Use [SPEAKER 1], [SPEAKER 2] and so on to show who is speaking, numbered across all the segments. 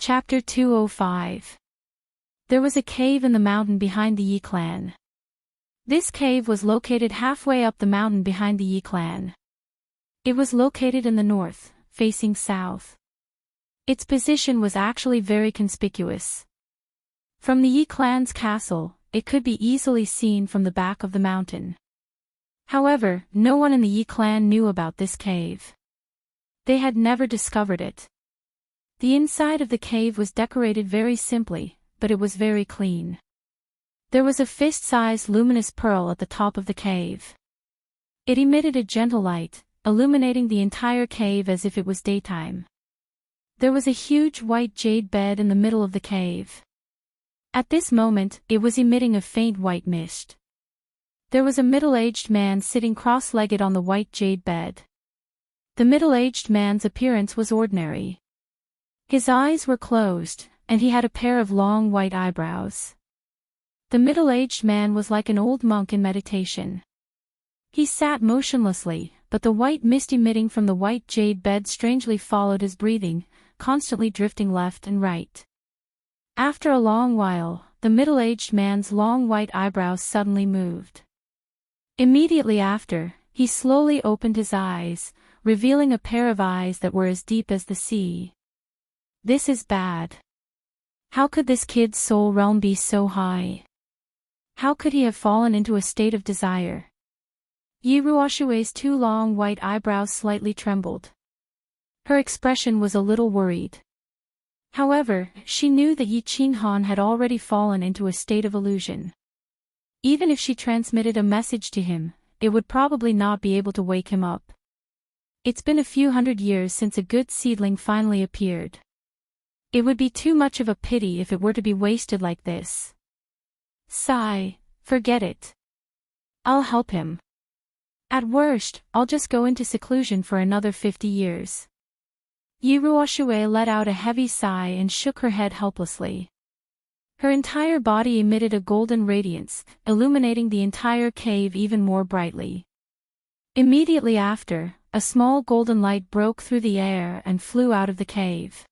[SPEAKER 1] Chapter 205. There was a cave in the mountain behind the Yi clan. This cave was located halfway up the mountain behind the Yi clan. It was located in the north, facing south. Its position was actually very conspicuous. From the Yi clan's castle, it could be easily seen from the back of the mountain. However, no one in the Yi clan knew about this cave. They had never discovered it. The inside of the cave was decorated very simply, but it was very clean. There was a fist-sized luminous pearl at the top of the cave. It emitted a gentle light, illuminating the entire cave as if it was daytime. There was a huge white jade bed in the middle of the cave. At this moment, it was emitting a faint white mist. There was a middle-aged man sitting cross-legged on the white jade bed. The middle-aged man's appearance was ordinary. His eyes were closed, and he had a pair of long white eyebrows. The middle-aged man was like an old monk in meditation. He sat motionlessly, but the white mist emitting from the white jade bed strangely followed his breathing, constantly drifting left and right. After a long while, the middle-aged man's long white eyebrows suddenly moved. Immediately after, he slowly opened his eyes, revealing a pair of eyes that were as deep as the sea. This is bad. How could this kid's soul realm be so high? How could he have fallen into a state of desire? Yi Ruoshui's two long white eyebrows slightly trembled. Her expression was a little worried. However, she knew that Yi Qinghan had already fallen into a state of illusion. Even if she transmitted a message to him, it would probably not be able to wake him up. It's been a few hundred years since a good seedling finally appeared. It would be too much of a pity if it were to be wasted like this. Sigh, forget it. I'll help him. At worst, I'll just go into seclusion for another 50 years. Yi Ruoshui let out a heavy sigh and shook her head helplessly. Her entire body emitted a golden radiance, illuminating the entire cave even more brightly. Immediately after, a small golden light broke through the air and flew out of the cave.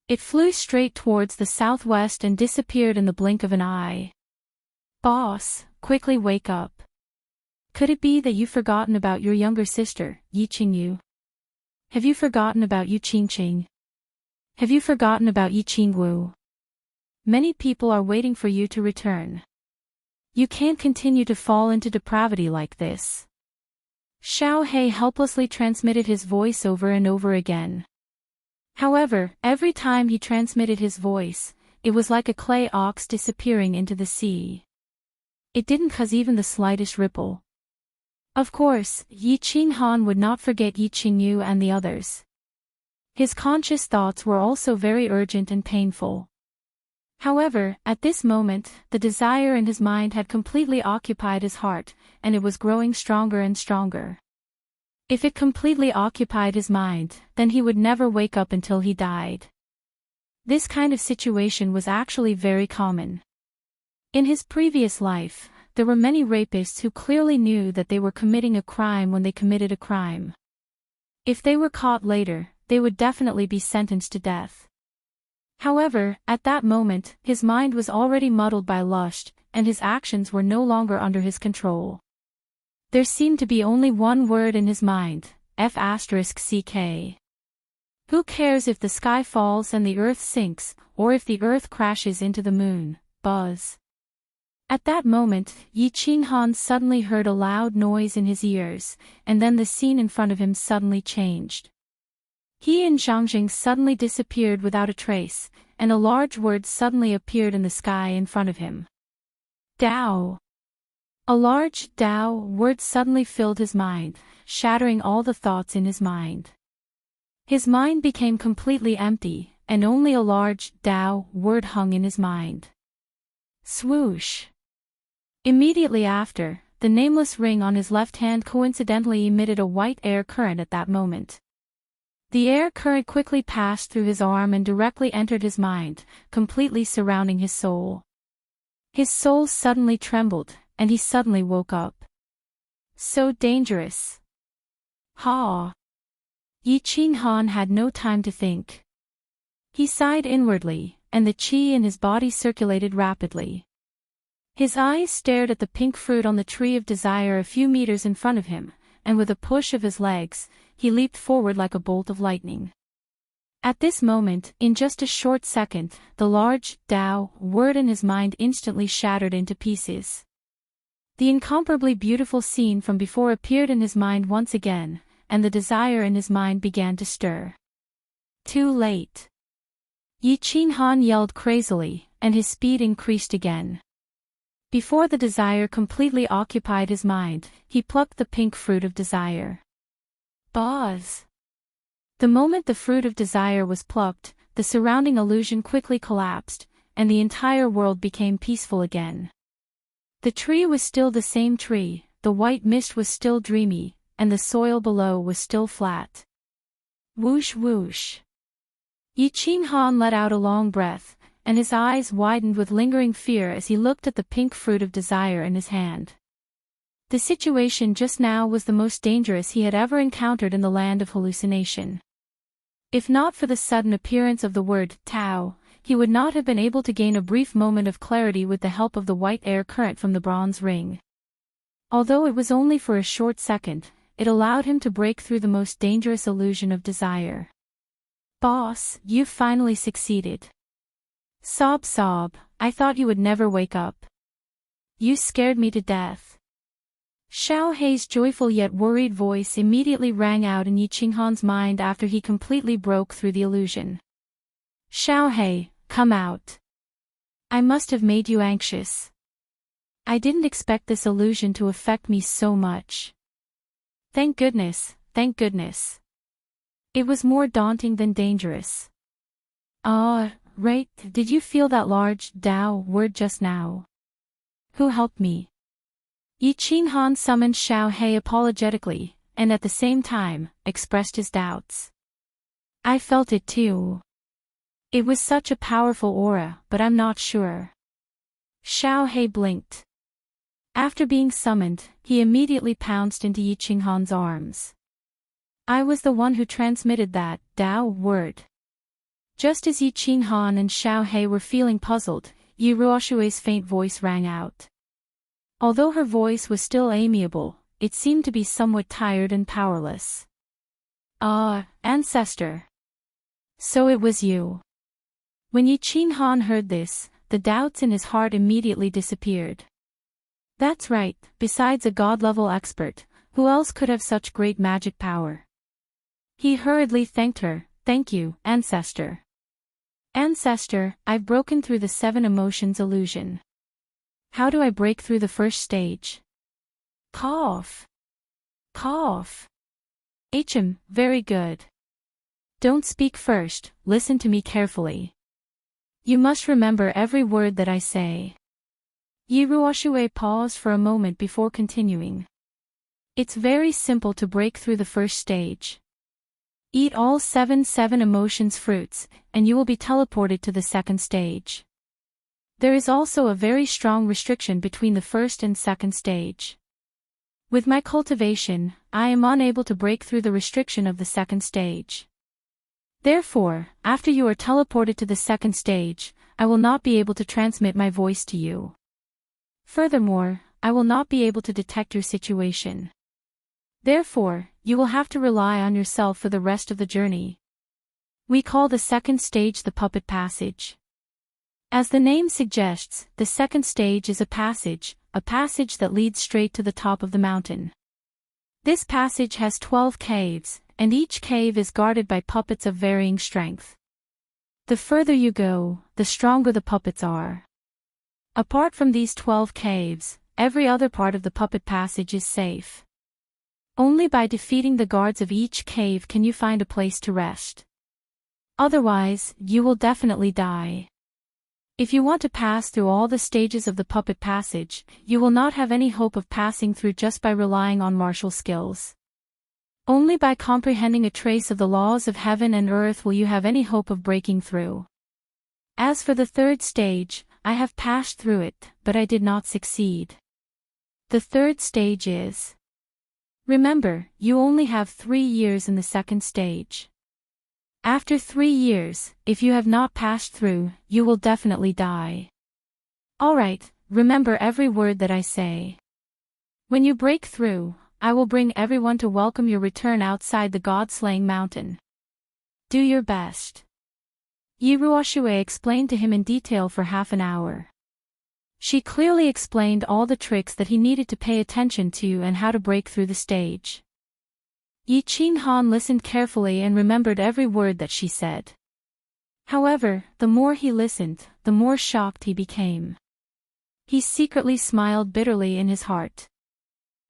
[SPEAKER 1] It flew straight towards the southwest and disappeared in the blink of an eye. Boss, quickly wake up. Could it be that you've forgotten about your younger sister, Yi Qingyu? Have you forgotten about Yu Qingqing? Have you forgotten about Yi Qingwu? Many people are waiting for you to return. You can't continue to fall into depravity like this. Xiao He helplessly transmitted his voice over and over again. However, every time he transmitted his voice, it was like a clay ox disappearing into the sea. It didn't cause even the slightest ripple. Of course, Yi Qinghan would not forget Yi Qingyu and the others. His conscious thoughts were also very urgent and painful. However, at this moment, the desire in his mind had completely occupied his heart, and it was growing stronger and stronger. If it completely occupied his mind, then he would never wake up until he died. This kind of situation was actually very common. In his previous life, there were many rapists who clearly knew that they were committing a crime when they committed a crime. If they were caught later, they would definitely be sentenced to death. However, at that moment, his mind was already muddled by lust, and his actions were no longer under his control. There seemed to be only one word in his mind, F***ck. Who cares if the sky falls and the earth sinks, or if the earth crashes into the moon, buzz. At that moment, Yi Qinghan suddenly heard a loud noise in his ears, and then the scene in front of him suddenly changed. He and Zhangjing suddenly disappeared without a trace, and a large word suddenly appeared in the sky in front of him. Dao. A large Dao word suddenly filled his mind, shattering all the thoughts in his mind. His mind became completely empty, and only a large Dao word hung in his mind. Swoosh. Immediately after, the nameless ring on his left hand coincidentally emitted a white air current at that moment. The air current quickly passed through his arm and directly entered his mind, completely surrounding his soul. His soul suddenly trembled, and he suddenly woke up. So dangerous. Ha! Yi Qinghan had no time to think. He sighed inwardly, and the qi in his body circulated rapidly. His eyes stared at the pink fruit on the tree of desire a few meters in front of him, and with a push of his legs, he leaped forward like a bolt of lightning. At this moment, in just a short second, the large Tao word in his mind instantly shattered into pieces. The incomparably beautiful scene from before appeared in his mind once again, and the desire in his mind began to stir. Too late. Yi Qin Han yelled crazily, and his speed increased again. Before the desire completely occupied his mind, he plucked the pink fruit of desire. Buzz! The moment the fruit of desire was plucked, the surrounding illusion quickly collapsed, and the entire world became peaceful again. The tree was still the same tree, the white mist was still dreamy, and the soil below was still flat. Whoosh whoosh. Yi Qin Han let out a long breath, and his eyes widened with lingering fear as he looked at the pink fruit of desire in his hand. The situation just now was the most dangerous he had ever encountered in the land of hallucination. If not for the sudden appearance of the word Tao, he would not have been able to gain a brief moment of clarity with the help of the white air current from the bronze ring. Although it was only for a short second, it allowed him to break through the most dangerous illusion of desire. Boss, you've finally succeeded. Sob sob, I thought you would never wake up. You scared me to death. Xiao Hei's joyful yet worried voice immediately rang out in Yi Qin Han's mind after he completely broke through the illusion. Xiao Hei, come out. I must have made you anxious. I didn't expect this illusion to affect me so much. Thank goodness, thank goodness. It was more daunting than dangerous. Right, did you feel that large Tao word just now? Who helped me? Yi Qin Han summoned Xiao Hei apologetically, and at the same time, expressed his doubts. I felt it too. It was such a powerful aura, but I'm not sure. Xiao Hei blinked. After being summoned, he immediately pounced into Yi Qin Han's arms. I was the one who transmitted that Tao word. Just as Yi Qin Han and Xiao Hei were feeling puzzled, Yi Ruoshui's faint voice rang out. Although her voice was still amiable, it seemed to be somewhat tired and powerless. Ancestor. So it was you. When Yi Qin Han heard this, the doubts in his heart immediately disappeared. That's right, besides a god-level expert, who else could have such great magic power? He hurriedly thanked her. Thank you, Ancestor. Ancestor, I've broken through the 7 emotions illusion. How do I break through the first stage? Cough. Cough. Very good. Don't speak first, listen to me carefully. You must remember every word that I say. Yi Ruoshui paused for a moment before continuing. It's very simple to break through the first stage. Eat all 7 emotions fruits, and you will be teleported to the second stage. There is also a very strong restriction between the first and second stage. With my cultivation, I am unable to break through the restriction of the second stage. Therefore, after you are teleported to the second stage, I will not be able to transmit my voice to you. Furthermore, I will not be able to detect your situation. Therefore, you will have to rely on yourself for the rest of the journey. We call the second stage the puppet passage. As the name suggests, the second stage is a passage that leads straight to the top of the mountain. This passage has 12 caves, and each cave is guarded by puppets of varying strength. The further you go, the stronger the puppets are. Apart from these 12 caves, every other part of the puppet passage is safe. Only by defeating the guards of each cave can you find a place to rest. Otherwise, you will definitely die. If you want to pass through all the stages of the puppet passage, you will not have any hope of passing through just by relying on martial skills. Only by comprehending a trace of the laws of heaven and earth will you have any hope of breaking through. As for the third stage, I have passed through it, but I did not succeed. The third stage is... Remember, you only have 3 years in the second stage. After 3 years, if you have not passed through, you will definitely die. Alright, remember every word that I say. When you break through, I will bring everyone to welcome your return outside the god-slaying mountain. Do your best. Yiruoshue explained to him in detail for half an hour. She clearly explained all the tricks that he needed to pay attention to and how to break through the stage. Yi Qinghan listened carefully and remembered every word that she said. However, the more he listened, the more shocked he became. He secretly smiled bitterly in his heart.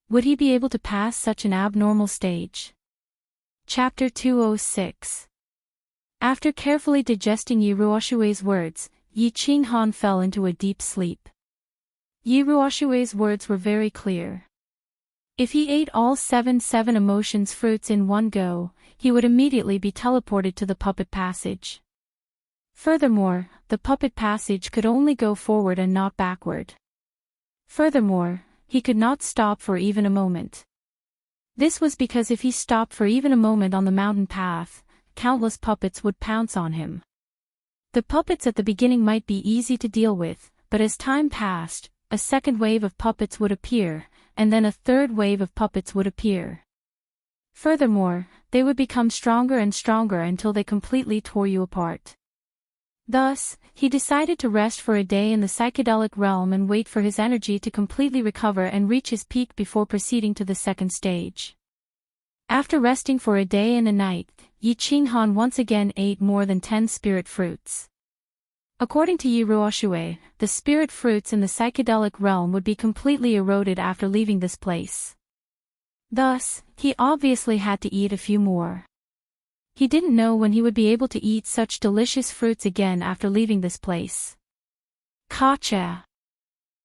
[SPEAKER 1] Would he be able to pass such an abnormal stage? Chapter 206. After carefully digesting Yiruoshue's words, Yi Qinghan fell into a deep sleep. Yiruoshue's words were very clear. If he ate all seven emotions fruits in one go, he would immediately be teleported to the puppet passage. Furthermore, the puppet passage could only go forward and not backward. Furthermore, he could not stop for even a moment. This was because if he stopped for even a moment on the mountain path, countless puppets would pounce on him. The puppets at the beginning might be easy to deal with, but as time passed, a second wave of puppets would appear, and then a third wave of puppets would appear. Furthermore, they would become stronger and stronger until they completely tore you apart. Thus, he decided to rest for a day in the psychedelic realm and wait for his energy to completely recover and reach his peak before proceeding to the second stage. After resting for a day and a night, Yi Qinghan once again ate more than 10 spirit fruits. According to Yiruoshue, the spirit fruits in the psychedelic realm would be completely eroded after leaving this place. Thus, he obviously had to eat a few more. He didn't know when he would be able to eat such delicious fruits again after leaving this place. Gotcha!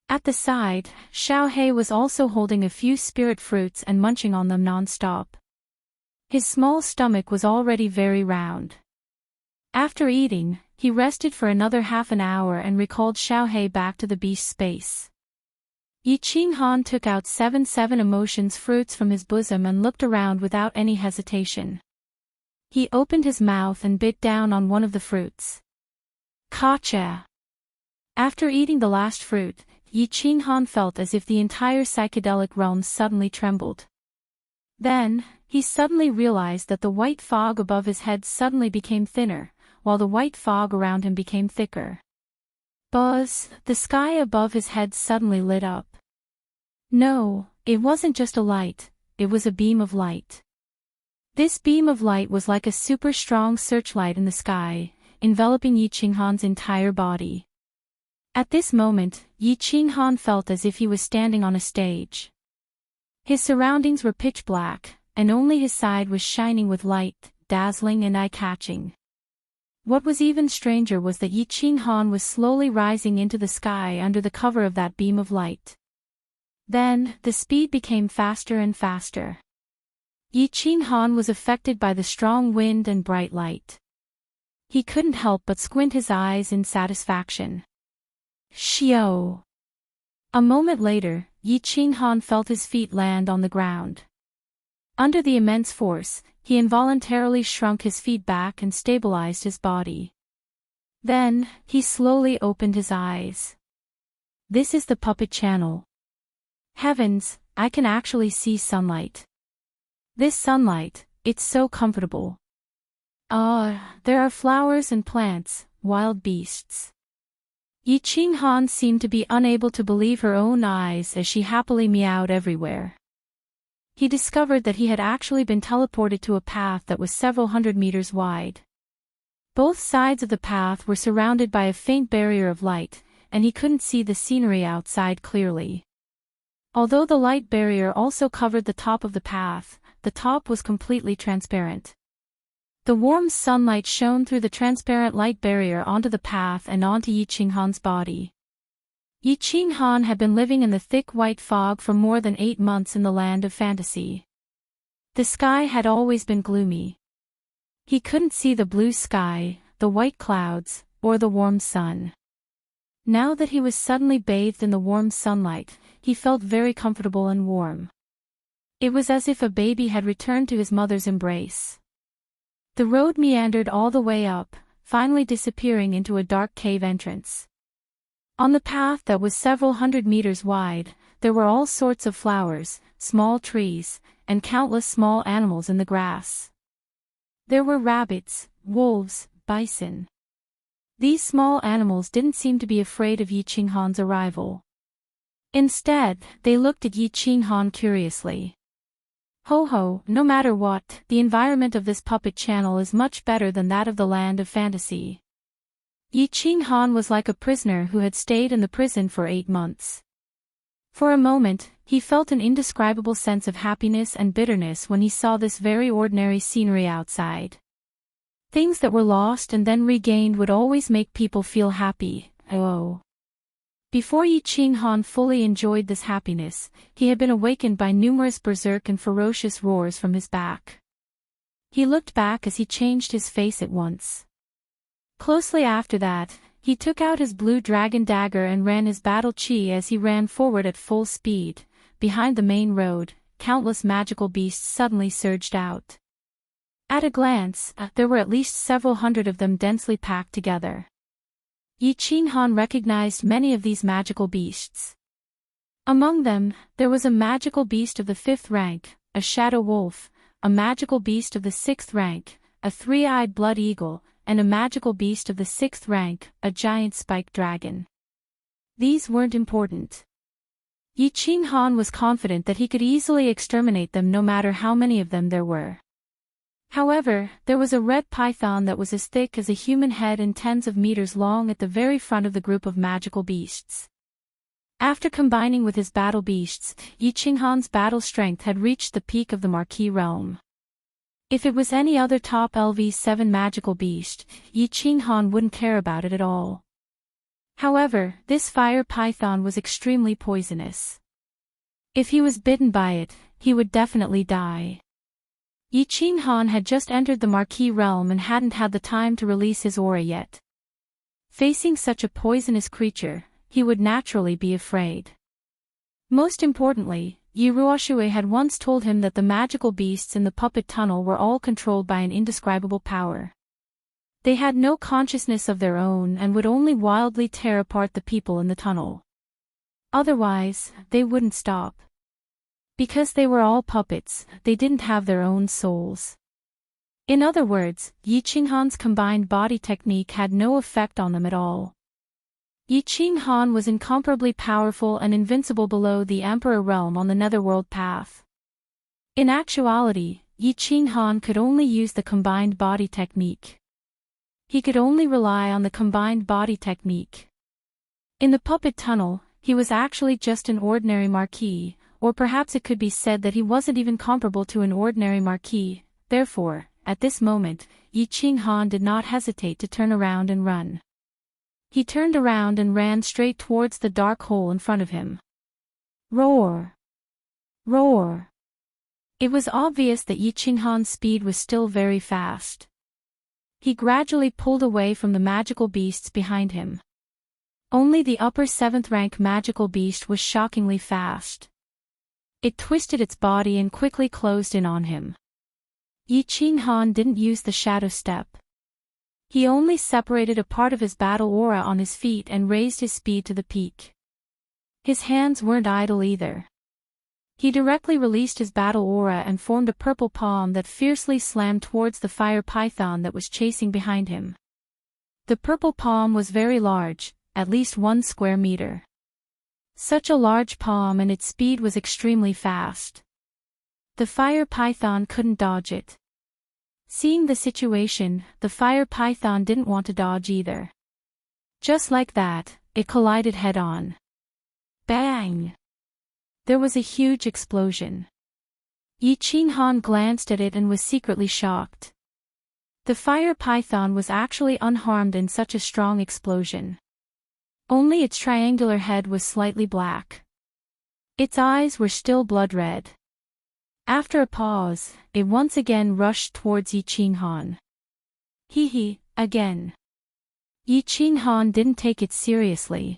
[SPEAKER 1] At the side, Xiaohei was also holding a few spirit fruits and munching on them non-stop. His small stomach was already very round. After eating, he rested for another half an hour and recalled Xiaohei back to the beast space. Yi Qinghan took out 7 emotions fruits from his bosom and looked around without any hesitation. He opened his mouth and bit down on one of the fruits. Gotcha! After eating the last fruit, Yi Qinghan felt as if the entire psychedelic realm suddenly trembled. Then, he suddenly realized that the white fog above his head suddenly became thinner, while the white fog around him became thicker. Buzz, the sky above his head suddenly lit up. No, it wasn't just a light, it was a beam of light. This beam of light was like a super strong searchlight in the sky, enveloping Yi Qinghan's entire body. At this moment, Yi Qinghan felt as if he was standing on a stage. His surroundings were pitch black, and only his side was shining with light, dazzling and eye-catching. What was even stranger was that Yi Qinghan was slowly rising into the sky under the cover of that beam of light. Then, the speed became faster and faster. Yi Qinghan was affected by the strong wind and bright light. He couldn't help but squint his eyes in satisfaction. Shio! A moment later, Yi Qinghan felt his feet land on the ground. Under the immense force, he involuntarily shrunk his feet back and stabilized his body. Then, he slowly opened his eyes. This is the puppet channel. Heavens, I can actually see sunlight. This sunlight, it's so comfortable. There are flowers and plants, wild beasts. Yi Qinghan seemed to be unable to believe her own eyes as she happily meowed everywhere. He discovered that he had actually been teleported to a path that was several hundred meters wide. Both sides of the path were surrounded by a faint barrier of light, and he couldn't see the scenery outside clearly. Although the light barrier also covered the top of the path, the top was completely transparent. The warm sunlight shone through the transparent light barrier onto the path and onto Yi Qinghan's body. Yi Qinghan had been living in the thick white fog for more than 8 months in the land of fantasy. The sky had always been gloomy. He couldn't see the blue sky, the white clouds, or the warm sun. Now that he was suddenly bathed in the warm sunlight, he felt very comfortable and warm. It was as if a baby had returned to his mother's embrace. The road meandered all the way up, finally disappearing into a dark cave entrance. On the path that was several hundred meters wide, there were all sorts of flowers, small trees, and countless small animals in the grass. There were rabbits, wolves, bison. These small animals didn't seem to be afraid of Yi Qinghan's arrival. Instead, they looked at Yi Qinghan curiously. Ho ho, no matter what, the environment of this puppet channel is much better than that of the land of fantasy. Yi Qinghan was like a prisoner who had stayed in the prison for 8 months. For a moment, he felt an indescribable sense of happiness and bitterness when he saw this very ordinary scenery outside. Things that were lost and then regained would always make people feel happy. Oh. Before Yi Qinghan fully enjoyed this happiness, he had been awakened by numerous berserk and ferocious roars from his back. He looked back as he changed his face at once. Closely after that, he took out his blue dragon dagger and ran his battle chi as he ran forward at full speed. Behind the main road, countless magical beasts suddenly surged out. At a glance, there were at least several hundred of them densely packed together. Yi Qinghan recognized many of these magical beasts. Among them, there was a magical beast of the 5th rank, a shadow wolf, a magical beast of the 6th rank, a 3-eyed blood eagle, and a magical beast of the 6th rank, a giant spiked dragon. These weren't important. Yi Qinghan was confident that he could easily exterminate them no matter how many of them there were. However, there was a red python that was as thick as a human head and tens of meters long at the very front of the group of magical beasts. After combining with his battle beasts, Yi Qinghan's battle strength had reached the peak of the Marquis realm. If it was any other top LV7 magical beast, Yi Qinghan wouldn't care about it at all. However, this fire python was extremely poisonous. If he was bitten by it, he would definitely die. Yi Qinghan had just entered the Marquis realm and hadn't had the time to release his aura yet. Facing such a poisonous creature, he would naturally be afraid. Most importantly, Yi Ruoshui had once told him that the magical beasts in the puppet tunnel were all controlled by an indescribable power. They had no consciousness of their own and would only wildly tear apart the people in the tunnel. Otherwise, they wouldn't stop. Because they were all puppets, they didn't have their own souls. In other words, Yi Qinghan's combined body technique had no effect on them at all. Yi Qinghan was incomparably powerful and invincible below the Emperor realm on the Netherworld path. In actuality, Yi Qinghan could only use the combined body technique. He could only rely on the combined body technique. In the puppet tunnel, he was actually just an ordinary Marquis. Or perhaps it could be said that he wasn't even comparable to an ordinary Marquis. Therefore, at this moment, Yi Qinghan did not hesitate to turn around and run. He turned around and ran straight towards the dark hole in front of him. Roar! Roar! It was obvious that Yi Qinghan's speed was still very fast. He gradually pulled away from the magical beasts behind him. Only the upper 7th rank magical beast was shockingly fast. It twisted its body and quickly closed in on him. Yi Qinghan didn't use the shadow step. He only separated a part of his battle aura on his feet and raised his speed to the peak. His hands weren't idle either. He directly released his battle aura and formed a purple palm that fiercely slammed towards the fire python that was chasing behind him. The purple palm was very large, at least 1 square meter. Such a large palm and its speed was extremely fast. The fire python couldn't dodge it. Seeing the situation, the fire python didn't want to dodge either. Just like that, it collided head-on. Bang! There was a huge explosion. Yi Qinghan glanced at it and was secretly shocked. The fire python was actually unharmed in such a strong explosion. Only its triangular head was slightly black. Its eyes were still blood red. After a pause, it once again rushed towards Yi Qinghan. Hee, again. Yi Qinghan didn't take it seriously.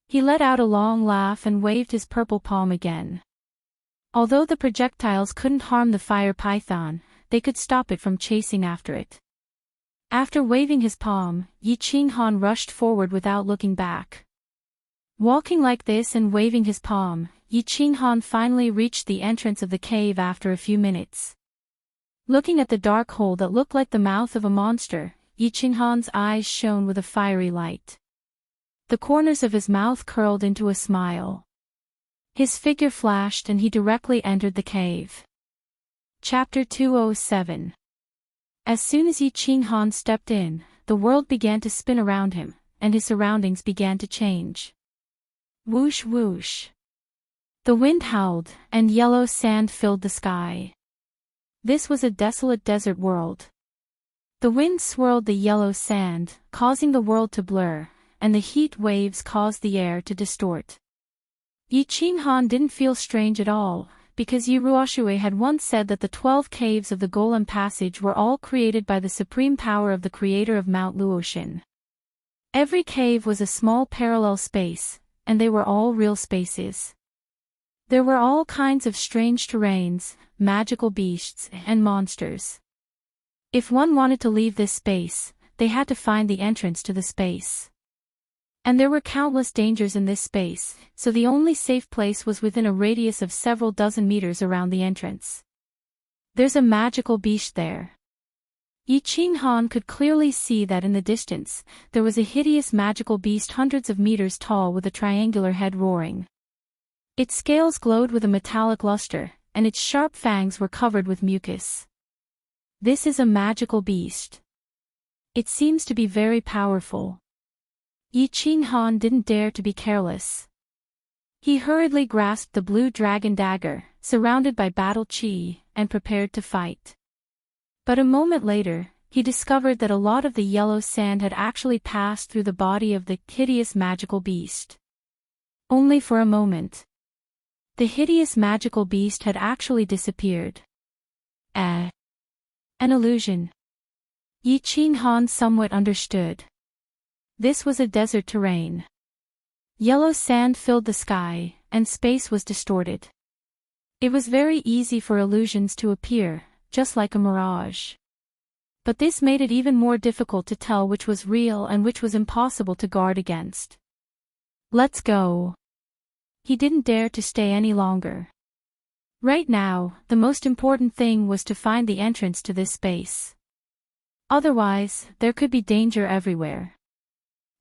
[SPEAKER 1] He let out a long laugh and waved his purple palm again. Although the projectiles couldn't harm the fire python, they could stop it from chasing after it. After waving his palm, Yi Qinghan rushed forward without looking back. Walking like this and waving his palm, Yi Qinghan finally reached the entrance of the cave after a few minutes. Looking at the dark hole that looked like the mouth of a monster, Yi Qinghan's eyes shone with a fiery light. The corners of his mouth curled into a smile. His figure flashed and he directly entered the cave. Chapter 207. As soon as Yi Qinghan stepped in, the world began to spin around him, and his surroundings began to change. Whoosh whoosh. The wind howled, and yellow sand filled the sky. This was a desolate desert world. The wind swirled the yellow sand, causing the world to blur, and the heat waves caused the air to distort. Yi Qinghan didn't feel strange at all, because Yi Ruoshui had once said that the 12 caves of the Golem Passage were all created by the supreme power of the creator of Mount Luoshan. Every cave was a small parallel space, and they were all real spaces. There were all kinds of strange terrains, magical beasts, and monsters. If one wanted to leave this space, they had to find the entrance to the space. And there were countless dangers in this space, so the only safe place was within a radius of several dozen meters around the entrance. There's a magical beast there. Yi Qinghan could clearly see that in the distance, there was a hideous magical beast hundreds of meters tall with a triangular head roaring. Its scales glowed with a metallic luster, and its sharp fangs were covered with mucus. This is a magical beast. It seems to be very powerful. Yi Qinghan didn't dare to be careless. He hurriedly grasped the blue dragon dagger, surrounded by battle chi, and prepared to fight. But a moment later, he discovered that a lot of the yellow sand had actually passed through the body of the hideous magical beast. Only for a moment. The hideous magical beast had actually disappeared. An illusion. Yi Qinghan somewhat understood. This was a desert terrain. Yellow sand filled the sky, and space was distorted. It was very easy for illusions to appear, just like a mirage. But this made it even more difficult to tell which was real and which was impossible to guard against. Let's go. He didn't dare to stay any longer. Right now, the most important thing was to find the entrance to this space. Otherwise, there could be danger everywhere.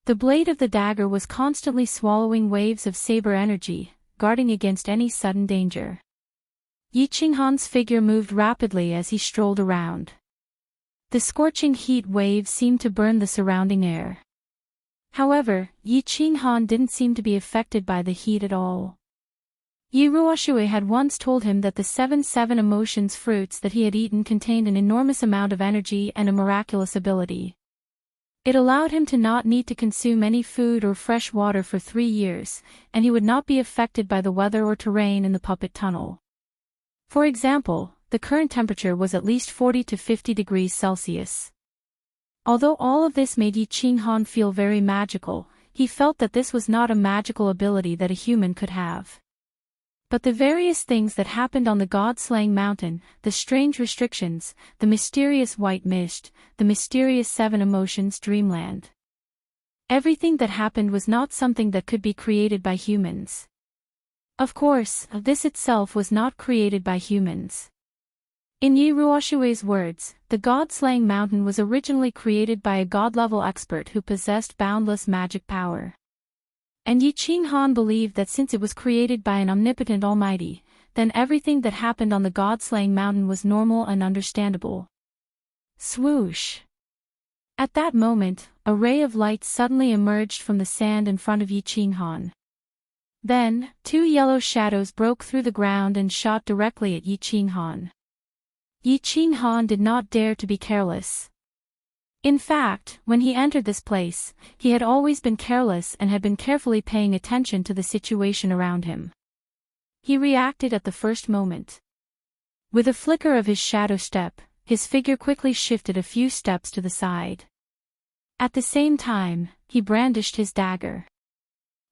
[SPEAKER 1] The blade of the dagger was constantly swallowing waves of saber energy, guarding against any sudden danger. Yi Qinghan's figure moved rapidly as he strolled around. The scorching heat waves seemed to burn the surrounding air. However, Yi Qinghan didn't seem to be affected by the heat at all. Yi Ruoshui had once told him that the 7 emotions fruits that he had eaten contained an enormous amount of energy and a miraculous ability. It allowed him to not need to consume any food or fresh water for 3 years, and he would not be affected by the weather or terrain in the puppet tunnel. For example, the current temperature was at least 40 to 50 degrees Celsius. Although all of this made Yi Qinghan feel very magical, he felt that this was not a magical ability that a human could have. But the various things that happened on the God-slaying mountain, the strange restrictions, the mysterious white mist, the mysterious 7 emotions dreamland. Everything that happened was not something that could be created by humans. Of course, this itself was not created by humans. In Yi Ruoshui's words, the God-slaying mountain was originally created by a god-level expert who possessed boundless magic power. And Yi Qinghan believed that since it was created by an omnipotent almighty, then everything that happened on the God-slaying mountain was normal and understandable. Swoosh! At that moment, a ray of light suddenly emerged from the sand in front of Yi Qinghan. Then, 2 yellow shadows broke through the ground and shot directly at Yi Qinghan. Yi Qinghan did not dare to be careless. In fact, when he entered this place, he had always been careless and had been carefully paying attention to the situation around him. He reacted at the first moment. With a flicker of his shadow step, his figure quickly shifted a few steps to the side. At the same time, he brandished his dagger.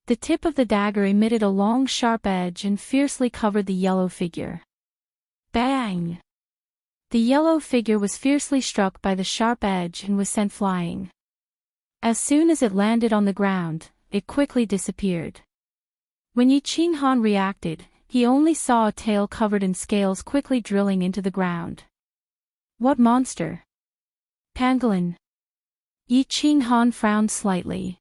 [SPEAKER 1] The tip of the dagger emitted a long sharp edge and fiercely covered the yellow figure. Bang! The yellow figure was fiercely struck by the sharp edge and was sent flying. As soon as it landed on the ground, it quickly disappeared. When Yi Qinghan reacted, he only saw a tail covered in scales quickly drilling into the ground. What monster? Pangolin. Yi Qinghan frowned slightly.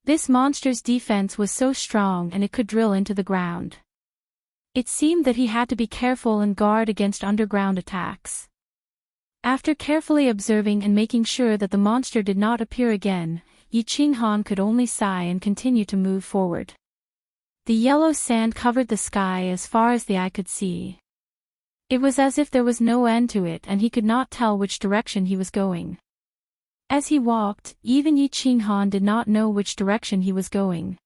[SPEAKER 1] This monster's defense was so strong and it could drill into the ground. It seemed that he had to be careful and guard against underground attacks. After carefully observing and making sure that the monster did not appear again, Yi Qinghan could only sigh and continue to move forward. The yellow sand covered the sky as far as the eye could see. It was as if there was no end to it and he could not tell which direction he was going. As he walked, even Yi Qinghan did not know which direction he was going.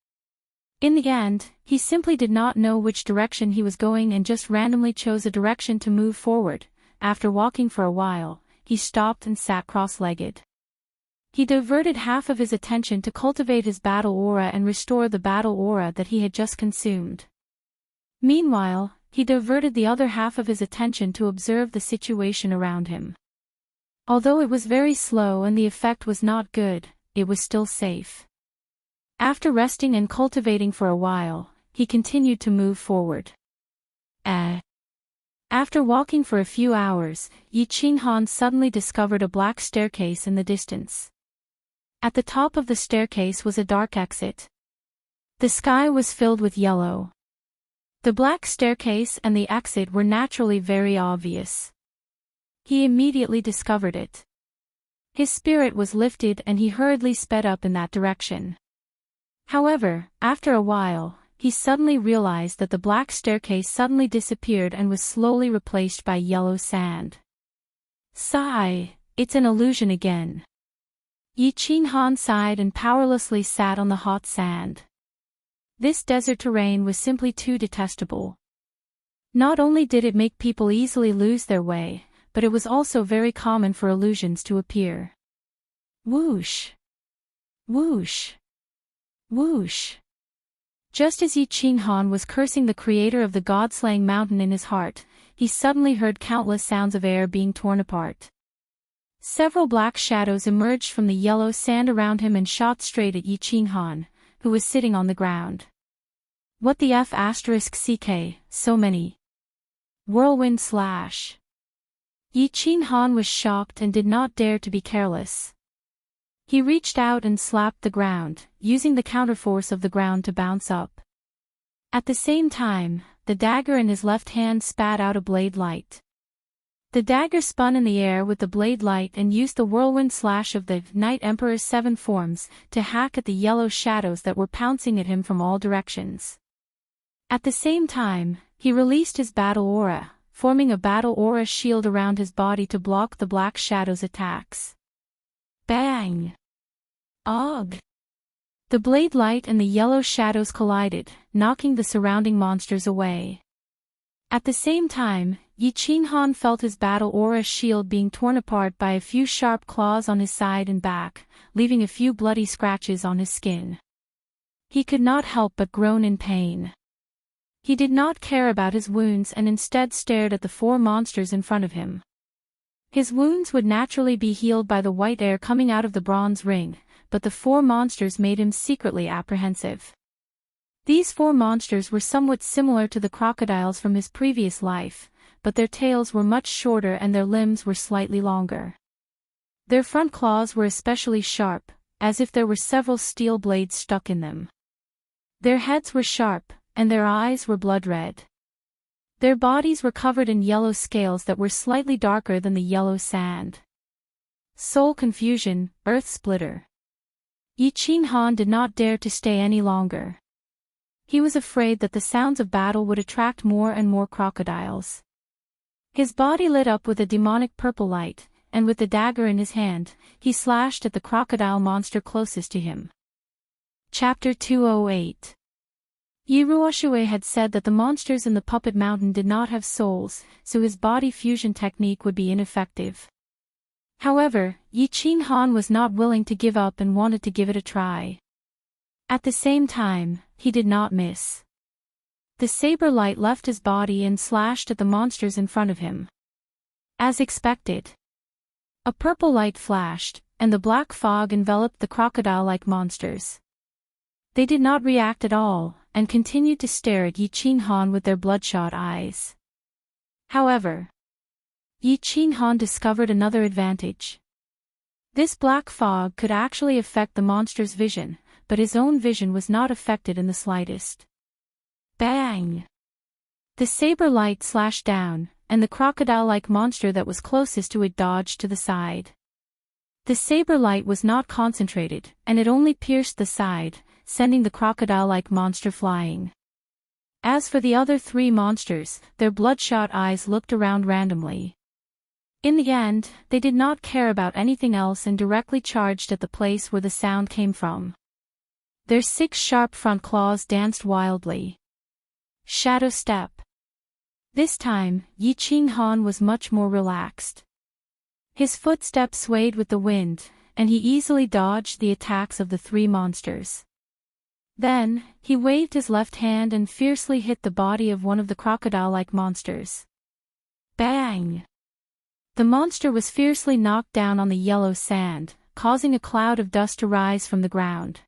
[SPEAKER 1] In the end, he simply did not know which direction he was going and just randomly chose a direction to move forward. After walking for a while, he stopped and sat cross-legged. He diverted half of his attention to cultivate his battle aura and restore the battle aura that he had just consumed. Meanwhile, he diverted the other half of his attention to observe the situation around him. Although it was very slow and the effect was not good, it was still safe. After resting and cultivating for a while, he continued to move forward. After walking for a few hours, Yi Qinghan suddenly discovered a black staircase in the distance. At the top of the staircase was a dark exit. The sky was filled with yellow. The black staircase and the exit were naturally very obvious. He immediately discovered it. His spirit was lifted and he hurriedly sped up in that direction. However, after a while, he suddenly realized that the black staircase suddenly disappeared and was slowly replaced by yellow sand. Sigh, it's an illusion again. Yi Qinghan sighed and powerlessly sat on the hot sand. This desert terrain was simply too detestable. Not only did it make people easily lose their way, but it was also very common for illusions to appear. Whoosh! Whoosh! Whoosh! Just as Yi Qinghan was cursing the creator of the god-slaying mountain in his heart, he suddenly heard countless sounds of air being torn apart. Several black shadows emerged from the yellow sand around him and shot straight at Yi Qinghan, who was sitting on the ground. What the F***, so many. Whirlwind slash. Yi Qinghan was shocked and did not dare to be careless. He reached out and slapped the ground, using the counterforce of the ground to bounce up. At the same time, the dagger in his left hand spat out a blade light. The dagger spun in the air with the blade light and used the whirlwind slash of the Night Emperor's 7 forms to hack at the yellow shadows that were pouncing at him from all directions. At the same time, he released his battle aura, forming a battle aura shield around his body to block the black shadows' attacks. Bang! Og! The blade light and the yellow shadows collided, knocking the surrounding monsters away. At the same time, Yi Qinghan felt his battle aura shield being torn apart by a few sharp claws on his side and back, leaving a few bloody scratches on his skin. He could not help but groan in pain. He did not care about his wounds and instead stared at the 4 monsters in front of him. His wounds would naturally be healed by the white air coming out of the bronze ring, but the 4 monsters made him secretly apprehensive. These 4 monsters were somewhat similar to the crocodiles from his previous life, but their tails were much shorter and their limbs were slightly longer. Their front claws were especially sharp, as if there were several steel blades stuck in them. Their heads were sharp, and their eyes were blood red. Their bodies were covered in yellow scales that were slightly darker than the yellow sand. Soul confusion, earth splitter. Yi Qinghan did not dare to stay any longer. He was afraid that the sounds of battle would attract more and more crocodiles. His body lit up with a demonic purple light, and with the dagger in his hand, he slashed at the crocodile monster closest to him. Chapter 208. Yi Ruoxue had said that the monsters in the puppet mountain did not have souls, so his body fusion technique would be ineffective. However, Yi Qinghan was not willing to give up and wanted to give it a try. At the same time, he did not miss. The saber light left his body and slashed at the monsters in front of him. As expected, a purple light flashed, and the black fog enveloped the crocodile-like monsters. They did not react at all, and continued to stare at Yi Qinghan with their bloodshot eyes. However, Yi Qinghan discovered another advantage. This black fog could actually affect the monster's vision, but his own vision was not affected in the slightest. Bang! The saber light slashed down, and the crocodile-like monster that was closest to it dodged to the side. The saber light was not concentrated, and it only pierced the side, sending the crocodile-like monster flying. As for the other three monsters, their bloodshot eyes looked around randomly. In the end, they did not care about anything else and directly charged at the place where the sound came from. Their 6 sharp front claws danced wildly. Shadow step. This time, Yi Qinghan was much more relaxed. His footsteps swayed with the wind, and he easily dodged the attacks of the 3 monsters. Then, he waved his left hand and fiercely hit the body of one of the crocodile-like monsters. Bang! The monster was fiercely knocked down on the yellow sand, causing a cloud of dust to rise from the ground.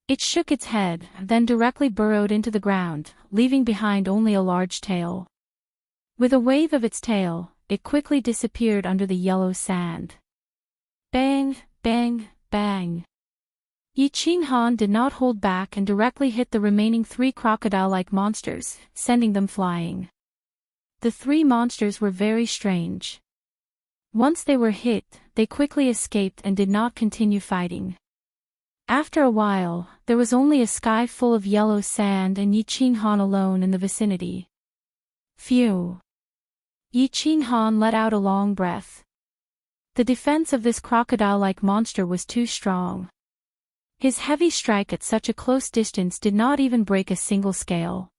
[SPEAKER 1] It shook its head, then directly burrowed into the ground, leaving behind only a large tail. With a wave of its tail, it quickly disappeared under the yellow sand. Bang, bang, bang. Yi Qinghan did not hold back and directly hit the remaining 3 crocodile-like monsters, sending them flying. The 3 monsters were very strange. Once they were hit, they quickly escaped and did not continue fighting. After a while, there was only a sky full of yellow sand and Yi Qinghan alone in the vicinity. Phew! Yi Qinghan let out a long breath. The defense of this crocodile-like monster was too strong. His heavy strike at such a close distance did not even break a single scale.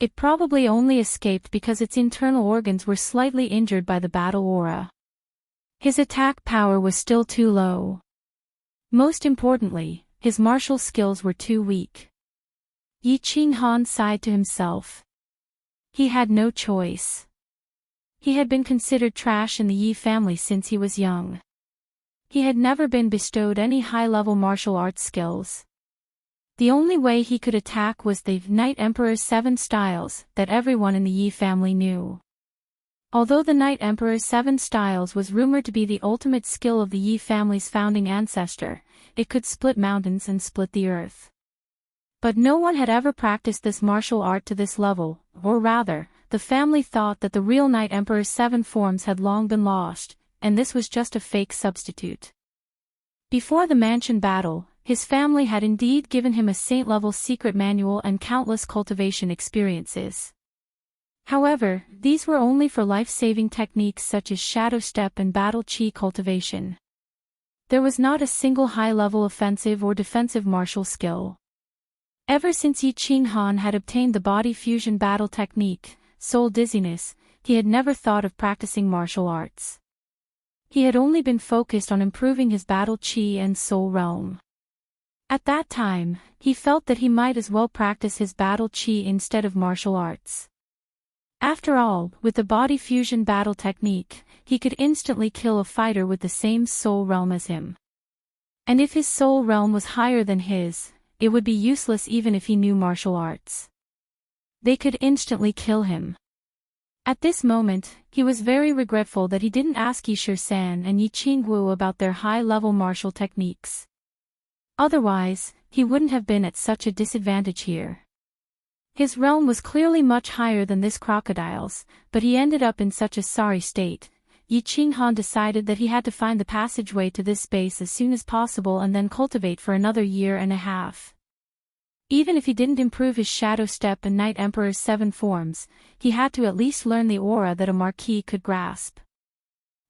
[SPEAKER 1] It probably only escaped because its internal organs were slightly injured by the battle aura. His attack power was still too low. Most importantly, his martial skills were too weak. Yi Qinghan sighed to himself. He had no choice. He had been considered trash in the Yi family since he was young. He had never been bestowed any high-level martial arts skills. The only way he could attack was the Night Emperor's 7 styles that everyone in the Yi family knew. Although the Night Emperor's 7 styles was rumored to be the ultimate skill of the Yi family's founding ancestor, it could split mountains and split the earth. But no one had ever practiced this martial art to this level, or rather, the family thought that the real Night Emperor's 7 forms had long been lost, and this was just a fake substitute. Before the mansion battle, his family had indeed given him a saint-level secret manual and countless cultivation experiences. However, these were only for life-saving techniques such as shadow step and battle chi cultivation. There was not a single high-level offensive or defensive martial skill. Ever since Yi Qinghan had obtained the body fusion battle technique, soul dizziness, he had never thought of practicing martial arts. He had only been focused on improving his battle chi and soul realm. At that time, he felt that he might as well practice his battle chi instead of martial arts. After all, with the body fusion battle technique, he could instantly kill a fighter with the same soul realm as him. And if his soul realm was higher than his, it would be useless even if he knew martial arts. They could instantly kill him. At this moment, he was very regretful that he didn't ask Yi Shi-san and Yi Qingwu about their high-level martial techniques. Otherwise, he wouldn't have been at such a disadvantage here. His realm was clearly much higher than this crocodile's, but he ended up in such a sorry state. Yi Qinghan decided that he had to find the passageway to this space as soon as possible and then cultivate for another 1.5 years. Even if he didn't improve his shadow step and Night Emperor's 7 forms, he had to at least learn the aura that a marquis could grasp.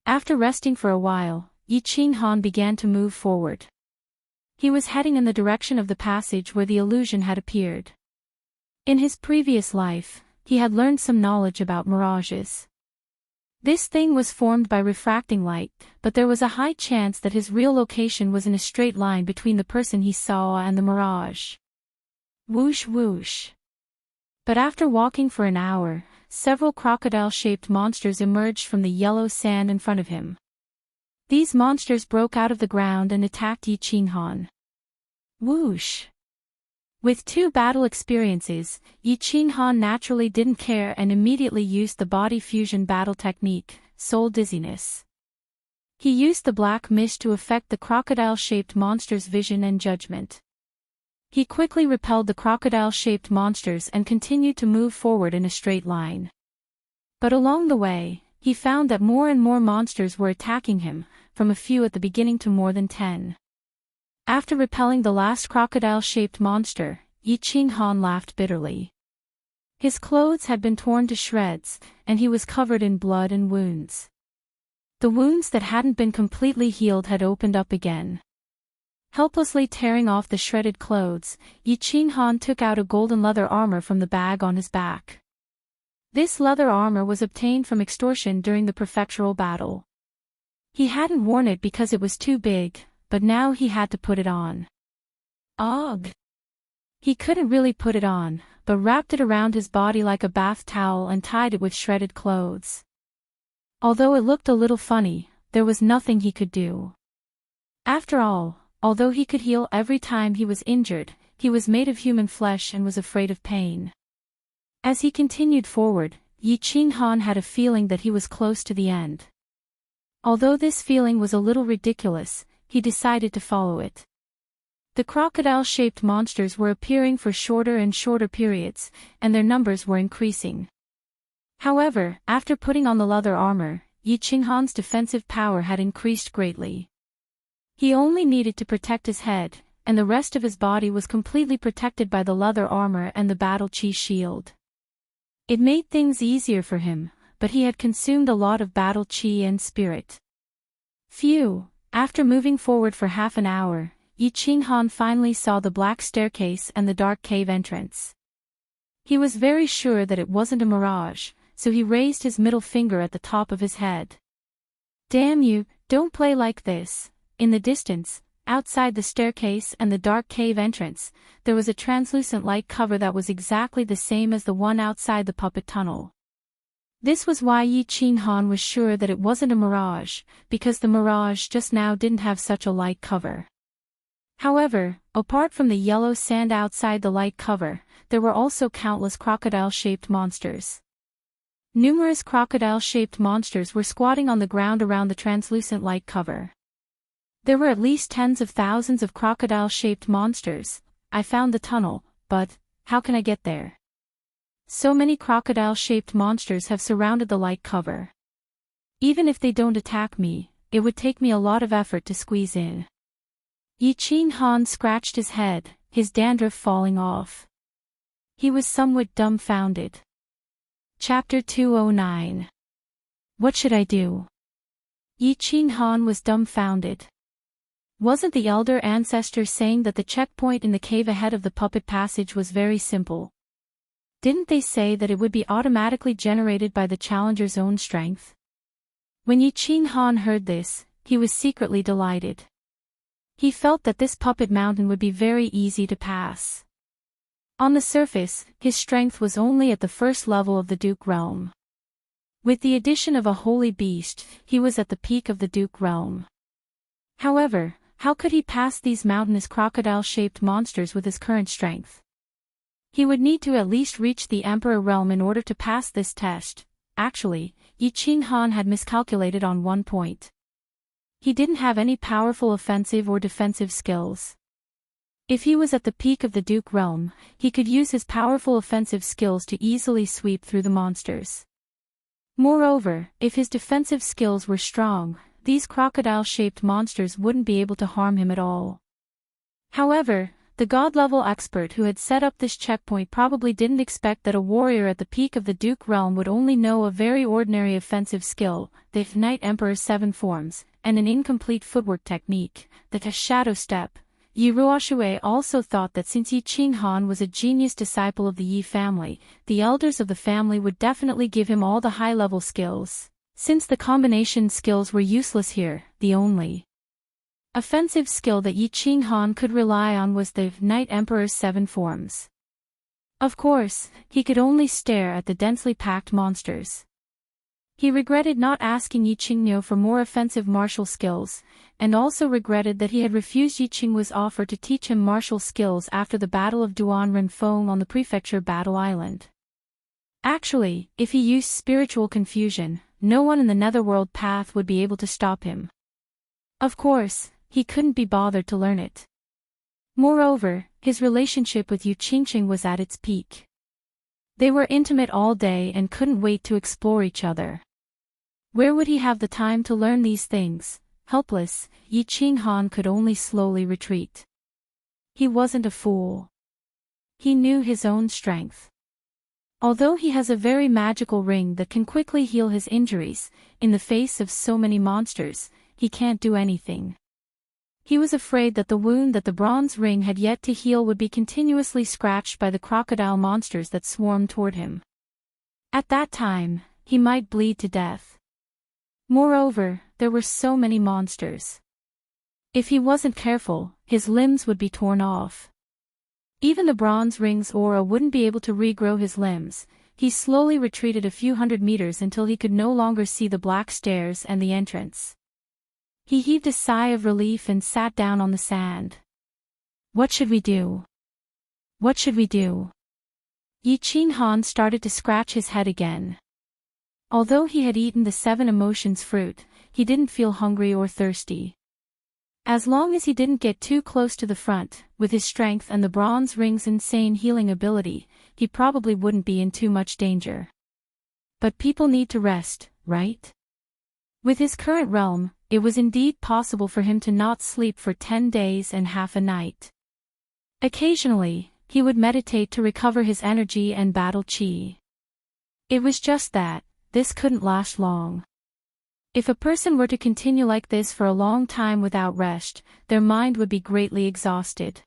[SPEAKER 1] After resting for a while, Yi Qinghan began to move forward. He was heading in the direction of the passage where the illusion had appeared. In his previous life, he had learned some knowledge about mirages. This thing was formed by refracting light, but there was a high chance that his real location was in a straight line between the person he saw and the mirage. Whoosh whoosh. But after walking for an hour, several crocodile-shaped monsters emerged from the yellow sand in front of him. These monsters broke out of the ground and attacked Yi Qinghan. Whoosh! With 2 battle experiences, Yi Qinghan naturally didn't care and immediately used the body fusion battle technique, soul dizziness. He used the black mist to affect the crocodile-shaped monsters' vision and judgment. He quickly repelled the crocodile-shaped monsters and continued to move forward in a straight line. But along the way, he found that more and more monsters were attacking him, from a few at the beginning to more than 10. After repelling the last crocodile-shaped monster, Yi Qinghan laughed bitterly. His clothes had been torn to shreds, and he was covered in blood and wounds. The wounds that hadn't been completely healed had opened up again. Helplessly tearing off the shredded clothes, Yi Qinghan took out a golden leather armor from the bag on his back. This leather armor was obtained from extortion during the prefectural battle. He hadn't worn it because it was too big, but now he had to put it on. Ugh! He couldn't really put it on, but wrapped it around his body like a bath towel and tied it with shredded clothes. Although it looked a little funny, there was nothing he could do. After all, although he could heal every time he was injured, he was made of human flesh and was afraid of pain. As he continued forward, Yi Qinghan had a feeling that he was close to the end. Although this feeling was a little ridiculous, he decided to follow it. The crocodile-shaped monsters were appearing for shorter and shorter periods, and their numbers were increasing. However, after putting on the leather armor, Yi Qinghan's defensive power had increased greatly. He only needed to protect his head, and the rest of his body was completely protected by the leather armor and the battle chi shield. It made things easier for him, but he had consumed a lot of battle chi and spirit. Phew! After moving forward for half an hour, Yi Qinghan finally saw the black staircase and the dark cave entrance. He was very sure that it wasn't a mirage, so he raised his middle finger at the top of his head. Damn you, don't play like this. In the distance, outside the staircase and the dark cave entrance, there was a translucent light cover that was exactly the same as the one outside the puppet tunnel. This was why Yi Qinghan was sure that it wasn't a mirage, because the mirage just now didn't have such a light cover. However, apart from the yellow sand outside the light cover, there were also countless crocodile-shaped monsters. Numerous crocodile-shaped monsters were squatting on the ground around the translucent light cover. There were at least tens of thousands of crocodile-shaped monsters. I found the tunnel, but how can I get there? So many crocodile-shaped monsters have surrounded the light cover. Even if they don't attack me, it would take me a lot of effort to squeeze in. Yi Qinghan scratched his head, his dandruff falling off. He was somewhat dumbfounded. Chapter 209. What should I do? Yi Qinghan was dumbfounded. Wasn't the elder ancestor saying that the checkpoint in the cave ahead of the puppet passage was very simple? Didn't they say that it would be automatically generated by the challenger's own strength? When Yi Qinghan heard this, he was secretly delighted. He felt that this puppet mountain would be very easy to pass. On the surface, his strength was only at the first level of the Duke realm. With the addition of a holy beast, he was at the peak of the Duke realm. However, how could he pass these mountainous crocodile-shaped monsters with his current strength? He would need to at least reach the Emperor realm in order to pass this test. Actually, Yi Qinghan had miscalculated on one point. He didn't have any powerful offensive or defensive skills. If he was at the peak of the Duke realm, he could use his powerful offensive skills to easily sweep through the monsters. Moreover, if his defensive skills were strong, these crocodile-shaped monsters wouldn't be able to harm him at all. However, the god-level expert who had set up this checkpoint probably didn't expect that a warrior at the peak of the Duke realm would only know a very ordinary offensive skill, the Night Emperor's 7 forms, and an incomplete footwork technique, the shadow step. Yi Ruoshui also thought that since Yi Qinghan was a genius disciple of the Yi family, the elders of the family would definitely give him all the high-level skills. Since the combination skills were useless here, the only offensive skill that Yi Qinghan could rely on was the Night Emperor's 7 forms. Of course, he could only stare at the densely packed monsters. He regretted not asking Yi Qingniu for more offensive martial skills, and also regretted that he had refused Yi Qingwu's offer to teach him martial skills after the Battle of Duan Renfeng on the prefecture battle island. Actually, if he used spiritual confusion, no one in the netherworld path would be able to stop him. Of course, he couldn't be bothered to learn it. Moreover, his relationship with Yu Qingqing was at its peak. They were intimate all day and couldn't wait to explore each other. Where would he have the time to learn these things? Helpless, Yi Qinghan could only slowly retreat. He wasn't a fool. He knew his own strength. Although he has a very magical ring that can quickly heal his injuries, in the face of so many monsters, he can't do anything. He was afraid that the wound that the bronze ring had yet to heal would be continuously scratched by the crocodile monsters that swarmed toward him. At that time, he might bleed to death. Moreover, there were so many monsters. If he wasn't careful, his limbs would be torn off. Even the bronze ring's aura wouldn't be able to regrow his limbs. He slowly retreated a few hundred meters until he could no longer see the black stairs and the entrance. He heaved a sigh of relief and sat down on the sand. What should we do? What should we do? Yi Qinghan started to scratch his head again. Although he had eaten the 7 emotions fruit, he didn't feel hungry or thirsty. As long as he didn't get too close to the front, with his strength and the bronze ring's insane healing ability, he probably wouldn't be in too much danger. But people need to rest, right? With his current realm, it was indeed possible for him to not sleep for 10 days and half a night. Occasionally, he would meditate to recover his energy and battle qi. It was just that, this couldn't last long. If a person were to continue like this for a long time without rest, their mind would be greatly exhausted.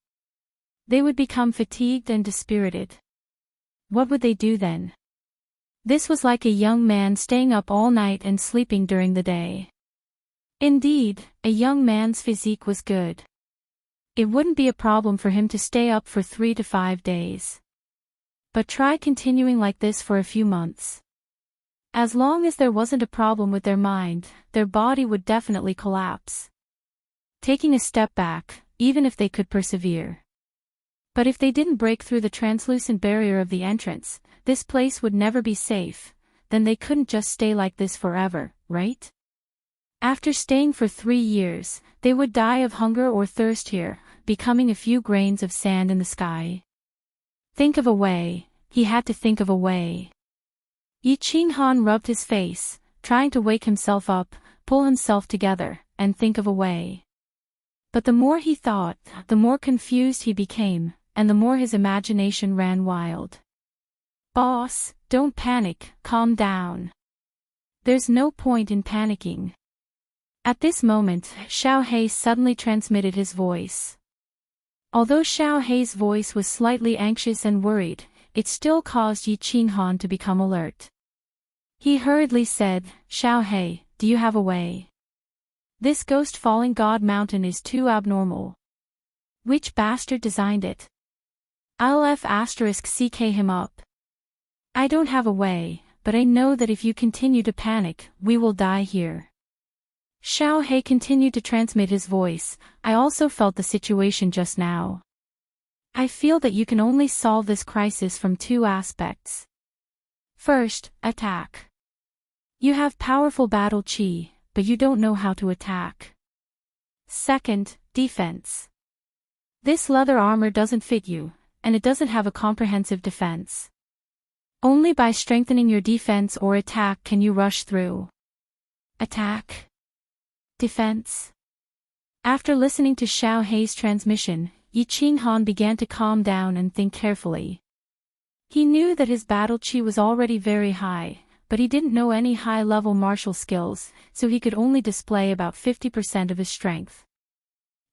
[SPEAKER 1] They would become fatigued and dispirited. What would they do then? This was like a young man staying up all night and sleeping during the day. Indeed, a young man's physique was good. It wouldn't be a problem for him to stay up for 3 to 5 days. But try continuing like this for a few months. As long as there wasn't a problem with their mind, their body would definitely collapse. Taking a step back, even if they could persevere. But if they didn't break through the translucent barrier of the entrance, this place would never be safe, then they couldn't just stay like this forever, right? After staying for 3 years, they would die of hunger or thirst here, becoming a few grains of sand in the sky. Think of a way, he had to think of a way. Yi Qinghan rubbed his face, trying to wake himself up, pull himself together, and think of a way. But the more he thought, the more confused he became, and the more his imagination ran wild. Boss, don't panic, calm down. There's no point in panicking. At this moment, Xiao He suddenly transmitted his voice. Although Xiao He's voice was slightly anxious and worried, it still caused Yi Qinghan to become alert. He hurriedly said, Xiao He, do you have a way? This ghost falling god mountain is too abnormal. Which bastard designed it? I'll *CK him up. I don't have a way, but I know that if you continue to panic, we will die here. Xiao He continued to transmit his voice. I also felt the situation just now. I feel that you can only solve this crisis from 2 aspects. First, attack. You have powerful battle qi, but you don't know how to attack. Second, defense. This leather armor doesn't fit you, and it doesn't have a comprehensive defense. Only by strengthening your defense or attack can you rush through. Attack. Defense. After listening to Xiao He's transmission, Yi Qinghan began to calm down and think carefully. He knew that his battle qi was already very high, but he didn't know any high-level martial skills, so he could only display about 50% of his strength.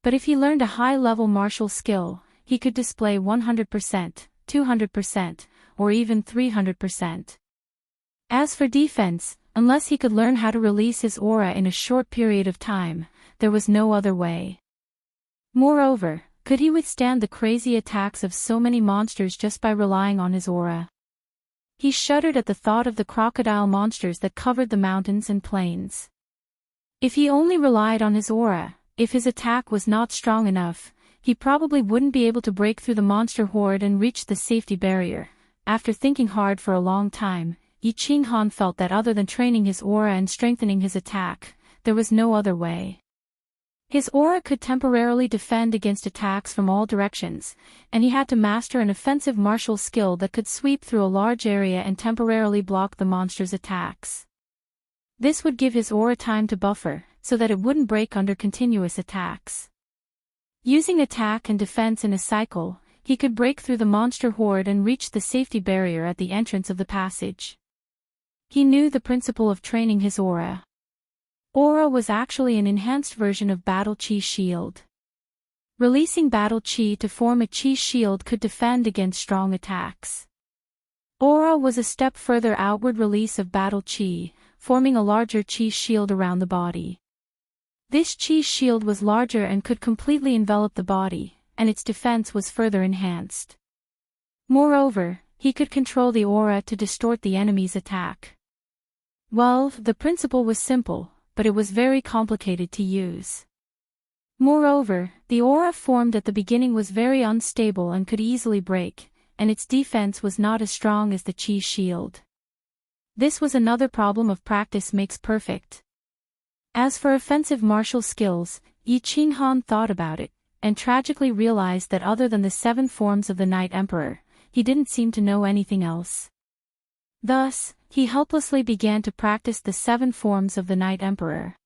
[SPEAKER 1] But if he learned a high-level martial skill, he could display 100%, 200%, or even 300%. As for defense, unless he could learn how to release his aura in a short period of time, there was no other way. Moreover, Could he withstand the crazy attacks of so many monsters just by relying on his aura? He shuddered at the thought of the crocodile monsters that covered the mountains and plains. If he only relied on his aura, if his attack was not strong enough, he probably wouldn't be able to break through the monster horde and reach the safety barrier. After thinking hard for a long time, Yi Qinghan felt that other than training his aura and strengthening his attack, there was no other way. His aura could temporarily defend against attacks from all directions, and he had to master an offensive martial skill that could sweep through a large area and temporarily block the monster's attacks. This would give his aura time to buffer, so that it wouldn't break under continuous attacks. Using attack and defense in a cycle, he could break through the monster horde and reach the safety barrier at the entrance of the passage. He knew the principle of training his aura. Aura was actually an enhanced version of Battle Chi Shield. Releasing Battle Chi to form a Chi Shield could defend against strong attacks. Aura was a step further outward release of Battle Chi, forming a larger Chi Shield around the body. This Chi Shield was larger and could completely envelop the body, and its defense was further enhanced. Moreover, he could control the aura to distort the enemy's attack. Well, the principle was simple, but it was very complicated to use. Moreover, the aura formed at the beginning was very unstable and could easily break, and its defense was not as strong as the Chi Shield. This was another problem of practice makes perfect. As for offensive martial skills, Yi Qinghan thought about it, and tragically realized that other than the 7 forms of the Night Emperor, he didn't seem to know anything else. Thus, he helplessly began to practice the 7 forms of the Night Emperor.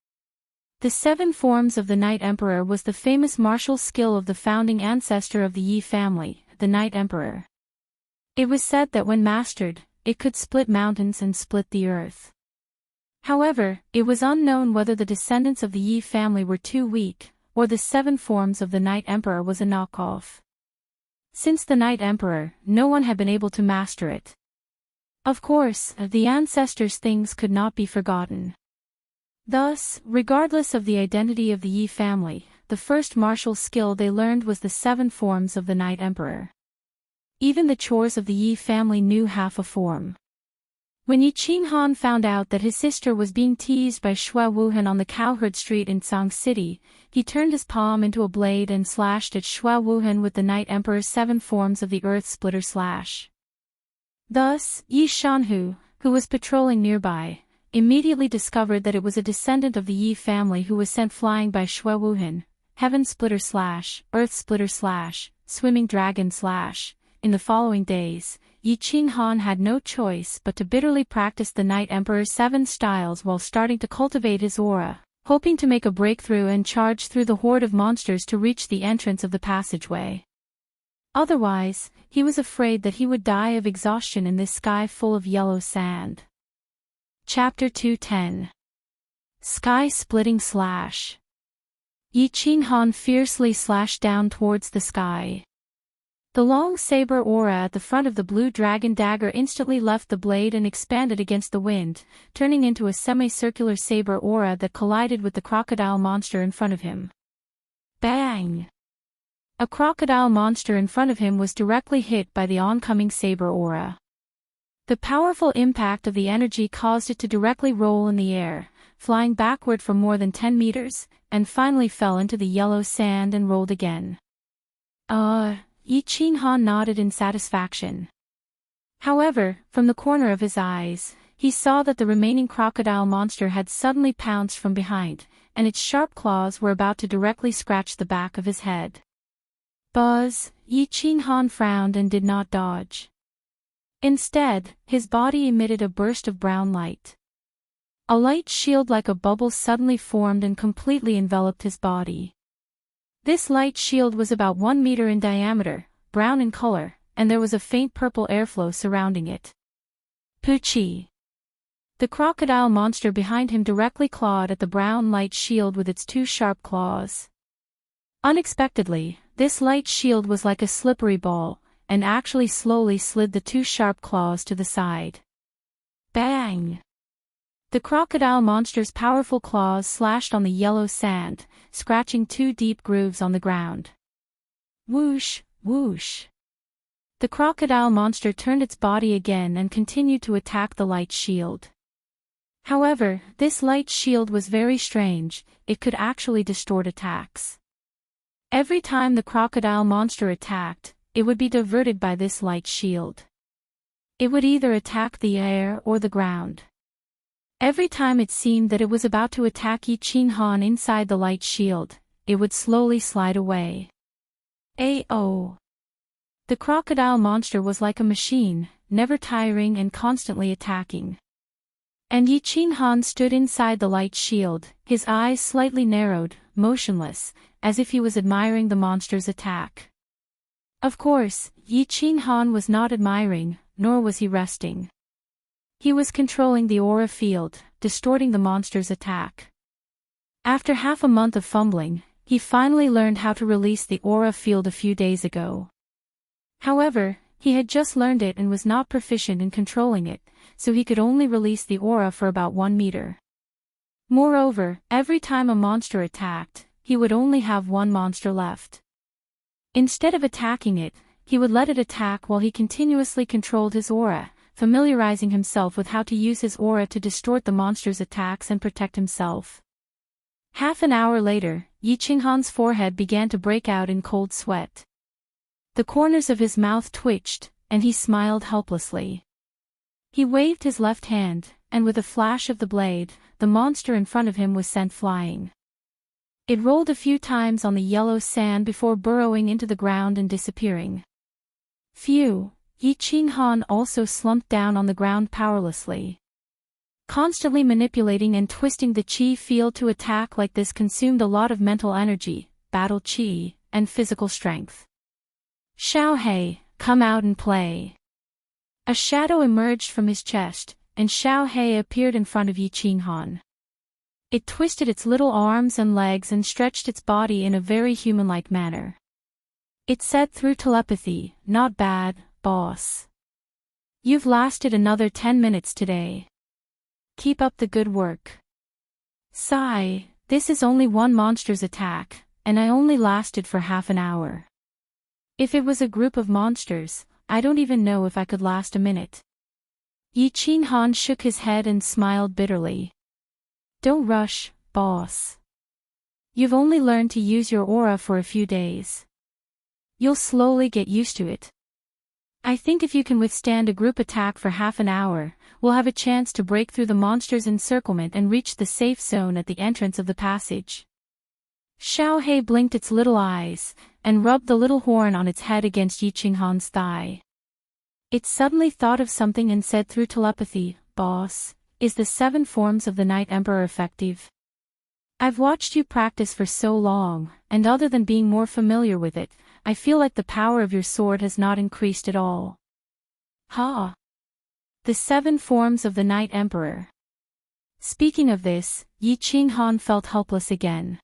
[SPEAKER 1] The 7 forms of the Night Emperor was the famous martial skill of the founding ancestor of the Yi family, the Night Emperor. It was said that when mastered, it could split mountains and split the earth. However, it was unknown whether the descendants of the Yi family were too weak, or the 7 forms of the Night Emperor was a knockoff. Since the Night Emperor, no one had been able to master it. Of course, the ancestors' things could not be forgotten. Thus, regardless of the identity of the Yi family, the first martial skill they learned was the 7 forms of the Night Emperor. Even the chores of the Yi family knew half a form. When Yi Qinghan found out that his sister was being teased by Xue Wuhan on the Cowherd Street in Tsang City, he turned his palm into a blade and slashed at Xue Wuhan with the Night Emperor's 7 forms of the Earth Splitter Slash. Thus, Yi Shanhu, who was patrolling nearby, immediately discovered that it was a descendant of the Yi family who was sent flying by Xue Wuhan, Heaven Splitter Slash, Earth Splitter Slash, Swimming Dragon Slash. In the following days, Yi Qinghan had no choice but to bitterly practice the Night Emperor's 7 styles while starting to cultivate his aura, hoping to make a breakthrough and charge through the horde of monsters to reach the entrance of the passageway. Otherwise, he was afraid that he would die of exhaustion in this sky full of yellow sand. Chapter 210. Sky-Splitting Slash. Yi Qinghan fiercely slashed down towards the sky. The long saber aura at the front of the blue dragon dagger instantly left the blade and expanded against the wind, turning into a semicircular saber aura that collided with the crocodile monster in front of him. Bang! A crocodile monster in front of him was directly hit by the oncoming saber aura. The powerful impact of the energy caused it to directly roll in the air, flying backward for more than 10 meters, and finally fell into the yellow sand and rolled again. Yi Qinghan nodded in satisfaction. However, from the corner of his eyes, he saw that the remaining crocodile monster had suddenly pounced from behind, and its sharp claws were about to directly scratch the back of his head. Buzz! Yi Qinghan frowned and did not dodge. Instead, his body emitted a burst of brown light. A light shield like a bubble suddenly formed and completely enveloped his body. This light shield was about 1 meter in diameter, brown in color, and there was a faint purple airflow surrounding it. Poochie! The crocodile monster behind him directly clawed at the brown light shield with its 2 sharp claws. Unexpectedly, this light shield was like a slippery ball, and actually slowly slid the 2 sharp claws to the side. Bang! The crocodile monster's powerful claws slashed on the yellow sand, scratching 2 deep grooves on the ground. Whoosh, whoosh. The crocodile monster turned its body again and continued to attack the light shield. However, this light shield was very strange, it could actually distort attacks. Every time the crocodile monster attacked, it would be diverted by this light shield. It would either attack the air or the ground. Every time it seemed that it was about to attack Yi Qing Han inside the light shield, it would slowly slide away. A.O. The crocodile monster was like a machine, never tiring and constantly attacking. And Yi Qing Han stood inside the light shield, his eyes slightly narrowed, motionless, as if he was admiring the monster's attack. Of course, Yi Qing Han was not admiring, nor was he resting. He was controlling the aura field, distorting the monster's attack. After half a month of fumbling, he finally learned how to release the aura field a few days ago. However, he had just learned it and was not proficient in controlling it, so he could only release the aura for about 1 meter. Moreover, every time a monster attacked, he would only have one monster left. Instead of attacking it, he would let it attack while he continuously controlled his aura, familiarizing himself with how to use his aura to distort the monster's attacks and protect himself. Half an hour later, Yi Qing Han's forehead began to break out in cold sweat. The corners of his mouth twitched, and he smiled helplessly. He waved his left hand, and with a flash of the blade, the monster in front of him was sent flying. It rolled a few times on the yellow sand before burrowing into the ground and disappearing. Phew! Yi Qing Han also slumped down on the ground powerlessly. Constantly manipulating and twisting the qi field to attack like this consumed a lot of mental energy, battle qi, and physical strength. Xiao He, come out and play. A shadow emerged from his chest, and Xiao He appeared in front of Yi Qing Han. It twisted its little arms and legs and stretched its body in a very human-like manner. It said through telepathy, "Not bad, boss. You've lasted another 10 minutes today. Keep up the good work. Sigh, this is only one monster's attack, and I only lasted for half an hour. If it was a group of monsters, I don't even know if I could last a minute." Yi Qing Han shook his head and smiled bitterly. Don't rush, boss. You've only learned to use your aura for a few days. You'll slowly get used to it. I think if you can withstand a group attack for half an hour, we'll have a chance to break through the monster's encirclement and reach the safe zone at the entrance of the passage. Xiao He blinked its little eyes, and rubbed the little horn on its head against Yi Qing Han's thigh. It suddenly thought of something and said through telepathy, "Boss, is the 7 forms of the Night Emperor effective? I've watched you practice for so long, and other than being more familiar with it, I feel like the power of your sword has not increased at all." Ha! The 7 forms of the Night Emperor. Speaking of this, Yi Qing Han felt helpless again.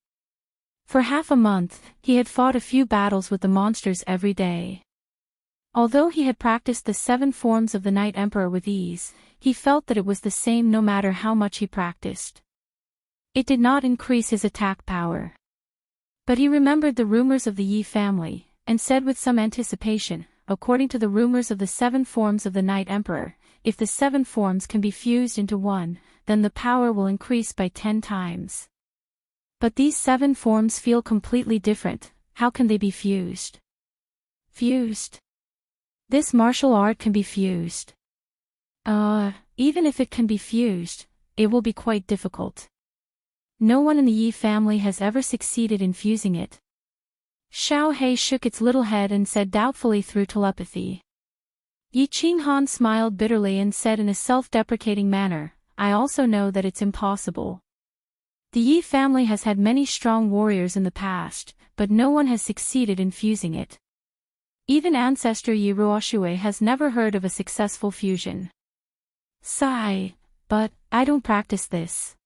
[SPEAKER 1] For half a month, he had fought a few battles with the monsters every day. Although he had practiced the 7 forms of the Night Emperor with ease, he felt that it was the same no matter how much he practiced. It did not increase his attack power. But he remembered the rumors of the Yi family, and said with some anticipation, according to the rumors of the 7 forms of the Night Emperor, if the 7 forms can be fused into one, then the power will increase by 10 times. But these 7 forms feel completely different, how can they be fused? Fused? This martial art can be fused. Even if it can be fused, it will be quite difficult. No one in the Yi family has ever succeeded in fusing it. Xiao He shook its little head and said doubtfully through telepathy. Yi Qing Han smiled bitterly and said in a self-deprecating manner, "I also know that it's impossible. The Yi family has had many strong warriors in the past, but no one has succeeded in fusing it. Even ancestor Yi Ruoshui has never heard of a successful fusion. Sigh, but I don't practice this.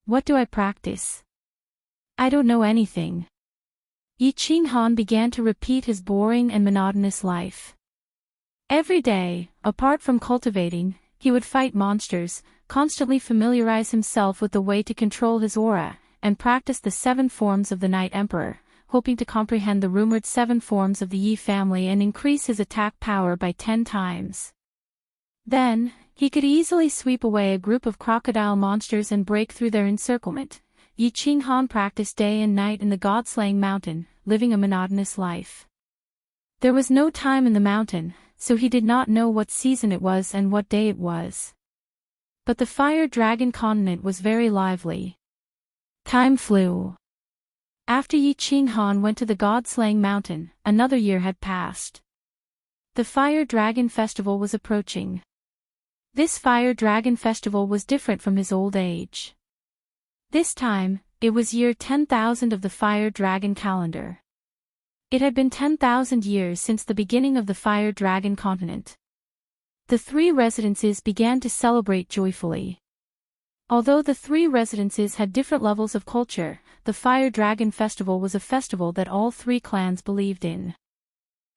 [SPEAKER 1] What do I practice? I don't know anything." Yi Qing Han began to repeat his boring and monotonous life. Every day, apart from cultivating, he would fight monsters, constantly familiarize himself with the way to control his aura, and practice the 7 forms of the Night Emperor, hoping to comprehend the rumored 7 forms of the Yi family and increase his attack power by 10 times. Then, he could easily sweep away a group of crocodile monsters and break through their encirclement. Yi Qinghan practiced day and night in the god-slaying mountain, living a monotonous life. There was no time in the mountain, so he did not know what season it was and what day it was. But the fire dragon continent was very lively. Time flew. After Yi Qinghan went to the god-slaying mountain, another year had passed. The Fire Dragon Festival was approaching. This Fire Dragon Festival was different from his old age. This time, it was year 10,000 of the Fire Dragon calendar. It had been 10,000 years since the beginning of the Fire Dragon continent. The 3 residences began to celebrate joyfully. Although the 3 residences had different levels of culture, the Fire Dragon Festival was a festival that all 3 clans believed in.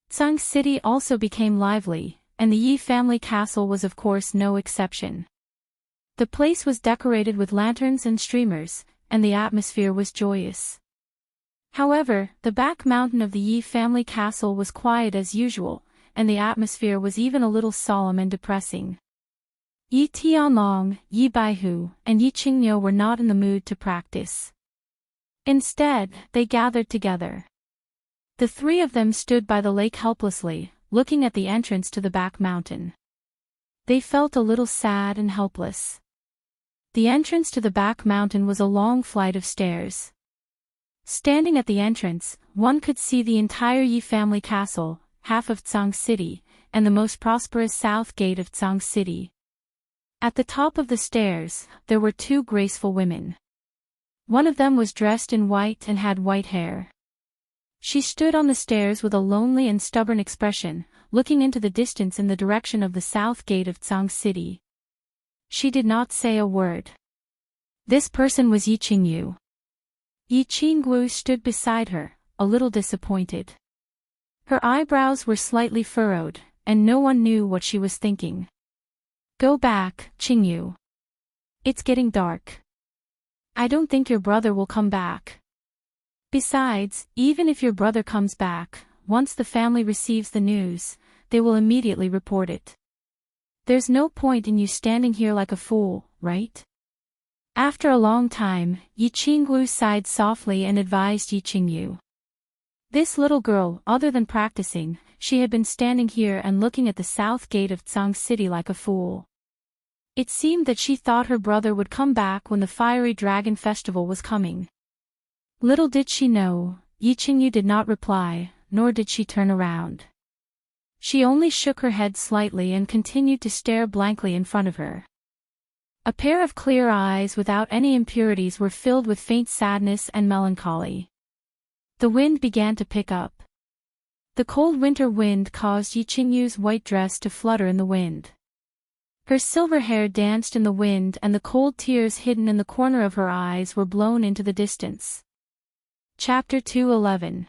[SPEAKER 1] Tsang City also became lively, and the Yi family castle was of course no exception. The place was decorated with lanterns and streamers, and the atmosphere was joyous. However, the back mountain of the Yi family castle was quiet as usual, and the atmosphere was even a little solemn and depressing. Yi Tianlong, Yi Baihu, and Yi Qingniu were not in the mood to practice. Instead, they gathered together. The 3 of them stood by the lake helplessly, looking at the entrance to the back mountain. They felt a little sad and helpless. The entrance to the back mountain was a long flight of stairs. Standing at the entrance, one could see the entire Yi family castle, half of Tsang City, and the most prosperous south gate of Tsang City. At the top of the stairs, there were 2 graceful women. One of them was dressed in white and had white hair. She stood on the stairs with a lonely and stubborn expression, looking into the distance in the direction of the south gate of Tsang City. She did not say a word. This person was Yi Qingyu. Yi Qinggu stood beside her, a little disappointed. Her eyebrows were slightly furrowed, and no one knew what she was thinking. Go back, Qingyu. It's getting dark. I don't think your brother will come back. Besides, even if your brother comes back, once the family receives the news, they will immediately report it. There's no point in you standing here like a fool, right? After a long time, Yi Qinggu sighed softly and advised Yi Qingyu. This little girl, other than practicing, she had been standing here and looking at the south gate of Tsang City like a fool. It seemed that she thought her brother would come back when the Fiery Dragon Festival was coming. Little did she know, Yi Qingyu did not reply, nor did she turn around. She only shook her head slightly and continued to stare blankly in front of her. A pair of clear eyes without any impurities were filled with faint sadness and melancholy. The wind began to pick up. The cold winter wind caused Yi Qingyu's white dress to flutter in the wind. Her silver hair danced in the wind and the cold tears hidden in the corner of her eyes were blown into the distance. Chapter 2:11.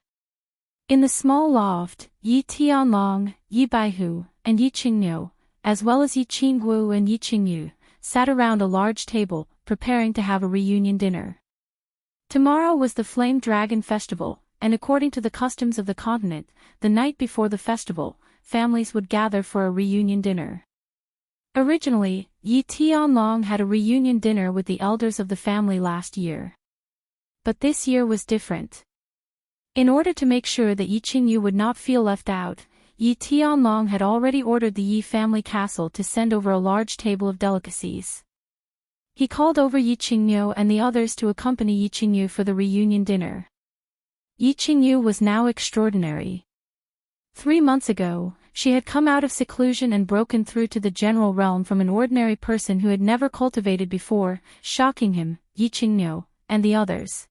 [SPEAKER 1] In the small loft, Yi Tianlong, Yi Baihu, and Yi Qingniu, as well as Yi Qinggu and Yi Qingyu, sat around a large table, preparing to have a reunion dinner. Tomorrow was the Flame Dragon Festival, and according to the customs of the continent, the night before the festival, families would gather for a reunion dinner. Originally, Yi Tianlong had a reunion dinner with the elders of the family last year. But this year was different. In order to make sure that Yi Qingyu would not feel left out, Yi Tianlong had already ordered the Yi family castle to send over a large table of delicacies. He called over Yi Qingniu and the others to accompany Yi Qingyu for the reunion dinner. Yi Qingyu was now extraordinary. 3 months ago, she had come out of seclusion and broken through to the general realm from an ordinary person who had never cultivated before, shocking him, Yi Qingniu, and the others.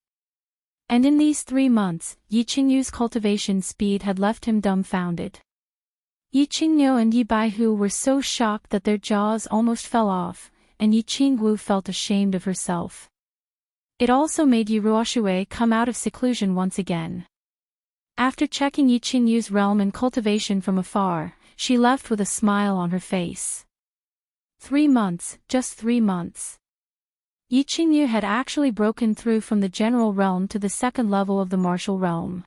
[SPEAKER 1] And in these 3 months, Yi Qingyu's cultivation speed had left him dumbfounded. Yi Qingniu and Yi Baihu were so shocked that their jaws almost fell off, and Yi Qinggu felt ashamed of herself. It also made Yi Ruoshui come out of seclusion once again. After checking Yi Qingyu's realm and cultivation from afar, she left with a smile on her face. 3 months, just 3 months. Yi Qingyu had actually broken through from the general realm to the second level of the martial realm.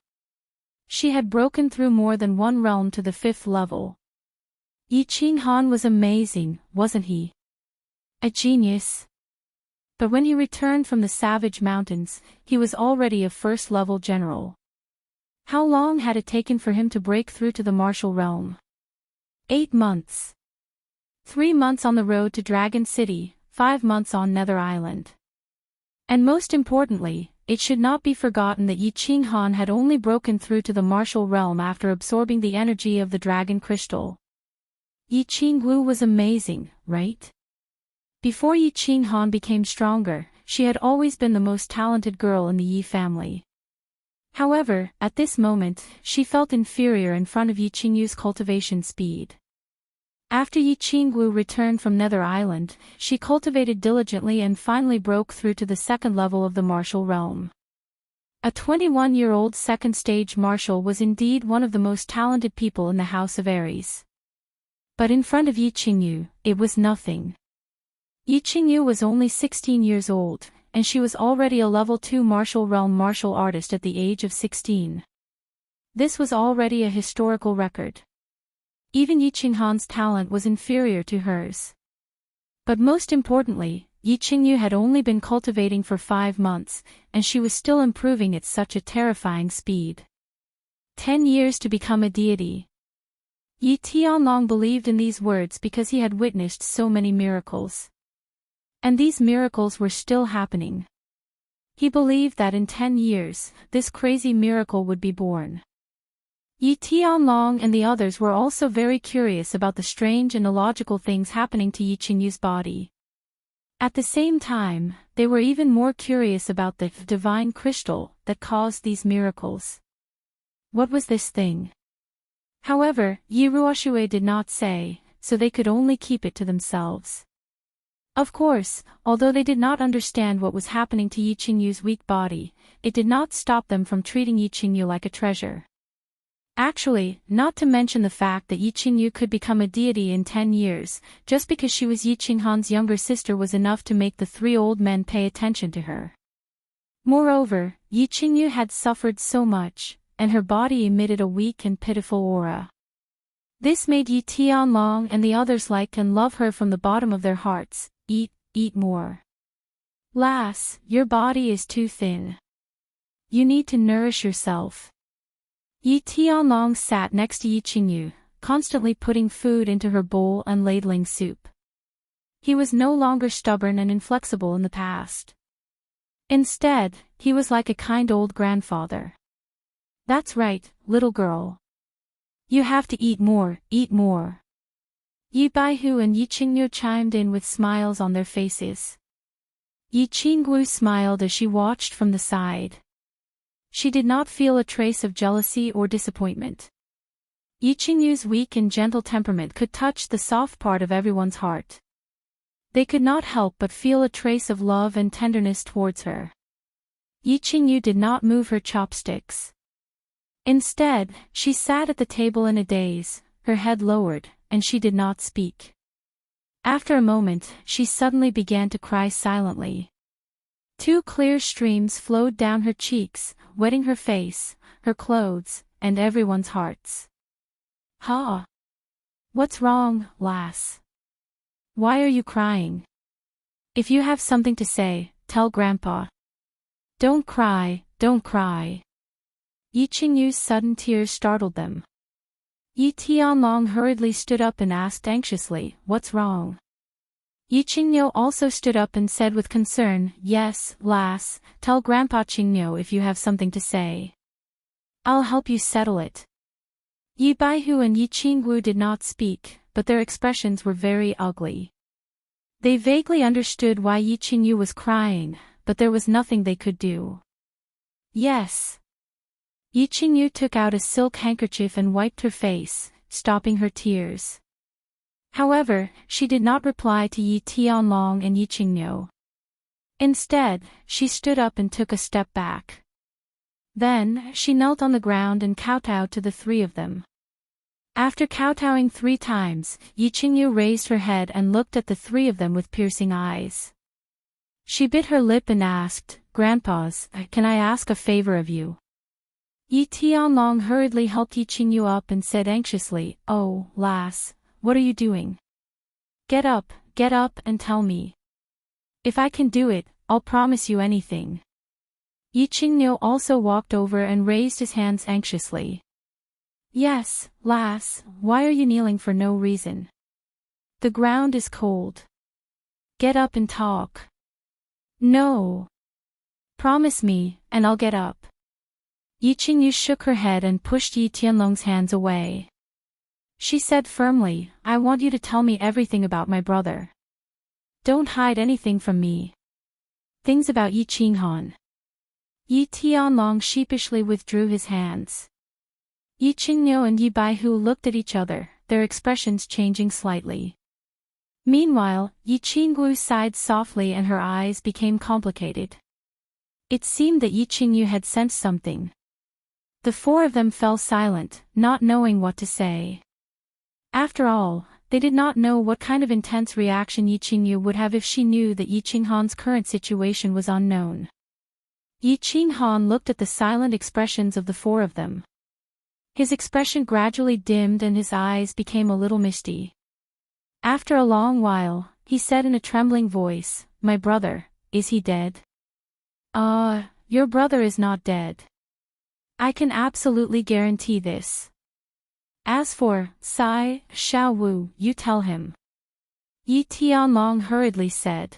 [SPEAKER 1] She had broken through more than one realm to the 5th level. Yi Qinghan was amazing, wasn't he? A genius. But when he returned from the Savage Mountains, he was already a 1st-level general. How long had it taken for him to break through to the martial realm? 8 months. 3 months on the road to Dragon City, 5 months on Nether Island. And most importantly, it should not be forgotten that Yi Qinghan had only broken through to the martial realm after absorbing the energy of the dragon crystal. Yi Qingwu was amazing, right? Before Yi Qinghan became stronger, she had always been the most talented girl in the Yi family. However, at this moment, she felt inferior in front of Yi Qingyu's cultivation speed. After Yi Qingwu returned from Nether Island, she cultivated diligently and finally broke through to the 2nd level of the martial realm. A 21-year-old 2nd-stage martial was indeed one of the most talented people in the House of Aries. But in front of Yi Qingyu, it was nothing. Yi Qingyu was only 16 years old, and she was already a level 2 martial realm martial artist at the age of 16. This was already a historical record. Even Yi Qinghan's talent was inferior to hers. But most importantly, Yi Qingyu had only been cultivating for 5 months, and she was still improving at such a terrifying speed. 10 years to become a deity. Yi Tianlong believed in these words because he had witnessed so many miracles. And these miracles were still happening. He believed that in 10 years, this crazy miracle would be born. Yi Tianlong and the others were also very curious about the strange and illogical things happening to Yi Qingyu's body. At the same time, they were even more curious about the divine crystal that caused these miracles. What was this thing? However, Yi Ruoxue did not say, so they could only keep it to themselves. Of course, although they did not understand what was happening to Yi Qingyu's weak body, it did not stop them from treating Yi Qingyu like a treasure. Actually, not to mention the fact that Yi Qingyu could become a deity in 10 years, just because she was Yi Qinghan's younger sister was enough to make the 3 old men pay attention to her. Moreover, Yi Qingyu had suffered so much, and her body emitted a weak and pitiful aura. This made Yi Tianlong and the others like and love her from the bottom of their hearts. Eat more. Lass, your body is too thin. You need to nourish yourself. Yi Tianlong sat next to Yi Qingyu, constantly putting food into her bowl and ladling soup. He was no longer stubborn and inflexible in the past. Instead, he was like a kind old grandfather. That's right, little girl. You have to eat more, eat more. Yi Baihu and Yi Qingyu chimed in with smiles on their faces. Yi Qingyu smiled as she watched from the side. She did not feel a trace of jealousy or disappointment. Yi Qingyu's weak and gentle temperament could touch the soft part of everyone's heart. They could not help but feel a trace of love and tenderness towards her. Yi Qingyu did not move her chopsticks. Instead, she sat at the table in a daze, her head lowered, and she did not speak. After a moment, she suddenly began to cry silently. 2 clear streams flowed down her cheeks, wetting her face, her clothes, and everyone's hearts. Ha! What's wrong, lass? Why are you crying? If you have something to say, tell Grandpa. Don't cry, don't cry. Yi Qingyu's sudden tears startled them. Yi Tianlong hurriedly stood up and asked anxiously, "What's wrong?" Yi Qingyu also stood up and said with concern, "Yes, lass, tell Grandpa Qingyu if you have something to say. I'll help you settle it." Yi Baihu and Yi Qingwu did not speak, but their expressions were very ugly. They vaguely understood why Yi Qingyu was crying, but there was nothing they could do. "Yes." Yi Qingyu took out a silk handkerchief and wiped her face, stopping her tears. However, she did not reply to Yi Tianlong and Yi Qingyu. Instead, she stood up and took a step back. Then, she knelt on the ground and kowtowed to the 3 of them. After kowtowing 3 times, Yi Qingyu raised her head and looked at the 3 of them with piercing eyes. She bit her lip and asked, "Grandpas, can I ask a favor of you?" Yi Tianlong hurriedly helped Yi Qingyu up and said anxiously, "Oh, lass, what are you doing? Get up and tell me. If I can do it, I'll promise you anything." Yi Qingyu also walked over and raised his hands anxiously. "Yes, lass, why are you kneeling for no reason? The ground is cold. Get up and talk." "No. Promise me, and I'll get up." Yi Qingyu shook her head and pushed Yi Tianlong's hands away. She said firmly, "I want you to tell me everything about my brother. Don't hide anything from me. Things about Yi Qinghan." Yi Tianlong sheepishly withdrew his hands. Yi Qingyu and Yi Baihu looked at each other, their expressions changing slightly. Meanwhile, Yi Qingyu sighed softly and her eyes became complicated. It seemed that Yi Qingyu had sensed something. The four of them fell silent, not knowing what to say. After all, they did not know what kind of intense reaction Yi Qingyu would have if she knew that Yi Qinghan's current situation was unknown. Yi Qinghan looked at the silent expressions of the four of them. His expression gradually dimmed and his eyes became a little misty. After a long while, he said in a trembling voice, "My brother, is he dead?" Your brother is not dead. I can absolutely guarantee this. As for Sai Xiaowu, you tell him." Yi Tianlong hurriedly said.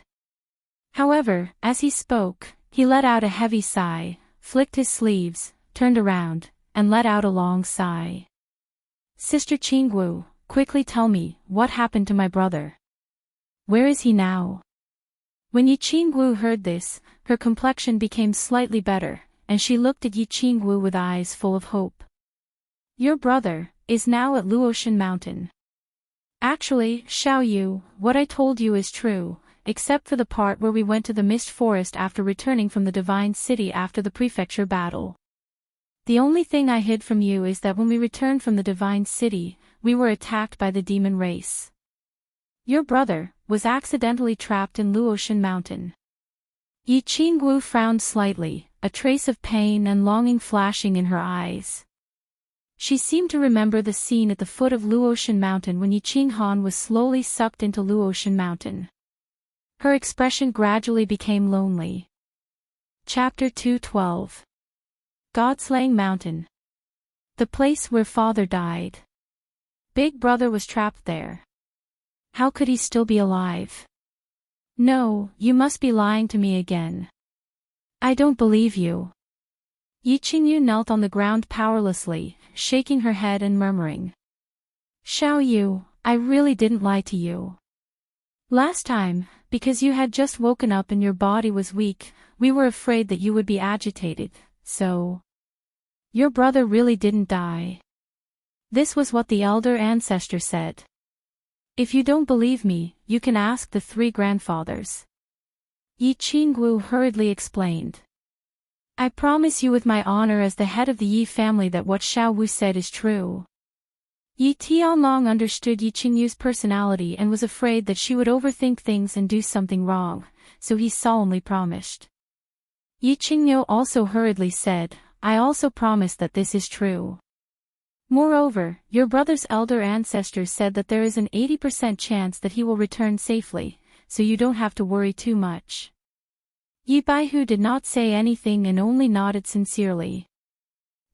[SPEAKER 1] However, as he spoke, he let out a heavy sigh, flicked his sleeves, turned around, and let out a long sigh. "Sister Qingwu, quickly tell me, what happened to my brother? Where is he now?" When Yi Qingwu heard this, her complexion became slightly better, and she looked at Yi Qingwu with eyes full of hope. "Your brother is now at Luotian Mountain. Actually, Xiaoyu, what I told you is true, except for the part where we went to the Mist Forest after returning from the Divine City after the prefecture battle. The only thing I hid from you is that when we returned from the Divine City, we were attacked by the demon race. Your brother was accidentally trapped in Luotian Mountain." Yi Qingwu frowned slightly, a trace of pain and longing flashing in her eyes. She seemed to remember the scene at the foot of Luotian Mountain when Yi Qinghan was slowly sucked into Luotian Mountain. Her expression gradually became lonely. Chapter 212. God-Slaying Mountain. The place where father died. Big brother was trapped there. How could he still be alive? No, you must be lying to me again. I don't believe you. Yi Qingyu knelt on the ground powerlessly, shaking her head and murmuring. Xiaoyu, I really didn't lie to you. Last time, because you had just woken up and your body was weak, we were afraid that you would be agitated, so... Your brother really didn't die. This was what the elder ancestor said. If you don't believe me, you can ask the three grandfathers. Yi Qingwu hurriedly explained. I promise you with my honor as the head of the Yi family that what Xiaowu said is true. Yi Tianlong understood Yi Qingyu's personality and was afraid that she would overthink things and do something wrong, so he solemnly promised. Yi Qingyu also hurriedly said, I also promise that this is true. Moreover, your brother's elder ancestors said that there is an 80% chance that he will return safely, so you don't have to worry too much. Yi Baihu did not say anything and only nodded sincerely.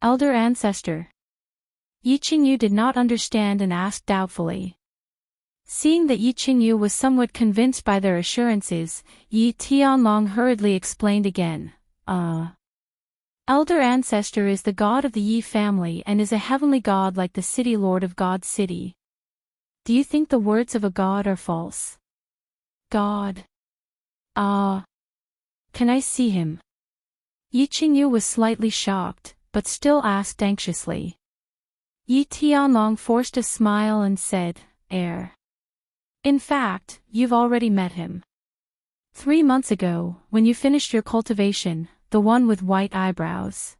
[SPEAKER 1] Elder ancestor. Yi Qingyu did not understand and asked doubtfully. Seeing that Yi Qingyu was somewhat convinced by their assurances, Yi Tianlong hurriedly explained again, Elder ancestor is the god of the Yi family and is a heavenly god like the city lord of God's city. Do you think the words of a god are false? God. Can I see him? Yi Qingyu was slightly shocked, but still asked anxiously. Yi Tianlong forced a smile and said, In fact, you've already met him. 3 months ago, when you finished your cultivation, the one with white eyebrows.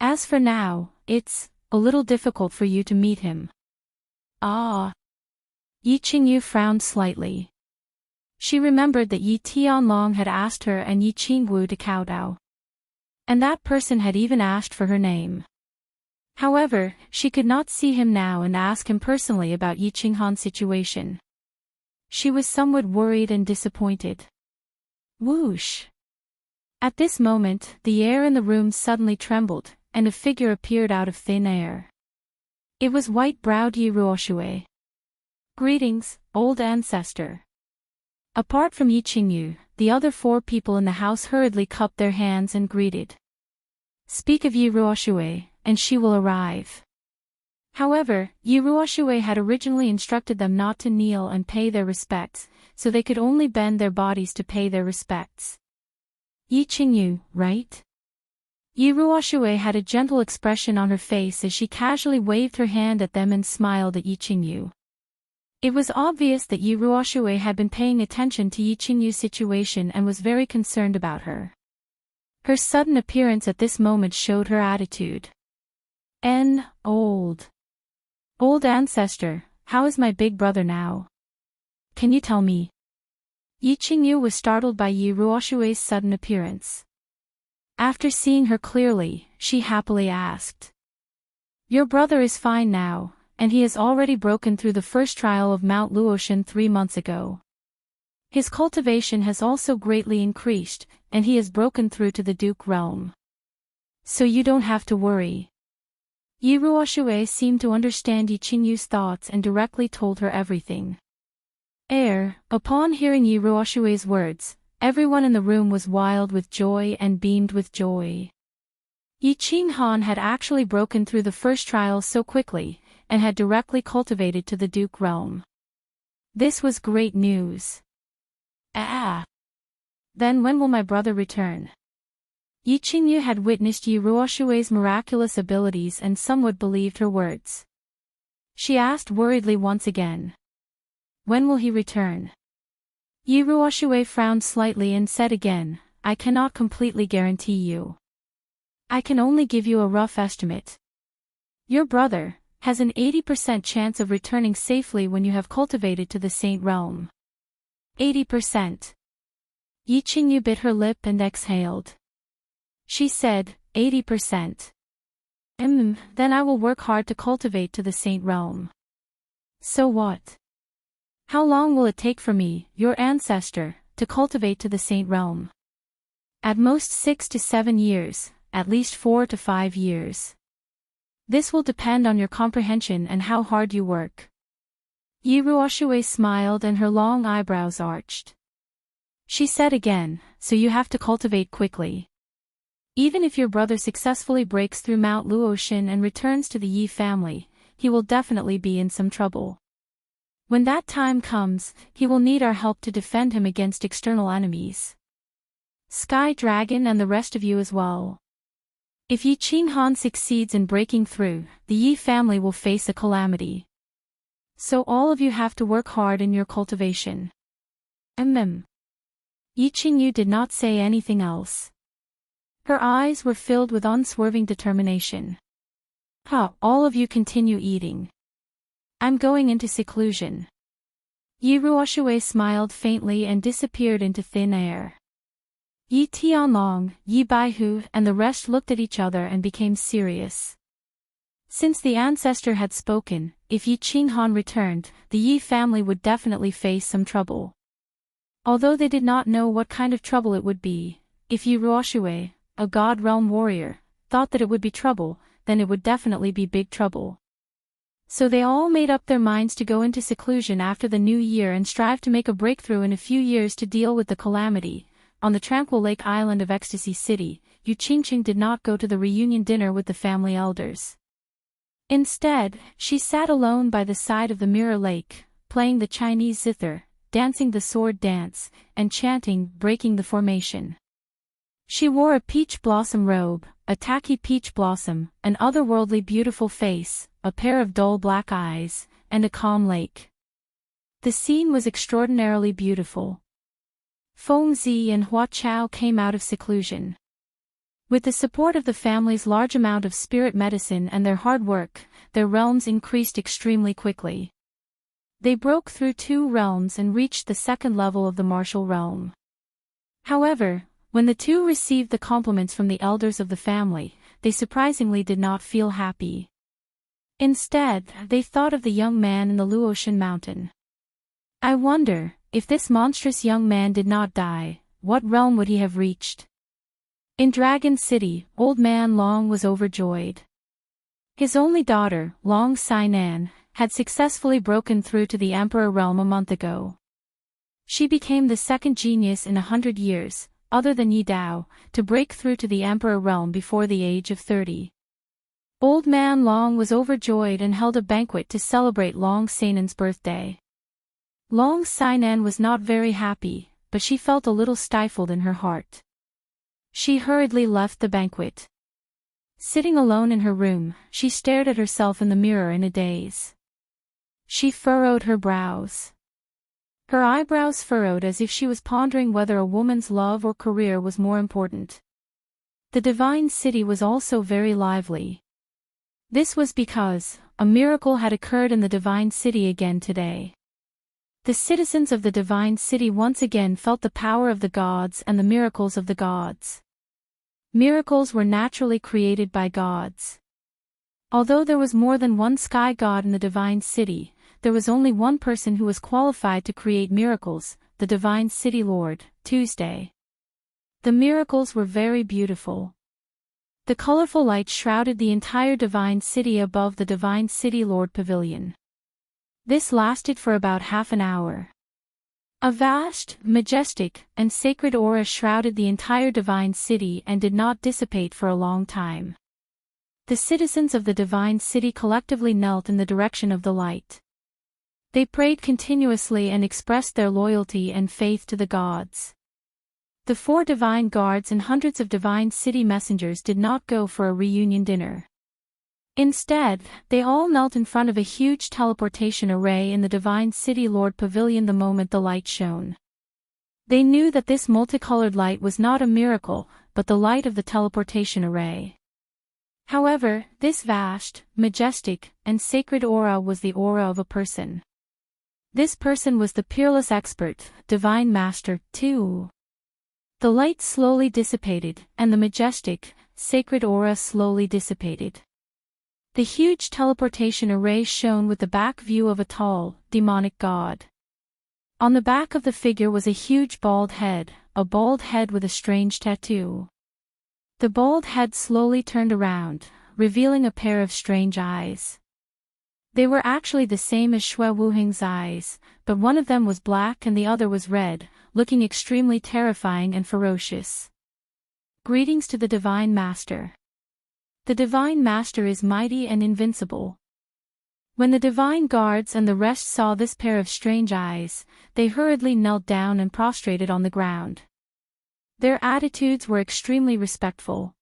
[SPEAKER 1] As for now, it's a little difficult for you to meet him. Yi Qingyu frowned slightly. She remembered that Yi Tianlong had asked her and Yi Qingwu to kowtow. And that person had even asked for her name. However, she could not see him now and ask him personally about Yi Qinghan's situation. She was somewhat worried and disappointed. Whoosh! At this moment, the air in the room suddenly trembled, and a figure appeared out of thin air. It was white-browed Yi Ruoshui. Greetings, old ancestor. Apart from Yi Qingyu, the other 4 people in the house hurriedly cupped their hands and greeted. Speak of Yi Ruoshui, and she will arrive. However, Yi Ruoshui had originally instructed them not to kneel and pay their respects, so they could only bend their bodies to pay their respects. Yi Qingyu, right? Yi Ruoshui had a gentle expression on her face as she casually waved her hand at them and smiled at Yi Qingyu. It was obvious that Yi Ruoshui had been paying attention to Yi Qingyu's situation and was very concerned about her. Her sudden appearance at this moment showed her attitude. Old ancestor, how is my big brother now? Can you tell me? Yi Qingyu was startled by Yi Ruoshui's sudden appearance. After seeing her clearly, she happily asked. Your brother is fine now, and he has already broken through the first trial of Mount Luotian 3 months ago. His cultivation has also greatly increased, and he has broken through to the Duke realm. So you don't have to worry. Yi Ruoshui seemed to understand Yi Qingyu's thoughts and directly told her everything. Upon hearing Yi Ruoshui's words, everyone in the room was wild with joy and beamed with joy. Yi Qinghan had actually broken through the first trial so quickly, and had directly cultivated to the Duke realm. This was great news. Then when will my brother return? Yi Qingyu had witnessed Yi Ruoshui's miraculous abilities and somewhat believed her words. She asked worriedly once again. When will he return? Yi Ruoshui frowned slightly and said again, I cannot completely guarantee you. I can only give you a rough estimate. Your brother has an 80% chance of returning safely when you have cultivated to the Saint realm. 80%. Yi Qingyu bit her lip and exhaled. She said, 80%. Then I will work hard to cultivate to the Saint realm. So what? How long will it take for me, your ancestor, to cultivate to the Saint realm? At most 6 to 7 years, at least 4 to 5 years. This will depend on your comprehension and how hard you work. Yi Ruoshui smiled and her long eyebrows arched. She said again, so you have to cultivate quickly. Even if your brother successfully breaks through Mount Luotian and returns to the Yi family, he will definitely be in some trouble. When that time comes, he will need our help to defend him against external enemies. Sky Dragon and the rest of you as well. If Yi Qinghan succeeds in breaking through, the Yi family will face a calamity. So all of you have to work hard in your cultivation. Yi Qingyu did not say anything else. Her eyes were filled with unswerving determination. All of you continue eating. I'm going into seclusion. Yi Ruoshui smiled faintly and disappeared into thin air. Yi Tianlong, Yi Baihu, and the rest looked at each other and became serious. Since the ancestor had spoken, if Yi Qinghan returned, the Yi family would definitely face some trouble. Although they did not know what kind of trouble it would be, if Yi Ruoshui, a God realm warrior, thought that it would be trouble, then it would definitely be big trouble. So they all made up their minds to go into seclusion after the new year and strive to make a breakthrough in a few years to deal with the calamity. On the tranquil lake island of Ecstasy City, Yu Qingqing did not go to the reunion dinner with the family elders. Instead, she sat alone by the side of the mirror lake, playing the Chinese zither, dancing the sword dance, and chanting, breaking the formation. She wore a peach blossom robe, a tacky peach blossom, an otherworldly beautiful face, a pair of dull black eyes, and a calm lake. The scene was extraordinarily beautiful. Feng Zi and Hua Chao came out of seclusion. With the support of the family's large amount of spirit medicine and their hard work, their realms increased extremely quickly. They broke through 2 realms and reached the 2nd level of the martial realm. However, When the two received the compliments from the elders of the family, they surprisingly did not feel happy. Instead, they thought of the young man in the Luotian mountain. I wonder, if this monstrous young man did not die, what realm would he have reached? In Dragon City, old man Long was overjoyed. His only daughter, Long Sainan, had successfully broken through to the Emperor realm a month ago. She became the second genius in 100 years, other than Yi Dao, to break through to the Emperor realm before the age of 30. Old man Long was overjoyed and held a banquet to celebrate Long Sainan's birthday. Long Sainan was not very happy, but she felt a little stifled in her heart. She hurriedly left the banquet. Sitting alone in her room, she stared at herself in the mirror in a daze. She furrowed her brows. Her eyebrows furrowed as if she was pondering whether a woman's love or career was more important. The divine city was also very lively. This was because a miracle had occurred in the divine city again today. The citizens of the divine city once again felt the power of the gods and the miracles of the gods. Miracles were naturally created by gods. Although there was more than one sky god in the divine city, there was only one person who was qualified to create miracles, the divine city lord, Tuesday. The miracles were very beautiful. The colorful light shrouded the entire divine city above the divine city lord pavilion. This lasted for about half an hour. A vast, majestic, and sacred aura shrouded the entire divine city and did not dissipate for a long time. The citizens of the divine city collectively knelt in the direction of the light. They prayed continuously and expressed their loyalty and faith to the gods. The 4 divine guards and hundreds of divine city messengers did not go for a reunion dinner. Instead, they all knelt in front of a huge teleportation array in the divine city lord pavilion the moment the light shone. They knew that this multicolored light was not a miracle, but the light of the teleportation array. However, this vast, majestic, and sacred aura was the aura of a person. This person was the peerless expert, divine master, too. The light slowly dissipated, and the majestic, sacred aura slowly dissipated. The huge teleportation array shone with the back view of a tall, demonic god. On the back of the figure was a huge bald head, a bald head with a strange tattoo. The bald head slowly turned around, revealing a pair of strange eyes. They were actually the same as Xue Wuheng's eyes, but one of them was black and the other was red, looking extremely terrifying and ferocious. Greetings to the Divine Master. The Divine Master is mighty and invincible. When the divine guards and the rest saw this pair of strange eyes, they hurriedly knelt down and prostrated on the ground. Their attitudes were extremely respectful.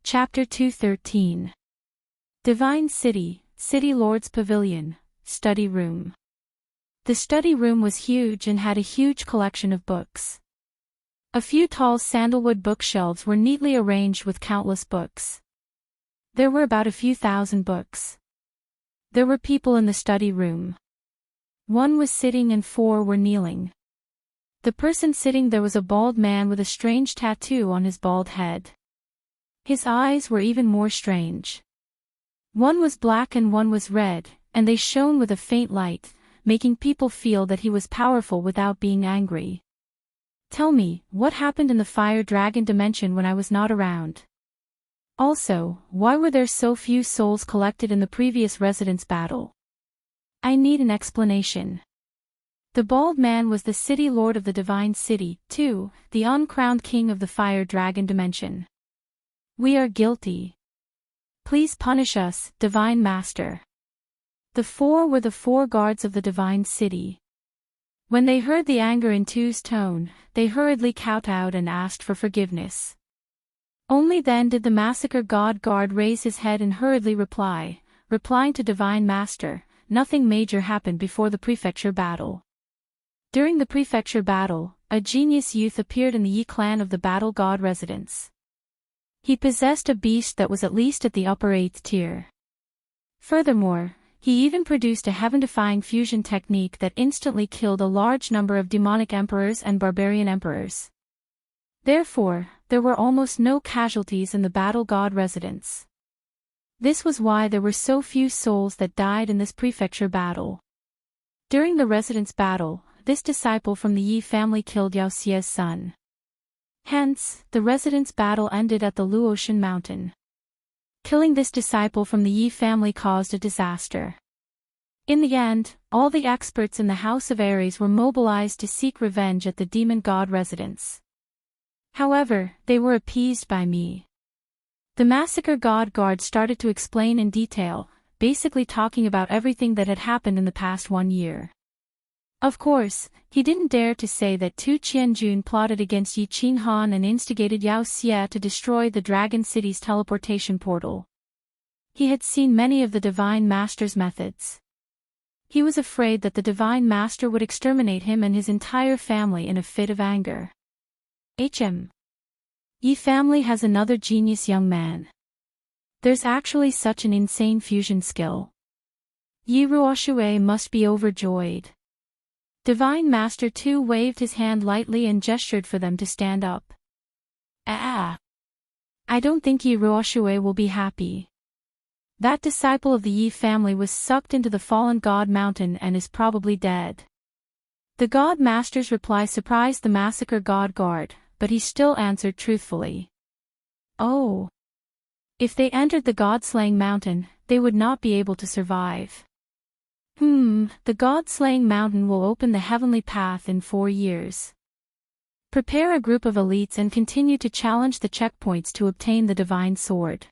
[SPEAKER 1] Chapter 213. Divine City, City Lord's Pavilion, Study Room. The study room was huge and had a huge collection of books. A few tall sandalwood bookshelves were neatly arranged with countless books. There were about a few thousand books. There were people in the study room. 1 was sitting and 4 were kneeling. The person sitting there was a bald man with a strange tattoo on his bald head. His eyes were even more strange. 1 was black and 1 was red, and they shone with a faint light, making people feel that he was powerful without being angry. Tell me, what happened in the fire dragon dimension when I was not around? Also, why were there so few souls collected in the previous residence battle? I need an explanation. The bald man was the city lord of the divine city, too, the uncrowned king of the fire dragon dimension. We are guilty. Please punish us, divine master. The 4 were the 4 guards of the divine city. When they heard the anger in Tu's tone, they hurriedly kowtowed and asked for forgiveness. Only then did the massacre god guard raise his head and hurriedly replying to Divine Master, nothing major happened before the prefecture battle. During the prefecture battle, a genius youth appeared in the Yi clan of the battle god residence. He possessed a beast that was at least at the upper 8th tier. Furthermore, he even produced a heaven-defying fusion technique that instantly killed a large number of demonic emperors and barbarian emperors. Therefore, there were almost no casualties in the battle god residence. This was why there were so few souls that died in this prefecture battle. During the residence battle, this disciple from the Yi family killed Yao Xie's son. Hence, the residence battle ended at the Luotian mountain. Killing this disciple from the Yi family caused a disaster. In the end, all the experts in the House of Aries were mobilized to seek revenge at the demon god residence. However, they were appeased by me. The massacre god guard started to explain in detail, basically talking about everything that had happened in the past 1 year. Of course, he didn't dare to say that Tu Qianjun plotted against Yi Qinghan and instigated Yao Xie to destroy the Dragon City's teleportation portal. He had seen many of the Divine Master's methods. He was afraid that the Divine Master would exterminate him and his entire family in a fit of anger. Yi family has another genius young man. There's actually such an insane fusion skill. Yi Ruoxue must be overjoyed. Divine Master too waved his hand lightly and gestured for them to stand up. I don't think Yi Ruoxue will be happy. That disciple of the Yi family was sucked into the fallen god mountain and is probably dead. The god master's reply surprised the massacre god guard, but he still answered truthfully. Oh. If they entered the god-slaying mountain, they would not be able to survive. The god-slaying mountain will open the heavenly path in 4 years. Prepare a group of elites and continue to challenge the checkpoints to obtain the divine sword.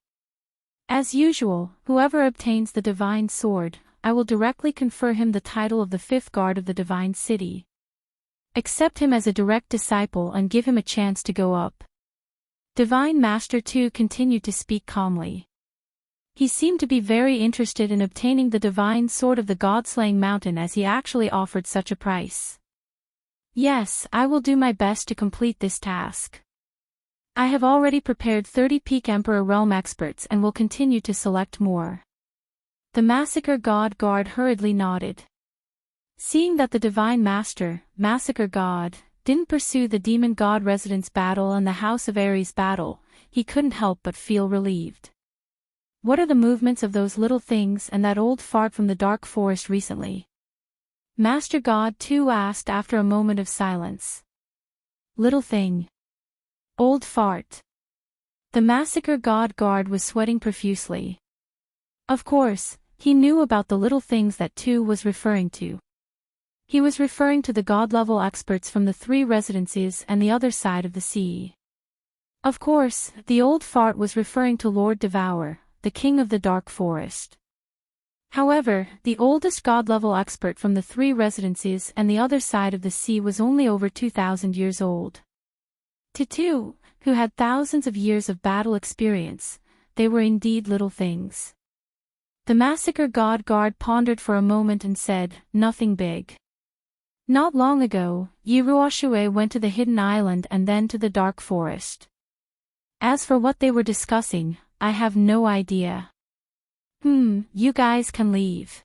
[SPEAKER 1] As usual, whoever obtains the divine sword, I will directly confer him the title of the 5th guard of the divine city. Accept him as a direct disciple and give him a chance to go up. Divine Master too continued to speak calmly. He seemed to be very interested in obtaining the divine sword of the god-slaying mountain as he actually offered such a price. Yes, I will do my best to complete this task. I have already prepared 30 Peak Emperor Realm experts and will continue to select more. The massacre god guard hurriedly nodded. Seeing that the Divine Master, Massacre God, didn't pursue the Demon God Residence battle and the House of Aries battle, he couldn't help but feel relieved. What are the movements of those little things and that old fart from the dark forest recently? Master God too asked after a moment of silence. Little thing. Old fart. The Massacre God guard was sweating profusely. Of course, he knew about the little things that Tu was referring to. He was referring to the god-level experts from the 3 residences and the other side of the sea. Of course, the old fart was referring to Lord Devour, the king of the dark forest. However, the oldest god-level expert from the 3 residences and the other side of the sea was only over 2,000 years old. To Tu, who had thousands of years of battle experience, they were indeed little things. The Massacre God Guard pondered for a moment and said, "Nothing big." Not long ago, Yi Ruoxue went to the Hidden Island and then to the Dark Forest. As for what they were discussing, I have no idea. You guys can leave.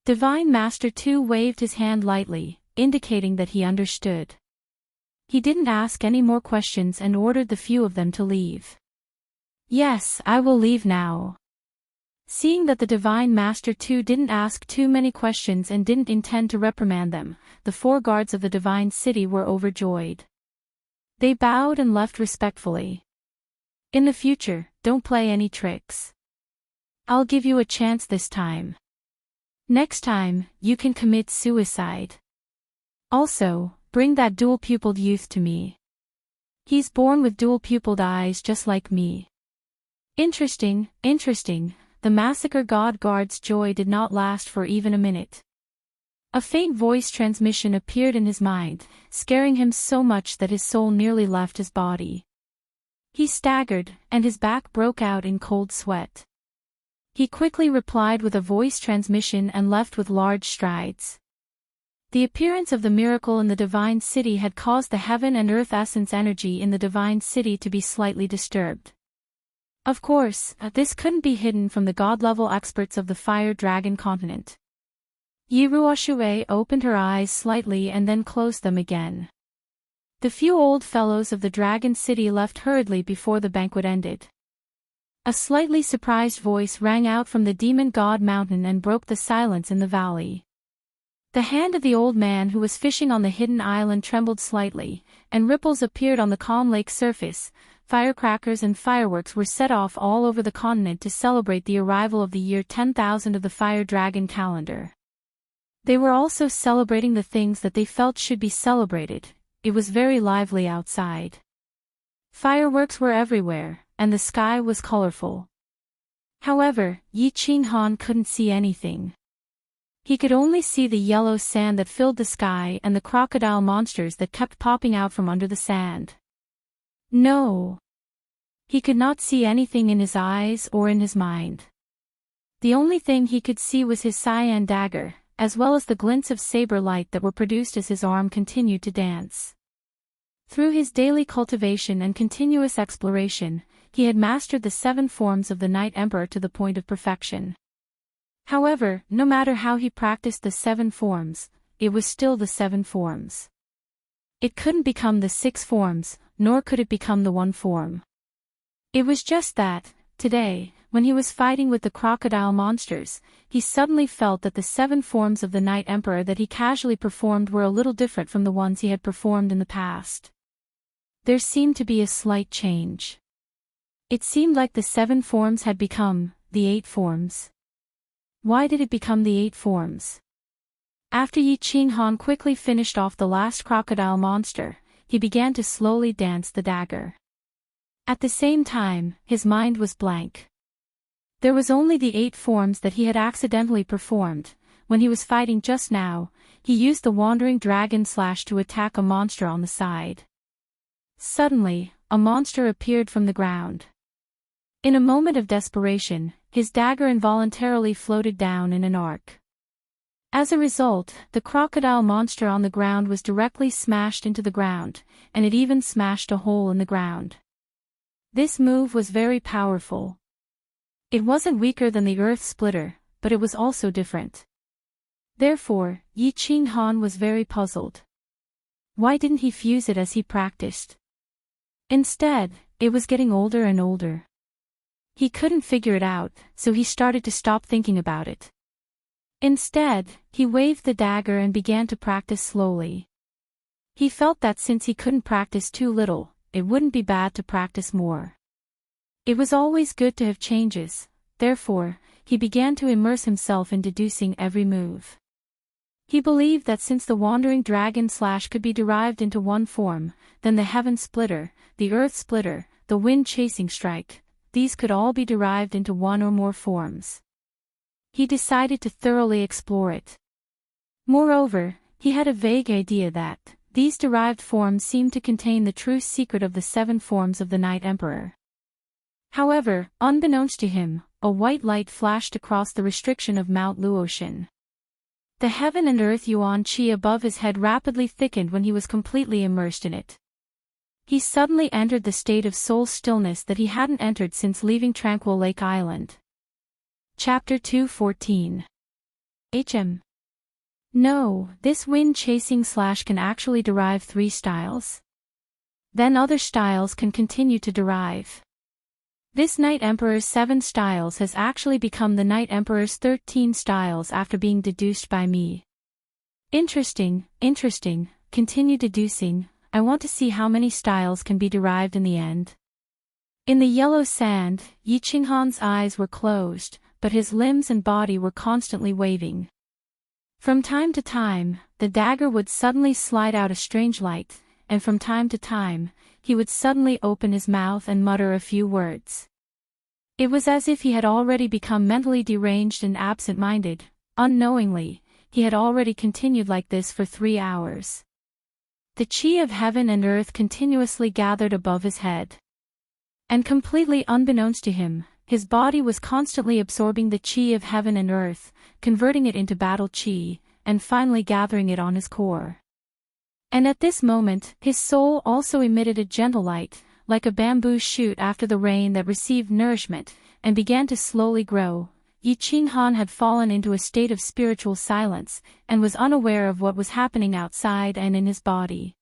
[SPEAKER 1] Divine Master Tu waved his hand lightly, indicating that he understood. He didn't ask any more questions and ordered the few of them to leave. Yes, I will leave now. Seeing that the Divine Master too didn't ask too many questions and didn't intend to reprimand them, the 4 guards of the Divine City were overjoyed. They bowed and left respectfully. In the future, don't play any tricks. I'll give you a chance this time. Next time, you can commit suicide. Also, bring that dual-pupiled youth to me. He's born with dual-pupiled eyes just like me. Interesting. The Massacre God Guard's joy did not last for even a minute. A faint voice transmission appeared in his mind, scaring him so much that his soul nearly left his body. He staggered, and his back broke out in cold sweat. He quickly replied with a voice transmission and left with large strides. The appearance of the miracle in the Divine City had caused the heaven and earth essence energy in the Divine City to be slightly disturbed. Of course, this couldn't be hidden from the god-level experts of the Fire Dragon continent. Yi Ruoxue opened her eyes slightly and then closed them again. The few old fellows of the Dragon City left hurriedly before the banquet ended. A slightly surprised voice rang out from the Demon God Mountain and broke the silence in the valley. The hand of the old man who was fishing on the hidden island trembled slightly, and ripples appeared on the calm lake surface. Firecrackers and fireworks were set off all over the continent to celebrate the arrival of the year 10,000 of the Fire Dragon calendar. They were also celebrating the things that they felt should be celebrated. It was very lively outside. Fireworks were everywhere, and the sky was colorful. However, Yi Qinghan couldn't see anything. He could only see the yellow sand that filled the sky and the crocodile monsters that kept popping out from under the sand. No. He could not see anything in his eyes or in his mind. The only thing he could see was his cyan dagger, as well as the glints of saber light that were produced as his arm continued to dance. Through his daily cultivation and continuous exploration, he had mastered the 7 forms of the Night Emperor to the point of perfection. However, no matter how he practiced the 7 forms, it was still the 7 forms. It couldn't become the 6 forms, nor could it become the 1 form. It was just that, today, when he was fighting with the crocodile monsters, he suddenly felt that the 7 forms of the Night Emperor that he casually performed were a little different from the ones he had performed in the past. There seemed to be a slight change. It seemed like the 7 forms had become the 8 forms. Why did it become the 8 forms? After Yi Qinghan quickly finished off the last crocodile monster, he began to slowly dance the dagger. At the same time, his mind was blank. There was only the 8 forms that he had accidentally performed. When he was fighting just now, he used the wandering dragon slash to attack a monster on the side. Suddenly, a monster appeared from the ground. In a moment of desperation, his dagger involuntarily floated down in an arc. As a result, the crocodile monster on the ground was directly smashed into the ground, and it even smashed a hole in the ground. This move was very powerful. It wasn't weaker than the Earth Splitter, but it was also different. Therefore, Yi Qinghan was very puzzled. Why didn't he fuse it as he practiced? Instead, it was getting older and older. He couldn't figure it out, so he started to stop thinking about it. Instead, he waved the dagger and began to practice slowly. He felt that since he couldn't practice too little, it wouldn't be bad to practice more. It was always good to have changes, therefore, he began to immerse himself in deducing every move. He believed that since the wandering dragon slash could be derived into 1 form, then the heaven splitter, the earth splitter, the wind chasing strike, these could all be derived into 1 or more forms. He decided to thoroughly explore it. Moreover, he had a vague idea that these derived forms seemed to contain the true secret of the 7 forms of the Night Emperor. However, unbeknownst to him, a white light flashed across the restriction of Mount Luotian. The heaven and earth yuan qi above his head rapidly thickened when he was completely immersed in it. He suddenly entered the state of soul stillness that he hadn't entered since leaving Tranquil Lake Island. Chapter 2:14. No, this wind-chasing slash can actually derive 3 styles. Then other styles can continue to derive. This Night Emperor's 7 styles has actually become the Night Emperor's 13 styles after being deduced by me. Interesting, continue deducing. I want to see how many styles can be derived in the end. In the yellow sand, Yi Qinghan's eyes were closed, but his limbs and body were constantly waving. From time to time, the dagger would suddenly slide out a strange light, and from time to time, he would suddenly open his mouth and mutter a few words. It was as if he had already become mentally deranged and absent-minded. Unknowingly, he had already continued like this for 3 hours. The chi of heaven and earth continuously gathered above his head. And completely unbeknownst to him, his body was constantly absorbing the chi of heaven and earth, converting it into battle chi, and finally gathering it on his core. And at this moment, his soul also emitted a gentle light, like a bamboo shoot after the rain that received nourishment, and began to slowly grow. Yi Qinghan had fallen into a state of spiritual silence, and was unaware of what was happening outside and in his body.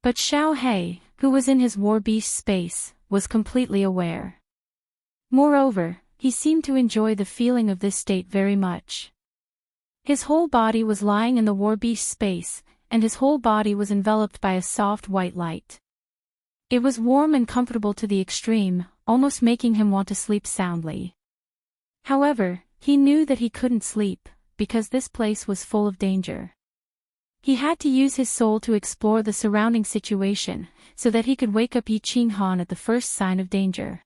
[SPEAKER 1] But Xiao He, who was in his war beast space, was completely aware. Moreover, he seemed to enjoy the feeling of this state very much. His whole body was lying in the war beast space, and his whole body was enveloped by a soft white light. It was warm and comfortable to the extreme, almost making him want to sleep soundly. However, he knew that he couldn't sleep, because this place was full of danger. He had to use his soul to explore the surrounding situation, so that he could wake up Yi Qinghan at the first sign of danger.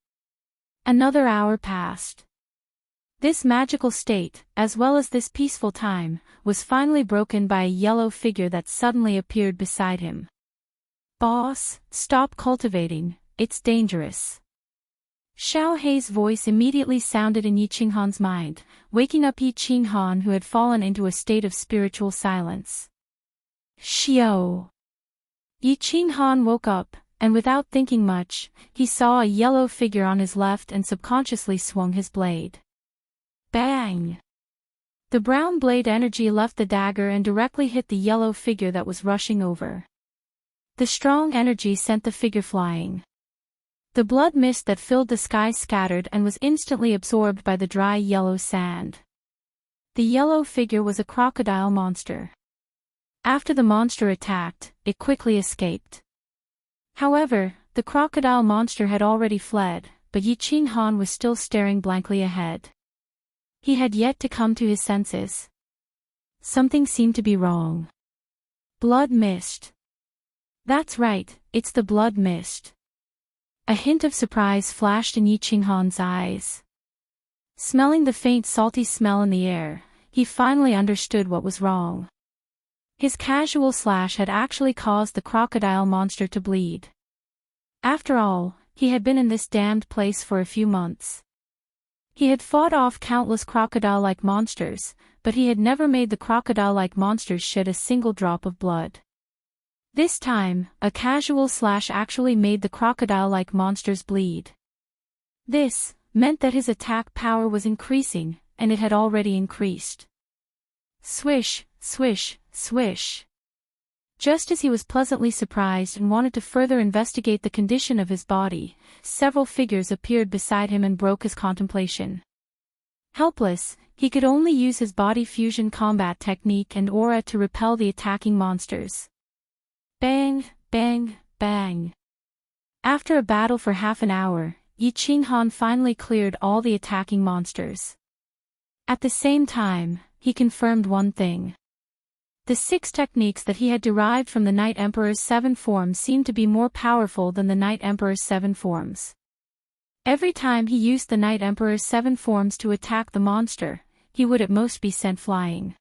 [SPEAKER 1] Another hour passed. This magical state, as well as this peaceful time, was finally broken by a yellow figure that suddenly appeared beside him. "Boss, stop cultivating, it's dangerous." Xiao He's voice immediately sounded in Yi Qinghan's mind, waking up Yi Qinghan, who had fallen into a state of spiritual silence. "Xiao." Yi Qinghan woke up, and without thinking much, he saw a yellow figure on his left and subconsciously swung his blade. Bang! The brown blade energy left the dagger and directly hit the yellow figure that was rushing over. The strong energy sent the figure flying. The blood mist that filled the sky scattered and was instantly absorbed by the dry yellow sand. The yellow figure was a crocodile monster. After the monster attacked, it quickly escaped. However, the crocodile monster had already fled, but Yi Qinghan was still staring blankly ahead. He had yet to come to his senses. Something seemed to be wrong. Blood mist. That's right, it's the blood mist. A hint of surprise flashed in Yi Qinghan's eyes. Smelling the faint salty smell in the air, he finally understood what was wrong. His casual slash had actually caused the crocodile monster to bleed. After all, he had been in this damned place for a few months. He had fought off countless crocodile-like monsters, but he had never made the crocodile-like monsters shed a single drop of blood. This time, a casual slash actually made the crocodile-like monsters bleed. This meant that his attack power was increasing, and it had already increased. Swish, swish, swish. Just as he was pleasantly surprised and wanted to further investigate the condition of his body, several figures appeared beside him and broke his contemplation. Helpless, he could only use his body fusion combat technique and aura to repel the attacking monsters. Bang, bang, bang. After a battle for half an hour, Yi Qinghan finally cleared all the attacking monsters. At the same time, he confirmed one thing. The 6 techniques that he had derived from the Night Emperor's 7 forms seemed to be more powerful than the Night Emperor's 7 forms. Every time he used the Night Emperor's 7 forms to attack the monster, he would at most be sent flying.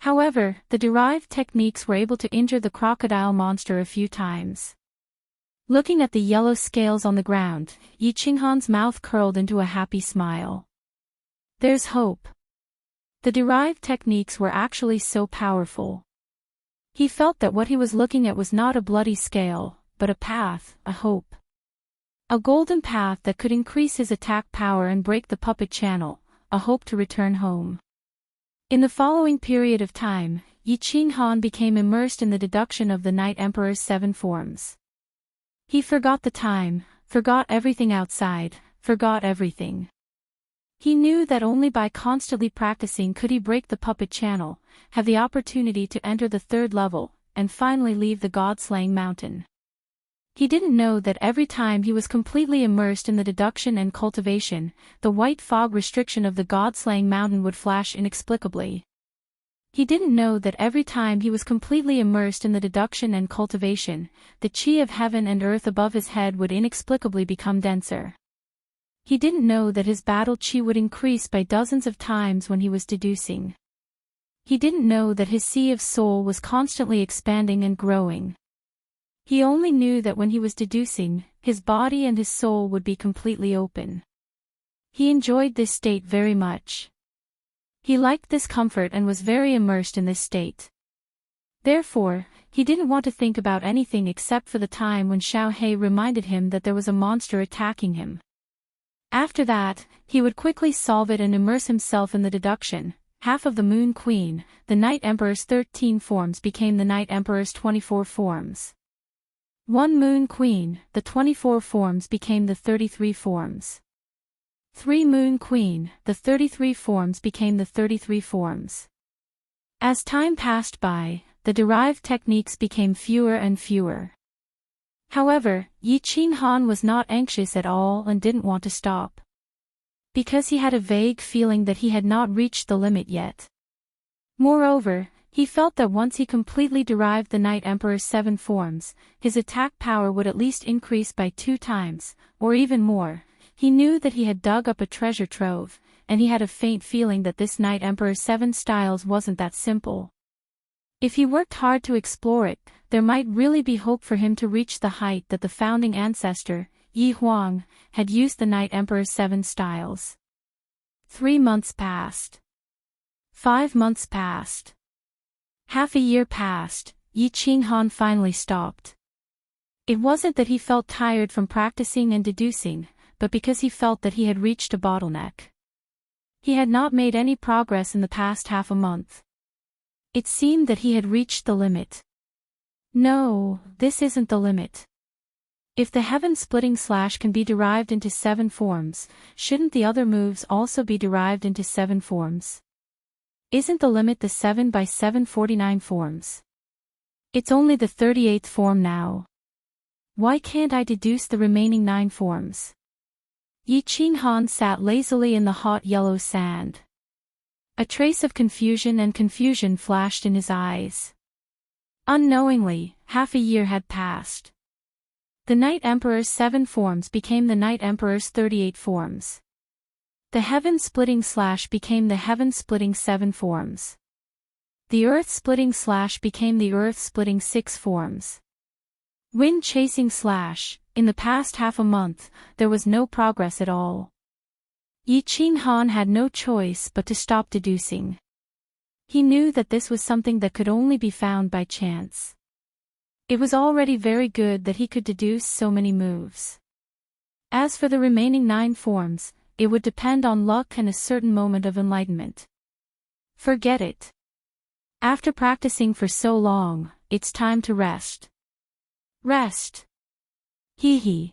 [SPEAKER 1] However, the derived techniques were able to injure the crocodile monster a few times. Looking at the yellow scales on the ground, Yi Qinghan's mouth curled into a happy smile. There's hope. The derived techniques were actually so powerful. He felt that what he was looking at was not a bloody scale, but a path, a hope. A golden path that could increase his attack power and break the puppet channel, a hope to return home. In the following period of time, Yi Qinghan became immersed in the deduction of the Night Emperor's 7 forms. He forgot the time, forgot everything outside, forgot everything. He knew that only by constantly practicing could he break the puppet channel, have the opportunity to enter the 3rd level, and finally leave the god-slaying mountain. He didn't know that every time he was completely immersed in the deduction and cultivation, the white fog restriction of the god-slaying mountain would flash inexplicably. He didn't know that every time he was completely immersed in the deduction and cultivation, the chi of heaven and earth above his head would inexplicably become denser. He didn't know that his battle chi would increase by dozens of times when he was deducing. He didn't know that his sea of soul was constantly expanding and growing. He only knew that when he was deducing, his body and his soul would be completely open. He enjoyed this state very much. He liked this comfort and was very immersed in this state. Therefore, he didn't want to think about anything except for the time when Xiao He reminded him that there was a monster attacking him. After that, he would quickly solve it and immerse himself in the deduction. Half of the Moon Queen, the Night Emperor's 13 forms became the Night Emperor's 24 forms. 1 Moon Queen, the 24 forms became the 33 forms. 3 Moon Queen, the 33 forms became the 33 forms. As time passed by, the derived techniques became fewer and fewer. However, Yi Qing Han was not anxious at all and didn't want to stop. Because he had a vague feeling that he had not reached the limit yet. Moreover, he felt that once he completely derived the Night Emperor's 7 forms, his attack power would at least increase by 2 times, or even more. He knew that he had dug up a treasure trove, and he had a faint feeling that this Night Emperor's 7 styles wasn't that simple. If he worked hard to explore it, there might really be hope for him to reach the height that the founding ancestor, Yi Huang, had used the Night Emperor's 7 styles. 3 months passed. 5 months passed. Half a year passed. Yi Qing Han finally stopped. It wasn't that he felt tired from practicing and deducing, but because he felt that he had reached a bottleneck. He had not made any progress in the past half a month. It seemed that he had reached the limit. No, this isn't the limit. If the heaven-splitting slash can be derived into 7 forms, shouldn't the other moves also be derived into 7 forms? Isn't the limit the 7 by 7 49 forms? It's only the 38th form now. Why can't I deduce the remaining 9 forms? Yi Qing Han sat lazily in the hot yellow sand. A trace of confusion flashed in his eyes. Unknowingly, half a year had passed. The Night Emperor's 7 forms became the Night Emperor's 38 forms. The heaven-splitting slash became the heaven-splitting 7 forms. The earth-splitting slash became the earth-splitting 6 forms. Wind-chasing slash, in the past half a month, there was no progress at all. Yi Qing Han had no choice but to stop deducing. He knew that this was something that could only be found by chance. It was already very good that he could deduce so many moves. As for the remaining 9 forms, it would depend on luck and a certain moment of enlightenment. Forget it. After practicing for so long, it's time to rest. Rest. Hee.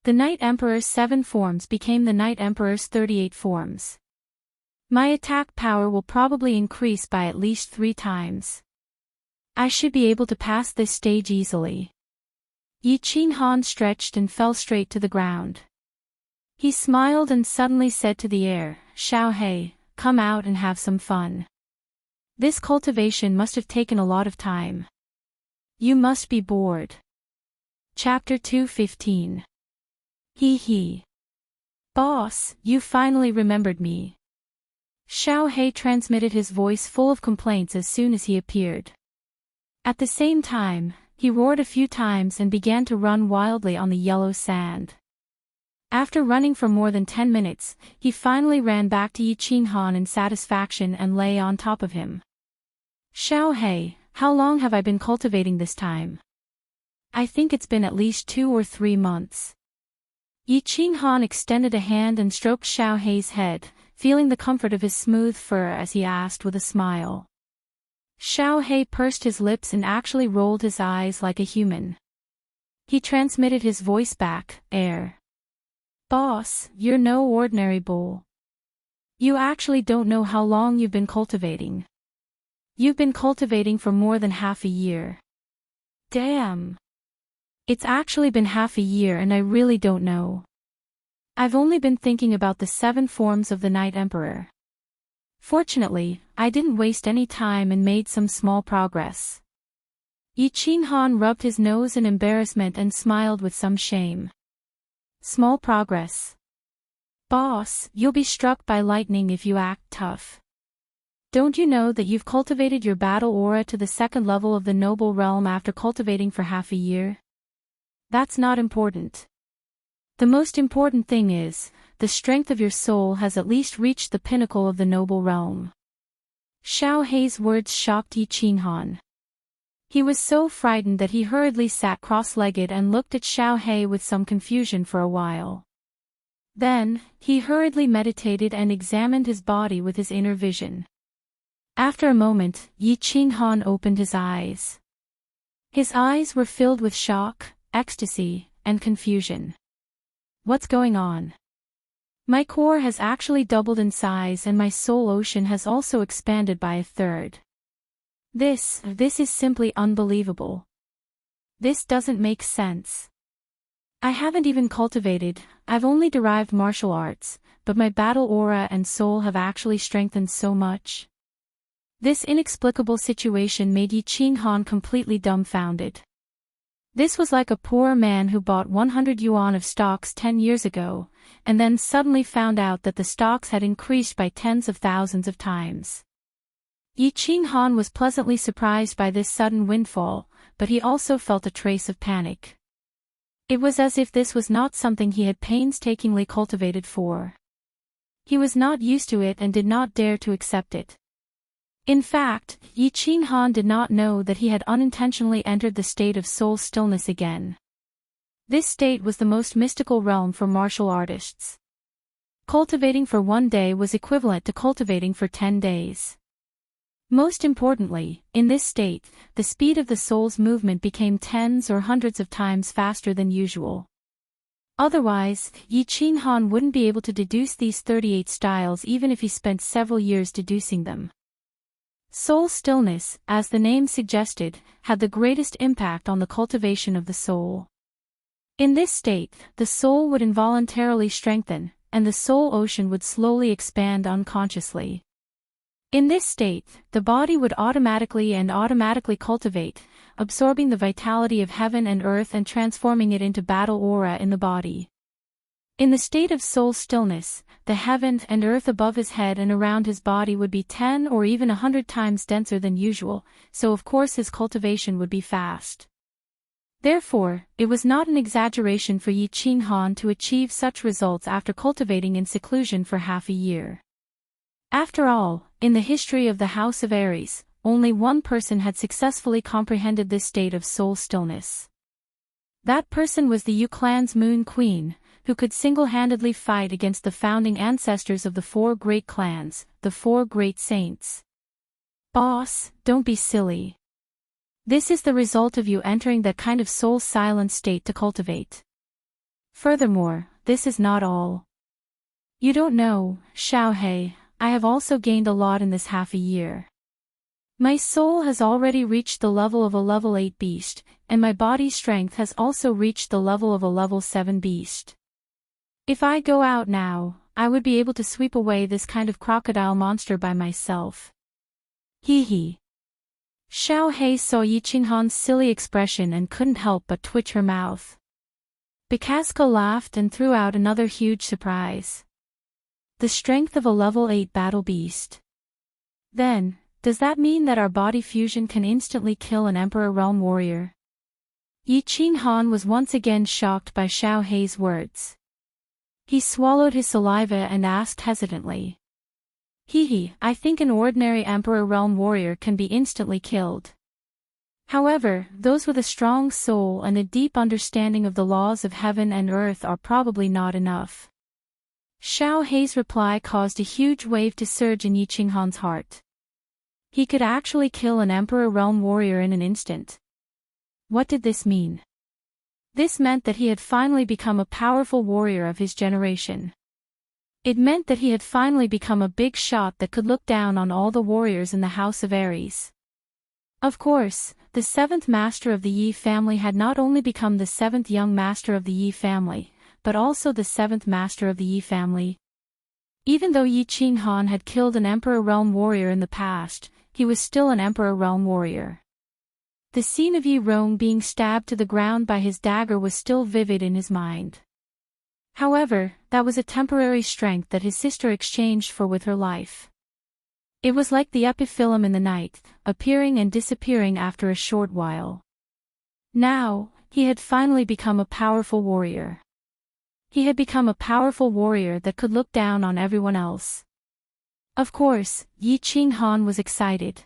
[SPEAKER 1] The Night Emperor's 7 forms became the Night Emperor's 38 forms. My attack power will probably increase by at least 3 times. I should be able to pass this stage easily. Yi Qing Han stretched and fell straight to the ground. He smiled and suddenly said to the air, "Xiao He, come out and have some fun. This cultivation must have taken a lot of time. You must be bored." Chapter 2:15. Hee. Boss, you finally remembered me. Xiao He transmitted his voice full of complaints as soon as he appeared. At the same time, he roared a few times and began to run wildly on the yellow sand. After running for more than 10 minutes, he finally ran back to Yi Qing Han in satisfaction and lay on top of him. "Xiao He, how long have I been cultivating this time?" "I think it's been at least 2 or 3 months. Yi Qing Han extended a hand and stroked Xiao He's head, feeling the comfort of his smooth fur as he asked with a smile. Xiao He pursed his lips and actually rolled his eyes like a human. He transmitted his voice back, "Air. Boss, you're no ordinary bull. You actually don't know how long you've been cultivating. You've been cultivating for more than half a year." "Damn. It's actually been half a year and I really don't know. I've only been thinking about the 7 forms of the Night Emperor. Fortunately, I didn't waste any time and made some small progress." Yi Qing Han rubbed his nose in embarrassment and smiled with some shame. "Small progress. Boss, you'll be struck by lightning if you act tough. Don't you know that you've cultivated your battle aura to the 2nd level of the noble realm after cultivating for half a year? That's not important. The most important thing is, the strength of your soul has at least reached the pinnacle of the noble realm." Xiao He's words shocked Yi Qing Han. He was so frightened that he hurriedly sat cross-legged and looked at Xiao He with some confusion for a while. Then, he hurriedly meditated and examined his body with his inner vision. After a moment, Yi Qing Han opened his eyes. His eyes were filled with shock, ecstasy, and confusion. What's going on? My core has actually doubled in size and my soul ocean has also expanded by a third. This is simply unbelievable. This doesn't make sense. I haven't even cultivated, I've only derived martial arts, but my battle aura and soul have actually strengthened so much. This inexplicable situation made Yi Qinghan completely dumbfounded. This was like a poor man who bought 100 yuan of stocks 10 years ago, and then suddenly found out that the stocks had increased by tens of thousands of times. Yi Qinghan was pleasantly surprised by this sudden windfall, but he also felt a trace of panic. It was as if this was not something he had painstakingly cultivated for. He was not used to it and did not dare to accept it. In fact, Yi Qinghan did not know that he had unintentionally entered the state of soul stillness again. This state was the most mystical realm for martial artists. Cultivating for 1 day was equivalent to cultivating for 10 days. Most importantly, in this state, the speed of the soul's movement became tens or hundreds of times faster than usual. Otherwise, Yi Qinghan wouldn't be able to deduce these 38 styles even if he spent several years deducing them. Soul stillness, as the name suggested, had the greatest impact on the cultivation of the soul. In this state, the soul would involuntarily strengthen, and the soul ocean would slowly expand unconsciously. In this state, the body would automatically cultivate, absorbing the vitality of heaven and earth and transforming it into battle aura in the body. In the state of soul stillness, the heaven and earth above his head and around his body would be 10 or even 100 times denser than usual, so of course his cultivation would be fast. Therefore, it was not an exaggeration for Yi Qinghan to achieve such results after cultivating in seclusion for half a year. After all, in the history of the House of Aries, only one person had successfully comprehended this state of soul stillness. That person was the Yu clan's Moon Queen, who could single-handedly fight against the founding ancestors of the 4 great clans, the 4 great saints. Boss, don't be silly. This is the result of you entering that kind of soul-silent state to cultivate. Furthermore, this is not all. You don't know, Xiaohei, I have also gained a lot in this half a year. My soul has already reached the level of a level 8 beast, and my body's strength has also reached the level of a level 7 beast. If I go out now, I would be able to sweep away this kind of crocodile monster by myself. Hee hee. Xiaohei saw Yi Qinghan's silly expression and couldn't help but twitch her mouth. Bikaska laughed and threw out another huge surprise. The strength of a level 8 battle beast. Then, does that mean that our body fusion can instantly kill an Emperor Realm warrior? Yi Qinghan was once again shocked by Xiaohei's words. He swallowed his saliva and asked hesitantly. I think an ordinary Emperor Realm warrior can be instantly killed. However, those with a strong soul and a deep understanding of the laws of heaven and earth are probably not enough. Xiaohei's reply caused a huge wave to surge in Yi Qinghan's heart. He could actually kill an Emperor Realm warrior in an instant. What did this mean? This meant that he had finally become a powerful warrior of his generation. It meant that he had finally become a big shot that could look down on all the warriors in the House of Aries. Of course, the 7th master of the Yi family had not only become the 7th young master of the Yi family, but also the 7th master of the Yi family. Even though Yi Qinghan had killed an Emperor Realm warrior in the past, he was still an Emperor Realm warrior. The scene of Yi Rong being stabbed to the ground by his dagger was still vivid in his mind. However, that was a temporary strength that his sister exchanged for with her life. It was like the epiphyllum in the night, appearing and disappearing after a short while. Now, he had finally become a powerful warrior. He had become a powerful warrior that could look down on everyone else. Of course, Yi Qinghan was excited.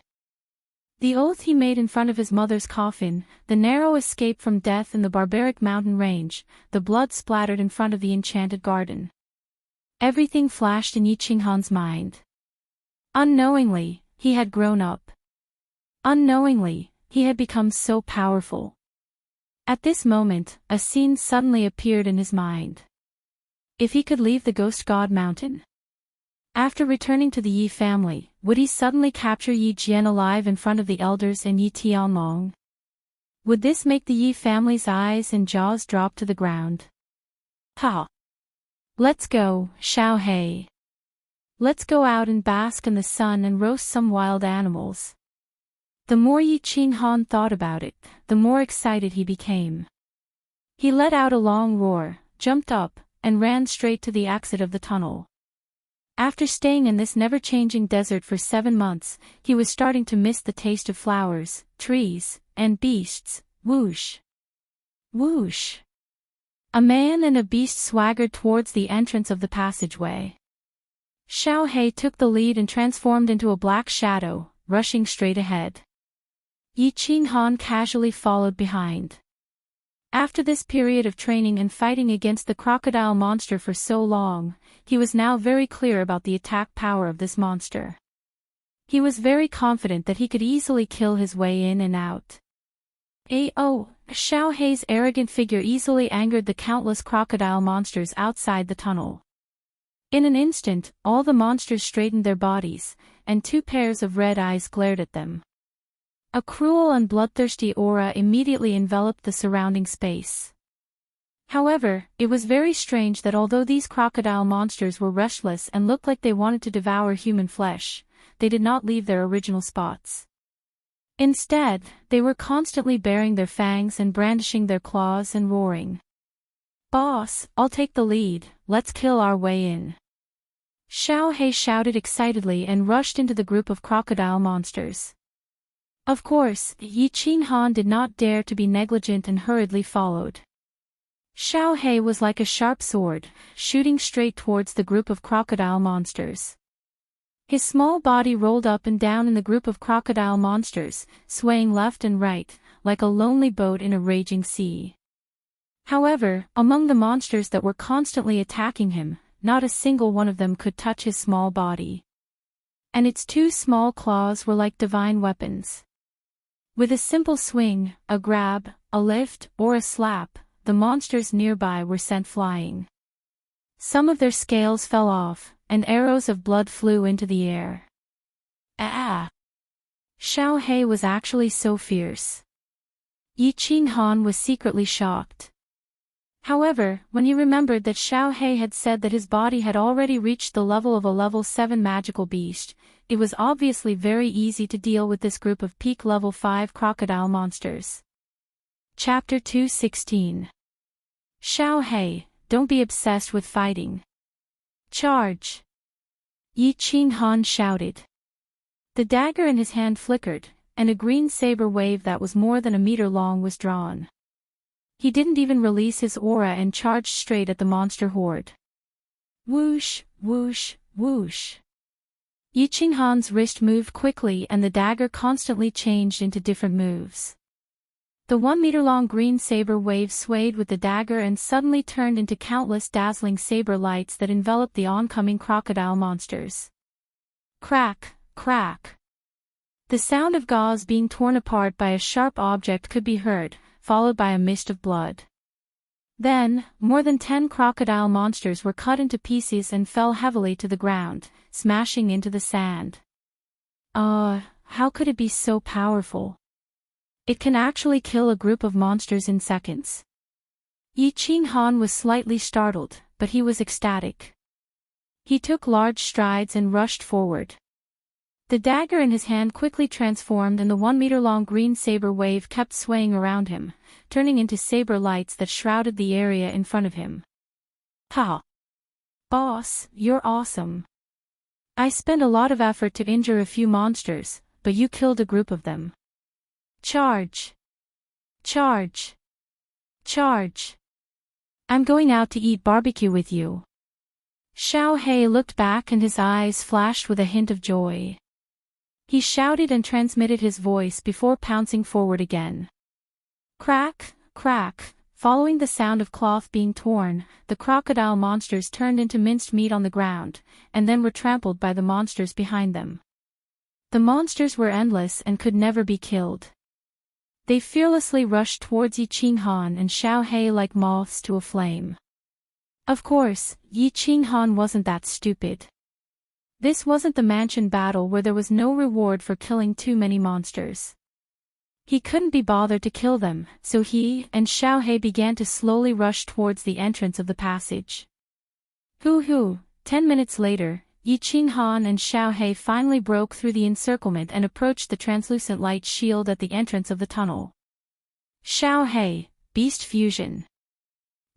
[SPEAKER 1] The oath he made in front of his mother's coffin, the narrow escape from death in the barbaric mountain range, the blood splattered in front of the enchanted garden. Everything flashed in Yi Qinghan's mind. Unknowingly, he had grown up. Unknowingly, He had become so powerful. At this moment, a scene suddenly appeared in his mind. If he could leave the Ghost God Mountain. After returning to the Yi family, would he suddenly capture Yi Jian alive in front of the elders and Yi Tianlong? Would this make the Yi family's eyes and jaws drop to the ground? Ha! Let's go, Xiao Hei. Let's go out and bask in the sun and roast some wild animals. The more Yi Qinghan thought about it, the more excited he became. He let out a long roar, jumped up, and ran straight to the exit of the tunnel. After staying in this never-changing desert for 7 months, he was starting to miss the taste of flowers, trees, and beasts. Whoosh! Whoosh! A man and a beast swaggered towards the entrance of the passageway. Xiao Hei took the lead and transformed into a black shadow, rushing straight ahead. Yi Qinghan casually followed behind. After this period of training and fighting against the crocodile monster for so long, he was now very clear about the attack power of this monster. He was very confident that he could easily kill his way in and out. Xiao Hei's arrogant figure easily angered the countless crocodile monsters outside the tunnel. In an instant, all the monsters straightened their bodies, and 2 pairs of red eyes glared at them. A cruel and bloodthirsty aura immediately enveloped the surrounding space. However, it was very strange that although these crocodile monsters were restless and looked like they wanted to devour human flesh, they did not leave their original spots. Instead, they were constantly baring their fangs and brandishing their claws and roaring. "Boss, I'll take the lead, let's kill our way in." Xiao Hei shouted excitedly and rushed into the group of crocodile monsters. Of course, Yi Qinghan did not dare to be negligent and hurriedly followed. Xiao Hei was like a sharp sword, shooting straight towards the group of crocodile monsters. His small body rolled up and down in the group of crocodile monsters, swaying left and right, like a lonely boat in a raging sea. However, among the monsters that were constantly attacking him, not a single one of them could touch his small body. And its 2 small claws were like divine weapons. With a simple swing, a grab, a lift, or a slap, the monsters nearby were sent flying. Some of their scales fell off, and arrows of blood flew into the air. Ah! Xiao Hei was actually so fierce. Yi Qinghan was secretly shocked. However, when he remembered that Xiao Hei had said that his body had already reached the level of a level 7 magical beast, it was obviously very easy to deal with this group of peak level 5 crocodile monsters. Chapter 216. Xiao Hei, don't be obsessed with fighting. Charge! Yi Qinghan shouted. The dagger in his hand flickered, and a green saber wave that was more than a meter long was drawn. He didn't even release his aura and charged straight at the monster horde. Whoosh, whoosh, whoosh. Yi Qinghan's wrist moved quickly and the dagger constantly changed into different moves. The 1-meter-long green saber wave swayed with the dagger and suddenly turned into countless dazzling saber lights that enveloped the oncoming crocodile monsters. Crack, crack. The sound of gauze being torn apart by a sharp object could be heard, followed by a mist of blood. Then, more than 10 crocodile monsters were cut into pieces and fell heavily to the ground, smashing into the sand. How could it be so powerful? It can actually kill a group of monsters in seconds. Yi Qinghan was slightly startled, but he was ecstatic. He took large strides and rushed forward. The dagger in his hand quickly transformed and the 1-meter-long green saber wave kept swaying around him, turning into saber lights that shrouded the area in front of him. Ha! Boss, you're awesome. I spent a lot of effort to injure a few monsters, but you killed a group of them. Charge! Charge! Charge! I'm going out to eat barbecue with you. Xiao Hei looked back and his eyes flashed with a hint of joy. He shouted and transmitted his voice before pouncing forward again. Crack, crack, following the sound of cloth being torn, the crocodile monsters turned into minced meat on the ground, and then were trampled by the monsters behind them. The monsters were endless and could never be killed. They fearlessly rushed towards Yi Qinghan and Xiao He like moths to a flame. Of course, Yi Qinghan wasn't that stupid. This wasn't the mansion battle where there was no reward for killing too many monsters. He couldn't be bothered to kill them, so he and Xiao He began to slowly rush towards the entrance of the passage. 10 minutes later, Yi Qinghan and Xiao He finally broke through the encirclement and approached the translucent light shield at the entrance of the tunnel. Xiao He, beast fusion.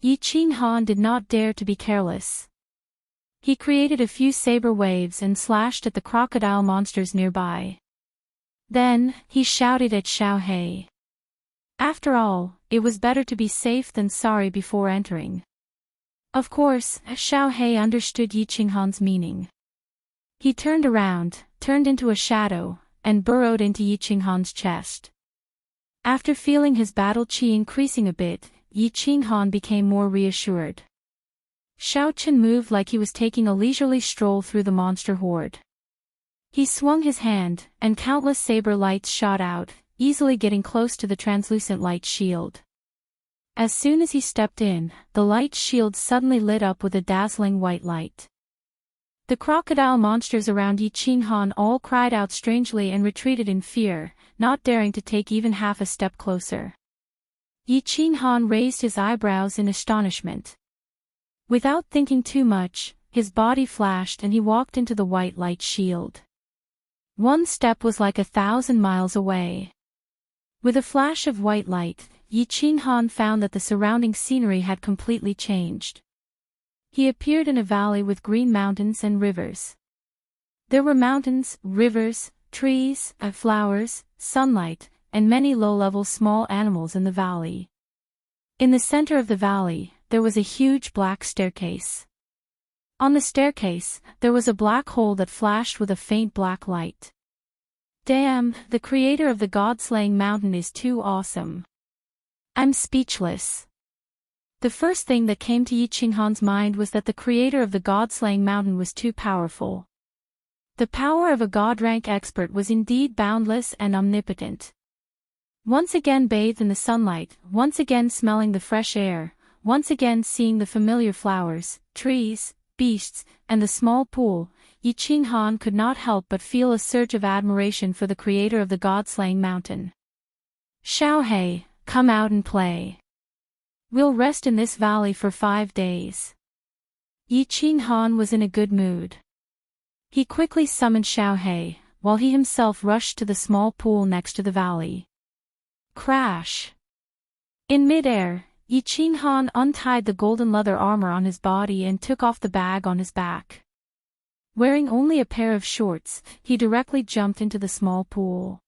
[SPEAKER 1] Yi Qinghan did not dare to be careless. He created a few saber waves and slashed at the crocodile monsters nearby. Then, he shouted at Xiao He. After all, it was better to be safe than sorry before entering. Of course, Xiao He understood Yi Qinghan's meaning. He turned around, turned into a shadow, and burrowed into Yi Qinghan's chest. After feeling his battle qi increasing a bit, Yi Qinghan became more reassured. Xiao Chen moved like he was taking a leisurely stroll through the monster horde. He swung his hand, and countless saber lights shot out, easily getting close to the translucent light shield. As soon as he stepped in, the light shield suddenly lit up with a dazzling white light. The crocodile monsters around Yi Qinghan all cried out strangely and retreated in fear, not daring to take even half a step closer. Yi Qinghan raised his eyebrows in astonishment. Without thinking too much, his body flashed and he walked into the white light shield. One step was like 1,000 miles away. With a flash of white light, Yi Qinghan found that the surrounding scenery had completely changed. He appeared in a valley with green mountains and rivers. There were mountains, rivers, trees, flowers, sunlight, and many low-level small animals in the valley. In the center of the valley, there was a huge black staircase. On the staircase, there was a black hole that flashed with a faint black light. Damn, the creator of the god-slaying mountain is too awesome. I'm speechless. The first thing that came to Yi Qinghan's mind was that the creator of the god-slaying mountain was too powerful. The power of a god-rank expert was indeed boundless and omnipotent. Once again bathed in the sunlight, once again smelling the fresh air, once again seeing the familiar flowers, trees, beasts, and the small pool, Yi Qinghan could not help but feel a surge of admiration for the creator of the god-slaying mountain. Xiao He, come out and play. We'll rest in this valley for 5 days. Yi Qinghan was in a good mood. He quickly summoned Xiao He, while he himself rushed to the small pool next to the valley. Crash! In mid-air, Yi Qinghan untied the golden leather armor on his body and took off the bag on his back. Wearing only a pair of shorts, he directly jumped into the small pool.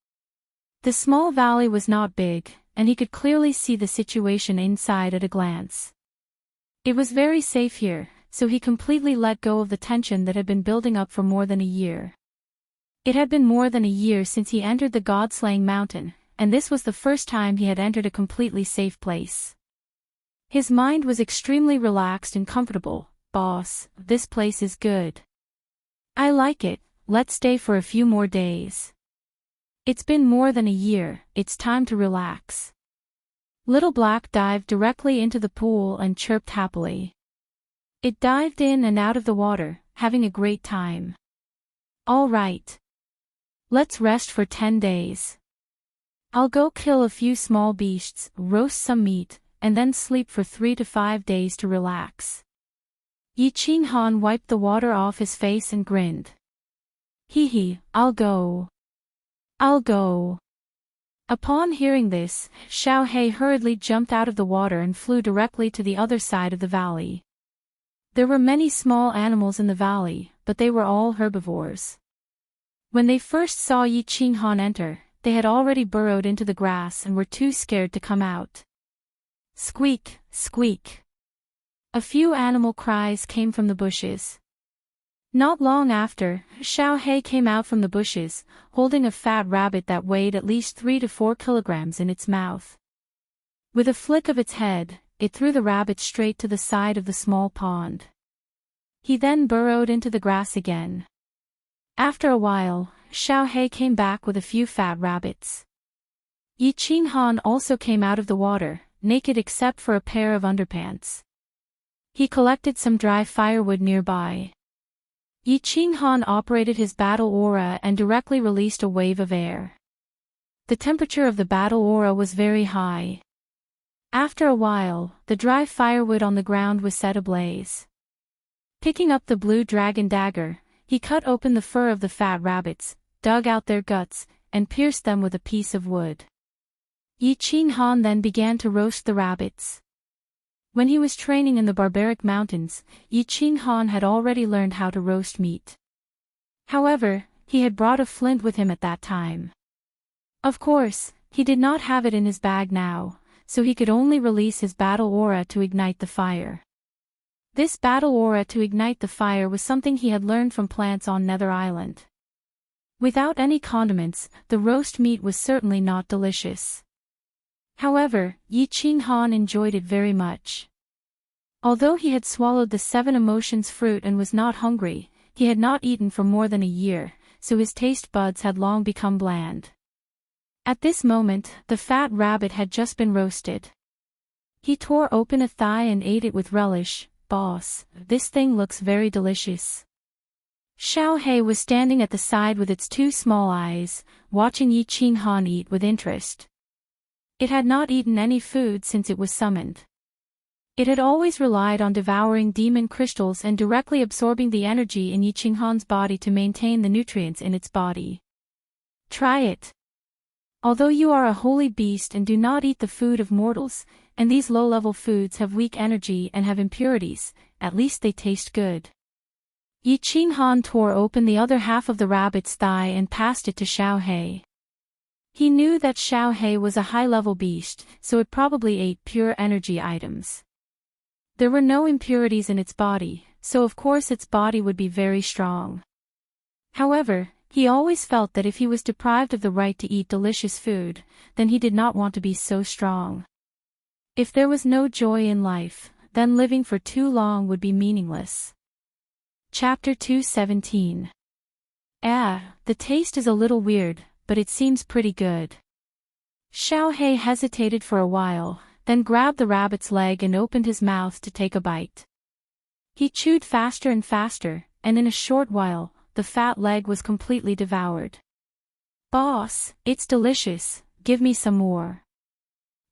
[SPEAKER 1] The small valley was not big, and he could clearly see the situation inside at a glance. It was very safe here, so he completely let go of the tension that had been building up for more than a year. It had been more than a year since he entered the god-slaying mountain, and this was the first time he had entered a completely safe place. His mind was extremely relaxed and comfortable. Boss, this place is good. I like it, let's stay for a few more days. It's been more than a year, it's time to relax. Little Black dived directly into the pool and chirped happily. It dived in and out of the water, having a great time. All right. Let's rest for 10 days. I'll go kill a few small beasts, roast some meat, and then sleep for 3 to 5 days to relax. Yi Qinghan wiped the water off his face and grinned. Hee, I'll go. I'll go. Upon hearing this, Xiao He hurriedly jumped out of the water and flew directly to the other side of the valley. There were many small animals in the valley, but they were all herbivores. When they first saw Yi Qinghan enter, they had already burrowed into the grass and were too scared to come out. Squeak, squeak. A few animal cries came from the bushes. Not long after, Xiao He came out from the bushes, holding a fat rabbit that weighed at least 3 to 4 kilograms in its mouth. With a flick of its head, it threw the rabbit straight to the side of the small pond. He then burrowed into the grass again. After a while, Xiao He came back with a few fat rabbits. Yi Ching Han also came out of the water, naked except for a pair of underpants. He collected some dry firewood nearby. Yi Ching Han operated his battle aura and directly released a wave of air. The temperature of the battle aura was very high. After a while, the dry firewood on the ground was set ablaze. Picking up the blue dragon dagger, he cut open the fur of the fat rabbits, dug out their guts, and pierced them with a piece of wood. Yi Ching Han then began to roast the rabbits. When he was training in the barbaric mountains, Yi Ching Han had already learned how to roast meat. However, he had brought a flint with him at that time. Of course, he did not have it in his bag now, so he could only release his battle aura to ignite the fire. This battle aura to ignite the fire was something he had learned from plants on Nether Island. Without any condiments, the roast meat was certainly not delicious. However, Yi Ching Han enjoyed it very much. Although he had swallowed the 7 emotions fruit and was not hungry, he had not eaten for more than a year, so his taste buds had long become bland. At this moment, the fat rabbit had just been roasted. He tore open a thigh and ate it with relish. "Boss, this thing looks very delicious." Xiao He was standing at the side with its 2 small eyes, watching Yi Ching Han eat with interest. It had not eaten any food since it was summoned. It had always relied on devouring demon crystals and directly absorbing the energy in Yi Ching Han's body to maintain the nutrients in its body. Try it. Although you are a holy beast and do not eat the food of mortals, and these low-level foods have weak energy and have impurities, at least they taste good. Yi Ching Han tore open the other half of the rabbit's thigh and passed it to Xiao He. He knew that Xiao He was a high-level beast, so it probably ate pure energy items. There were no impurities in its body, so of course its body would be very strong. However, he always felt that if he was deprived of the right to eat delicious food, then he did not want to be so strong. If there was no joy in life, then living for too long would be meaningless. Chapter 217. The taste is a little weird, but it seems pretty good. Xiao He hesitated for a while, then grabbed the rabbit's leg and opened his mouth to take a bite. He chewed faster and faster, and in a short while, the fat leg was completely devoured. "Boss, it's delicious, give me some more."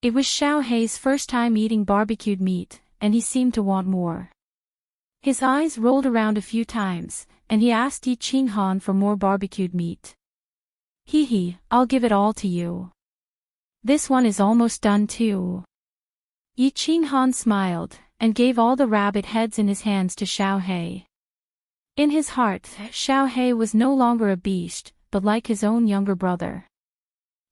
[SPEAKER 1] It was Xiao He's first time eating barbecued meat, and he seemed to want more. His eyes rolled around a few times, and he asked Yi Ching Han for more barbecued meat. "Hee, I'll give it all to you. This one is almost done too." Yi Ching Han smiled, and gave all the rabbit heads in his hands to Xiao He. In his heart, Xiao He was no longer a beast, but like his own younger brother.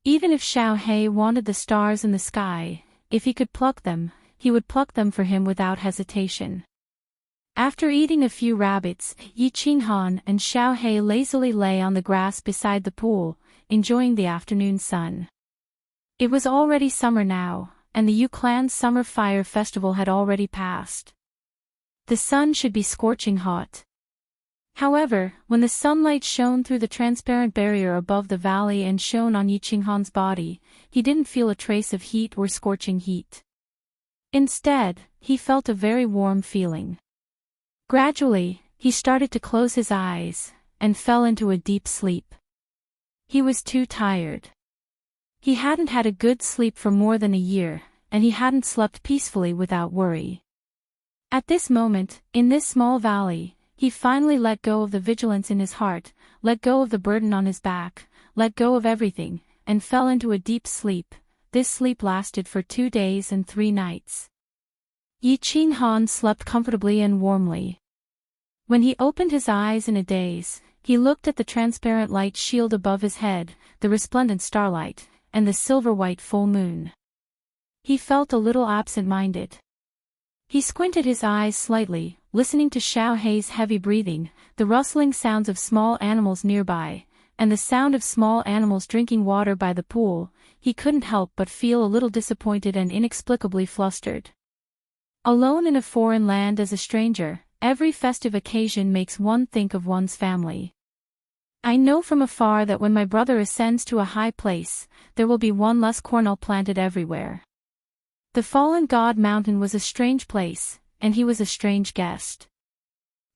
[SPEAKER 1] Even if Xiao He wanted the stars in the sky, if he could pluck them, he would pluck them for him without hesitation. After eating a few rabbits, Yi Ching Han and Xiao He lazily lay on the grass beside the pool, enjoying the afternoon sun. It was already summer now, and the Yu Clan's summer fire festival had already passed. The sun should be scorching hot. However, when the sunlight shone through the transparent barrier above the valley and shone on Yi Ching Han's body, he didn't feel a trace of heat or scorching heat. Instead, he felt a very warm feeling. Gradually, he started to close his eyes, and fell into a deep sleep. He was too tired. He hadn't had a good sleep for more than a year, and he hadn't slept peacefully without worry. At this moment, in this small valley, he finally let go of the vigilance in his heart, let go of the burden on his back, let go of everything, and fell into a deep sleep. This sleep lasted for 2 days and 3 nights. Yi Ching Han slept comfortably and warmly. When he opened his eyes in a daze, he looked at the transparent light shield above his head, the resplendent starlight, and the silver-white full moon. He felt a little absent-minded. He squinted his eyes slightly, listening to Xiao He's heavy breathing, the rustling sounds of small animals nearby, and the sound of small animals drinking water by the pool. He couldn't help but feel a little disappointed and inexplicably flustered. Alone in a foreign land as a stranger, every festive occasion makes one think of one's family. I know from afar that when my brother ascends to a high place, there will be one less cornel planted everywhere. The fallen god mountain was a strange place, and he was a strange guest.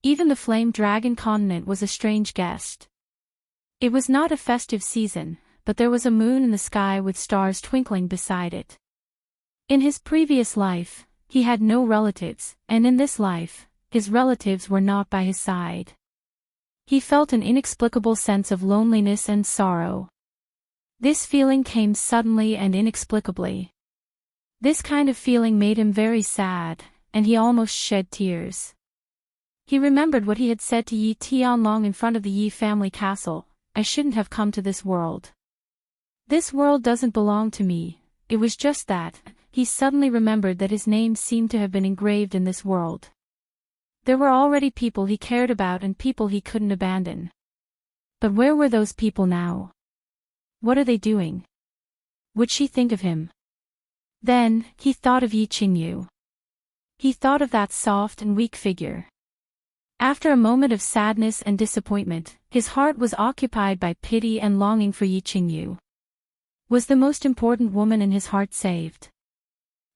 [SPEAKER 1] Even the flame dragon continent was a strange guest. It was not a festive season, but there was a moon in the sky with stars twinkling beside it. In his previous life, he had no relatives, and in this life, his relatives were not by his side. He felt an inexplicable sense of loneliness and sorrow. This feeling came suddenly and inexplicably. This kind of feeling made him very sad, and he almost shed tears. He remembered what he had said to Yi Tianlong in front of the Yi family castle: "I shouldn't have come to this world. This world doesn't belong to me." It was just that, he suddenly remembered that his name seemed to have been engraved in this world. There were already people he cared about and people he couldn't abandon. But where were those people now? What are they doing? Would she think of him? Then, he thought of Yi Qingyu. He thought of that soft and weak figure. After a moment of sadness and disappointment, his heart was occupied by pity and longing for Yi Qingyu. Was the most important woman in his heart saved?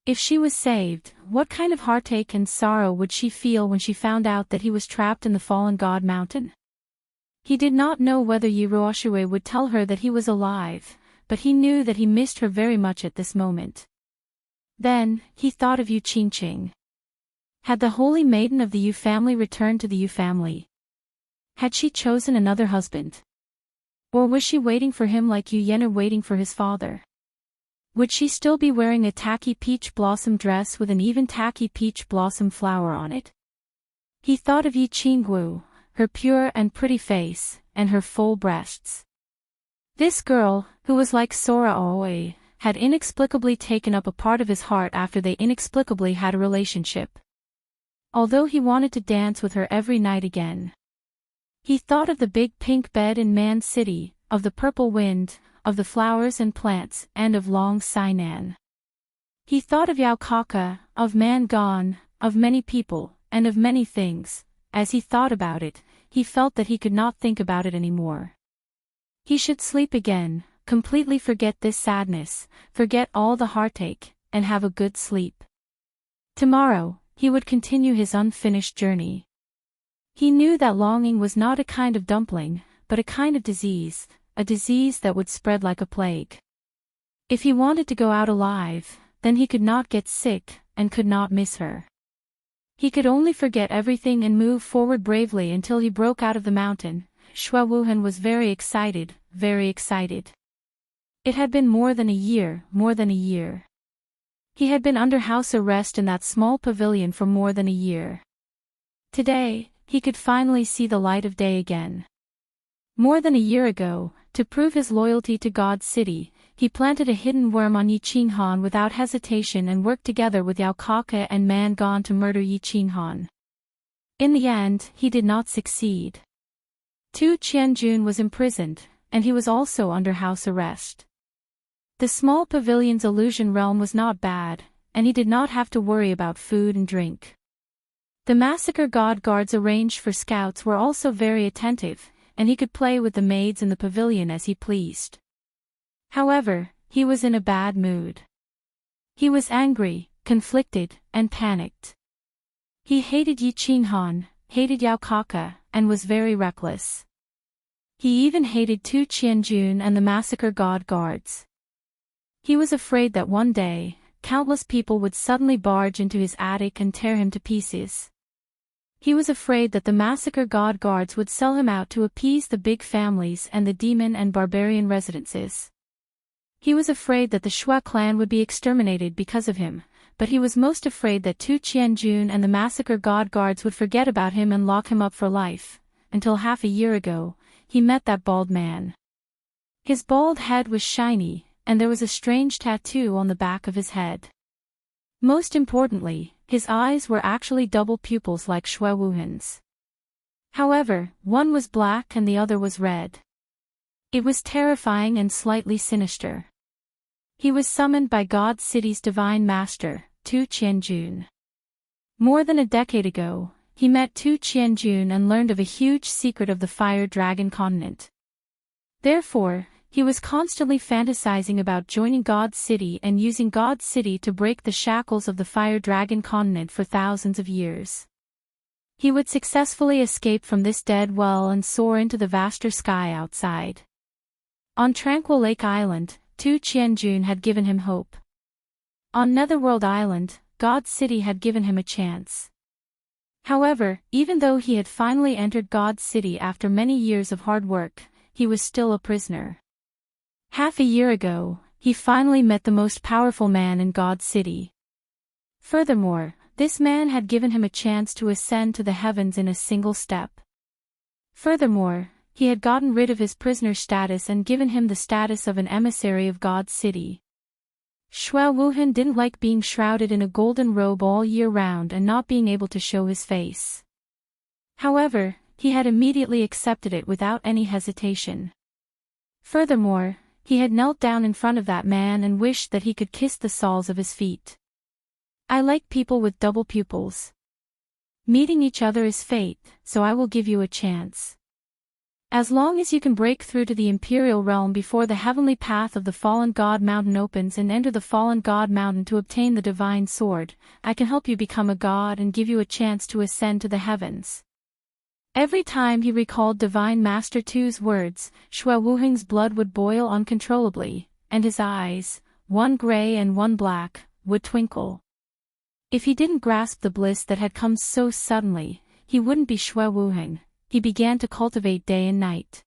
[SPEAKER 1] If she was saved, what kind of heartache and sorrow would she feel when she found out that he was trapped in the fallen god mountain? He did not know whether Yi Ruoxue would tell her that he was alive, but he knew that he missed her very much at this moment. Then, he thought of Yu Qingqing. Had the holy maiden of the Yu family returned to the Yu family? Had she chosen another husband? Or was she waiting for him like Yu Yen waiting for his father? Would she still be wearing a tacky peach blossom dress with an even tacky peach blossom flower on it? He thought of Yi Qinggu, her pure and pretty face, and her full breasts. This girl, who was like Sora Aoi, had inexplicably taken up a part of his heart after they inexplicably had a relationship. Although he wanted to dance with her every night again. He thought of the big pink bed in Man City, of the purple wind, of the flowers and plants, and of Long Sainan. He thought of Yao Kaka, of Man Gone, of many people, and of many things. As he thought about it, he felt that he could not think about it anymore. He should sleep again, completely forget this sadness, forget all the heartache, and have a good sleep. Tomorrow, he would continue his unfinished journey. He knew that longing was not a kind of dumpling, but a kind of disease, a disease that would spread like a plague. If he wanted to go out alive, then he could not get sick, and could not miss her. He could only forget everything and move forward bravely until he broke out of the mountain. Xue Wuhan was very excited, very excited. It had been more than a year, more than a year. He had been under house arrest in that small pavilion for more than a year. Today, he could finally see the light of day again. More than a year ago, to prove his loyalty to God's city, he planted a hidden worm on Yi Qinghan without hesitation and worked together with Yao Kaka and Man Gone to murder Yi Qinghan. In the end, he did not succeed. Tu Qianjun was imprisoned, and he was also under house arrest. The small pavilion's illusion realm was not bad, and he did not have to worry about food and drink. The massacre god guards arranged for scouts were also very attentive, and he could play with the maids in the pavilion as he pleased. However, he was in a bad mood. He was angry, conflicted, and panicked. He hated Yi Qinghan, hated Yao Kaka, and was very reckless. He even hated Tu Qianjun and the massacre god guards. He was afraid that one day, countless people would suddenly barge into his attic and tear him to pieces. He was afraid that the massacre god guards would sell him out to appease the big families and the demon and barbarian residences. He was afraid that the Shui clan would be exterminated because of him, but he was most afraid that Tu Qianjun and the massacre god guards would forget about him and lock him up for life. Until half a year ago, he met that bald man. His bald head was shiny, and there was a strange tattoo on the back of his head. Most importantly, his eyes were actually double pupils like Xue Wuhan's. However, one was black and the other was red. It was terrifying and slightly sinister. He was summoned by God's city's divine master, Tu Qianjun. More than a decade ago, he met Tu Qianjun and learned of a huge secret of the fire dragon continent. Therefore, he was constantly fantasizing about joining God's city and using God's city to break the shackles of the fire dragon continent for thousands of years. He would successfully escape from this dead well and soar into the vaster sky outside. On Tranquil Lake Island, Tu Tianjun had given him hope. On Netherworld Island, God's city had given him a chance. However, even though he had finally entered God's city after many years of hard work, he was still a prisoner. Half a year ago, he finally met the most powerful man in God's city. Furthermore, this man had given him a chance to ascend to the heavens in a single step. Furthermore, he had gotten rid of his prisoner status and given him the status of an emissary of God's city. Xue Wuhan didn't like being shrouded in a golden robe all year round and not being able to show his face. However, he had immediately accepted it without any hesitation. Furthermore, he had knelt down in front of that man and wished that he could kiss the soles of his feet. I like people with double pupils. Meeting each other is fate, so I will give you a chance. As long as you can break through to the Imperial Realm before the heavenly path of the Fallen God Mountain opens and enter the Fallen God Mountain to obtain the Divine Sword, I can help you become a god and give you a chance to ascend to the heavens. Every time he recalled Divine Master Tu's words, Xue Wuheng's blood would boil uncontrollably, and his eyes, one gray and one black, would twinkle. If he didn't grasp the bliss that had come so suddenly, he wouldn't be Xue Wuheng. He began to cultivate day and night.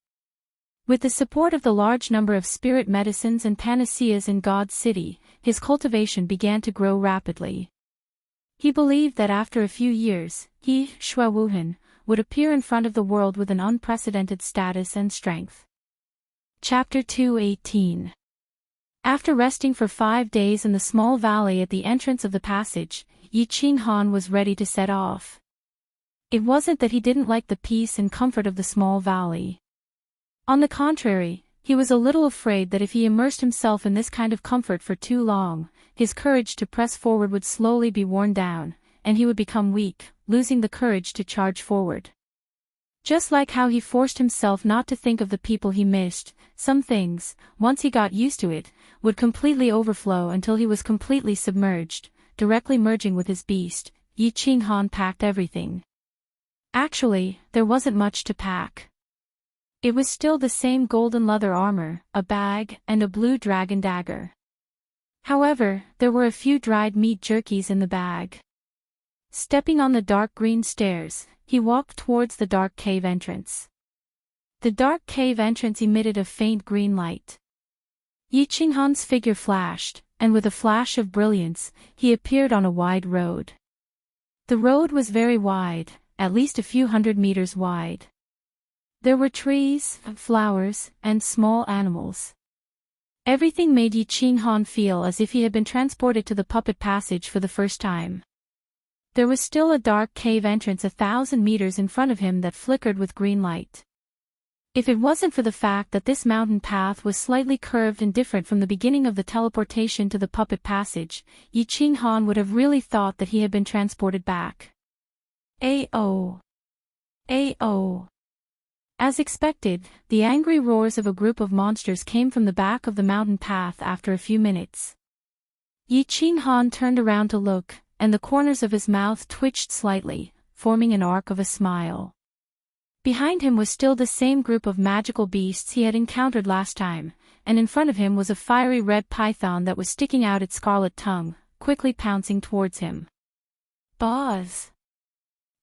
[SPEAKER 1] With the support of the large number of spirit medicines and panaceas in God's city, his cultivation began to grow rapidly. He believed that after a few years, he, Xue Wuheng, would appear in front of the world with an unprecedented status and strength. Chapter 2:18. After resting for 5 days in the small valley at the entrance of the passage, Yi Qinghan was ready to set off. It wasn't that he didn't like the peace and comfort of the small valley. On the contrary, he was a little afraid that if he immersed himself in this kind of comfort for too long, his courage to press forward would slowly be worn down, and he would become weak, losing the courage to charge forward. Just like how he forced himself not to think of the people he missed, some things, once he got used to it, would completely overflow until he was completely submerged, directly merging with his beast. Yi Qinghan packed everything. Actually, there wasn't much to pack. It was still the same golden leather armor, a bag, and a blue dragon dagger. However, there were a few dried meat jerkies in the bag. Stepping on the dark green stairs, he walked towards the dark cave entrance. The dark cave entrance emitted a faint green light. Yi Qinghan's figure flashed, and with a flash of brilliance, he appeared on a wide road. The road was very wide, at least a few hundred meters wide. There were trees, flowers, and small animals. Everything made Yi Qinghan feel as if he had been transported to the puppet passage for the first time. There was still a dark cave entrance 1,000 meters in front of him that flickered with green light. If it wasn't for the fact that this mountain path was slightly curved and different from the beginning of the teleportation to the puppet passage, Yi Qinghan would have really thought that he had been transported back. A-oh! A-oh! As expected, the angry roars of a group of monsters came from the back of the mountain path after a few minutes. Yi Qinghan turned around to look, and the corners of his mouth twitched slightly, forming an arc of a smile. Behind him was still the same group of magical beasts he had encountered last time, and in front of him was a fiery red python that was sticking out its scarlet tongue, quickly pouncing towards him. Boss!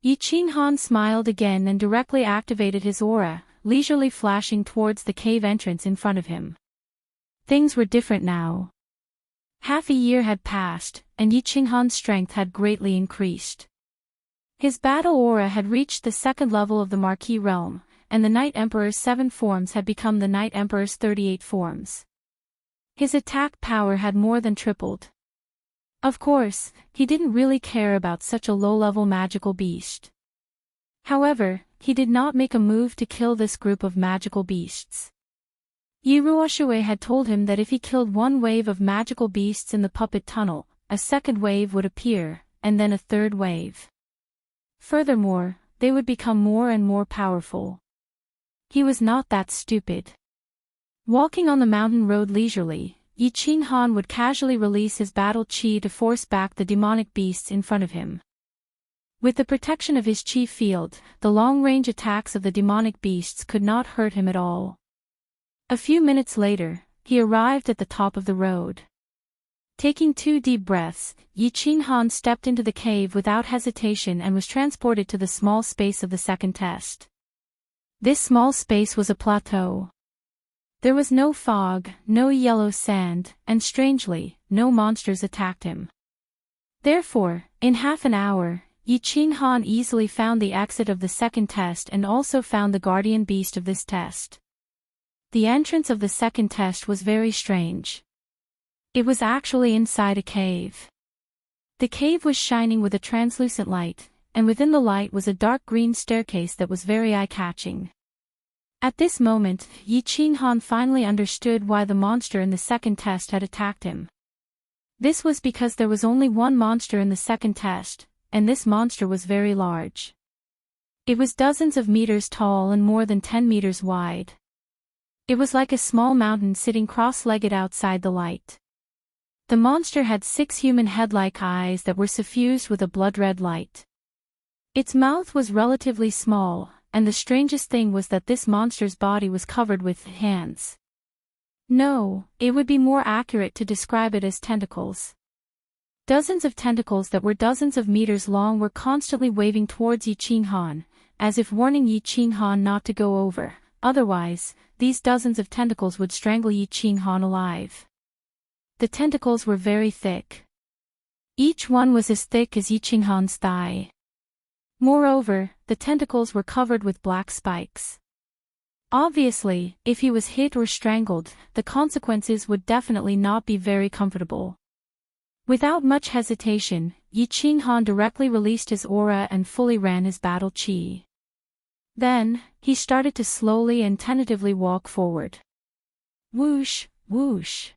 [SPEAKER 1] Yi Qinghan smiled again and directly activated his aura, leisurely flashing towards the cave entrance in front of him. Things were different now. Half a year had passed, and Yi Qinghan's strength had greatly increased. His battle aura had reached the 2nd level of the Marquis realm, and the Night Emperor's 7 forms had become the Night Emperor's 38 forms. His attack power had more than tripled. Of course, he didn't really care about such a low-level magical beast. However, he did not make a move to kill this group of magical beasts. Yi Ruoxue had told him that if he killed one wave of magical beasts in the puppet tunnel, a second wave would appear, and then a third wave. Furthermore, they would become more and more powerful. He was not that stupid. Walking on the mountain road leisurely, Yi Qing Han would casually release his battle qi to force back the demonic beasts in front of him. With the protection of his qi field, the long-range attacks of the demonic beasts could not hurt him at all. A few minutes later, he arrived at the top of the road. Taking 2 deep breaths, Yi Qing Han stepped into the cave without hesitation and was transported to the small space of the second test. This small space was a plateau. There was no fog, no yellow sand, and strangely, no monsters attacked him. Therefore, in half an hour, Yi Qing Han easily found the exit of the second test and also found the guardian beast of this test. The entrance of the second test was very strange. It was actually inside a cave. The cave was shining with a translucent light, and within the light was a dark green staircase that was very eye-catching. At this moment, Yi Qing Han finally understood why the monster in the second test had attacked him. This was because there was only one monster in the second test, and this monster was very large. It was dozens of meters tall and more than 10 meters wide. It was like a small mountain sitting cross-legged outside the light. The monster had 6 human head-like eyes that were suffused with a blood-red light. Its mouth was relatively small, and the strangest thing was that this monster's body was covered with hands. No, it would be more accurate to describe it as tentacles. Dozens of tentacles that were dozens of meters long were constantly waving towards Yi Qing Han, as if warning Yi Qing Han not to go over, otherwise, these dozens of tentacles would strangle Yi Qing Han alive. The tentacles were very thick. Each one was as thick as Yi Qing Han's thigh. Moreover, the tentacles were covered with black spikes. Obviously, if he was hit or strangled, the consequences would definitely not be very comfortable. Without much hesitation, Yi Qing Han directly released his aura and fully ran his battle qi. Then, he started to slowly and tentatively walk forward. Whoosh, whoosh.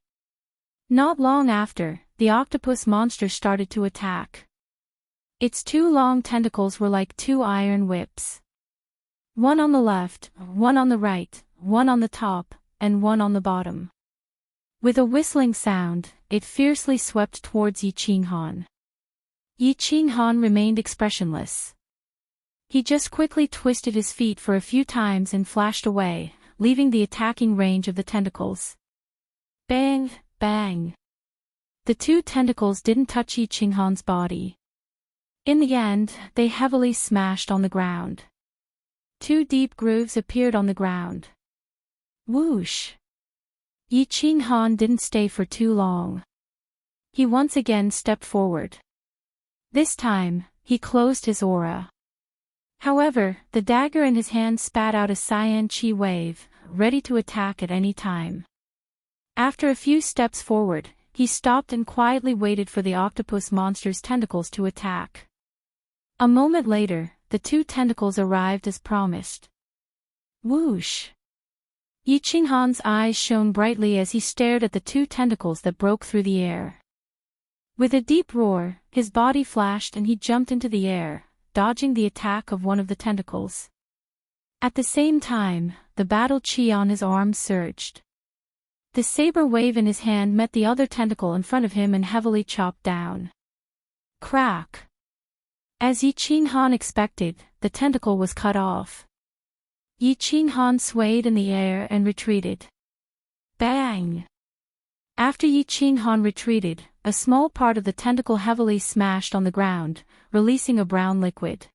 [SPEAKER 1] Not long after, the octopus monster started to attack. Its 2 long tentacles were like 2 iron whips. One on the left, one on the right, one on the top, and one on the bottom. With a whistling sound, it fiercely swept towards Yi Qing Han. Yi Qing Han remained expressionless. He just quickly twisted his feet for a few times and flashed away, leaving the attacking range of the tentacles. Bang, bang. The 2 tentacles didn't touch Yi Qing Han's body. In the end, they heavily smashed on the ground. 2 deep grooves appeared on the ground. Whoosh! Yi Qing Han didn't stay for too long. He once again stepped forward. This time, he closed his aura. However, the dagger in his hand spat out a cyan qi wave, ready to attack at any time. After a few steps forward, he stopped and quietly waited for the octopus monster's tentacles to attack. A moment later, the 2 tentacles arrived as promised. Whoosh! Yi Qing Han's eyes shone brightly as he stared at the 2 tentacles that broke through the air. With a deep roar, his body flashed and he jumped into the air, dodging the attack of one of the tentacles. At the same time, the battle qi on his arm surged. The saber wave in his hand met the other tentacle in front of him and heavily chopped down. Crack! As Yi Qing Han expected, the tentacle was cut off. Yi Qing Han swayed in the air and retreated. Bang! After Yi Qing Han retreated, a small part of the tentacle heavily smashed on the ground, releasing a brown liquid.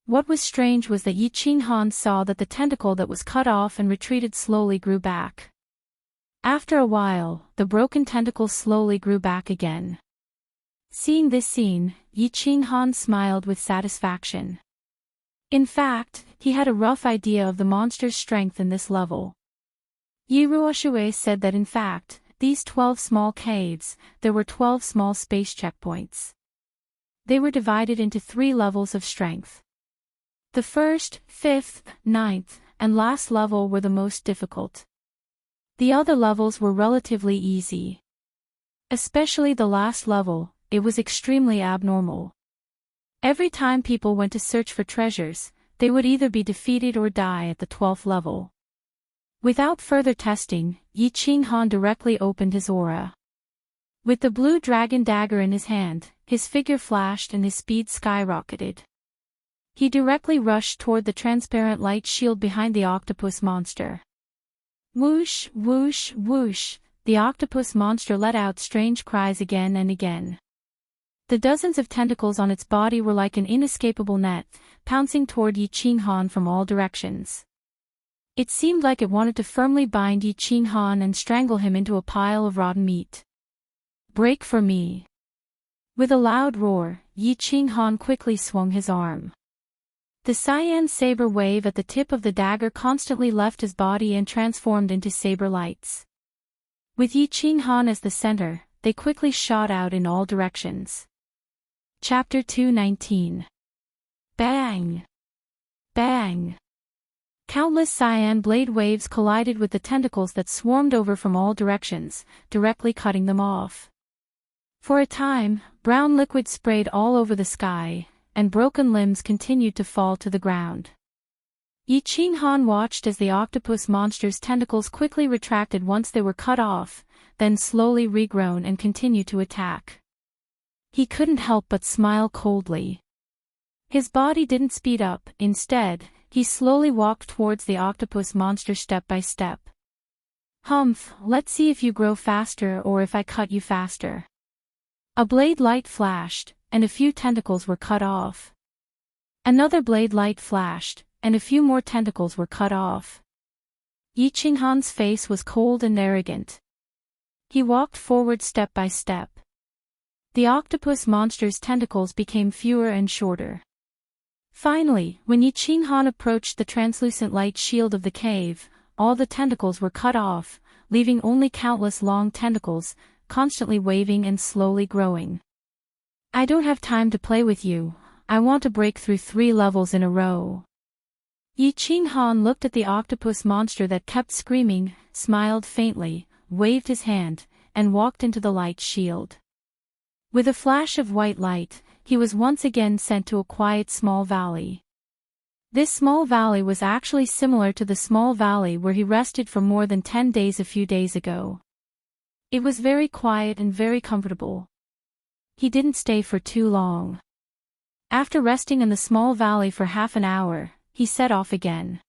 [SPEAKER 1] What was strange was that Yi Qing Han saw that the tentacle that was cut off and retreated slowly grew back. After a while, the broken tentacle slowly grew back again. Seeing this scene, Yi Qing Han smiled with satisfaction. In fact, he had a rough idea of the monster's strength in this level. Yi Ruoshui said that in fact, these 12 small caves, there were 12 small space checkpoints. They were divided into 3 levels of strength. The first, 5th, 9th, and last level were the most difficult. The other levels were relatively easy. Especially the last level, it was extremely abnormal. Every time people went to search for treasures, they would either be defeated or die at the 12th level. Without further testing, Yi Qinghan directly opened his aura. With the blue dragon dagger in his hand, his figure flashed and his speed skyrocketed. He directly rushed toward the transparent light shield behind the octopus monster. Whoosh, whoosh, whoosh, the octopus monster let out strange cries again and again. The dozens of tentacles on its body were like an inescapable net, pouncing toward Yi Qinghan from all directions. It seemed like it wanted to firmly bind Yi Qinghan and strangle him into a pile of rotten meat. Break for me. With a loud roar, Yi Qinghan quickly swung his arm. The cyan saber wave at the tip of the dagger constantly left his body and transformed into saber lights. With Yi Qinghan as the center, they quickly shot out in all directions. Chapter 219. Bang! Bang! Countless cyan blade waves collided with the tentacles that swarmed over from all directions, directly cutting them off. For a time, brown liquid sprayed all over the sky, and broken limbs continued to fall to the ground. Yi Qinghan watched as the octopus monster's tentacles quickly retracted once they were cut off, then slowly regrown and continued to attack. He couldn't help but smile coldly. His body didn't speed up, instead, he slowly walked towards the octopus monster step by step. Humph, let's see if you grow faster or if I cut you faster. A blade light flashed, and a few tentacles were cut off. Another blade light flashed, and a few more tentacles were cut off. Yi Qinghan's face was cold and arrogant. He walked forward step by step. The octopus monster's tentacles became fewer and shorter. Finally, when Yi Qinghan approached the translucent light shield of the cave, all the tentacles were cut off, leaving only countless long tentacles, constantly waving and slowly growing. I don't have time to play with you, I want to break through 3 levels in a row. Yi Qinghan looked at the octopus monster that kept screaming, smiled faintly, waved his hand, and walked into the light shield. With a flash of white light, he was once again sent to a quiet small valley. This small valley was actually similar to the small valley where he rested for more than 10 days a few days ago. It was very quiet and very comfortable. He didn't stay for too long. After resting in the small valley for half an hour, he set off again.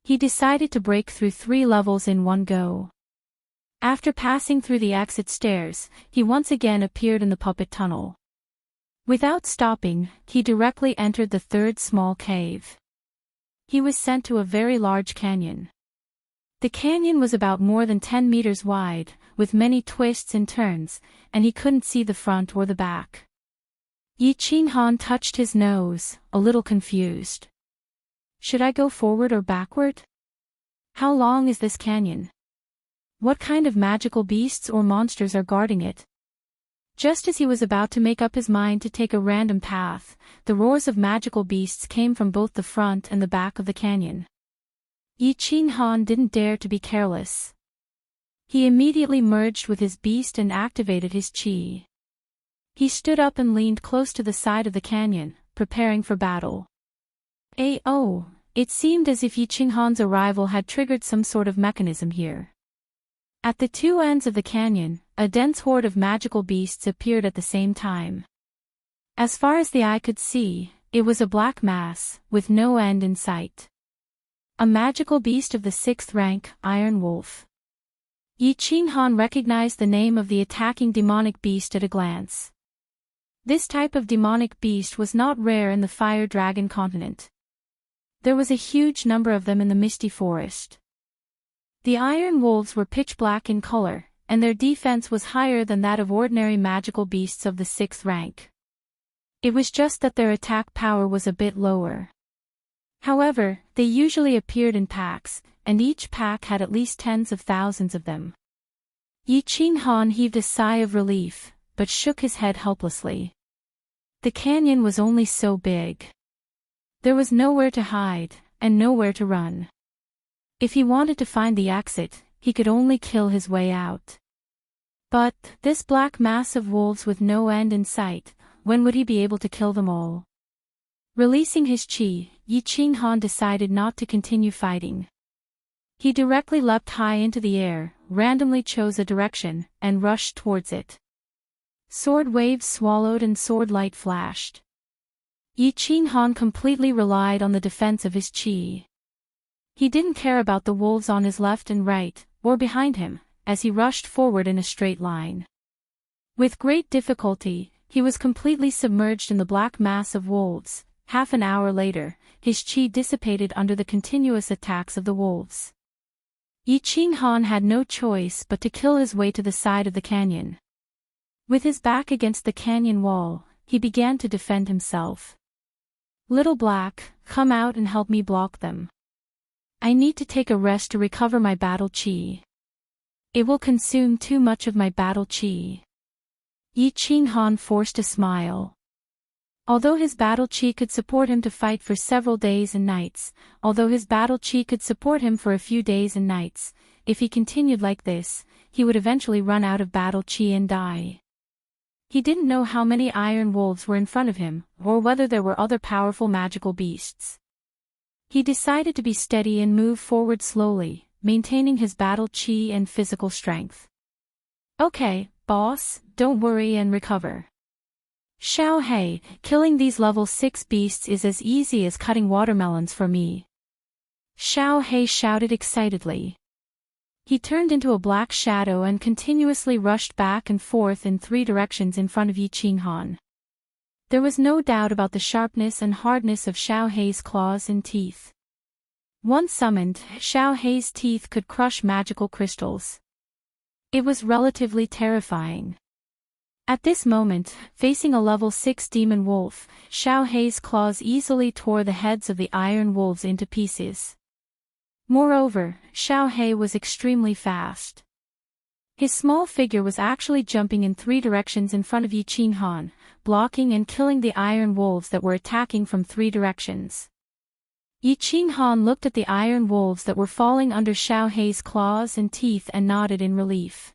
[SPEAKER 1] He decided to break through 3 levels in one go. After passing through the exit stairs, he once again appeared in the puppet tunnel. Without stopping, he directly entered the 3rd small cave. He was sent to a very large canyon. The canyon was about more than 10 meters wide, with many twists and turns, and he couldn't see the front or the back. Yi Qinghan touched his nose, a little confused. Should I go forward or backward? How long is this canyon? What kind of magical beasts or monsters are guarding it? Just as he was about to make up his mind to take a random path, the roars of magical beasts came from both the front and the back of the canyon. Yi Qinghan didn't dare to be careless. He immediately merged with his beast and activated his qi. He stood up and leaned close to the side of the canyon, preparing for battle. It seemed as if Yi Qinghan's arrival had triggered some sort of mechanism here. At the 2 ends of the canyon, a dense horde of magical beasts appeared at the same time. As far as the eye could see, it was a black mass, with no end in sight. A magical beast of the 6th rank, Iron Wolf. Yi Qinghan recognized the name of the attacking demonic beast at a glance. This type of demonic beast was not rare in the Fire Dragon continent. There was a huge number of them in the misty forest. The iron wolves were pitch black in color, and their defense was higher than that of ordinary magical beasts of the 6th rank. It was just that their attack power was a bit lower. However, they usually appeared in packs, and each pack had at least tens of thousands of them. Yi Qinghan heaved a sigh of relief, but shook his head helplessly. The canyon was only so big. There was nowhere to hide, and nowhere to run. If he wanted to find the exit, he could only kill his way out. But, this black mass of wolves with no end in sight, when would he be able to kill them all? Releasing his qi, Yi Qinghan decided not to continue fighting. He directly leapt high into the air, randomly chose a direction, and rushed towards it. Sword waves swallowed and sword light flashed. Yi Qinghan completely relied on the defense of his qi. He didn't care about the wolves on his left and right, or behind him, as he rushed forward in a straight line. With great difficulty, he was completely submerged in the black mass of wolves. Half an hour later, his qi dissipated under the continuous attacks of the wolves. Yi Qinghan had no choice but to kill his way to the side of the canyon. With his back against the canyon wall, he began to defend himself. "Little Black, come out and help me block them. I need to take a rest to recover my battle qi. It will consume too much of my battle qi." Yi Qinghan forced a smile. Although his battle qi could support him to fight for several days and nights, if he continued like this, he would eventually run out of battle qi and die. He didn't know how many iron wolves were in front of him, or whether there were other powerful magical beasts. He decided to be steady and move forward slowly, maintaining his battle qi and physical strength. "Okay, boss, don't worry and recover. Xiao He, killing these level 6 beasts is as easy as cutting watermelons for me." Xiao He shouted excitedly. He turned into a black shadow and continuously rushed back and forth in 3 directions in front of Yi Qinghan. There was no doubt about the sharpness and hardness of Xiao He's claws and teeth. Once summoned, Xiao He's teeth could crush magical crystals. It was relatively terrifying. At this moment, facing a level 6 demon wolf, Xiao He's claws easily tore the heads of the iron wolves into pieces. Moreover, Xiao He was extremely fast. His small figure was actually jumping in 3 directions in front of Yi Qinghan, blocking and killing the iron wolves that were attacking from 3 directions. Yi Qinghan looked at the iron wolves that were falling under Xiao He's claws and teeth and nodded in relief.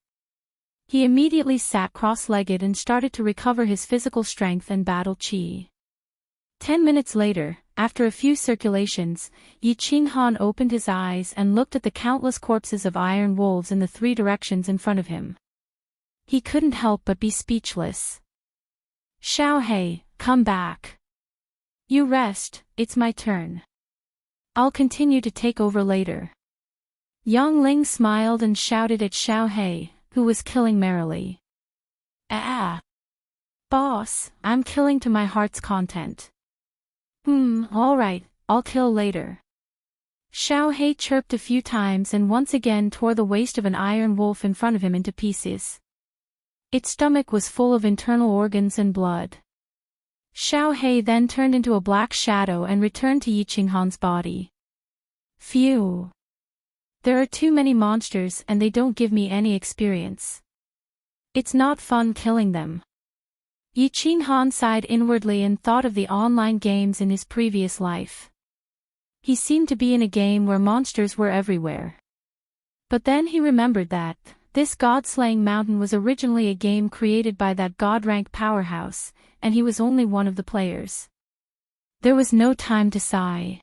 [SPEAKER 1] He immediately sat cross-legged and started to recover his physical strength and battle qi. 10 minutes later, after a few circulations, Yi Qinghan opened his eyes and looked at the countless corpses of iron wolves in the 3 directions in front of him. He couldn't help but be speechless. "Xiao He, come back. You rest, it's my turn. I'll continue to take over later." Yang Ling smiled and shouted at Xiao He, who was killing merrily. "Ah! Boss, I'm killing to my heart's content." Alright, I'll kill later." Xiao He chirped a few times and once again tore the waist of an iron wolf in front of him into pieces. Its stomach was full of internal organs and blood. Xiao He then turned into a black shadow and returned to Yi Qinghan's body. "Phew! There are too many monsters and they don't give me any experience. It's not fun killing them." Yi Qinghan sighed inwardly and thought of the online games in his previous life. He seemed to be in a game where monsters were everywhere. But then he remembered that this god-slaying mountain was originally a game created by that god-rank powerhouse, and he was only one of the players. There was no time to sigh.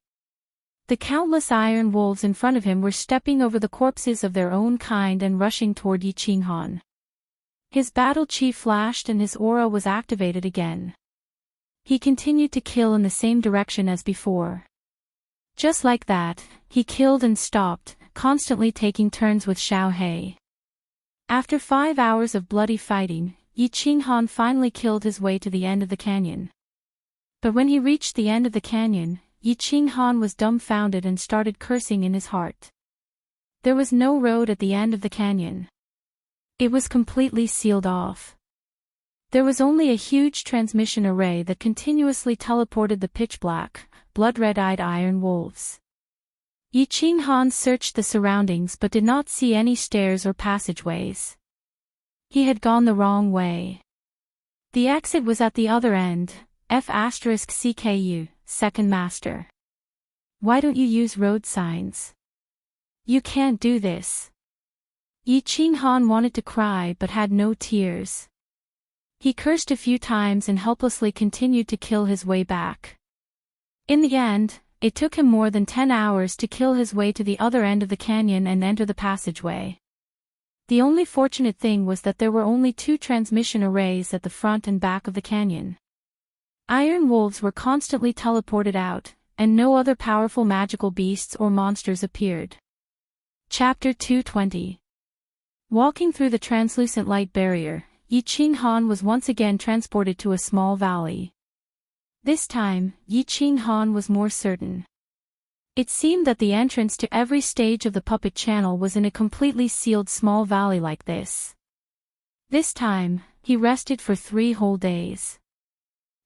[SPEAKER 1] The countless iron wolves in front of him were stepping over the corpses of their own kind and rushing toward Yi Qinghan. His battle qi flashed and his aura was activated again. He continued to kill in the same direction as before. Just like that, he killed and stopped, constantly taking turns with Xiao He. After 5 hours of bloody fighting, Yi Qinghan finally killed his way to the end of the canyon. But when he reached the end of the canyon, Yi Qinghan was dumbfounded and started cursing in his heart. There was no road at the end of the canyon. It was completely sealed off. There was only a huge transmission array that continuously teleported the pitch-black, blood-red-eyed iron wolves. Yi Qinghan searched the surroundings but did not see any stairs or passageways. He had gone the wrong way. The exit was at the other end. F***CKU, Second Master. Why don't you use road signs? You can't do this. Yi Qinghan wanted to cry but had no tears. He cursed a few times and helplessly continued to kill his way back. In the end, it took him more than 10 hours to kill his way to the other end of the canyon and enter the passageway. The only fortunate thing was that there were only 2 transmission arrays at the front and back of the canyon. Iron wolves were constantly teleported out, and no other powerful magical beasts or monsters appeared. Chapter 220. Walking through the translucent light barrier, Yi Qing Han was once again transported to a small valley. This time, Yi Qing Han was more certain. It seemed that the entrance to every stage of the puppet channel was in a completely sealed small valley like this. This time, he rested for 3 whole days.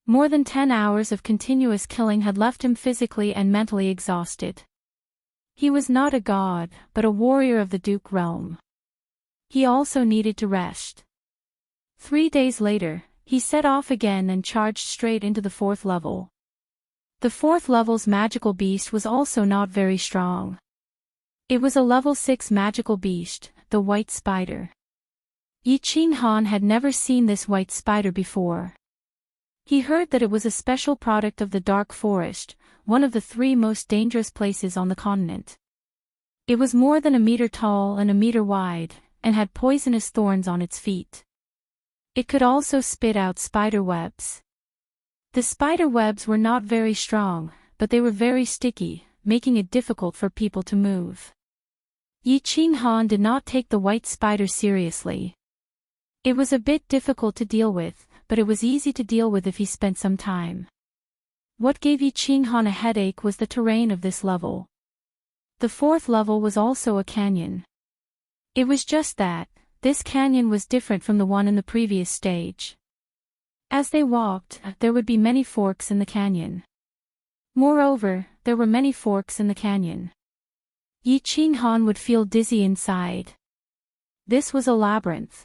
[SPEAKER 1] More than 10 hours of continuous killing had left him physically and mentally exhausted. He was not a god, but a warrior of the Duke realm. He also needed to rest. 3 days later, he set off again and charged straight into the 4th level. The 4th level's magical beast was also not very strong. It was a level 6 magical beast, the white spider. Yi Qing Han had never seen this white spider before. He heard that it was a special product of the dark forest, one of the 3 most dangerous places on the continent. It was more than a meter tall and a meter wide, and had poisonous thorns on its feet. It could also spit out spider webs. The spider webs were not very strong, but they were very sticky, making it difficult for people to move. Yi Qing Han did not take the white spider seriously. It was a bit difficult to deal with, but it was easy to deal with if he spent some time. What gave Yi Qing Han a headache was the terrain of this level. The 4th level was also a canyon. It was just that, this canyon was different from the one in the previous stage. As they walked, there would be many forks in the canyon. Moreover, there were many forks in the canyon. Yi Qing Han would feel dizzy inside. This was a labyrinth.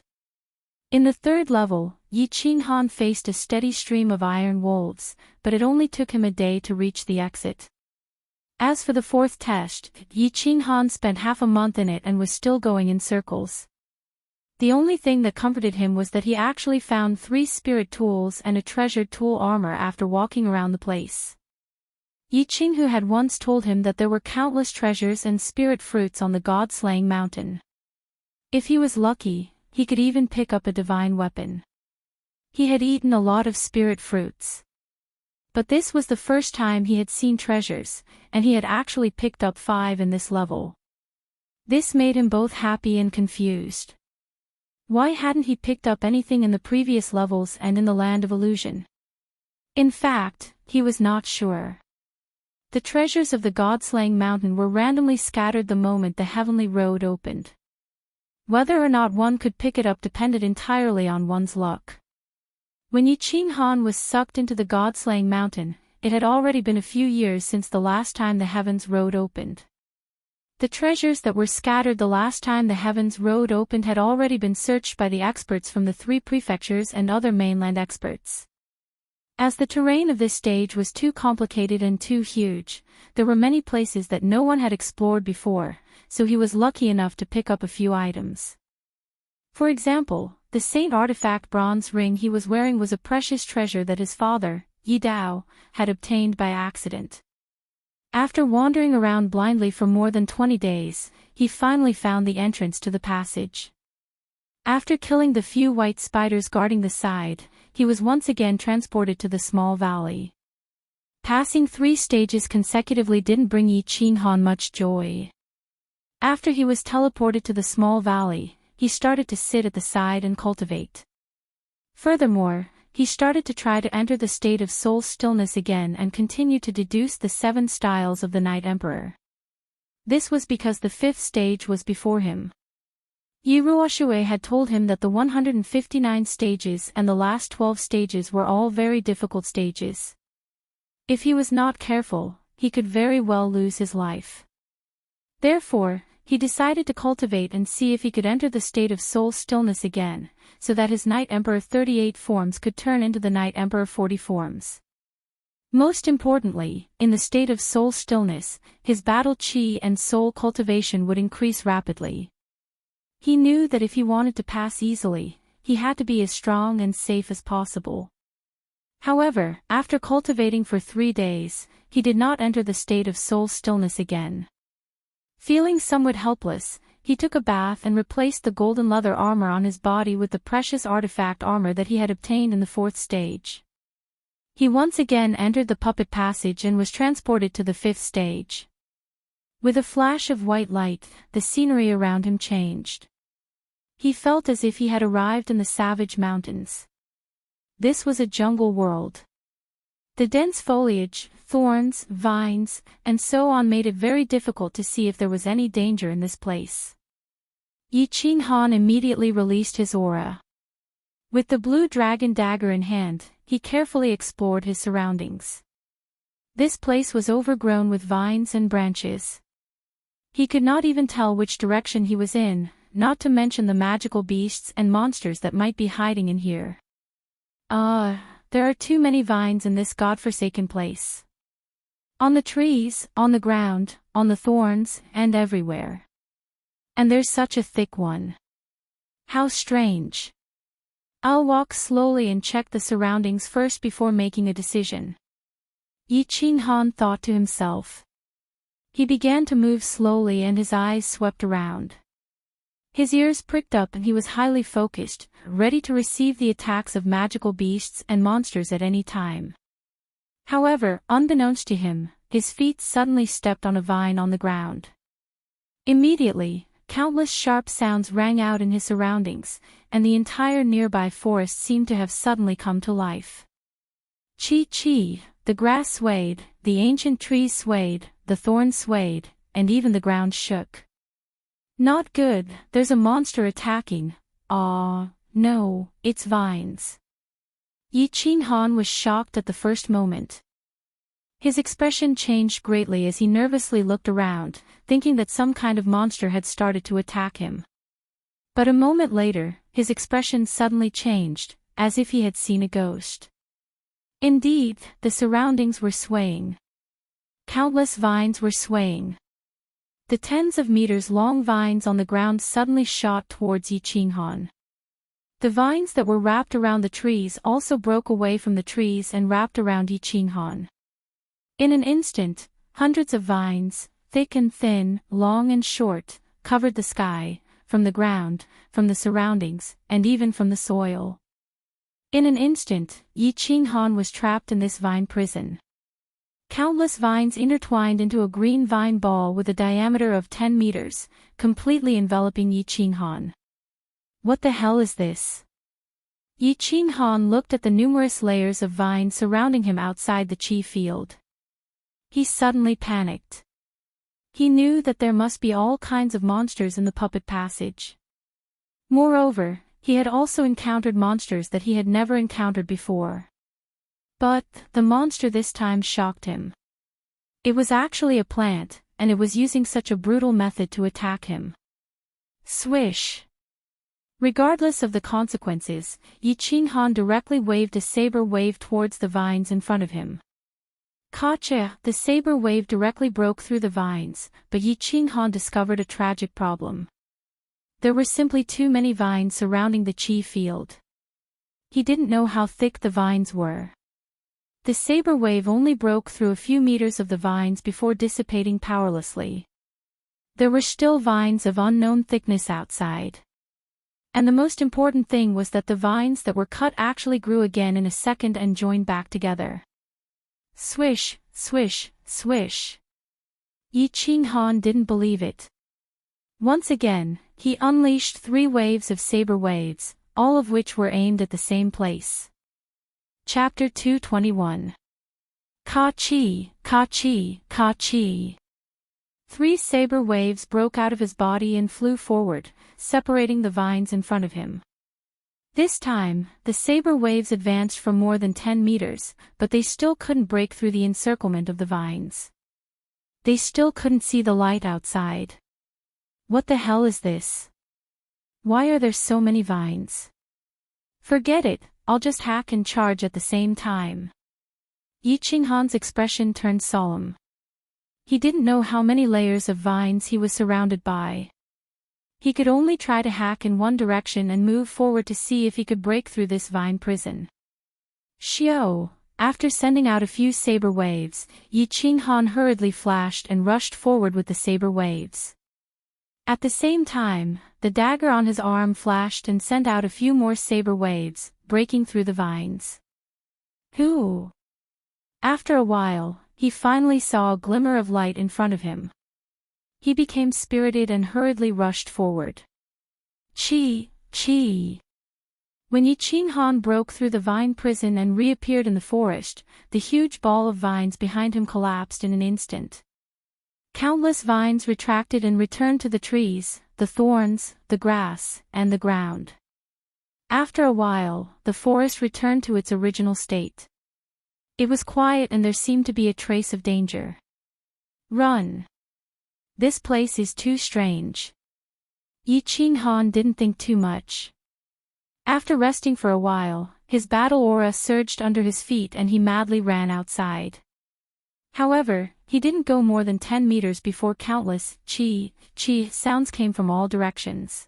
[SPEAKER 1] In the 3rd level, Yi Qing Han faced a steady stream of iron wolves, but it only took him a day to reach the exit. As for the 4th test, Yi Qing Han spent half a month in it and was still going in circles. The only thing that comforted him was that he actually found 3 spirit tools and a treasured tool armor after walking around the place. Yi Qing Hu had once told him that there were countless treasures and spirit fruits on the god-slaying mountain. If he was lucky, he could even pick up a divine weapon. He had eaten a lot of spirit fruits. But this was the first time he had seen treasures, and he had actually picked up 5 in this level. This made him both happy and confused. Why hadn't he picked up anything in the previous levels and in the land of illusion? In fact, he was not sure. The treasures of the god-slaying mountain were randomly scattered the moment the heavenly road opened. Whether or not one could pick it up depended entirely on one's luck. When Yi Qing Han was sucked into the god-slaying mountain, it had already been a few years since the last time the heavens road opened. The treasures that were scattered the last time the heavens road opened had already been searched by the experts from the 3 prefectures and other mainland experts. As the terrain of this stage was too complicated and too huge, there were many places that no one had explored before, so he was lucky enough to pick up a few items. For example, the Saint artifact bronze ring he was wearing was a precious treasure that his father, Yi Dao, had obtained by accident. After wandering around blindly for more than 20 days, he finally found the entrance to the passage. After killing the few white spiders guarding the side, he was once again transported to the small valley. Passing 3 stages consecutively didn't bring Yi Qing Han much joy. After he was teleported to the small valley, he started to sit at the side and cultivate. Furthermore, he started to try to enter the state of soul stillness again and continue to deduce the 7 styles of the Night Emperor. This was because the 5th stage was before him. Yi Ruoxue had told him that the 159 stages and the last 12 stages were all very difficult stages. If he was not careful, he could very well lose his life. Therefore, he decided to cultivate and see if he could enter the state of soul stillness again, so that his Night Emperor 38 forms could turn into the Night Emperor 40 forms. Most importantly, in the state of soul stillness, his battle chi and soul cultivation would increase rapidly. He knew that if he wanted to pass easily, he had to be as strong and safe as possible. However, after cultivating for 3 days, he did not enter the state of soul stillness again. Feeling somewhat helpless, he took a bath and replaced the golden leather armor on his body with the precious artifact armor that he had obtained in the 4th stage. He once again entered the puppet passage and was transported to the 5th stage. With a flash of white light, the scenery around him changed. He felt as if he had arrived in the savage mountains. This was a jungle world. The dense foliage, thorns, vines, and so on made it very difficult to see if there was any danger in this place. Yi Qing Han immediately released his aura. With the blue dragon dagger in hand, he carefully explored his surroundings. This place was overgrown with vines and branches. He could not even tell which direction he was in, not to mention the magical beasts and monsters that might be hiding in here. There are too many vines in this godforsaken place. On the trees, on the ground, on the thorns, and everywhere. And there's such a thick one. How strange. I'll walk slowly and check the surroundings first before making a decision. Yi Qing Han thought to himself. He began to move slowly and his eyes swept around. His ears pricked up and he was highly focused, ready to receive the attacks of magical beasts and monsters at any time. However, unbeknownst to him, his feet suddenly stepped on a vine on the ground. Immediately, countless sharp sounds rang out in his surroundings, and the entire nearby forest seemed to have suddenly come to life. Chi-chi, the grass swayed, the ancient trees swayed, the thorns swayed, and even the ground shook. Not good, there's a monster attacking. No, it's vines. Yi Qing Han was shocked at the first moment. His expression changed greatly as he nervously looked around, thinking that some kind of monster had started to attack him. But a moment later, his expression suddenly changed, as if he had seen a ghost. Indeed, the surroundings were swaying. Countless vines were swaying. The tens of meters long vines on the ground suddenly shot towards Yi Qing Han. The vines that were wrapped around the trees also broke away from the trees and wrapped around Yi Qing Han. In an instant, hundreds of vines, thick and thin, long and short, covered the sky, from the ground, from the surroundings, and even from the soil. In an instant, Yi Qing Han was trapped in this vine prison. Countless vines intertwined into a green vine ball with a diameter of 10 meters, completely enveloping Yi Qing Han. What the hell is this? Yi Qing Han looked at the numerous layers of vines surrounding him outside the chi field. He suddenly panicked. He knew that there must be all kinds of monsters in the puppet passage. Moreover, he had also encountered monsters that he had never encountered before. But, the monster this time shocked him. It was actually a plant, and it was using such a brutal method to attack him. Swish! Regardless of the consequences, Yi Qing Han directly waved a saber wave towards the vines in front of him. Kacha! The saber wave directly broke through the vines, but Yi Qing Han discovered a tragic problem. There were simply too many vines surrounding the chi field. He didn't know how thick the vines were. The saber wave only broke through a few meters of the vines before dissipating powerlessly. There were still vines of unknown thickness outside. And the most important thing was that the vines that were cut actually grew again in a second and joined back together. Swish, swish, swish. Yi Qing Han didn't believe it. Once again, he unleashed 3 waves of saber waves, all of which were aimed at the same place. Chapter 221. Ka-chi, ka-chi, ka-chi. 3 saber waves broke out of his body and flew forward, separating the vines in front of him. This time, the saber waves advanced for more than 10 meters, but they still couldn't break through the encirclement of the vines. They still couldn't see the light outside. What the hell is this? Why are there so many vines? Forget it, I'll just hack and charge at the same time. Yi Qing Han's expression turned solemn. He didn't know how many layers of vines he was surrounded by. He could only try to hack in one direction and move forward to see if he could break through this vine prison. Xiao. After sending out a few saber waves, Yi Qinghan hurriedly flashed and rushed forward with the saber waves. At the same time, the dagger on his arm flashed and sent out a few more saber waves, breaking through the vines. Who? After a while, he finally saw a glimmer of light in front of him. He became spirited and hurriedly rushed forward. Chi. When Yi Qinghan broke through the vine prison and reappeared in the forest, the huge ball of vines behind him collapsed in an instant. Countless vines retracted and returned to the trees, the thorns, the grass, and the ground. After a while, the forest returned to its original state. It was quiet and there seemed to be a trace of danger. Run! This place is too strange. Yi Qinghan didn't think too much. After resting for a while, his battle aura surged under his feet and he madly ran outside. However, he didn't go more than 10 meters before countless chi sounds came from all directions.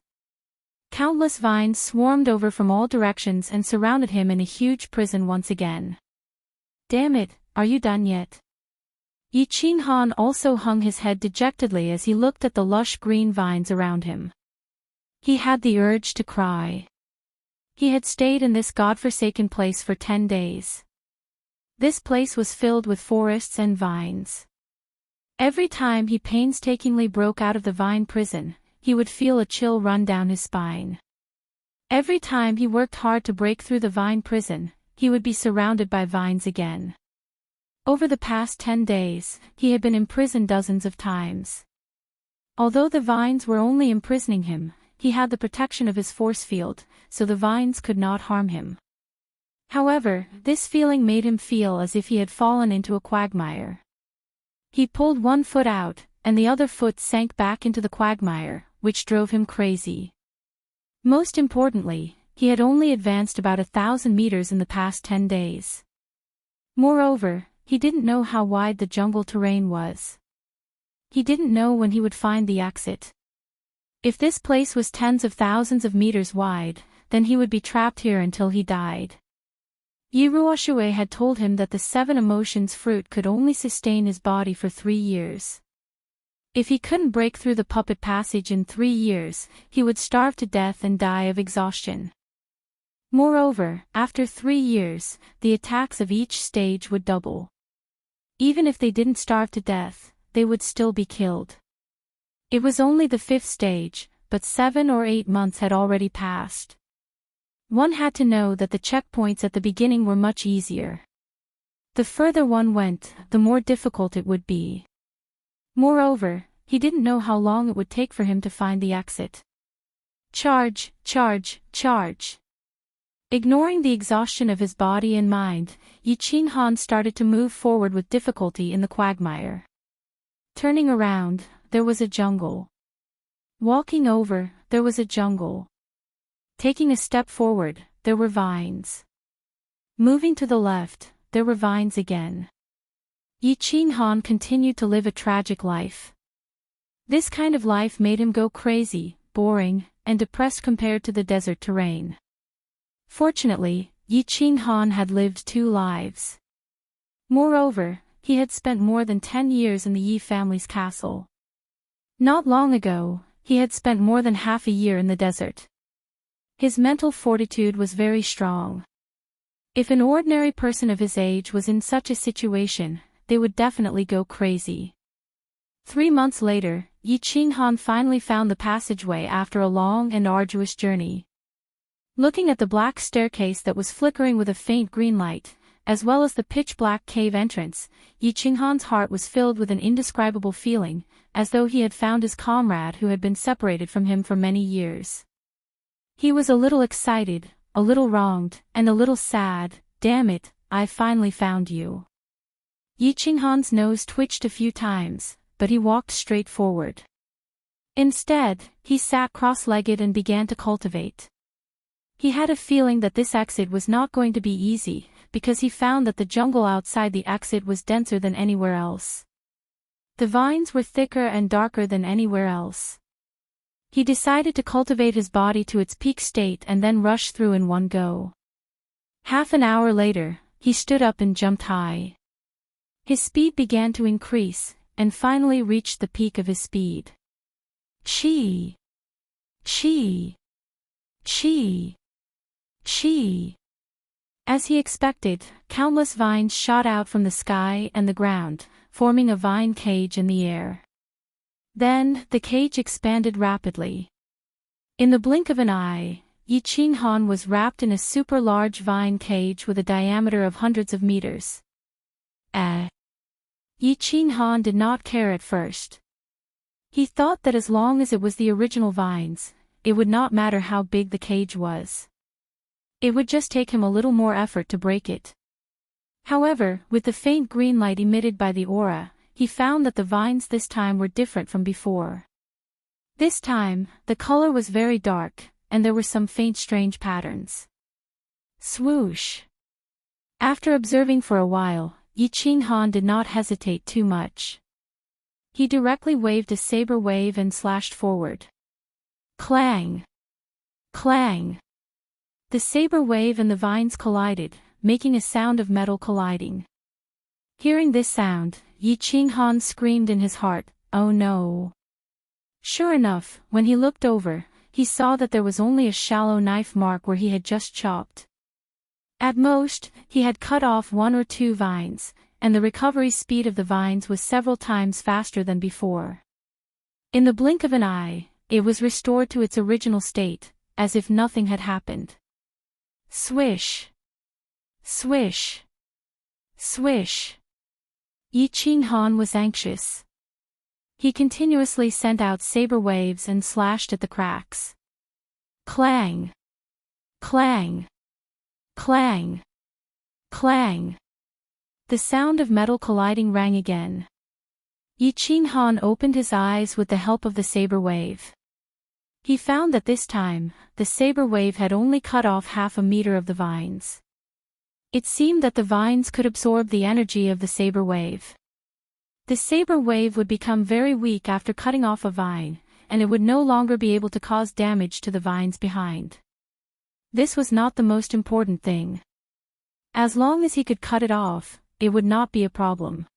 [SPEAKER 1] Countless vines swarmed over from all directions and surrounded him in a huge prison once again. Damn it, are you done yet? Yi Qinghan also hung his head dejectedly as he looked at the lush green vines around him. He had the urge to cry. He had stayed in this godforsaken place for 10 days. This place was filled with forests and vines. Every time he painstakingly broke out of the vine prison, he would feel a chill run down his spine. Every time he worked hard to break through the vine prison, he would be surrounded by vines again. Over the past 10 days, he had been imprisoned dozens of times. Although the vines were only imprisoning him, he had the protection of his force field, so the vines could not harm him. However, this feeling made him feel as if he had fallen into a quagmire. He pulled one foot out, and the other foot sank back into the quagmire, which drove him crazy. Most importantly, he had only advanced about 1,000 meters in the past 10 days. Moreover, he didn't know how wide the jungle terrain was. He didn't know when he would find the exit. If this place was tens of thousands of meters wide, then he would be trapped here until he died. Yi Ruoshui had told him that the 7 emotions fruit could only sustain his body for 3 years. If he couldn't break through the puppet passage in 3 years, he would starve to death and die of exhaustion. Moreover, after 3 years, the attacks of each stage would double. Even if they didn't starve to death, they would still be killed. It was only the 5th stage, but 7 or 8 months had already passed. One had to know that the checkpoints at the beginning were much easier. The further one went, the more difficult it would be. Moreover, he didn't know how long it would take for him to find the exit. Charge! Ignoring the exhaustion of his body and mind, Yi Qinghan started to move forward with difficulty in the quagmire. Turning around, there was a jungle. Walking over, there was a jungle. Taking a step forward, there were vines. Moving to the left, there were vines again. Yi Qinghan continued to live a tragic life. This kind of life made him go crazy, boring, and depressed compared to the desert terrain. Fortunately, Yi Qinghan had lived 2 lives. Moreover, he had spent more than 10 years in the Yi family's castle. Not long ago, he had spent more than half a year in the desert. His mental fortitude was very strong. If an ordinary person of his age was in such a situation, they would definitely go crazy. 3 months later, Yi Qinghan finally found the passageway after a long and arduous journey. Looking at the black staircase that was flickering with a faint green light, as well as the pitch-black cave entrance, Yi Qinghan's heart was filled with an indescribable feeling, as though he had found his comrade who had been separated from him for many years. He was a little excited, a little wronged, and a little sad. Damn it, I finally found you. Yi Qinghan's nose twitched a few times, but he walked straight forward. Instead, he sat cross-legged and began to cultivate. He had a feeling that this exit was not going to be easy, because he found that the jungle outside the exit was denser than anywhere else. The vines were thicker and darker than anywhere else. He decided to cultivate his body to its peak state and then rush through in one go. Half an hour later, he stood up and jumped high. His speed began to increase, and finally reached the peak of his speed. Chi! Chi! Chi! Chi! As he expected, countless vines shot out from the sky and the ground, forming a vine cage in the air. Then, the cage expanded rapidly. In the blink of an eye, Yi Qing Han was wrapped in a super-large vine cage with a diameter of hundreds of meters. Yi Qing Han did not care at first. He thought that as long as it was the original vines, it would not matter how big the cage was. It would just take him a little more effort to break it. However, with the faint green light emitted by the aura, he found that the vines this time were different from before. This time, the color was very dark, and there were some faint strange patterns. Swoosh! After observing for a while, Yi Qing Han did not hesitate too much. He directly waved a saber wave and slashed forward. Clang! Clang! The saber wave and the vines collided, making a sound of metal colliding. Hearing this sound, Yi Qing Han screamed in his heart, "Oh no!" Sure enough, when he looked over, he saw that there was only a shallow knife mark where he had just chopped. At most, he had cut off 1 or 2 vines, and the recovery speed of the vines was several times faster than before. In the blink of an eye, it was restored to its original state, as if nothing had happened. Swish! Swish! Swish! Yi Qing Han was anxious. He continuously sent out saber waves and slashed at the cracks. Clang! Clang! Clang! Clang! The sound of metal colliding rang again. Yi Qing Han opened his eyes with the help of the saber wave. He found that this time, the saber wave had only cut off half a meter of the vines. It seemed that the vines could absorb the energy of the saber wave. The saber wave would become very weak after cutting off a vine, and it would no longer be able to cause damage to the vines behind. This was not the most important thing. As long as he could cut it off, it would not be a problem.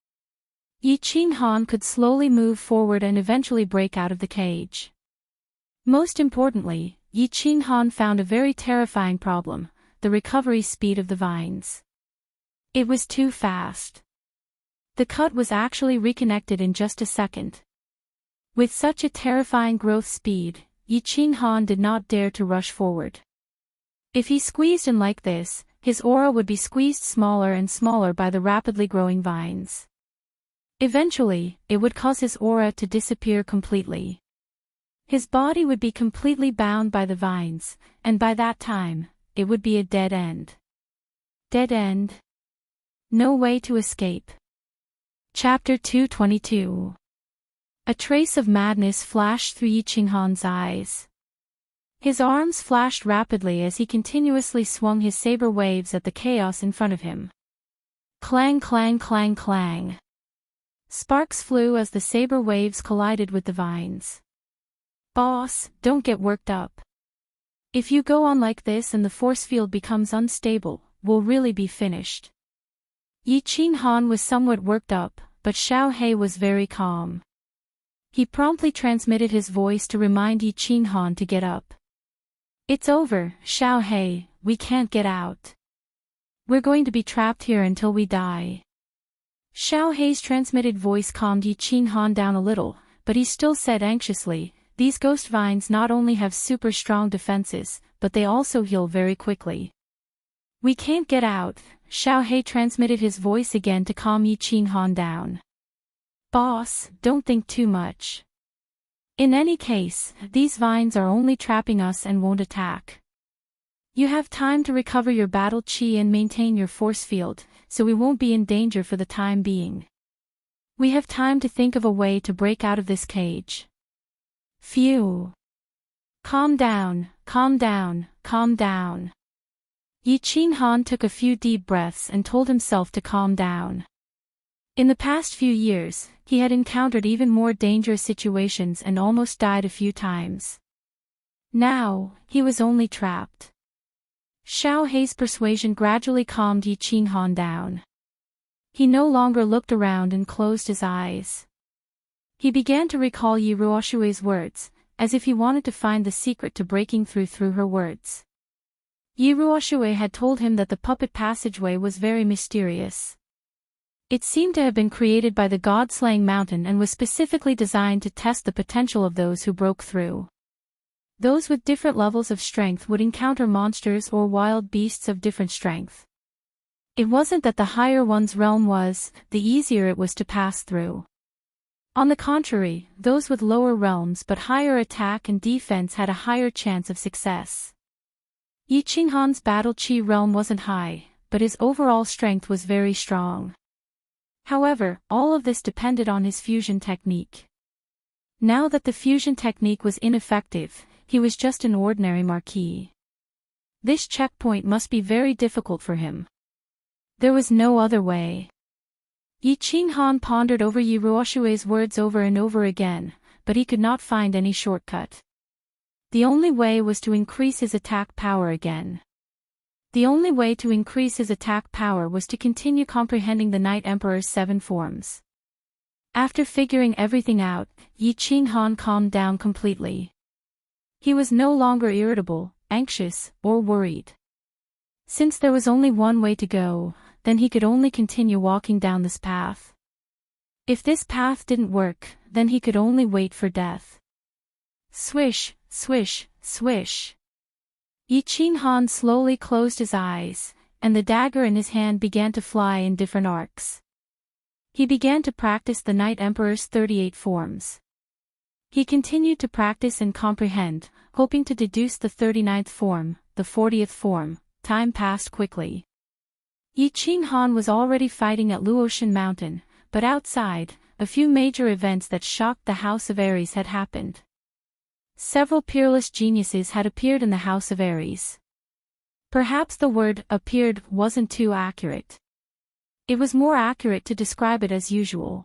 [SPEAKER 1] Yi Qing Han could slowly move forward and eventually break out of the cage. Most importantly, Yi Qing Han found a very terrifying problem: the recovery speed of the vines. It was too fast. The cut was actually reconnected in just a second. With such a terrifying growth speed, Yi Qing Han did not dare to rush forward. If he squeezed in like this, his aura would be squeezed smaller and smaller by the rapidly growing vines. Eventually, it would cause his aura to disappear completely. His body would be completely bound by the vines, and by that time, it would be a dead end. Dead end. No way to escape. Chapter 222. A trace of madness flashed through Yi Qing Han's eyes. His arms flashed rapidly as he continuously swung his saber waves at the chaos in front of him. Clang, clang, clang, clang. Sparks flew as the saber waves collided with the vines. Boss, don't get worked up. If you go on like this and the force field becomes unstable, we'll really be finished. Yi Qing Han was somewhat worked up, but Xiao He was very calm. He promptly transmitted his voice to remind Yi Qing Han to get up. It's over, Xiao He, we can't get out. We're going to be trapped here until we die. Xiao He's transmitted voice calmed Yi Qing Han down a little, but he still said anxiously, "These ghost vines not only have super strong defenses, but they also heal very quickly." We can't get out, Xiao He transmitted his voice again to calm Yi Qing Han down. Boss, don't think too much. In any case, these vines are only trapping us and won't attack. You have time to recover your battle chi and maintain your force field, so we won't be in danger for the time being. We have time to think of a way to break out of this cage. Phew. Calm down, calm down, calm down. Yi Qing Han took a few deep breaths and told himself to calm down. In the past few years, he had encountered even more dangerous situations and almost died a few times. Now, he was only trapped. Xiao Hei's persuasion gradually calmed Yi Qinghan down. He no longer looked around and closed his eyes. He began to recall Yi Ruoshui's words, as if he wanted to find the secret to breaking through her words. Yi Ruoshui had told him that the puppet passageway was very mysterious. It seemed to have been created by the god-slaying mountain and was specifically designed to test the potential of those who broke through. Those with different levels of strength would encounter monsters or wild beasts of different strength. It wasn't that the higher one's realm was, the easier it was to pass through. On the contrary, those with lower realms but higher attack and defense had a higher chance of success. Yi Qinghan's battle chi realm wasn't high, but his overall strength was very strong. However, all of this depended on his fusion technique. Now that the fusion technique was ineffective, he was just an ordinary marquis. This checkpoint must be very difficult for him. There was no other way. Yi Qinghan pondered over Yi Ruoshui's words over and over again, but he could not find any shortcut. The only way was to increase his attack power again. The only way to increase his attack power was to continue comprehending the Night Emperor's 7 forms. After figuring everything out, Yi Qinghan calmed down completely. He was no longer irritable, anxious, or worried. Since there was only one way to go, then he could only continue walking down this path. If this path didn't work, then he could only wait for death. Swish, swish, swish. Yi Qinghan slowly closed his eyes, and the dagger in his hand began to fly in different arcs. He began to practice the Night Emperor's 38 forms. He continued to practice and comprehend, hoping to deduce the 39th form, the 40th form. Time passed quickly. Yi Qinghan was already fighting at Luotian Mountain, but outside, a few major events that shocked the House of Aries had happened. Several peerless geniuses had appeared in the House of Aries. Perhaps the word appeared wasn't too accurate. It was more accurate to describe it as usual.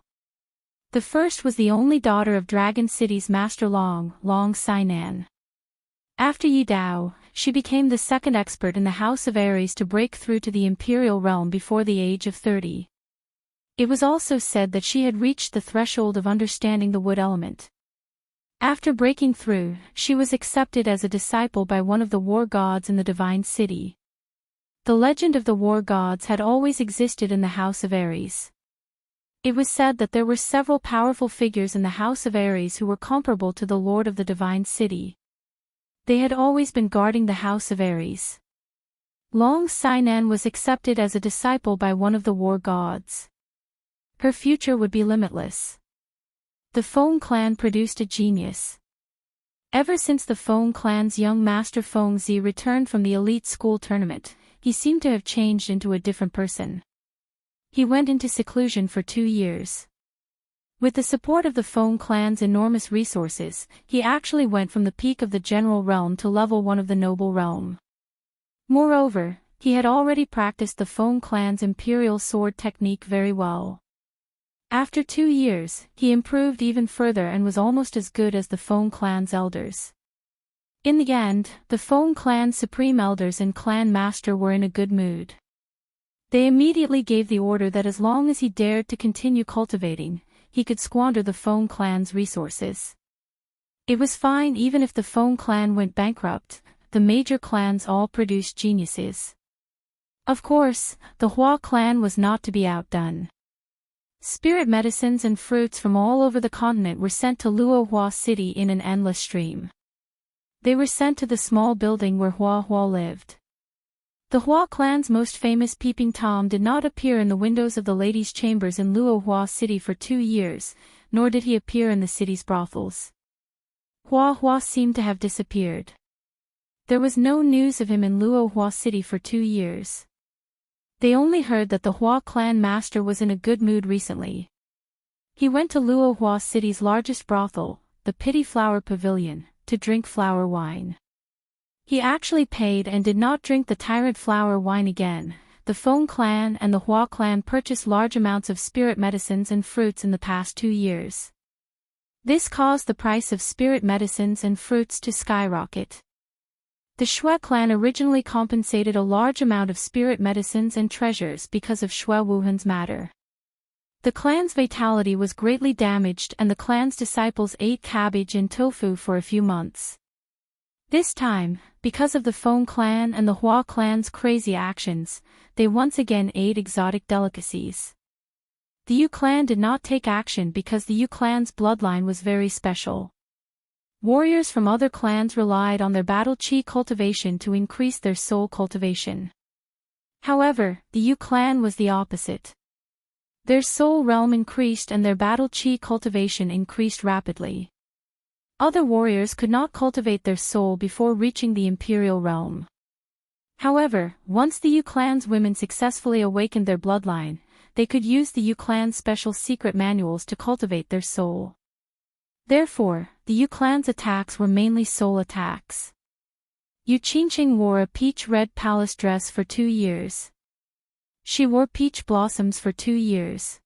[SPEAKER 1] The first was the only daughter of Dragon City's Master Long Sainan. After Yi Dao, she became the second expert in the House of Aries to break through to the Imperial realm before the age of 30. It was also said that she had reached the threshold of understanding the wood element. After breaking through, she was accepted as a disciple by one of the war gods in the Divine City. The legend of the war gods had always existed in the House of Aries. It was said that there were several powerful figures in the House of Aries who were comparable to the Lord of the Divine City. They had always been guarding the House of Aries. Long Sainan was accepted as a disciple by one of the war gods. Her future would be limitless. The Feng clan produced a genius. Ever since the Feng clan's young master Feng Zi returned from the elite school tournament, he seemed to have changed into a different person. He went into seclusion for 2 years. With the support of the Feng clan's enormous resources, he actually went from the peak of the general realm to level 1 of the noble realm. Moreover, he had already practiced the Feng clan's imperial sword technique very well. After 2 years, he improved even further and was almost as good as the Feng clan's elders. In the end, the Feng clan's supreme elders and clan master were in a good mood. They immediately gave the order that as long as he dared to continue cultivating, he could squander the Feng clan's resources. It was fine even if the Feng clan went bankrupt, the major clans all produced geniuses. Of course, the Hua clan was not to be outdone. Spirit medicines and fruits from all over the continent were sent to Luo Hua City in an endless stream. They were sent to the small building where Hua lived. The Hua clan's most famous Peeping Tom did not appear in the windows of the ladies' chambers in Luo Hua City for 2 years, nor did he appear in the city's brothels. Hua seemed to have disappeared. There was no news of him in Luo Hua City for 2 years. They only heard that the Hua clan master was in a good mood recently. He went to Luo Hua City's largest brothel, the Pity Flower Pavilion, to drink flower wine. He actually paid and did not drink the tyrant flower wine again. The Feng clan and the Hua clan purchased large amounts of spirit medicines and fruits in the past 2 years. This caused the price of spirit medicines and fruits to skyrocket. The Shui clan originally compensated a large amount of spirit medicines and treasures because of Shui Wuhan's matter. The clan's vitality was greatly damaged and the clan's disciples ate cabbage and tofu for a few months. This time, because of the Feng clan and the Hua clan's crazy actions, they once again ate exotic delicacies. The Yu clan did not take action because the Yu clan's bloodline was very special. Warriors from other clans relied on their battle chi cultivation to increase their soul cultivation. However, the Yu clan was the opposite. Their soul realm increased and their battle chi cultivation increased rapidly. Other warriors could not cultivate their soul before reaching the imperial realm. However, once the Yu clan's women successfully awakened their bloodline, they could use the Yu clan's special secret manuals to cultivate their soul. Therefore, the Yu clan's attacks were mainly soul attacks. Yu Qingqing wore a peach-red palace dress for 2 years. She wore peach blossoms for 2 years.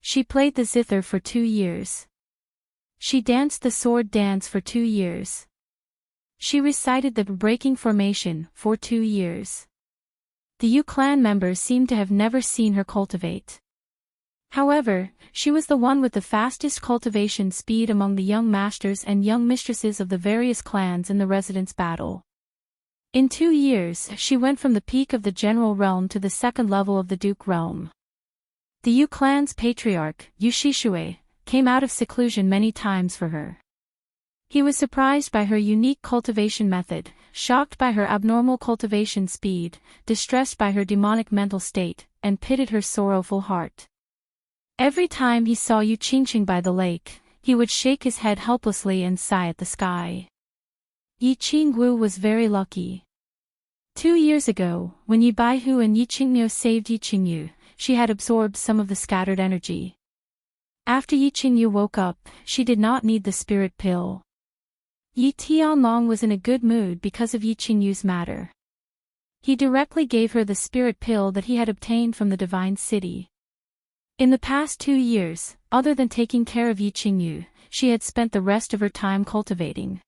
[SPEAKER 1] She played the zither for 2 years. She danced the sword dance for 2 years. She recited the breaking formation for 2 years. The Yu clan members seemed to have never seen her cultivate. However, she was the one with the fastest cultivation speed among the young masters and young mistresses of the various clans in the residence battle. In 2 years, she went from the peak of the general realm to the second level of the duke realm. The Yu clan's patriarch, Yu Shishui, came out of seclusion many times for her. He was surprised by her unique cultivation method, shocked by her abnormal cultivation speed, distressed by her demonic mental state, and pitied her sorrowful heart. Every time he saw Yu Qingqing by the lake, he would shake his head helplessly and sigh at the sky. Yi Qinggu was very lucky. 2 years ago, when Yi Baihu and Yi Qingniu saved Yi Qingyu, she had absorbed some of the scattered energy. After Yi Qingyu woke up, she did not need the spirit pill. Yi Tianlong was in a good mood because of Yi Qingyu's matter. He directly gave her the spirit pill that he had obtained from the divine city. In the past 2 years, other than taking care of Yi Qingyu, she had spent the rest of her time cultivating.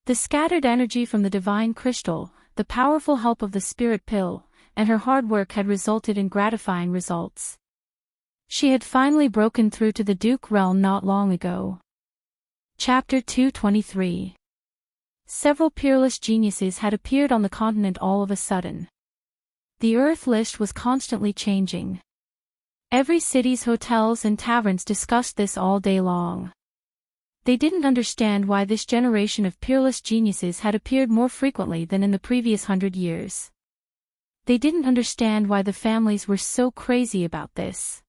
[SPEAKER 1] The scattered energy from the divine crystal, the powerful help of the spirit pill, and her hard work had resulted in gratifying results. She had finally broken through to the Duke realm not long ago. Chapter 223. Several peerless geniuses had appeared on the continent all of a sudden. The Earth list was constantly changing. Every city's hotels and taverns discussed this all day long. They didn't understand why this generation of peerless geniuses had appeared more frequently than in the previous 100 years. They didn't understand why the families were so crazy about this.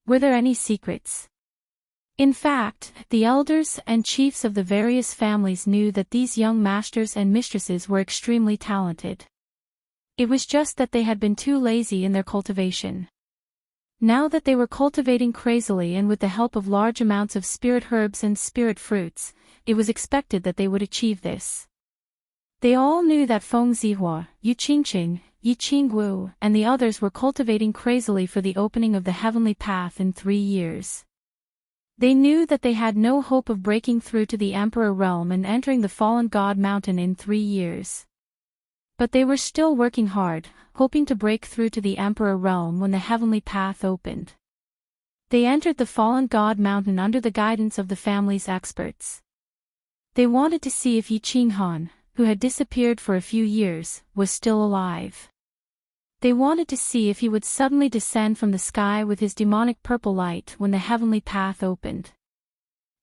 [SPEAKER 1] Were there any secrets? In fact, the elders and chiefs of the various families knew that these young masters and mistresses were extremely talented. It was just that they had been too lazy in their cultivation. Now that they were cultivating crazily and with the help of large amounts of spirit herbs and spirit fruits, it was expected that they would achieve this. They all knew that Feng Zihua, Yu Qingqing, Yi Qinggu, and the others were cultivating crazily for the opening of the heavenly path in 3 years. They knew that they had no hope of breaking through to the Emperor realm and entering the fallen god mountain in 3 years. But they were still working hard, hoping to break through to the Emperor realm when the heavenly path opened. They entered the fallen god mountain under the guidance of the family's experts. They wanted to see if Yi Qinghan, who had disappeared for a few years, was still alive. They wanted to see if he would suddenly descend from the sky with his demonic purple light when the heavenly path opened.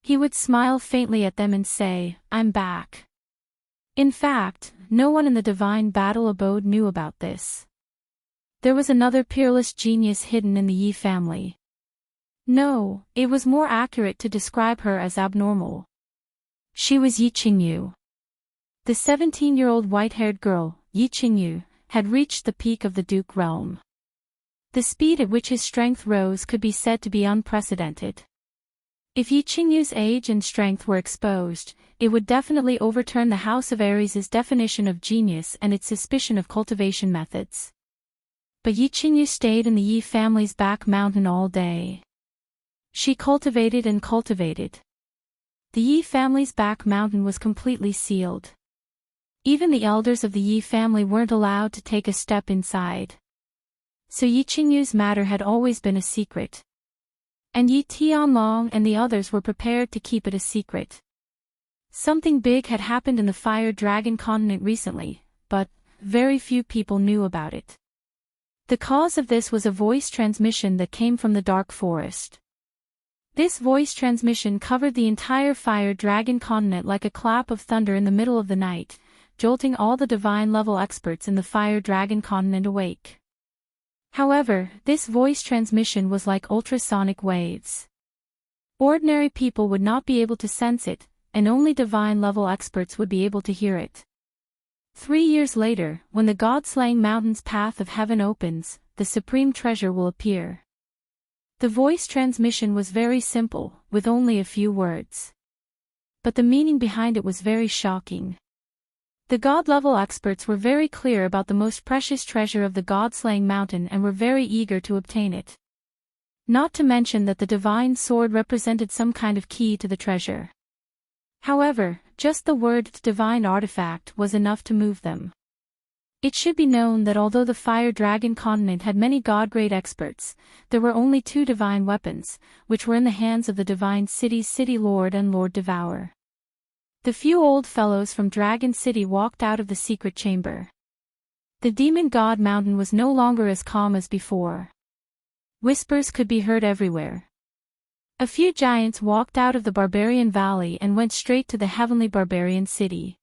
[SPEAKER 1] He would smile faintly at them and say, "I'm back." In fact, no one in the divine battle abode knew about this. There was another peerless genius hidden in the Yi family. No, it was more accurate to describe her as abnormal. She was Yi Qingyu. The 17-year-old white-haired girl, Yi Qingyu, had reached the peak of the Duke realm. The speed at which his strength rose could be said to be unprecedented. If Yi Qingyu's age and strength were exposed, it would definitely overturn the House of Aries' definition of genius and its suspicion of cultivation methods. But Yi Qingyu stayed in the Yi family's back mountain all day. She cultivated and cultivated. The Yi family's back mountain was completely sealed. Even the elders of the Yi family weren't allowed to take a step inside. So Yi Qingyu's matter had always been a secret. And Yi Tianlong and the others were prepared to keep it a secret. Something big had happened in the Fire Dragon continent recently, but very few people knew about it. The cause of this was a voice transmission that came from the dark forest. This voice transmission covered the entire Fire Dragon continent like a clap of thunder in the middle of the night, jolting all the divine-level experts in the Fire Dragon continent awake. However, this voice transmission was like ultrasonic waves. Ordinary people would not be able to sense it, and only divine-level experts would be able to hear it. 3 years later, when the God-slaying mountain's path of heaven opens, the supreme treasure will appear. The voice transmission was very simple, with only a few words. But the meaning behind it was very shocking. The God-level experts were very clear about the most precious treasure of the God-slaying mountain and were very eager to obtain it. Not to mention that the divine sword represented some kind of key to the treasure. However, just the word divine artifact was enough to move them. It should be known that although the Fire Dragon continent had many god-grade experts, there were only 2 divine weapons, which were in the hands of the divine city's city lord and Lord Devourer. The few old fellows from Dragon City walked out of the secret chamber. The demon god mountain was no longer as calm as before. Whispers could be heard everywhere. A few giants walked out of the barbarian valley and went straight to the heavenly barbarian city.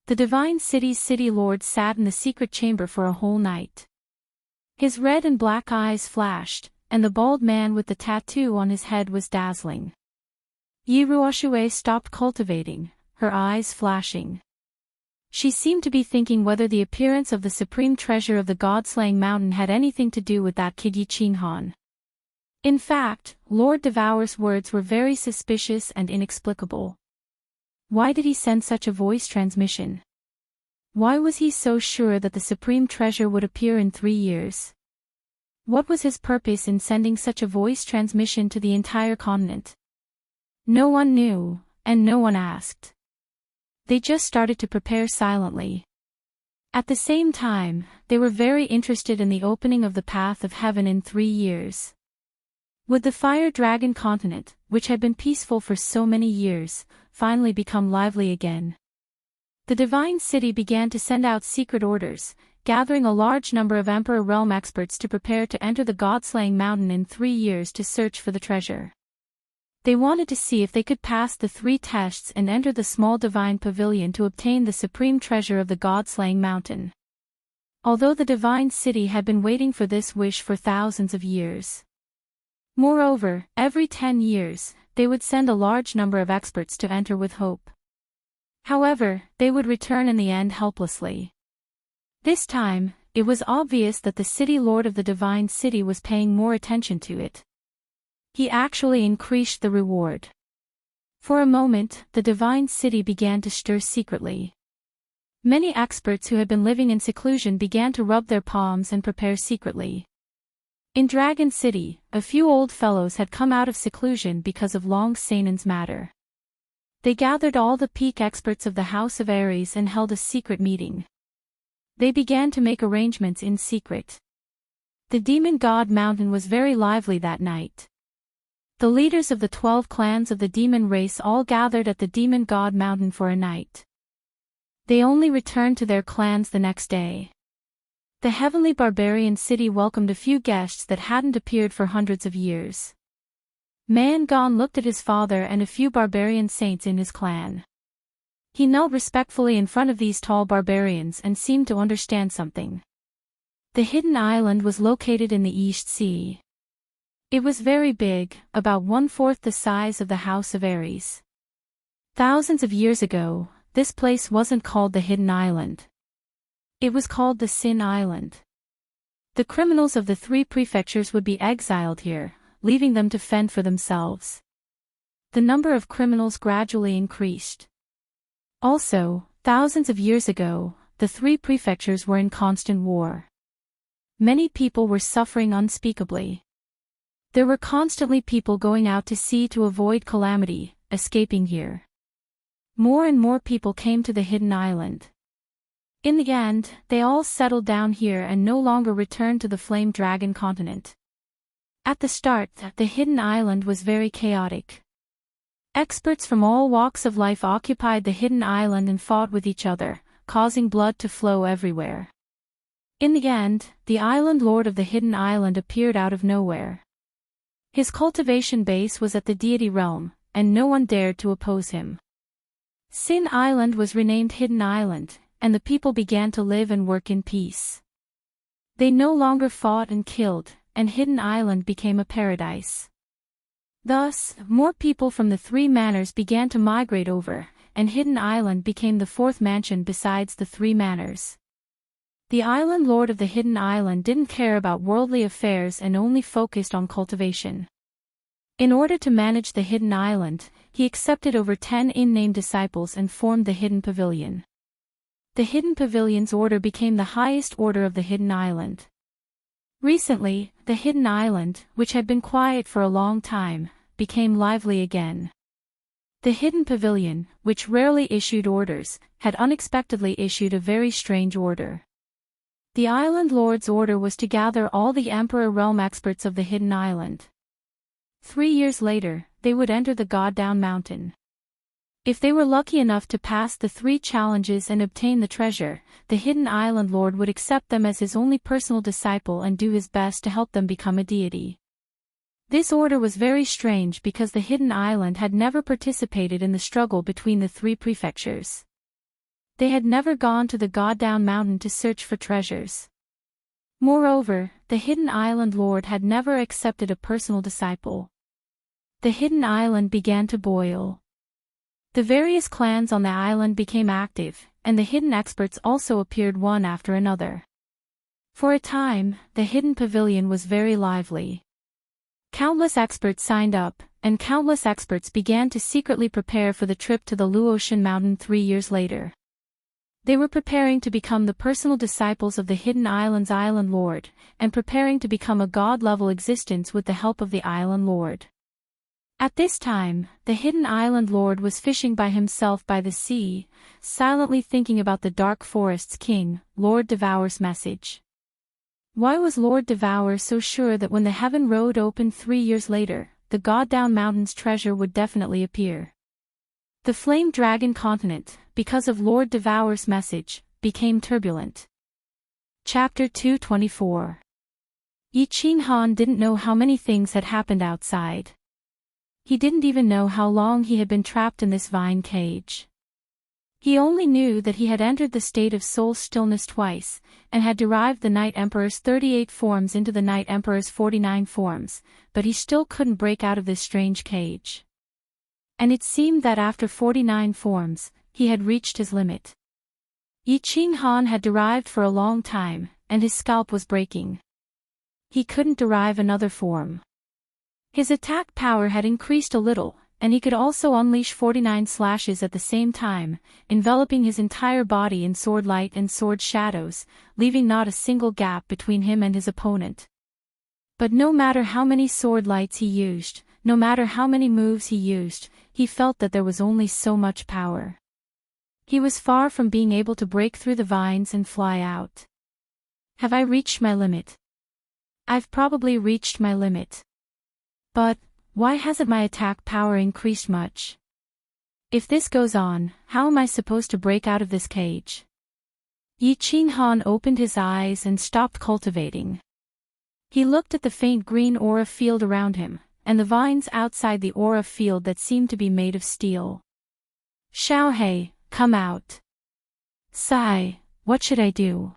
[SPEAKER 1] The divine city's city lord sat in the secret chamber for a whole night. His red and black eyes flashed, and the bald man with the tattoo on his head was dazzling. Yi Ruoxue stopped cultivating, her eyes flashing. She seemed to be thinking whether the appearance of the supreme treasure of the god-slaying mountain had anything to do with that kid Yi Qinghan. In fact, Lord Devourer's words were very suspicious and inexplicable. Why did he send such a voice transmission? Why was he so sure that the supreme treasure would appear in 3 years? What was his purpose in sending such a voice transmission to the entire continent? No one knew, and no one asked. They just started to prepare silently. At the same time, they were very interested in the opening of the path of heaven in 3 years. Would the Fire Dragon continent, which had been peaceful for so many years, finally become lively again? The divine city began to send out secret orders, gathering a large number of Emperor Realm experts to prepare to enter the God-slaying mountain in 3 years to search for the treasure. They wanted to see if they could pass the 3 tests and enter the small divine pavilion to obtain the supreme treasure of the God-slaying mountain. Although the divine city had been waiting for this wish for thousands of years. Moreover, every 10 years, they would send a large number of experts to enter with hope. However, they would return in the end helplessly. This time, it was obvious that the city lord of the divine city was paying more attention to it. He actually increased the reward. For a moment, the divine city began to stir secretly. Many experts who had been living in seclusion began to rub their palms and prepare secretly. In Dragon City, a few old fellows had come out of seclusion because of Long Sanan's matter. They gathered all the peak experts of the House of Aries and held a secret meeting. They began to make arrangements in secret. The demon god mountain was very lively that night. The leaders of the 12 clans of the demon race all gathered at the demon god mountain for a night. They only returned to their clans the next day. The heavenly barbarian city welcomed a few guests that hadn't appeared for hundreds of years. Man Gon looked at his father and a few barbarian saints in his clan. He knelt respectfully in front of these tall barbarians and seemed to understand something. The hidden island was located in the East Sea. It was very big, about 1/4 the size of the House of Aries. Thousands of years ago, this place wasn't called the Hidden Island. It was called the Sin Island. The criminals of the 3 prefectures would be exiled here, leaving them to fend for themselves. The number of criminals gradually increased. Also, thousands of years ago, the 3 prefectures were in constant war. Many people were suffering unspeakably. There were constantly people going out to sea to avoid calamity, escaping here. More and more people came to the Hidden Island. In the end, they all settled down here and no longer returned to the Flame Dragon continent. At the start, the hidden island was very chaotic. Experts from all walks of life occupied the hidden island and fought with each other, causing blood to flow everywhere. In the end, the island lord of the hidden island appeared out of nowhere. His cultivation base was at the deity realm, and no one dared to oppose him. Sin Island was renamed Hidden Island, and the people began to live and work in peace. They no longer fought and killed, and Hidden Island became a paradise. Thus, more people from the three manors began to migrate over, and Hidden Island became the fourth mansion besides the three manors. The island lord of the Hidden Island didn't care about worldly affairs and only focused on cultivation. In order to manage the Hidden Island, he accepted over 10 in-name disciples and formed the Hidden Pavilion. The Hidden Pavilion's order became the highest order of the Hidden Island. Recently, the Hidden Island, which had been quiet for a long time, became lively again. The Hidden Pavilion, which rarely issued orders, had unexpectedly issued a very strange order. The Island Lord's order was to gather all the Emperor Realm experts of the Hidden Island. 3 years later, they would enter the God-Down Mountain. If they were lucky enough to pass the 3 challenges and obtain the treasure, the Hidden Island Lord would accept them as his only personal disciple and do his best to help them become a deity. This order was very strange because the Hidden Island had never participated in the struggle between the 3 prefectures. They had never gone to the God-Down Mountain to search for treasures. Moreover, the Hidden Island Lord had never accepted a personal disciple. The Hidden Island began to boil. The various clans on the island became active, and the hidden experts also appeared one after another. For a time, the Hidden Pavilion was very lively. Countless experts signed up, and countless experts began to secretly prepare for the trip to the Luotian Mountain 3 years later. They were preparing to become the personal disciples of the Hidden Island's Island Lord, and preparing to become a god-level existence with the help of the Island Lord. At this time, the Hidden Island Lord was fishing by himself by the sea, silently thinking about the Dark Forest's king, Lord Devour's message. Why was Lord Devour so sure that when the Heaven Road opened 3 years later, the God-Down Mountain's treasure would definitely appear? The Flame Dragon continent, because of Lord Devour's message, became turbulent. Chapter 224. Yi Qing Han didn't know how many things had happened outside. He didn't even know how long he had been trapped in this vine cage. He only knew that he had entered the state of soul stillness twice, and had derived the Night Emperor's 38 forms into the Night Emperor's 49 forms, but he still couldn't break out of this strange cage. And it seemed that after 49 forms, he had reached his limit. Yi Qing Han had derived for a long time, and his scalp was breaking. He couldn't derive another form. His attack power had increased a little, and he could also unleash 49 slashes at the same time, enveloping his entire body in sword light and sword shadows, leaving not a single gap between him and his opponent. But no matter how many sword lights he used, no matter how many moves he used, he felt that there was only so much power. He was far from being able to break through the vines and fly out. Have I reached my limit? I've probably reached my limit. But, why hasn't my attack power increased much? If this goes on, how am I supposed to break out of this cage? Yi Qing Han opened his eyes and stopped cultivating. He looked at the faint green aura field around him, and the vines outside the aura field that seemed to be made of steel. Xiaohei, come out. Sigh, what should I do?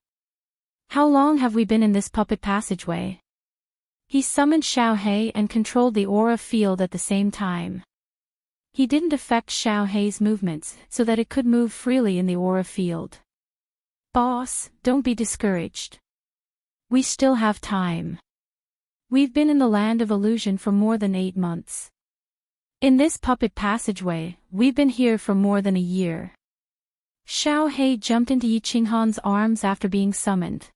[SPEAKER 1] How long have we been in this puppet passageway? He summoned Xiaohei and controlled the aura field at the same time. He didn't affect Xiaohei's movements so that it could move freely in the aura field. Boss, don't be discouraged. We still have time. We've been in the land of illusion for more than 8 months. In this puppet passageway, we've been here for more than a year. Xiaohei jumped into Yi Qing Han's arms after being summoned.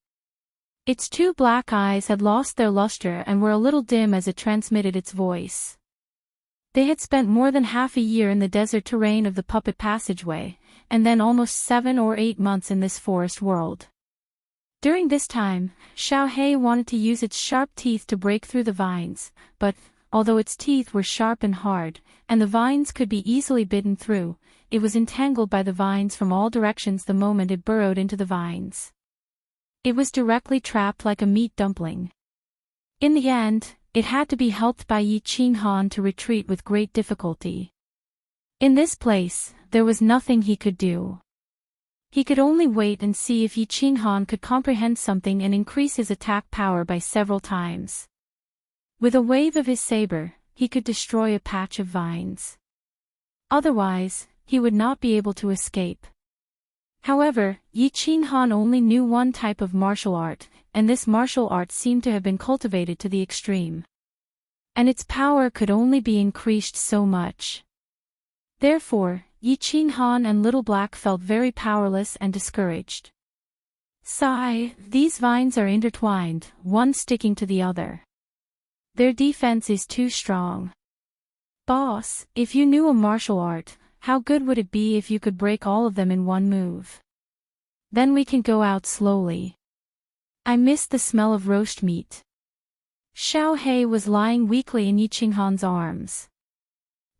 [SPEAKER 1] Its 2 black eyes had lost their luster and were a little dim as it transmitted its voice. They had spent more than half a year in the desert terrain of the puppet passageway, and then almost 7 or 8 months in this forest world. During this time, Xiaohei wanted to use its sharp teeth to break through the vines, but, although its teeth were sharp and hard, and the vines could be easily bitten through, it was entangled by the vines from all directions the moment it burrowed into the vines. It was directly trapped like a meat dumpling. In the end, it had to be helped by Yi Qinghan to retreat with great difficulty. In this place, there was nothing he could do. He could only wait and see if Yi Qinghan could comprehend something and increase his attack power by several times. With a wave of his saber, he could destroy a patch of vines. Otherwise, he would not be able to escape. However, Yi Qinghan only knew one type of martial art, and this martial art seemed to have been cultivated to the extreme. And its power could only be increased so much. Therefore, Yi Qinghan and Little Black felt very powerless and discouraged. Sigh, these vines are intertwined, one sticking to the other. Their defense is too strong. Boss, if you knew a martial art, how good would it be if you could break all of them in one move? Then we can go out slowly. I miss the smell of roast meat. Xiaohei was lying weakly in Yi Qinghan's arms.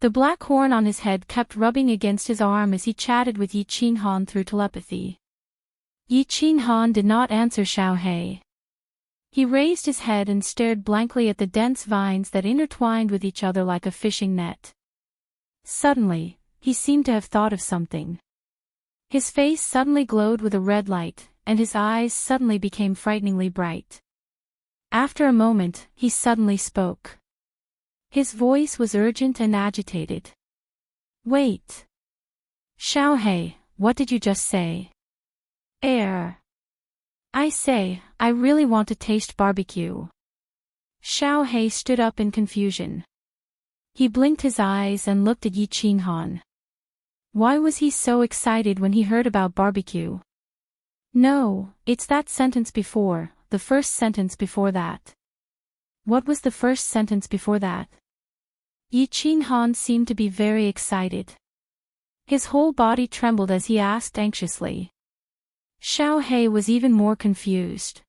[SPEAKER 1] The black horn on his head kept rubbing against his arm as he chatted with Yi Qinghan through telepathy. Yi Qinghan did not answer Xiaohei. He raised his head and stared blankly at the dense vines that intertwined with each other like a fishing net. Suddenly, he seemed to have thought of something. His face suddenly glowed with a red light, and his eyes suddenly became frighteningly bright. After a moment, he suddenly spoke. His voice was urgent and agitated. Wait. Xiaohei, what did you just say? I say, I really want to taste barbecue. Xiaohei stood up in confusion. He blinked his eyes and looked at Yi Qinghan. Why was he so excited when he heard about barbecue? No, it's that sentence before, the first sentence before that. What was the first sentence before that? Yi Qinghan seemed to be very excited. His whole body trembled as he asked anxiously. Xiaohei was even more confused.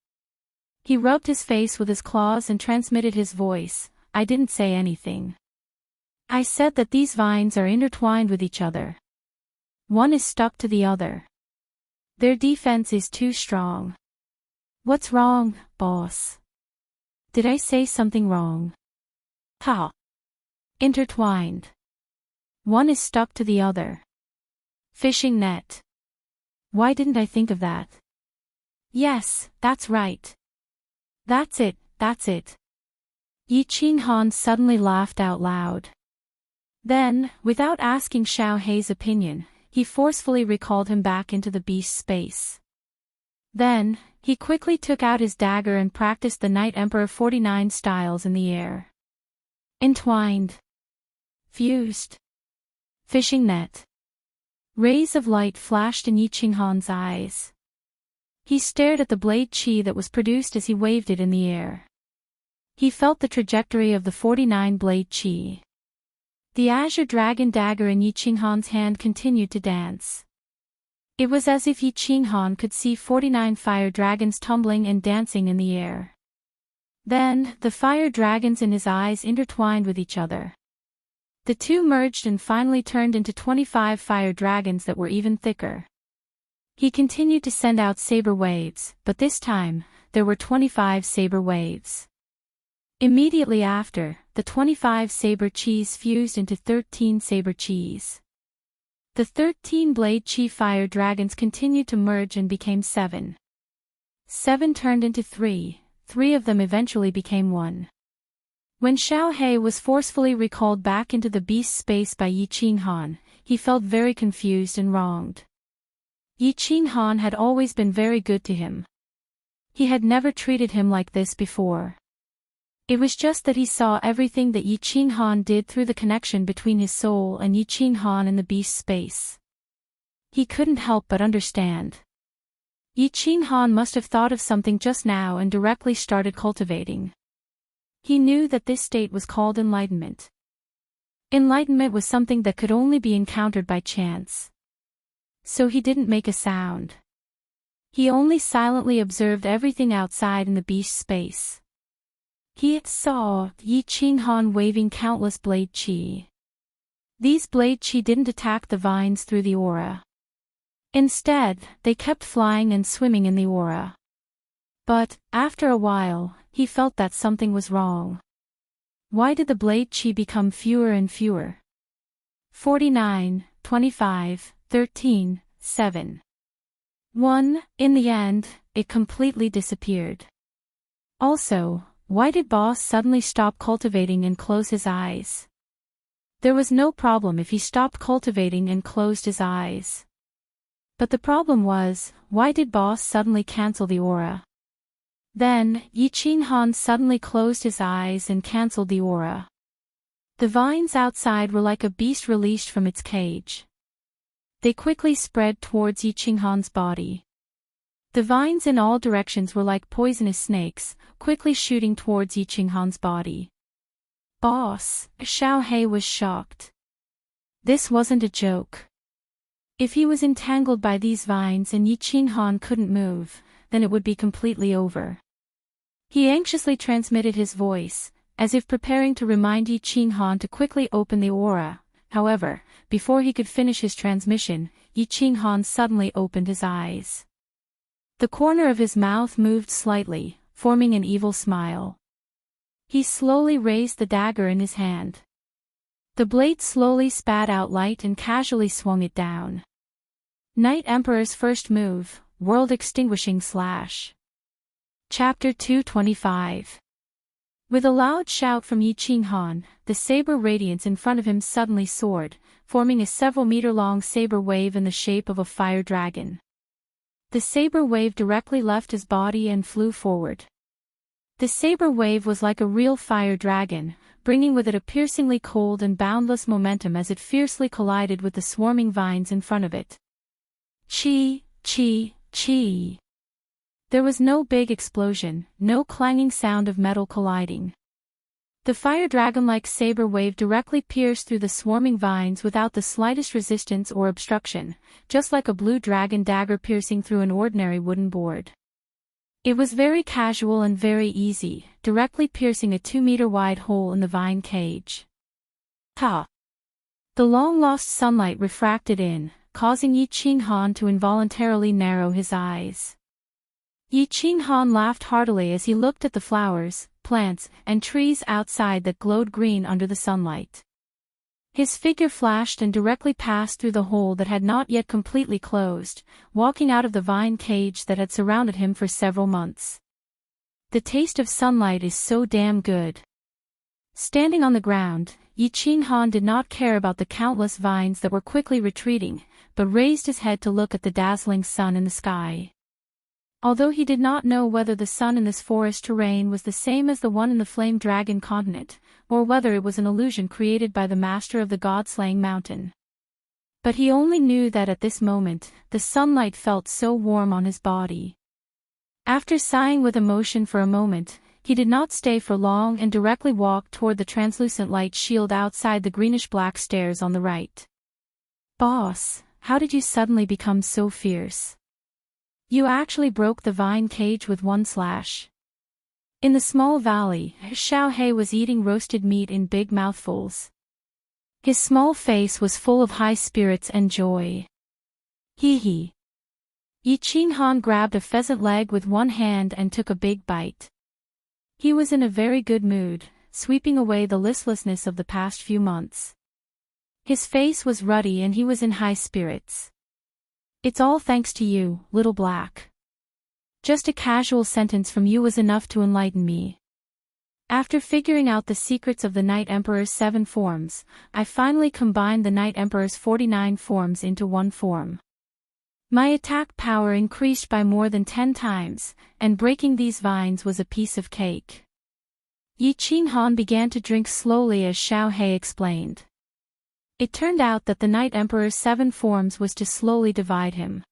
[SPEAKER 1] He rubbed his face with his claws and transmitted his voice. I didn't say anything. I said that these vines are intertwined with each other. One is stuck to the other. Their defense is too strong. What's wrong, boss? Did I say something wrong? Ha! Intertwined. One is stuck to the other. Fishing net. Why didn't I think of that? Yes, that's right. That's it, that's it. Yi Qinghan suddenly laughed out loud. Then, without asking Xiaohei's opinion, he forcefully recalled him back into the beast space. Then, he quickly took out his dagger and practiced the Night Emperor 49 styles in the air. Entwined. Fused. Fishing net. Rays of light flashed in Yi Qinghan's eyes. He stared at the blade qi that was produced as he waved it in the air. He felt the trajectory of the 49 blade qi. The azure dragon dagger in Yi Qinghan's hand continued to dance. It was as if Yi Qinghan could see 49 fire dragons tumbling and dancing in the air. Then, the fire dragons in his eyes intertwined with each other. The two merged and finally turned into 25 fire dragons that were even thicker. He continued to send out saber waves, but this time, there were 25 saber waves. Immediately after, the 25 saber qis fused into 13 saber qis. The 13 blade qi fire dragons continued to merge and became 7. 7 turned into 3, 3 of them eventually became 1. When Xiaohei was forcefully recalled back into the beast space by Yi Qinghan, he felt very confused and wronged. Yi Qinghan had always been very good to him. He had never treated him like this before. It was just that he saw everything that Yi Qinghan did through the connection between his soul and Yi Qinghan in the beast space. He couldn't help but understand. Yi Qinghan must have thought of something just now and directly started cultivating. He knew that this state was called enlightenment. Enlightenment was something that could only be encountered by chance. So he didn't make a sound. He only silently observed everything outside in the beach space. He saw Yi Ching Han waving countless blade chi. These blade chi didn't attack the vines through the aura. Instead, they kept flying and swimming in the aura. But, after a while, he felt that something was wrong. Why did the blade chi become fewer and fewer? 49, 25, 13, 7. 1. In the end, it completely disappeared. Also, why did Boss suddenly stop cultivating and close his eyes? There was no problem if he stopped cultivating and closed his eyes. But the problem was, why did Boss suddenly cancel the aura? Then, Yi Ching Han suddenly closed his eyes and cancelled the aura. The vines outside were like a beast released from its cage. They quickly spread towards Yi Ching Han's body. The vines in all directions were like poisonous snakes, quickly shooting towards Yi Ching Han's body. Boss, Xiao He was shocked. This wasn't a joke. If he was entangled by these vines and Yi Ching Han couldn't move, then it would be completely over. He anxiously transmitted his voice, as if preparing to remind Yi Ching Han to quickly open the aura. However, before he could finish his transmission, Yi Ching Han suddenly opened his eyes. The corner of his mouth moved slightly, forming an evil smile. He slowly raised the dagger in his hand. The blade slowly spat out light and casually swung it down. Night Emperor's first move, world extinguishing slash. Chapter 225. With a loud shout from Yi Ching Han, the saber radiance in front of him suddenly soared, forming a several-meter-long saber wave in the shape of a fire dragon. The saber wave directly left his body and flew forward. The saber wave was like a real fire dragon, bringing with it a piercingly cold and boundless momentum as it fiercely collided with the swarming vines in front of it. Chi, chi, chi. There was no big explosion, no clanging sound of metal colliding. The fire dragon-like saber wave directly pierced through the swarming vines without the slightest resistance or obstruction, just like a blue dragon dagger piercing through an ordinary wooden board. It was very casual and very easy, directly piercing a 2-meter-wide hole in the vine cage. Ha! The long-lost sunlight refracted in, causing Yi Ching Han to involuntarily narrow his eyes. Yi Ching Han laughed heartily as he looked at the flowers, plants, and trees outside that glowed green under the sunlight. His figure flashed and directly passed through the hole that had not yet completely closed, walking out of the vine cage that had surrounded him for several months. The taste of sunlight is so damn good. Standing on the ground, Yi Ching Han did not care about the countless vines that were quickly retreating, but raised his head to look at the dazzling sun in the sky. Although he did not know whether the sun in this forest terrain was the same as the one in the Flame Dragon continent, or whether it was an illusion created by the master of the god-slaying mountain. But he only knew that at this moment, the sunlight felt so warm on his body. After sighing with emotion for a moment, he did not stay for long and directly walked toward the translucent light shield outside the greenish-black stairs on the right. Boss, how did you suddenly become so fierce? You actually broke the vine cage with one slash. In the small valley, Xiao He was eating roasted meat in big mouthfuls. His small face was full of high spirits and joy. Hee hee. Yi Ching Han grabbed a pheasant leg with one hand and took a big bite. He was in a very good mood, sweeping away the listlessness of the past few months. His face was ruddy and he was in high spirits. It's all thanks to you, little black. Just a casual sentence from you was enough to enlighten me. After figuring out the secrets of the Night Emperor's 7 forms, I finally combined the Night Emperor's 49 forms into one form. My attack power increased by more than 10 times, and breaking these vines was a piece of cake. Yi Ching Han began to drink slowly as Xiao He explained. It turned out that the Night Emperor's 7 forms was to slowly divide him.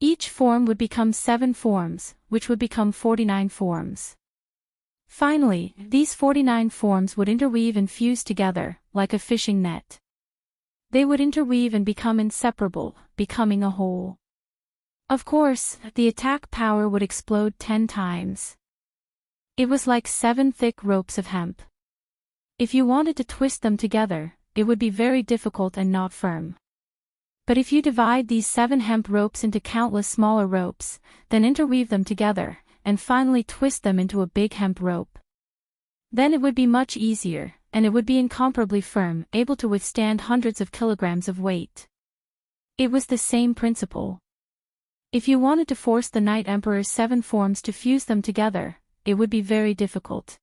[SPEAKER 1] Each form would become 7 forms, which would become 49 forms. Finally, these 49 forms would interweave and fuse together, like a fishing net. They would interweave and become inseparable, becoming a whole. Of course, the attack power would explode 10 times. It was like 7 thick ropes of hemp. If you wanted to twist them together, it would be very difficult and not firm. But if you divide these 7 hemp ropes into countless smaller ropes, then interweave them together, and finally twist them into a big hemp rope, then it would be much easier, and it would be incomparably firm, able to withstand hundreds of kilograms of weight. It was the same principle. If you wanted to force the Night Emperor's 7 forms to fuse them together, it would be very difficult.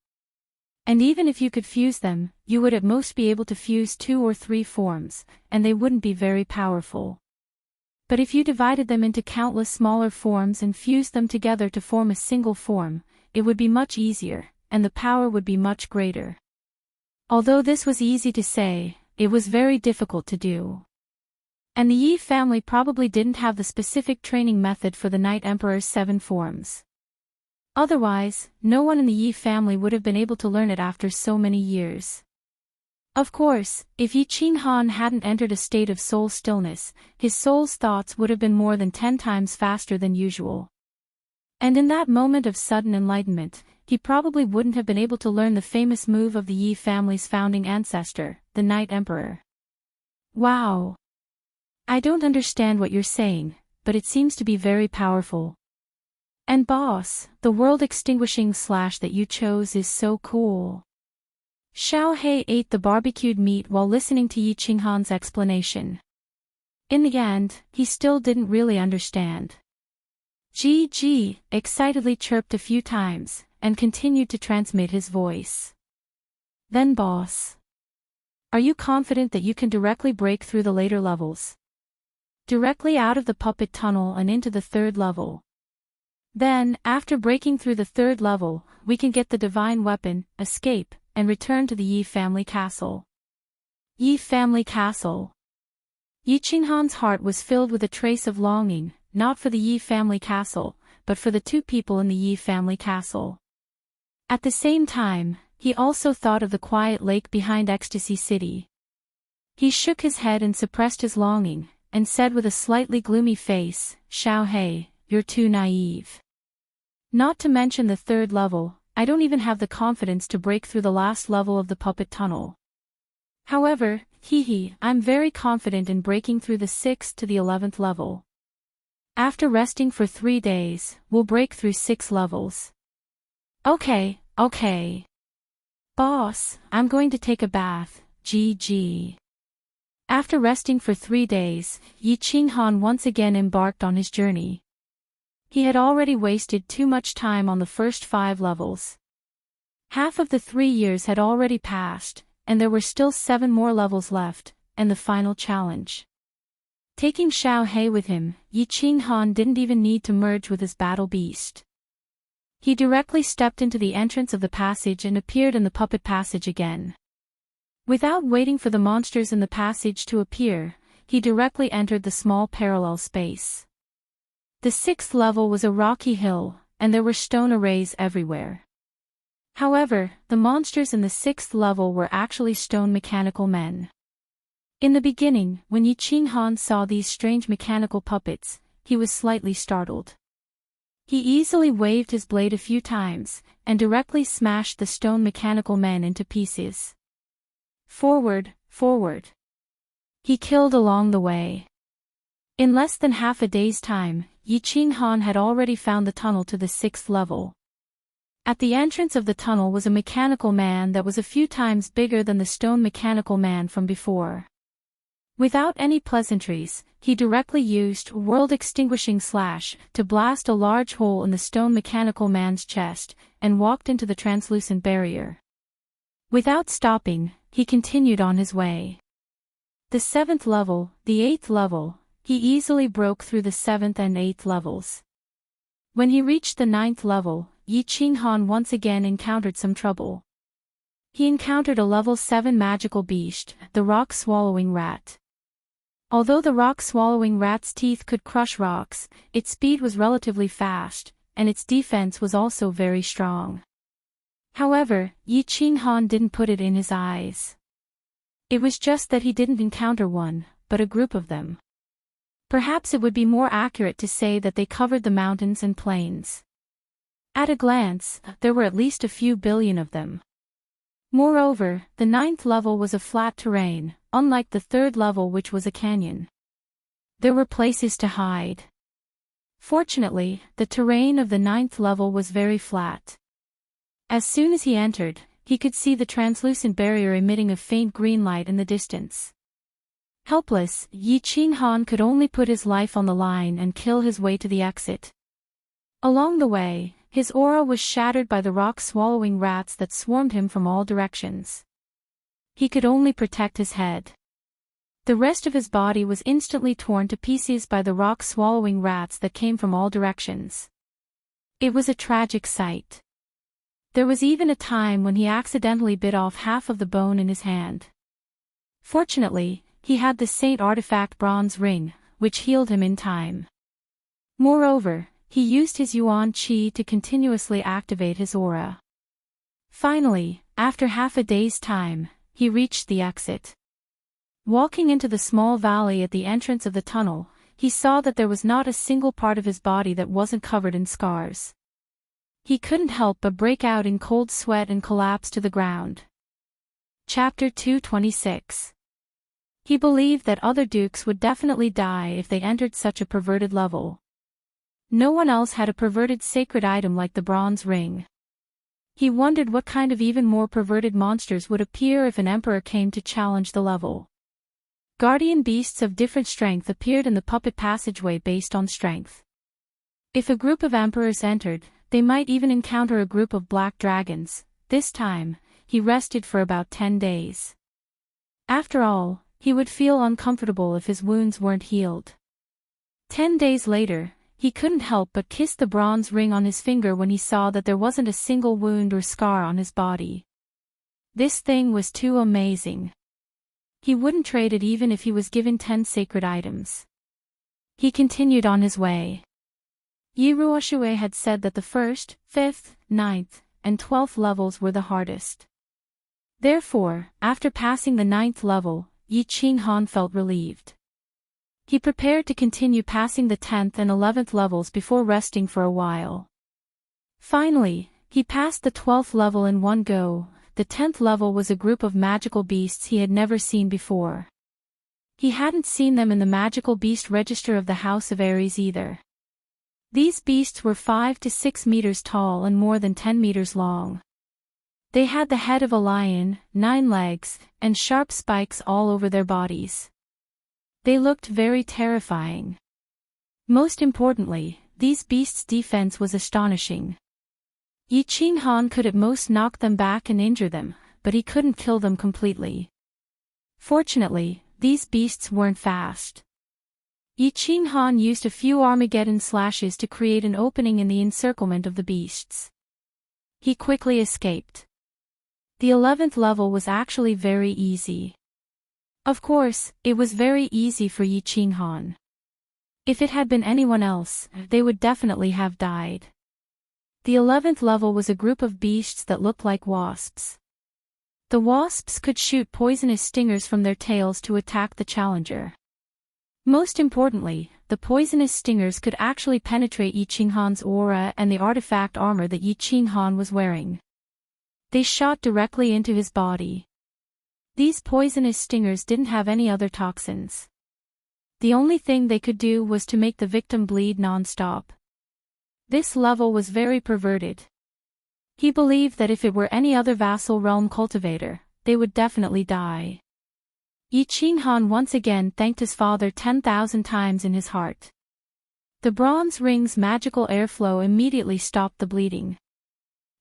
[SPEAKER 1] And even if you could fuse them, you would at most be able to fuse 2 or 3 forms, and they wouldn't be very powerful. But if you divided them into countless smaller forms and fused them together to form a single form, it would be much easier, and the power would be much greater. Although this was easy to say, it was very difficult to do. And the Yi family probably didn't have the specific training method for the Night Emperor's 7 forms. Otherwise, no one in the Yi family would have been able to learn it after so many years. Of course, if Yi Qinghan hadn't entered a state of soul stillness, his soul's thoughts would have been more than 10 times faster than usual. And in that moment of sudden enlightenment, he probably wouldn't have been able to learn the famous move of the Yi family's founding ancestor, the Night Emperor. Wow! I don't understand what you're saying, but it seems to be very powerful. And boss, the world extinguishing slash that you chose is so cool. Xiao He ate the barbecued meat while listening to Yi Qinghan's explanation. In the end, he still didn't really understand. Ji excitedly chirped a few times, and continued to transmit his voice. Then boss. Are you confident that you can directly break through the later levels? Directly out of the puppet tunnel and into the 3rd level. Then, after breaking through the 3rd level, we can get the divine weapon, escape, and return to the Yi family castle. Yi family castle. Yi Qinghan's heart was filled with a trace of longing, not for the Yi family castle, but for the 2 people in the Yi family castle. At the same time, he also thought of the quiet lake behind Ecstasy City. He shook his head and suppressed his longing, and said with a slightly gloomy face, Xiao He, you're too naive. Not to mention the 3rd level, I don't even have the confidence to break through the last level of the puppet tunnel. However, I'm very confident in breaking through the 6th to the 11th level. After resting for 3 days, we'll break through 6 levels. Okay. Boss, I'm going to take a bath, GG. After resting for 3 days, Yi Qinghan once again embarked on his journey. He had already wasted too much time on the first 5 levels. Half of the 3 years had already passed, and there were still 7 more levels left, and the final challenge. Taking Xiao He with him, Yi Qinghan didn't even need to merge with his battle beast. He directly stepped into the entrance of the passage and appeared in the puppet passage again. Without waiting for the monsters in the passage to appear, he directly entered the small parallel space. The 6th level was a rocky hill, and there were stone arrays everywhere. However, the monsters in the 6th level were actually stone mechanical men. In the beginning, when Yi Qinghan saw these strange mechanical puppets, he was slightly startled. He easily waved his blade a few times, and directly smashed the stone mechanical men into pieces. Forward. He killed along the way. In less than half a day's time, Yi Qinghan had already found the tunnel to the 6th level. At the entrance of the tunnel was a mechanical man that was a few times bigger than the stone mechanical man from before. Without any pleasantries, he directly used world extinguishing slash to blast a large hole in the stone mechanical man's chest, and walked into the translucent barrier. Without stopping, he continued on his way. The 7th level, the 8th level, he easily broke through the 7th and 8th levels. When he reached the 9th level, Yi Qinghan once again encountered some trouble. He encountered a level 7 magical beast, the rock-swallowing rat. Although the rock-swallowing rat's teeth could crush rocks, its speed was relatively fast, and its defense was also very strong. However, Yi Qinghan didn't put it in his eyes. It was just that he didn't encounter one, but a group of them. Perhaps it would be more accurate to say that they covered the mountains and plains. At a glance, there were at least a few billion of them. Moreover, the 9th level was a flat terrain, unlike the 3rd level which was a canyon. There were places to hide. Fortunately, the terrain of the 9th level was very flat. As soon as he entered, he could see the translucent barrier emitting a faint green light in the distance. Helpless, Yi Qinghan could only put his life on the line and kill his way to the exit. Along the way, his aura was shattered by the rock-swallowing rats that swarmed him from all directions. He could only protect his head. The rest of his body was instantly torn to pieces by the rock-swallowing rats that came from all directions. It was a tragic sight. There was even a time when he accidentally bit off half of the bone in his hand. Fortunately, he had the Saint Artifact bronze ring, which healed him in time. Moreover, he used his Yuan Qi to continuously activate his aura. Finally, after half a day's time, he reached the exit. Walking into the small valley at the entrance of the tunnel, he saw that there was not a single part of his body that wasn't covered in scars. He couldn't help but break out in cold sweat and collapse to the ground. Chapter 226. He believed that other dukes would definitely die if they entered such a perverted level. No one else had a perverted sacred item like the bronze ring. He wondered what kind of even more perverted monsters would appear if an emperor came to challenge the level. Guardian beasts of different strength appeared in the puppet passageway based on strength. If a group of emperors entered, they might even encounter a group of black dragons. This time, he rested for about 10 days. After all, he would feel uncomfortable if his wounds weren't healed. 10 days later, he couldn't help but kiss the bronze ring on his finger when he saw that there wasn't a single wound or scar on his body. This thing was too amazing. He wouldn't trade it even if he was given 10 sacred items. He continued on his way. Yi Ruoxue had said that the 1st, 5th, 9th, and 12th levels were the hardest. Therefore, after passing the 9th level, Yi Qinghan felt relieved. He prepared to continue passing the 10th and 11th levels before resting for a while. Finally, he passed the 12th level in one go. The 10th level was a group of magical beasts he had never seen before. He hadn't seen them in the magical beast register of the House of Aries either. These beasts were 5 to 6 meters tall and more than 10 meters long. They had the head of a lion, 9 legs, and sharp spikes all over their bodies. They looked very terrifying. Most importantly, these beasts' defense was astonishing. Yi Qinghan could at most knock them back and injure them, but he couldn't kill them completely. Fortunately, these beasts weren't fast. Yi Qinghan used a few Armageddon slashes to create an opening in the encirclement of the beasts. He quickly escaped. The 11th level was actually very easy. Of course, it was very easy for Yi Qinghan. If it had been anyone else, they would definitely have died. The 11th level was a group of beasts that looked like wasps. The wasps could shoot poisonous stingers from their tails to attack the challenger. Most importantly, the poisonous stingers could actually penetrate Yi Qinghan's aura and the artifact armor that Yi Qinghan was wearing. They shot directly into his body. These poisonous stingers didn't have any other toxins. The only thing they could do was to make the victim bleed non-stop. This level was very perverted. He believed that if it were any other vassal realm cultivator, they would definitely die. Yi Qinghan once again thanked his father 10,000 times in his heart. The bronze ring's magical airflow immediately stopped the bleeding.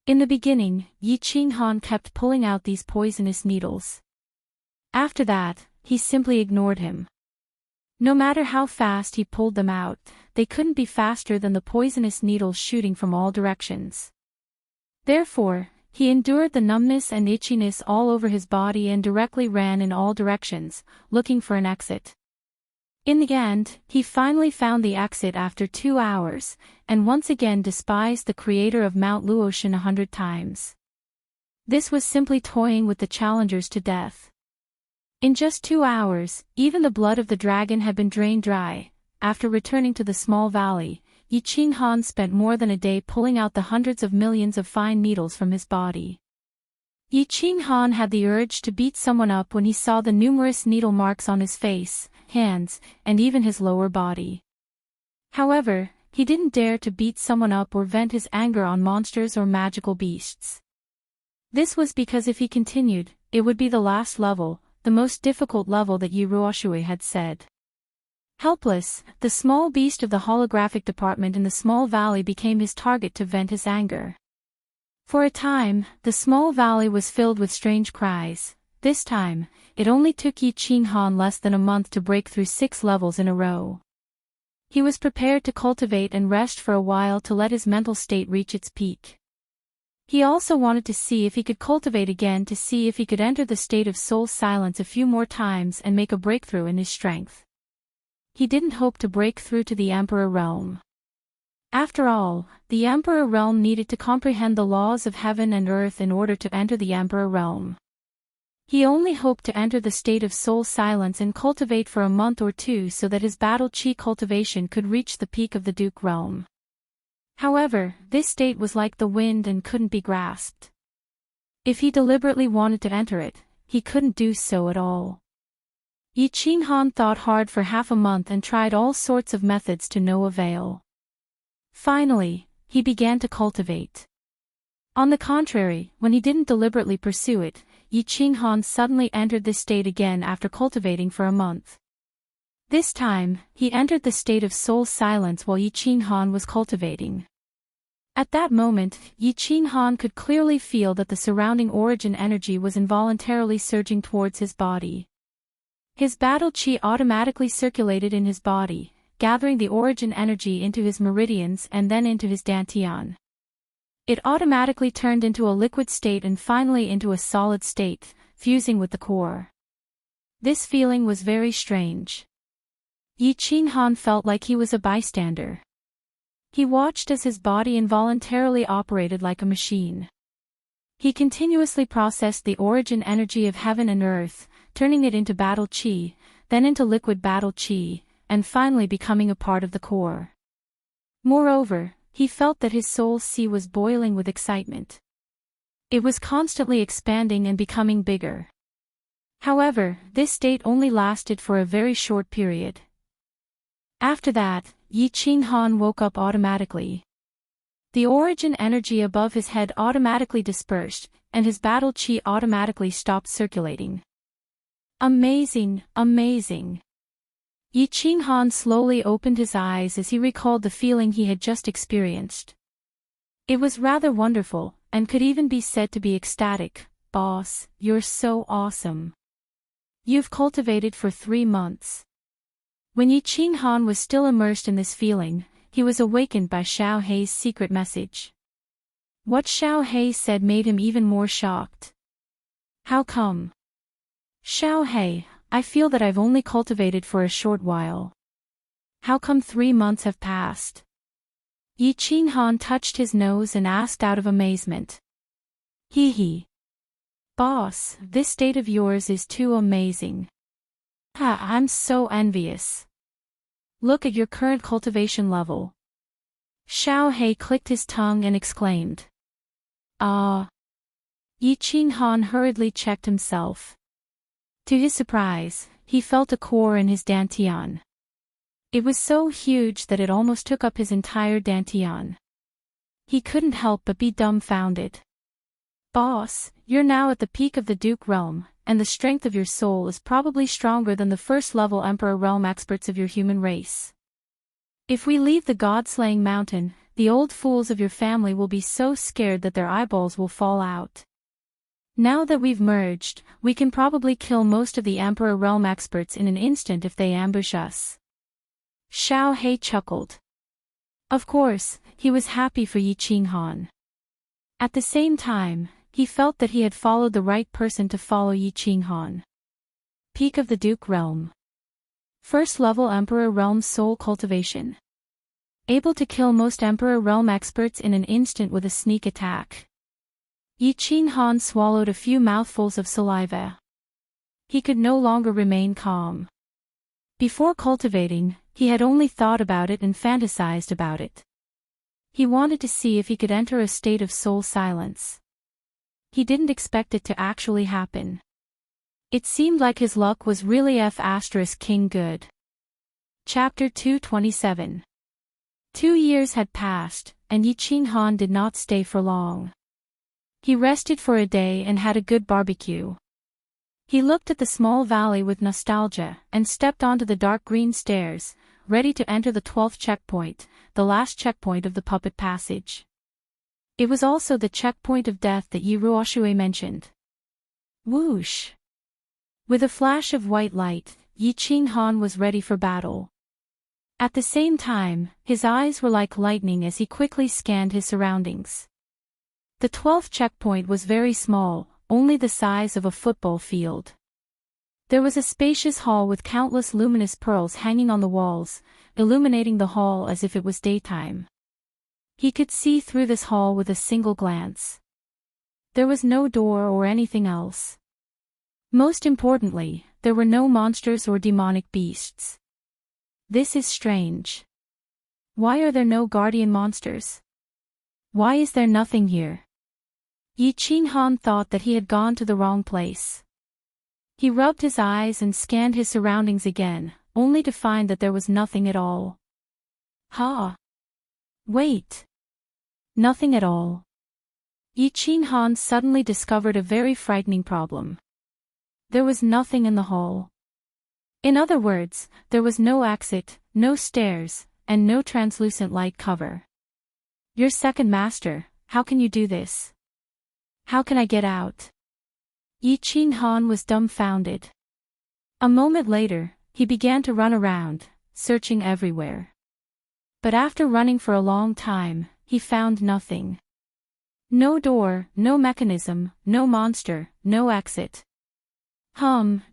[SPEAKER 1] In the beginning, Yi Qinghan kept pulling out these poisonous needles. After that, he simply ignored him. No matter how fast he pulled them out, they couldn't be faster than the poisonous needles shooting from all directions. Therefore, he endured the numbness and itchiness all over his body and directly ran in all directions, looking for an exit. In the end, he finally found the exit after 2 hours, and once again despised the creator of Mount Luotian 100 times. This was simply toying with the challengers to death. In just 2 hours, even the blood of the dragon had been drained dry. After returning to the small valley, Yi Qing Han spent more than a day pulling out the hundreds of millions of fine needles from his body. Yi Qing Han had the urge to beat someone up when he saw the numerous needle marks on his face, hands, and even his lower body. However, he didn't dare to beat someone up or vent his anger on monsters or magical beasts. This was because if he continued, it would be the last level, the most difficult level that Yi Ruoshui had said. Helpless, the small beast of the holographic department in the small valley became his target to vent his anger. For a time, the small valley was filled with strange cries. This time, it only took Yi Qing Han less than a month to break through 6 levels in a row. He was prepared to cultivate and rest for a while to let his mental state reach its peak. He also wanted to see if he could cultivate again to see if he could enter the state of soul silence a few more times and make a breakthrough in his strength. He didn't hope to break through to the Emperor realm. After all, the Emperor realm needed to comprehend the laws of heaven and earth in order to enter the Emperor realm. He only hoped to enter the state of soul silence and cultivate for a month or two so that his battle chi cultivation could reach the peak of the Duke realm. However, this state was like the wind and couldn't be grasped. If he deliberately wanted to enter it, he couldn't do so at all. Yi Qing Han thought hard for half a month and tried all sorts of methods to no avail. Finally, he began to cultivate. On the contrary, when he didn't deliberately pursue it, Yi Qing Han suddenly entered this state again after cultivating for a month. This time, he entered the state of soul silence while Yi Qing Han was cultivating. At that moment, Yi Qing Han could clearly feel that the surrounding origin energy was involuntarily surging towards his body. His battle chi automatically circulated in his body, gathering the origin energy into his meridians and then into his dantian. It automatically turned into a liquid state and finally into a solid state, fusing with the core. This feeling was very strange. Yi Qing Han felt like he was a bystander. He watched as his body involuntarily operated like a machine. He continuously processed the origin energy of heaven and earth, turning it into battle chi, then into liquid battle chi, and finally becoming a part of the core. Moreover, he felt that his soul sea was boiling with excitement. It was constantly expanding and becoming bigger. However, this state only lasted for a very short period. After that, Yi Qing Han woke up automatically. The origin energy above his head automatically dispersed, and his battle chi automatically stopped circulating. Amazing, amazing. Yi Qing Han slowly opened his eyes as he recalled the feeling he had just experienced. It was rather wonderful, and could even be said to be ecstatic. Boss, you're so awesome. You've cultivated for 3 months. When Yi Qing Han was still immersed in this feeling, he was awakened by Xiao Hei's secret message. What Xiao Hei said made him even more shocked. How come? Xiao Hei, I feel that I've only cultivated for a short while. How come 3 months have passed? Yi Qing Han touched his nose and asked out of amazement. Hee hee. Boss, this state of yours is too amazing. I'm so envious. Look at your current cultivation level. Xiao Hei clicked his tongue and exclaimed. Ah. Yi Qing Han hurriedly checked himself. To his surprise, he felt a core in his dantian. It was so huge that it almost took up his entire dantian. He couldn't help but be dumbfounded. Boss, you're now at the peak of the Duke realm, and the strength of your soul is probably stronger than the first-level Emperor realm experts of your human race. If we leave the god-slaying mountain, the old fools of your family will be so scared that their eyeballs will fall out. Now that we've merged, we can probably kill most of the Emperor realm experts in an instant if they ambush us. Xiao Hei chuckled. Of course, he was happy for Yi Qing Han. At the same time, he felt that he had followed the right person to follow Yi Qing Han. Peak of the Duke realm. First level Emperor realm soul cultivation. Able to kill most Emperor realm experts in an instant with a sneak attack. Yi Qing Han swallowed a few mouthfuls of saliva. He could no longer remain calm. Before cultivating, he had only thought about it and fantasized about it. He wanted to see if he could enter a state of soul silence. He didn't expect it to actually happen. It seemed like his luck was really King good. Chapter 227. 2 years had passed, and Yi Ching Han did not stay for long. He rested for a day and had a good barbecue. He looked at the small valley with nostalgia and stepped onto the dark green stairs, ready to enter the 12th checkpoint, the last checkpoint of the puppet passage. It was also the checkpoint of death that Yi Ruoxue mentioned. Whoosh! With a flash of white light, Yi Ching Han was ready for battle. At the same time, his eyes were like lightning as he quickly scanned his surroundings. The 12th checkpoint was very small, only the size of a football field. There was a spacious hall with countless luminous pearls hanging on the walls, illuminating the hall as if it was daytime. He could see through this hall with a single glance. There was no door or anything else. Most importantly, there were no monsters or demonic beasts. This is strange. Why are there no guardian monsters? Why is there nothing here? Yi Ching Han thought that he had gone to the wrong place. He rubbed his eyes and scanned his surroundings again, only to find that there was nothing at all. Wait. Nothing at all. Yi Ching Han suddenly discovered a very frightening problem. There was nothing in the hall. In other words, there was no exit, no stairs, and no translucent light cover. Your second master, how can you do this? How can I get out? Yi Ching Han was dumbfounded. A moment later, he began to run around, searching everywhere. But after running for a long time, he found nothing. No door, no mechanism, no monster, no exit.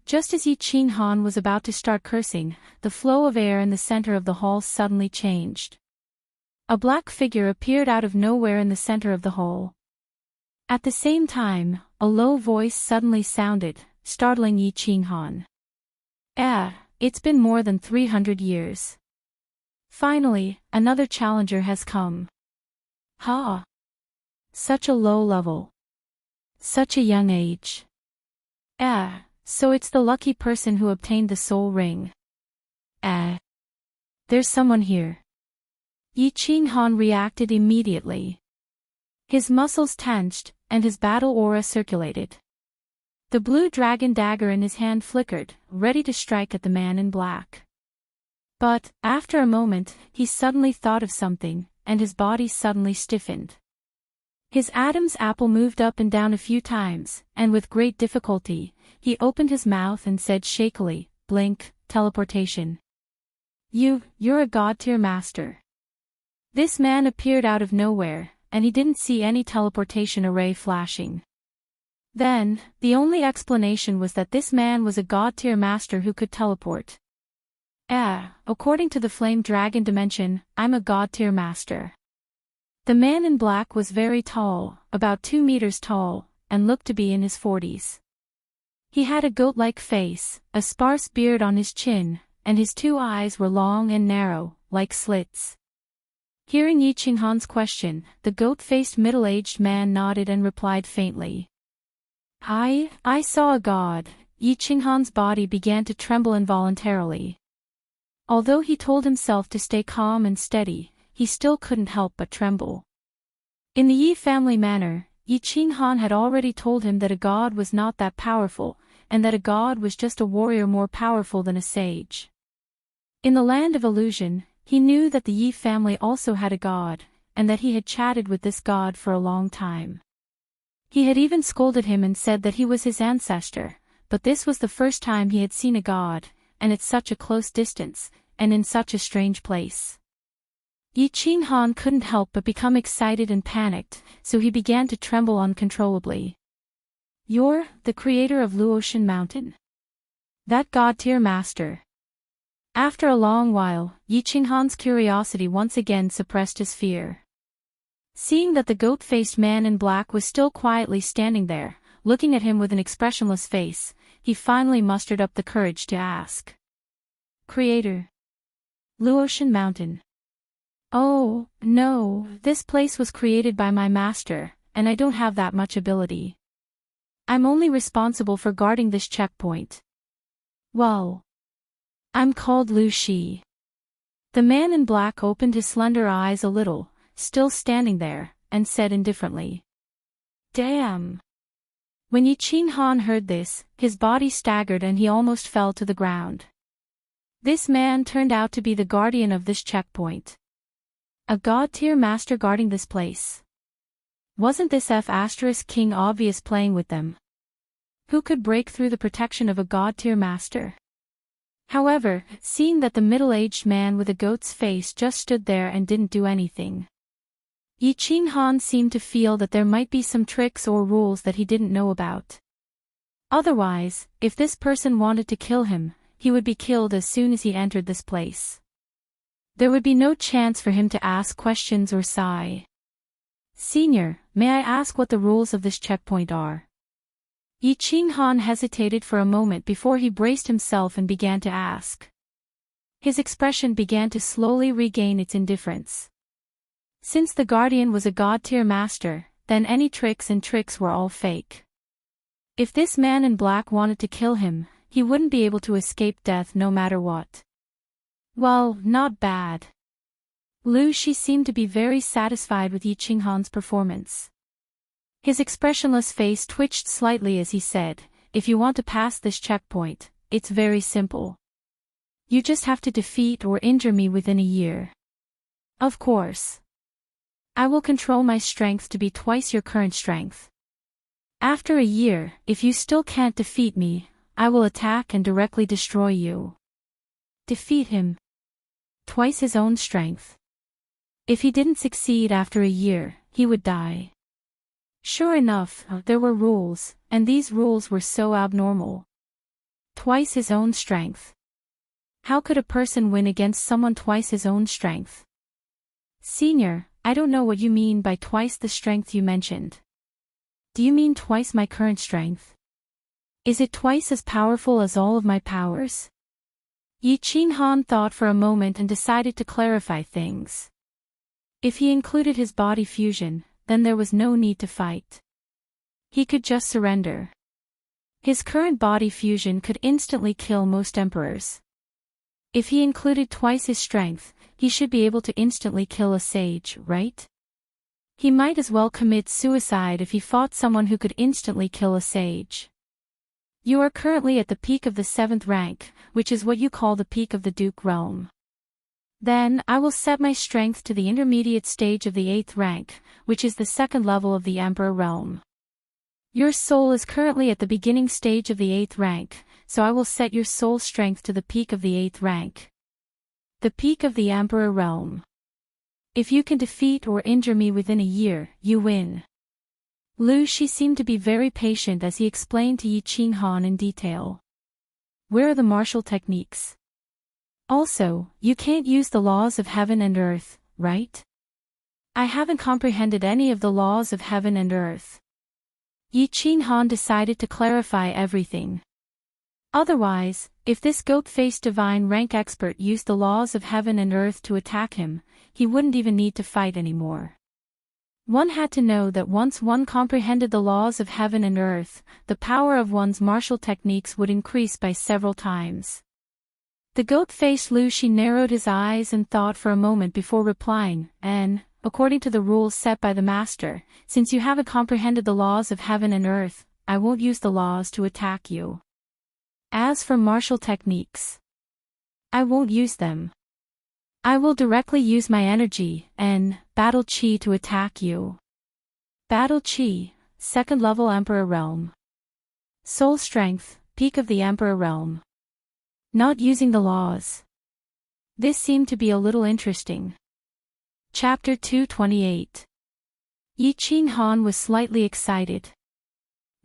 [SPEAKER 1] Just as Yi Ching Han was about to start cursing, the flow of air in the center of the hall suddenly changed. A black figure appeared out of nowhere in the center of the hall. At the same time, a low voice suddenly sounded, startling Yi Ching Han. It's been more than 300 years. Finally, another challenger has come. Such a low level. Such a young age. So it's the lucky person who obtained the soul ring. There's someone here. Yi Ching Han reacted immediately. His muscles tensed, and his battle aura circulated. The blue dragon dagger in his hand flickered, ready to strike at the man in black. But, after a moment, he suddenly thought of something, and his body suddenly stiffened. His Adam's apple moved up and down a few times, and with great difficulty, he opened his mouth and said shakily, "Blink, teleportation. You're a god-tier master." This man appeared out of nowhere, and he didn't see any teleportation array flashing. Then, the only explanation was that this man was a god-tier master who could teleport. According to the flame dragon dimension, I'm a god-tier master. The man in black was very tall, about 2 meters tall, and looked to be in his 40s. He had a goat-like face, a sparse beard on his chin, and his 2 eyes were long and narrow, like slits. Hearing Yi Ching Han's question, the goat-faced middle-aged man nodded and replied faintly. I saw a god." Yi Ching Han's body began to tremble involuntarily. Although he told himself to stay calm and steady, he still couldn't help but tremble. In the Yi family manner, Yi Ching Han had already told him that a god was not that powerful, and that a god was just a warrior more powerful than a sage. In the land of illusion, he knew that the Yi family also had a god, and that he had chatted with this god for a long time. He had even scolded him and said that he was his ancestor, but this was the first time he had seen a god, and at such a close distance, and in such a strange place. Yi Ching Han couldn't help but become excited and panicked, so he began to tremble uncontrollably. "You're the creator of Luotian Mountain? That god-tier master?" After a long while, Yi Ching Han's curiosity once again suppressed his fear. Seeing that the goat-faced man in black was still quietly standing there, looking at him with an expressionless face, he finally mustered up the courage to ask. Creator. Luotian Mountain. Oh, no, this place was created by my master, and I don't have that much ability. I'm only responsible for guarding this checkpoint. Well, I'm called Lu Shi. The man in black opened his slender eyes a little, still standing there, and said indifferently. Damn. When Yi Qing Han heard this, his body staggered and he almost fell to the ground. This man turned out to be the guardian of this checkpoint. A god-tier master guarding this place. Wasn't this King obvious playing with them? Who could break through the protection of a god-tier master? However, seeing that the middle-aged man with a goat's face just stood there and didn't do anything, Yi Qing Han seemed to feel that there might be some tricks or rules that he didn't know about. Otherwise, if this person wanted to kill him, he would be killed as soon as he entered this place. There would be no chance for him to ask questions or sigh. Senior, may I ask what the rules of this checkpoint are? Yi Qing Han hesitated for a moment before he braced himself and began to ask. His expression began to slowly regain its indifference. Since the guardian was a god-tier master, then any tricks were all fake. If this man in black wanted to kill him, he wouldn't be able to escape death no matter what. Well, not bad. Lu Shi seemed to be very satisfied with Yi Qing Han's performance. His expressionless face twitched slightly as he said, if you want to pass this checkpoint, it's very simple. You just have to defeat or injure me within a year. Of course. I will control my strength to be twice your current strength. After a year, if you still can't defeat me, I will attack and directly destroy you. Defeat him. Twice his own strength. If he didn't succeed after a year, he would die. Sure enough, there were rules, and these rules were so abnormal. Twice his own strength. How could a person win against someone twice his own strength? Senior, I don't know what you mean by twice the strength you mentioned. Do you mean twice my current strength? Is it twice as powerful as all of my powers? Yi Qing Han thought for a moment and decided to clarify things. If he included his body fusion, then there was no need to fight. He could just surrender. His current body fusion could instantly kill most emperors. If he included twice his strength, he should be able to instantly kill a sage, right? He might as well commit suicide if he fought someone who could instantly kill a sage. You are currently at the peak of the 7th rank, which is what you call the peak of the Duke realm. Then, I will set my strength to the intermediate stage of the 8th rank, which is the 2nd level of the Emperor realm. Your soul is currently at the beginning stage of the 8th rank, so I will set your soul strength to the peak of the 8th rank. The peak of the Emperor realm. If you can defeat or injure me within a year, you win. Lu Shi seemed to be very patient as he explained to Yi Qing Han in detail. Where are the martial techniques? Also, you can't use the laws of heaven and earth, right? I haven't comprehended any of the laws of heaven and earth. Yi Qing Han decided to clarify everything. Otherwise, if this goat-faced divine rank expert used the laws of heaven and earth to attack him, he wouldn't even need to fight anymore. One had to know that once one comprehended the laws of heaven and earth, the power of one's martial techniques would increase by several times. The goat-faced Lu Shi narrowed his eyes and thought for a moment before replying, and, according to the rules set by the master, since you haven't comprehended the laws of heaven and earth, I won't use the laws to attack you. As for martial techniques, I won't use them. I will directly use my energy and battle chi to attack you. Battle chi, 2nd level Emperor realm. Soul strength, peak of the Emperor realm. Not using the laws. This seemed to be a little interesting. Chapter 228. Yi Qing Han was slightly excited.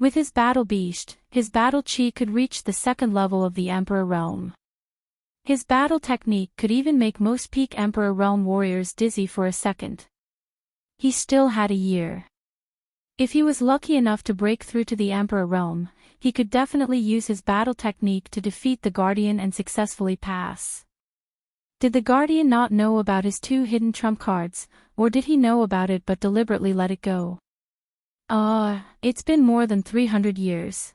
[SPEAKER 1] With his battle beast, his battle chi could reach the 2nd level of the Emperor realm. His battle technique could even make most peak Emperor realm warriors dizzy for a second. He still had a year. If he was lucky enough to break through to the Emperor realm, he could definitely use his battle technique to defeat the Guardian and successfully pass. Did the Guardian not know about his 2 hidden trump cards, or did he know about it but deliberately let it go? It's been more than 300 years.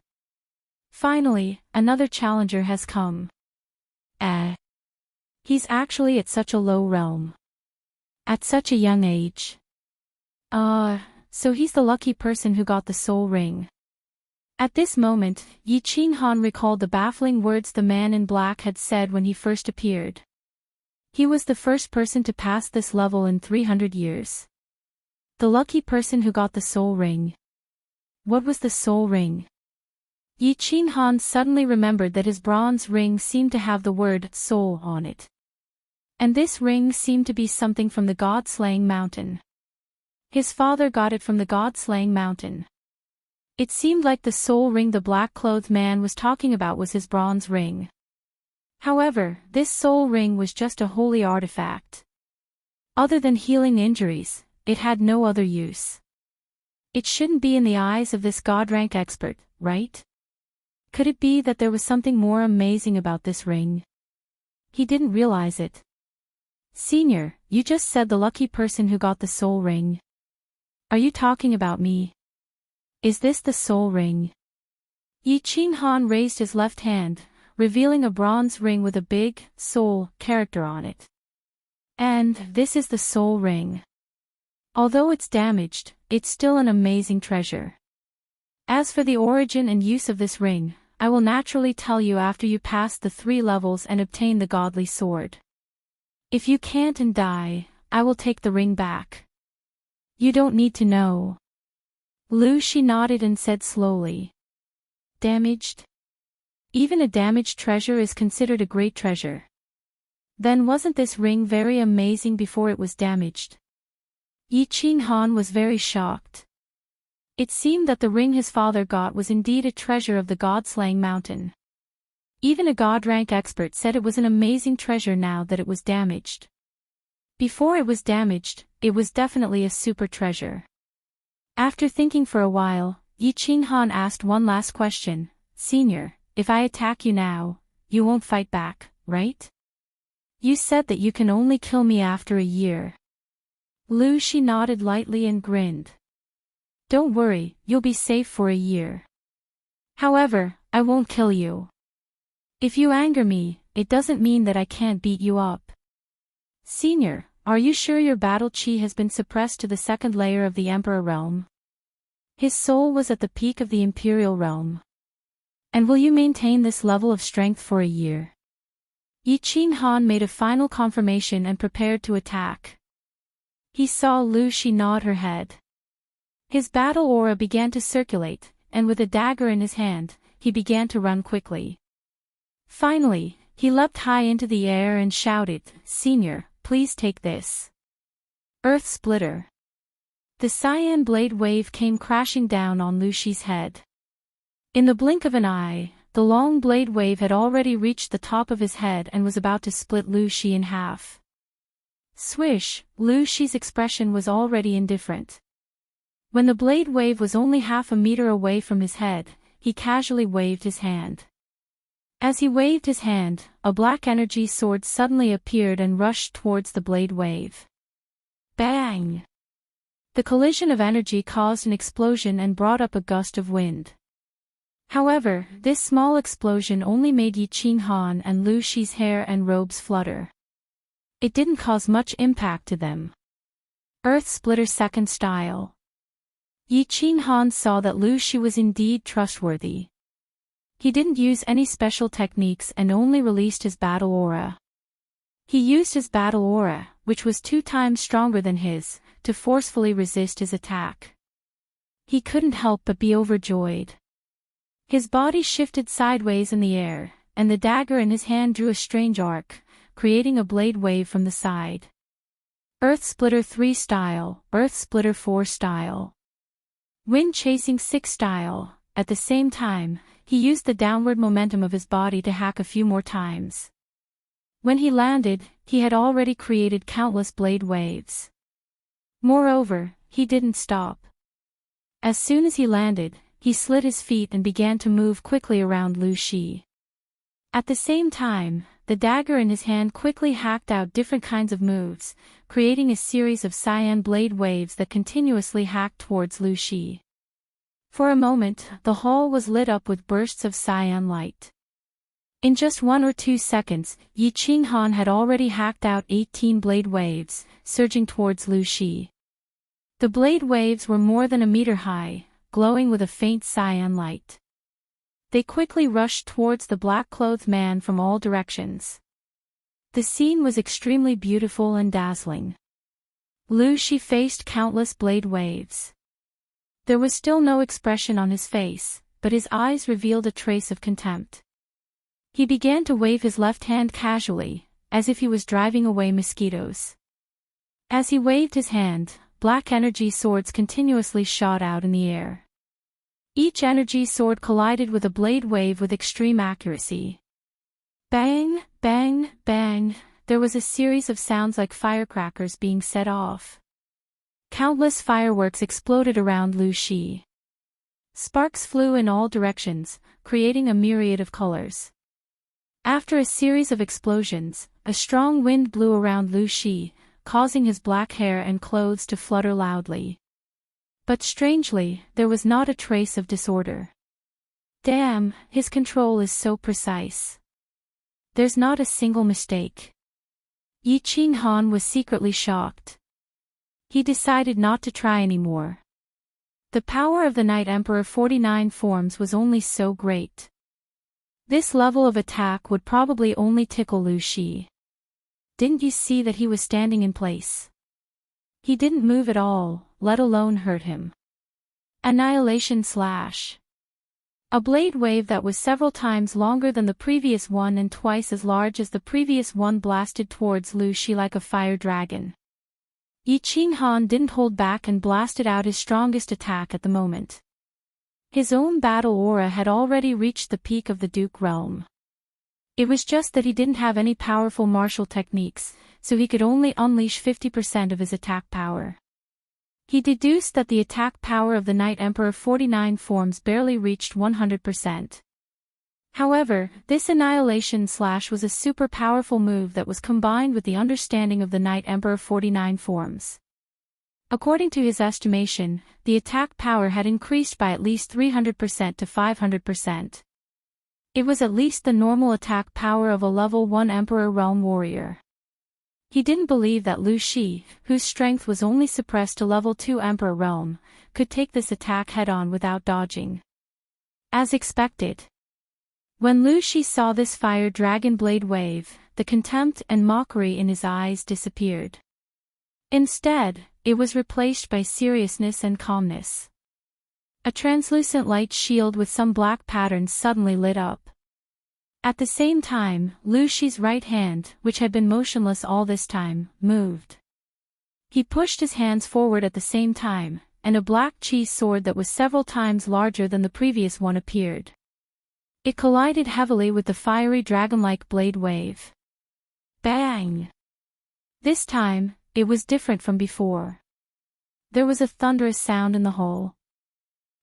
[SPEAKER 1] Finally, another challenger has come. He's actually at such a low realm. At such a young age. So he's the lucky person who got the soul ring. At this moment, Yi Qinghan recalled the baffling words the man in black had said when he first appeared. He was the first person to pass this level in 300 years. The lucky person who got the soul ring. What was the soul ring? Yi Qinghan suddenly remembered that his bronze ring seemed to have the word soul on it. And this ring seemed to be something from the god-slaying mountain. His father got it from the god-slaying mountain. It seemed like the soul ring the black-clothed man was talking about was his bronze ring. However, this soul ring was just a holy artifact. Other than healing injuries, it had no other use. It shouldn't be in the eyes of this god-rank expert, right? Could it be that there was something more amazing about this ring? He didn't realize it. Senior, you just said the lucky person who got the soul ring. Are you talking about me? Is this the soul ring? Yi Qinghan raised his left hand, revealing a bronze ring with a big, soul, character on it. And this is the soul ring. Although it's damaged, it's still an amazing treasure. As for the origin and use of this ring, I will naturally tell you after you pass the 3 levels and obtain the godly sword. If you can't and die, I will take the ring back. You don't need to know. Lu Shi nodded and said slowly. Damaged? Even a damaged treasure is considered a great treasure. Then wasn't this ring very amazing before it was damaged? Yi Qinghan was very shocked. It seemed that the ring his father got was indeed a treasure of the god-slaying mountain. Even a god-rank expert said it was an amazing treasure now that it was damaged. Before it was damaged, it was definitely a super treasure. After thinking for a while, Yi Qinghan asked one last question. Senior, if I attack you now, you won't fight back, right? You said that you can only kill me after a year. Lu Shi nodded lightly and grinned. Don't worry, you'll be safe for a year. However, I won't kill you. If you anger me, it doesn't mean that I can't beat you up. Senior, are you sure your battle chi has been suppressed to the 2nd layer of the Emperor realm? His soul was at the peak of the Imperial realm. And will you maintain this level of strength for a year? Yi Qinghan made a final confirmation and prepared to attack. He saw Lu Shi nod her head. His battle aura began to circulate, and with a dagger in his hand, he began to run quickly. Finally, he leapt high into the air and shouted, Senior, please take this. Earth Splitter. The cyan blade wave came crashing down on Lu Shi's head. In the blink of an eye, the long blade wave had already reached the top of his head and was about to split Lu Shi in half. Swish, Lu Shi's expression was already indifferent. When the blade wave was only half a meter away from his head, he casually waved his hand. As he waved his hand, a black energy sword suddenly appeared and rushed towards the blade wave. Bang! The collision of energy caused an explosion and brought up a gust of wind. However, this small explosion only made Yi Qinghan and Lu Shi's hair and robes flutter. It didn't cause much impact to them. Earth Splitter Second Style. Yi Qinghan saw that Lu Shi was indeed trustworthy. He didn't use any special techniques and only released his battle aura. He used his battle aura, which was 2 times stronger than his, to forcefully resist his attack. He couldn't help but be overjoyed. His body shifted sideways in the air, and the dagger in his hand drew a strange arc, creating a blade wave from the side. Earth Splitter 3 Style, Earth Splitter 4 Style. Wind Chasing 6 Style. At the same time, he used the downward momentum of his body to hack a few more times. When he landed, he had already created countless blade waves. Moreover, he didn't stop. As soon as he landed, he slid his feet and began to move quickly around Lu Shi. At the same time, the dagger in his hand quickly hacked out different kinds of moves, creating a series of cyan blade waves that continuously hacked towards Lu Shi. For a moment, the hall was lit up with bursts of cyan light. In just 1 or 2 seconds, Yi Qinghan had already hacked out 18 blade waves, surging towards Lu Shi. The blade waves were more than a meter high, glowing with a faint cyan light. They quickly rushed towards the black-clothed man from all directions. The scene was extremely beautiful and dazzling. Lu Shi faced countless blade waves. There was still no expression on his face, but his eyes revealed a trace of contempt. He began to wave his left hand casually, as if he was driving away mosquitoes. As he waved his hand, black energy swords continuously shot out in the air. Each energy sword collided with a blade wave with extreme accuracy. Bang, bang, bang, there was a series of sounds like firecrackers being set off. Countless fireworks exploded around Lu Shi. Sparks flew in all directions, creating a myriad of colors. After a series of explosions, a strong wind blew around Lu Shi, causing his black hair and clothes to flutter loudly. But strangely, there was not a trace of disorder. Damn, his control is so precise. There's not a single mistake. Yi Qinghan was secretly shocked. He decided not to try anymore. The power of the Night Emperor 49 forms was only so great. This level of attack would probably only tickle Lu Shi. Didn't you see that he was standing in place? He didn't move at all, let alone hurt him. Annihilation Slash. A blade wave that was several times longer than the previous one and twice as large as the previous one blasted towards Lu Shi like a fire dragon. Yi Qinghan didn't hold back and blasted out his strongest attack at the moment. His own battle aura had already reached the peak of the Duke realm. It was just that he didn't have any powerful martial techniques, so he could only unleash 50% of his attack power. He deduced that the attack power of the Night Emperor 49 forms barely reached 100%. However, this Annihilation Slash was a super powerful move that was combined with the understanding of the Night Emperor 49 forms. According to his estimation, the attack power had increased by at least 300% to 500%. It was at least the normal attack power of a level 1 Emperor Realm warrior. He didn't believe that Lu Shi, whose strength was only suppressed to level 2 Emperor Realm, could take this attack head-on without dodging. As expected. When Lu Shi saw this fire dragon blade wave, the contempt and mockery in his eyes disappeared. Instead, it was replaced by seriousness and calmness. A translucent light shield with some black patterns suddenly lit up. At the same time, Lu Shi's right hand, which had been motionless all this time, moved. He pushed his hands forward at the same time, and a black cheese sword that was several times larger than the previous one appeared. It collided heavily with the fiery dragon-like blade wave. Bang! This time, it was different from before. There was a thunderous sound in the hole.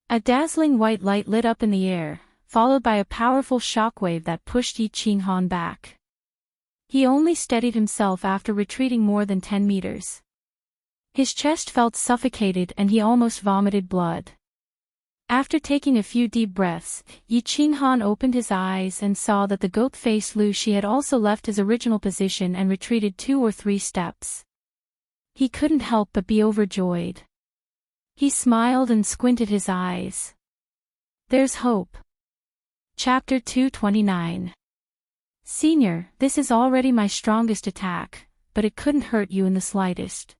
[SPEAKER 1] A dazzling white light lit up in the air, followed by a powerful shockwave that pushed Yi Qinghan back. He only steadied himself after retreating more than 10 meters. His chest felt suffocated and he almost vomited blood. After taking a few deep breaths, Yi Qinghan opened his eyes and saw that the goat-faced Lu Shi had also left his original position and retreated 2 or 3 steps. He couldn't help but be overjoyed. He smiled and squinted his eyes. There's hope. Chapter 229. Senior, this is already my strongest attack, but it couldn't hurt you in the slightest.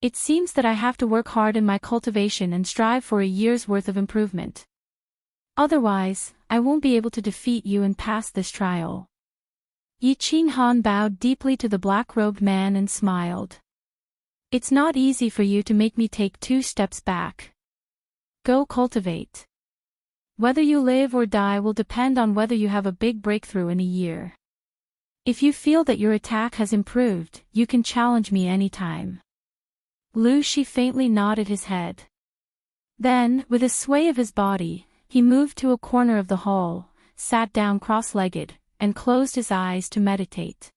[SPEAKER 1] It seems that I have to work hard in my cultivation and strive for a year's worth of improvement. Otherwise, I won't be able to defeat you and pass this trial. Yi Qinghan bowed deeply to the black-robed man and smiled. It's not easy for you to make me take 2 steps back. Go cultivate. Whether you live or die will depend on whether you have a big breakthrough in a year. If you feel that your attack has improved, you can challenge me anytime. Lu Shi faintly nodded his head. Then, with a sway of his body, he moved to a corner of the hall, sat down cross-legged, and closed his eyes to meditate.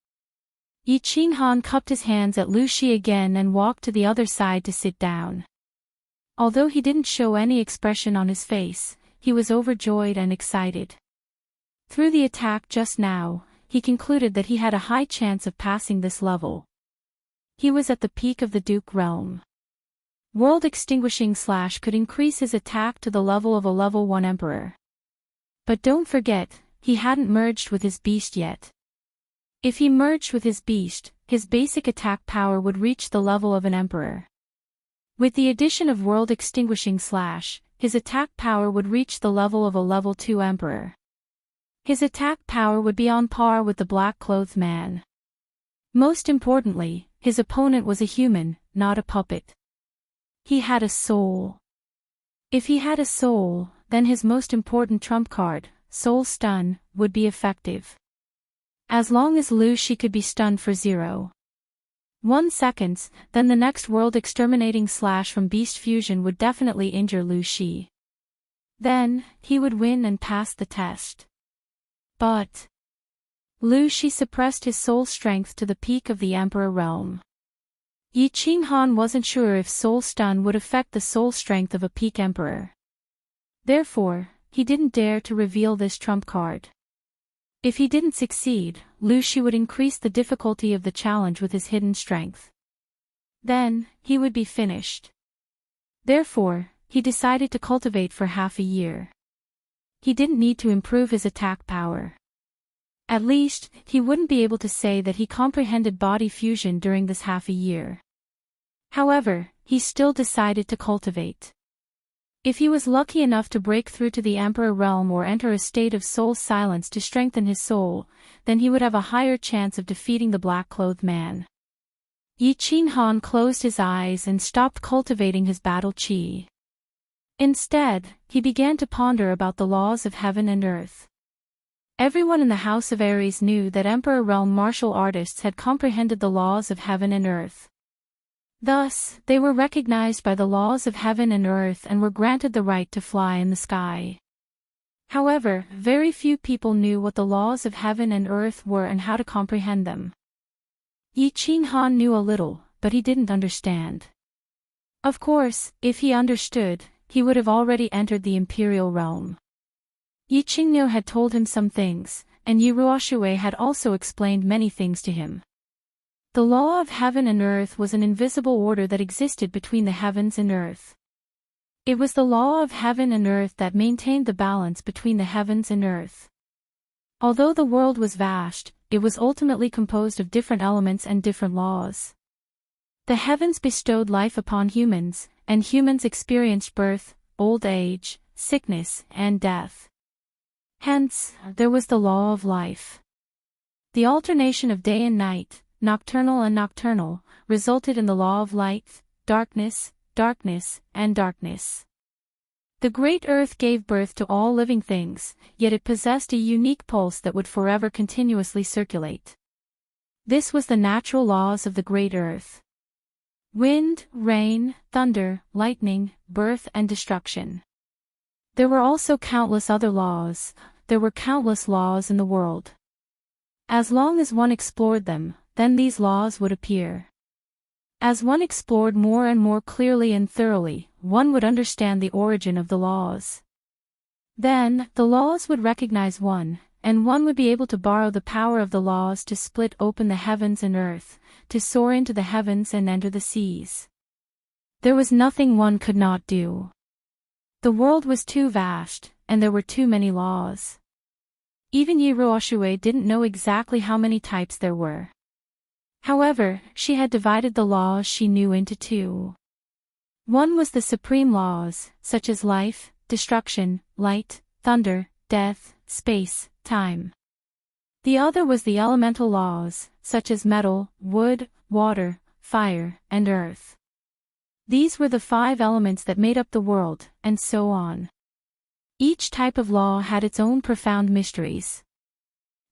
[SPEAKER 1] Yi Qinghan cupped his hands at Lu Shi again and walked to the other side to sit down. Although he didn't show any expression on his face, he was overjoyed and excited. Through the attack just now, he concluded that he had a high chance of passing this level. He was at the peak of the Duke realm. World extinguishing / could increase his attack to the level of a level 1 emperor. But don't forget, he hadn't merged with his beast yet. If he merged with his beast, his basic attack power would reach the level of an emperor. With the addition of world extinguishing / his attack power would reach the level of a level 2 emperor. His attack power would be on par with the black-clothed man. Most importantly, his opponent was a human, not a puppet. He had a soul. If he had a soul, then his most important trump card, Soul Stun, would be effective. As long as Lu Shi could be stunned for 0.1 seconds, then the next world exterminating / from Beast Fusion would definitely injure Lu Shi. Then, he would win and pass the test. But Lu Shi suppressed his soul strength to the peak of the Emperor realm. Yi Qinghan wasn't sure if Soul Stun would affect the soul strength of a peak emperor. Therefore, he didn't dare to reveal this trump card. If he didn't succeed, Lu Shi would increase the difficulty of the challenge with his hidden strength. Then, he would be finished. Therefore, he decided to cultivate for half a year. He didn't need to improve his attack power. At least, he wouldn't be able to say that he comprehended body fusion during this half a year. However, he still decided to cultivate. If he was lucky enough to break through to the Emperor realm or enter a state of soul silence to strengthen his soul, then he would have a higher chance of defeating the black-clothed man. Yi Qinghan closed his eyes and stopped cultivating his battle chi. Instead, he began to ponder about the laws of heaven and earth. Everyone in the House of Aries knew that Emperor realm martial artists had comprehended the laws of heaven and earth. Thus, they were recognized by the laws of heaven and earth and were granted the right to fly in the sky. However, very few people knew what the laws of heaven and earth were and how to comprehend them. Yi Qinghan knew a little, but he didn't understand. Of course, if he understood, he would have already entered the imperial realm. Yi Qingniu had told him some things, and Yi Ruoxue had also explained many things to him. The law of heaven and earth was an invisible order that existed between the heavens and earth. It was the law of heaven and earth that maintained the balance between the heavens and earth. Although the world was vast, it was ultimately composed of different elements and different laws. The heavens bestowed life upon humans, and humans experienced birth, old age, sickness, and death. Hence, there was the law of life. The alternation of day and night, nocturnal and nocturnal, resulted in the law of light, darkness, darkness, and darkness. The great earth gave birth to all living things, yet it possessed a unique pulse that would forever continuously circulate. This was the natural laws of the great earth. Wind, rain, thunder, lightning, birth and destruction. There were also countless other laws. There were countless laws in the world. As long as one explored them, then these laws would appear. As one explored more and more clearly and thoroughly, one would understand the origin of the laws. Then, the laws would recognize one, and one would be able to borrow the power of the laws to split open the heavens and earth, to soar into the heavens and enter the seas. There was nothing one could not do. The world was too vast, and there were too many laws. Even Yi Ruoxue didn't know exactly how many types there were. However, she had divided the laws she knew into two. One was the supreme laws, such as life, destruction, light, thunder, death, space, time. The other was the elemental laws, such as metal, wood, water, fire, and earth. These were the 5 elements that made up the world, and so on. Each type of law had its own profound mysteries.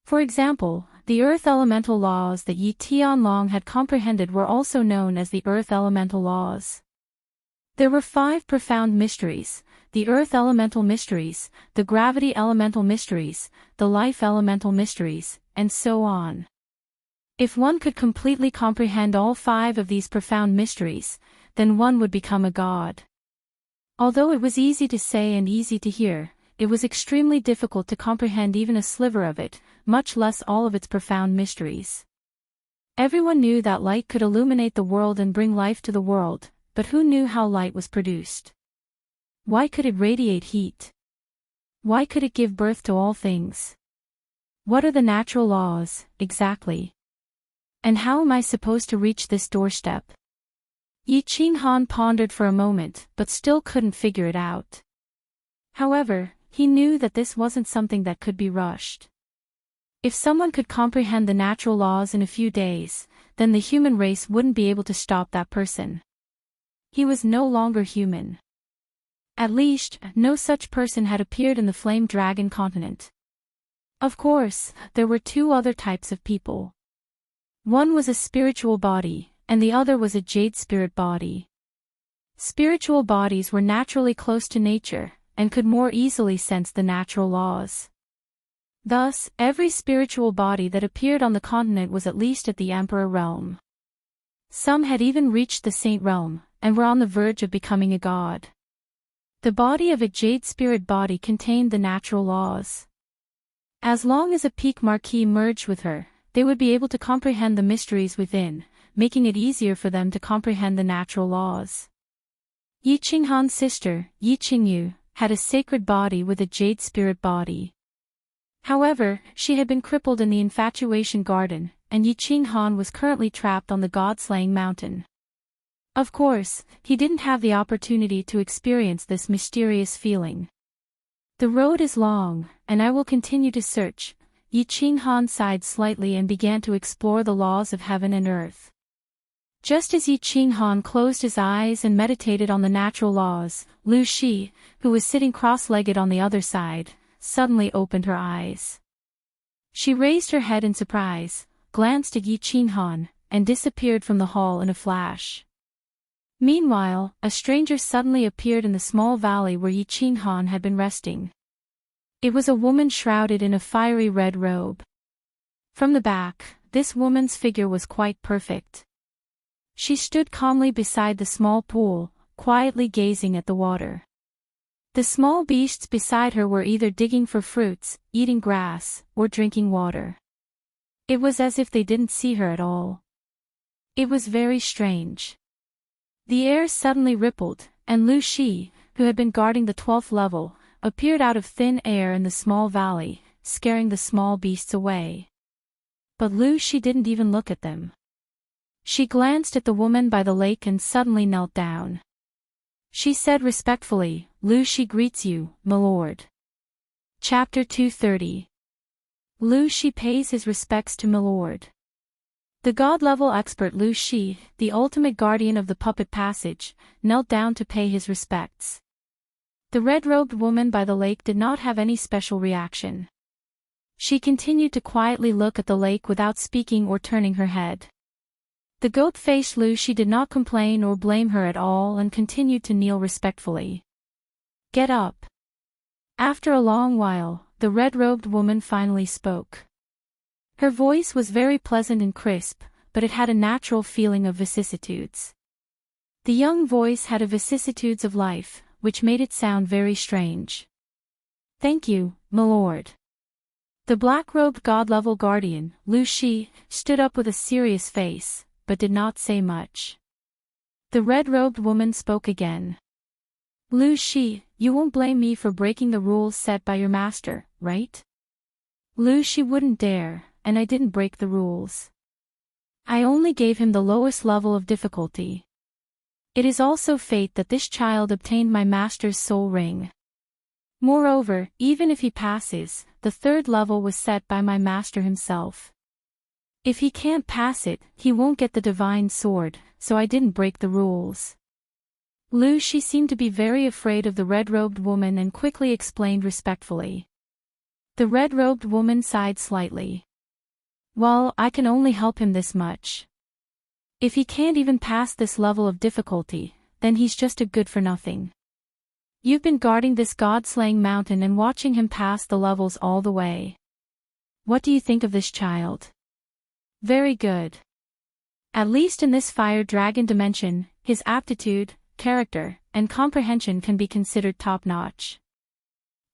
[SPEAKER 1] For example, the earth elemental laws that Yi Tianlong had comprehended were also known as the earth elemental laws. There were 5 profound mysteries: the earth elemental mysteries, the gravity elemental mysteries, the life elemental mysteries, and so on. If one could completely comprehend all 5 of these profound mysteries, then one would become a god. Although it was easy to say and easy to hear, it was extremely difficult to comprehend even a sliver of it, much less all of its profound mysteries. Everyone knew that light could illuminate the world and bring life to the world, but who knew how light was produced? Why could it radiate heat? Why could it give birth to all things? What are the natural laws, exactly? And how am I supposed to reach this doorstep? Yi Ching Han pondered for a moment, but still couldn't figure it out. However, he knew that this wasn't something that could be rushed. If someone could comprehend the natural laws in a few days, then the human race wouldn't be able to stop that person. He was no longer human. At least, no such person had appeared in the Flame Dragon continent. Of course, there were 2 other types of people. One was a spiritual body, and the other was a jade spirit body. Spiritual bodies were naturally close to nature, and could more easily sense the natural laws. Thus, every spiritual body that appeared on the continent was at least at the Emperor realm. Some had even reached the Saint realm, and were on the verge of becoming a god. The body of a jade spirit body contained the natural laws. As long as a peak marquis merged with her, they would be able to comprehend the mysteries within, making it easier for them to comprehend the natural laws. Yi Ching Han's sister, Yi Qingyu, had a sacred body with a jade spirit body. However, she had been crippled in the infatuation garden, and Yi Ching Han was currently trapped on the god-slaying mountain. Of course, he didn't have the opportunity to experience this mysterious feeling. The road is long, and I will continue to search. Yi Ching Han sighed slightly and began to explore the laws of heaven and earth. Just as Yi Ching Han closed his eyes and meditated on the natural laws, Lu Shi, who was sitting cross-legged on the other side, suddenly opened her eyes. She raised her head in surprise, glanced at Yi Ching Han, and disappeared from the hall in a flash. Meanwhile, a stranger suddenly appeared in the small valley where Yi Ching Han had been resting. It was a woman shrouded in a fiery red robe. From the back, this woman's figure was quite perfect. She stood calmly beside the small pool, quietly gazing at the water. The small beasts beside her were either digging for fruits, eating grass, or drinking water. It was as if they didn't see her at all. It was very strange. The air suddenly rippled, and Lu Shi, who had been guarding the 12th level, appeared out of thin air in the small valley, scaring the small beasts away. But Lu Shi didn't even look at them. She glanced at the woman by the lake and suddenly knelt down. She said respectfully, "Lu Shi greets you, my lord." Chapter 230. Lu Shi pays his respects to my lord. The god-level expert Lu Shi, the ultimate guardian of the puppet passage, knelt down to pay his respects. The red-robed woman by the lake did not have any special reaction. She continued to quietly look at the lake without speaking or turning her head. The goat-faced Lu Shi did not complain or blame her at all and continued to kneel respectfully. "Get up." After a long while, the red-robed woman finally spoke. Her voice was very pleasant and crisp, but it had a natural feeling of vicissitudes. The young voice had a vicissitudes of life, which made it sound very strange. "Thank you, my lord." The black-robed god-level guardian, Lu Shi, stood up with a serious face, but did not say much. The red-robed woman spoke again. "Lu Shi, you won't blame me for breaking the rules set by your master, right?" Lu Shi wouldn't dare, and I didn't break the rules. I only gave him the lowest level of difficulty. It is also fate that this child obtained my master's soul ring. Moreover, even if he passes, the 3rd level was set by my master himself. If he can't pass it, he won't get the divine sword, so I didn't break the rules. Lu Shi seemed to be very afraid of the red-robed woman and quickly explained respectfully. The red-robed woman sighed slightly. "Well, I can only help him this much. If he can't even pass this level of difficulty, then he's just a good-for-nothing. You've been guarding this god-slaying mountain and watching him pass the levels all the way. What do you think of this child? Very good. At least in this fire dragon dimension, his aptitude, character, and comprehension can be considered top-notch.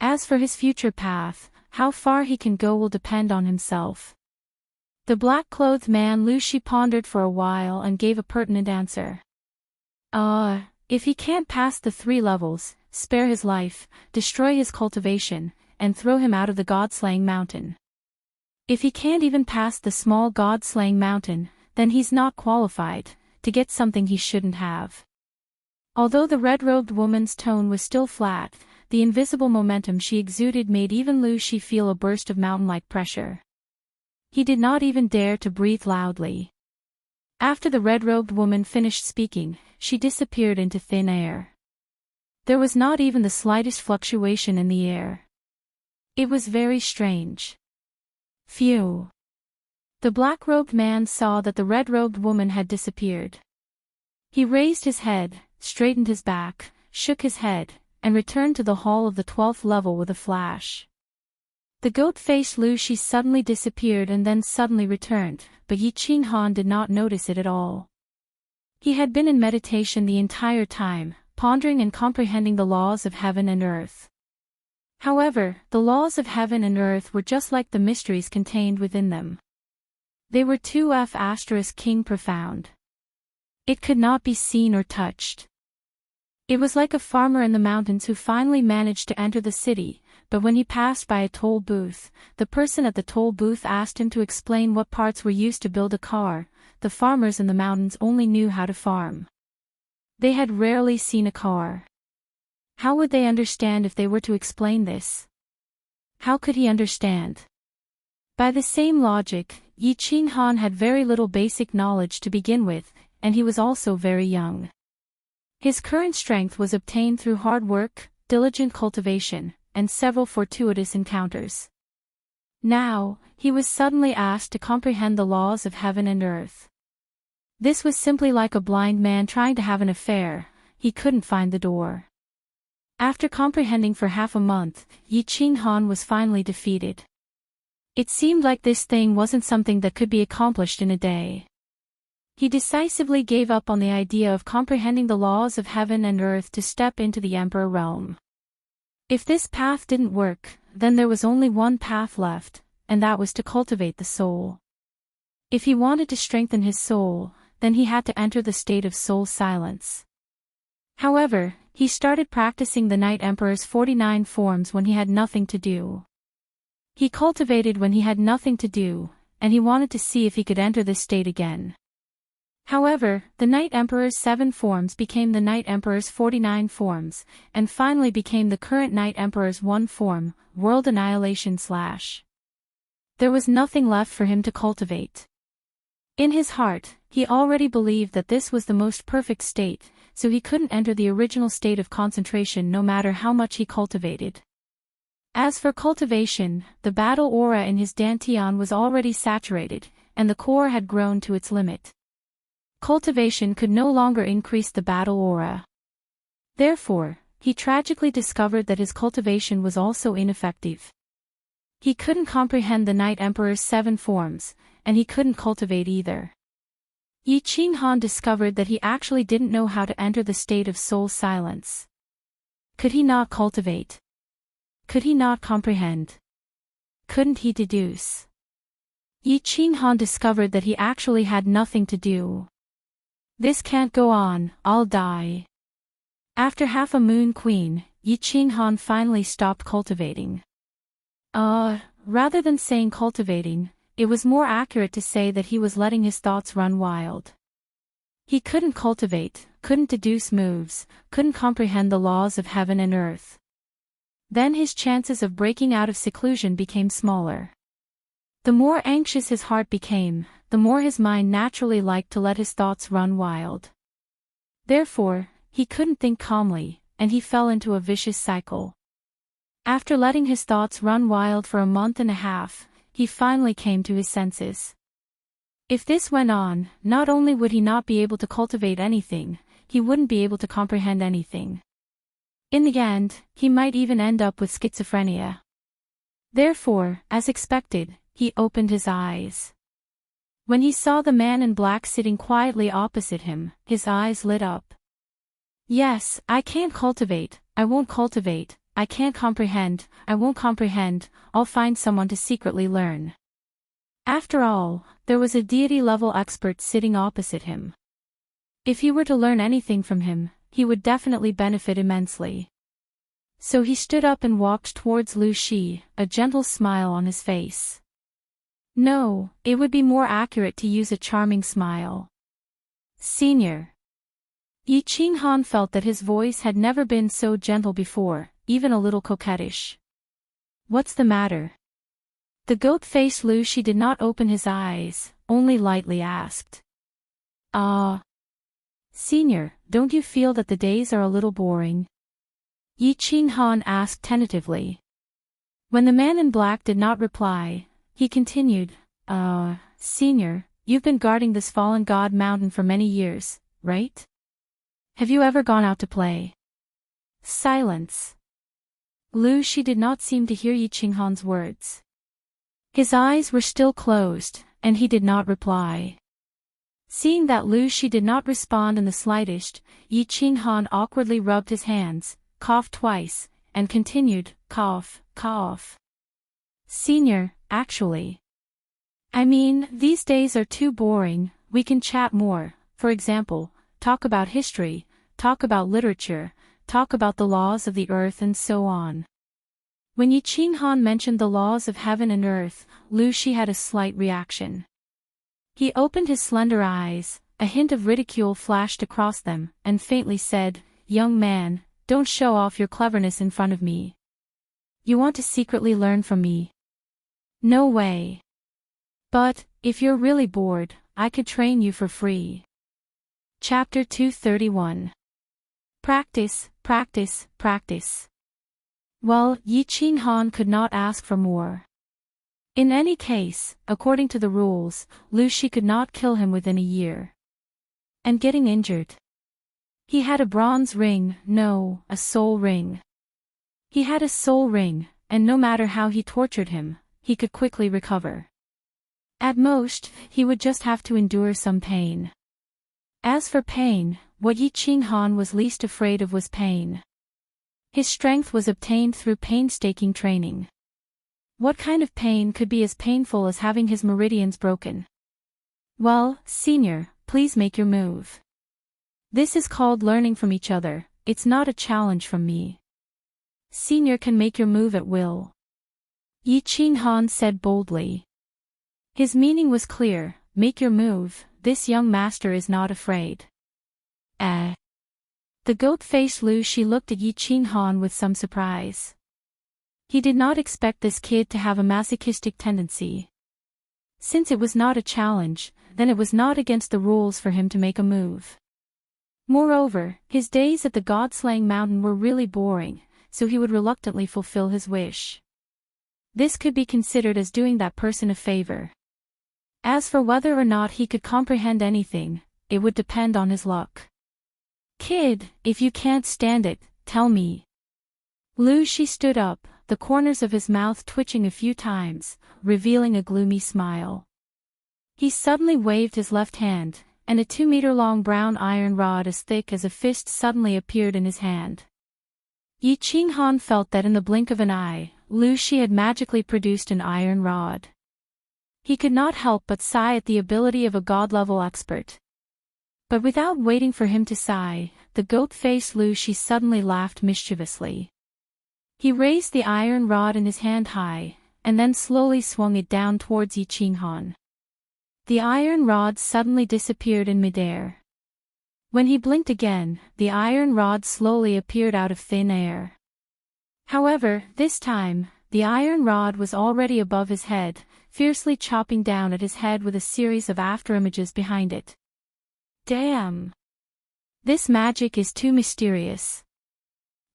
[SPEAKER 1] As for his future path, how far he can go will depend on himself. The black-clothed man Lu Shi pondered for a while and gave a pertinent answer. If he can't pass the 3 levels, spare his life, destroy his cultivation, and throw him out of the god-slaying mountain. If he can't even pass the small god-slaying mountain, then he's not qualified to get something he shouldn't have. Although the red-robed woman's tone was still flat, the invisible momentum she exuded made even Lu Shi feel a burst of mountain-like pressure. He did not even dare to breathe loudly. After the red-robed woman finished speaking, she disappeared into thin air. There was not even the slightest fluctuation in the air. It was very strange. Phew. The black-robed man saw that the red-robed woman had disappeared. He raised his head, straightened his back, shook his head, and returned to the hall of the 12th level with a flash. The goat-faced Lu Shi suddenly disappeared and then suddenly returned, but Yi Qing Han did not notice it at all. He had been in meditation the entire time, pondering and comprehending the laws of heaven and earth. However, the laws of heaven and earth were just like the mysteries contained within them. They were too profound. It could not be seen or touched. It was like a farmer in the mountains who finally managed to enter the city, but when he passed by a toll booth, the person at the toll booth asked him to explain what parts were used to build a car. The farmers in the mountains only knew how to farm. They had rarely seen a car. How would they understand if they were to explain this? How could he understand? By the same logic, Yi Qing Han had very little basic knowledge to begin with, and he was also very young. His current strength was obtained through hard work, diligent cultivation, and several fortuitous encounters. Now, he was suddenly asked to comprehend the laws of heaven and earth. This was simply like a blind man trying to have an affair. He couldn't find the door. After comprehending for half a month, Yi Qing Han was finally defeated. It seemed like this thing wasn't something that could be accomplished in a day. He decisively gave up on the idea of comprehending the laws of heaven and earth to step into the emperor realm. If this path didn't work, then there was only one path left, and that was to cultivate the soul. If he wanted to strengthen his soul, then he had to enter the state of soul silence. However, he started practicing the Night Emperor's 49 forms when he had nothing to do. He cultivated when he had nothing to do, and he wanted to see if he could enter this state again. However, the Night Emperor's 7 forms became the Night Emperor's 49 forms, and finally became the current Night Emperor's 1 form, World Annihilation / There was nothing left for him to cultivate. In his heart, he already believed that this was the most perfect state, so he couldn't enter the original state of concentration no matter how much he cultivated. As for cultivation, the battle aura in his dantian was already saturated, and the core had grown to its limit. Cultivation could no longer increase the battle aura. Therefore, he tragically discovered that his cultivation was also ineffective. He couldn't comprehend the Night Emperor's 7 forms, and he couldn't cultivate either. Yi Qing Han discovered that he actually didn't know how to enter the state of soul silence. Could he not cultivate? Could he not comprehend? Couldn't he deduce? Yi Qing Han discovered that he actually had nothing to do. This can't go on, I'll die. After half a moon queen, Yi Qing Han finally stopped cultivating. Rather than saying cultivating, it was more accurate to say that he was letting his thoughts run wild. He couldn't cultivate, couldn't deduce moves, couldn't comprehend the laws of heaven and earth. Then his chances of breaking out of seclusion became smaller. The more anxious his heart became, the more his mind naturally liked to let his thoughts run wild. Therefore, he couldn't think calmly, and he fell into a vicious cycle. After letting his thoughts run wild for a month and a half, he finally came to his senses. If this went on, not only would he not be able to cultivate anything, he wouldn't be able to comprehend anything. In the end, he might even end up with schizophrenia. Therefore, as expected, he opened his eyes. When he saw the man in black sitting quietly opposite him, his eyes lit up. Yes, I can't cultivate, I won't cultivate, I can't comprehend, I won't comprehend, I'll find someone to secretly learn. After all, there was a deity-level expert sitting opposite him. If he were to learn anything from him, he would definitely benefit immensely. So he stood up and walked towards Lu Shi, a gentle smile on his face. No, it would be more accurate to use a charming smile. Senior. Yi Qinghan felt that his voice had never been so gentle before, even a little coquettish. What's the matter? The goat-faced Lu Shi did not open his eyes, only lightly asked. Senior, don't you feel that the days are a little boring? Yi Qinghan asked tentatively. When the man in black did not reply, he continued, Senior, you've been guarding this fallen god mountain for many years, right? Have you ever gone out to play? Silence. Lu Shi did not seem to hear Yi Qinghan's words. His eyes were still closed, and he did not reply. Seeing that Lu Shi did not respond in the slightest, Yi Qinghan awkwardly rubbed his hands, coughed twice, and continued, cough, cough. Senior, actually. I mean, these days are too boring, we can chat more, for example, talk about history, talk about literature, talk about the laws of the earth and so on. When Yi Qinghan mentioned the laws of heaven and earth, Lu Shi had a slight reaction. He opened his slender eyes, a hint of ridicule flashed across them, and faintly said, Young man, don't show off your cleverness in front of me. You want to secretly learn from me? No way. But, if you're really bored, I could train you for free. Chapter 231. Practice, practice, practice. Well, Yi Qinghan could not ask for more. In any case, according to the rules, Lu Shi could not kill him within a year. And getting injured. He had a bronze ring, no, a soul ring. He had a soul ring, and no matter how he tortured him, he could quickly recover. At most, he would just have to endure some pain. As for pain, what Yi Qinghan was least afraid of was pain. His strength was obtained through painstaking training. What kind of pain could be as painful as having his meridians broken? Well, senior, please make your move. This is called learning from each other, it's not a challenge from me. Senior can make your move at will. Yi Qinghan said boldly. His meaning was clear, make your move, this young master is not afraid. The goat-faced Lu Shi looked at Yi Qinghan with some surprise. He did not expect this kid to have a masochistic tendency. Since it was not a challenge, then it was not against the rules for him to make a move. Moreover, his days at the god-slaying mountain were really boring, so he would reluctantly fulfill his wish. This could be considered as doing that person a favor. As for whether or not he could comprehend anything, it would depend on his luck. Kid, if you can't stand it, tell me. Lu Shi stood up, the corners of his mouth twitching a few times, revealing a gloomy smile. He suddenly waved his left hand, and a 2-meter-long brown iron rod as thick as a fist suddenly appeared in his hand. Yi Qinghan felt that in the blink of an eye, Lu Shi had magically produced an iron rod. He could not help but sigh at the ability of a god-level expert. But without waiting for him to sigh, the goat-faced Lu Shi suddenly laughed mischievously. He raised the iron rod in his hand high, and then slowly swung it down towards Yi Qinghan. The iron rod suddenly disappeared in midair. When he blinked again, the iron rod slowly appeared out of thin air. However, this time, the iron rod was already above his head, fiercely chopping down at his head with a series of afterimages behind it. Damn! This magic is too mysterious.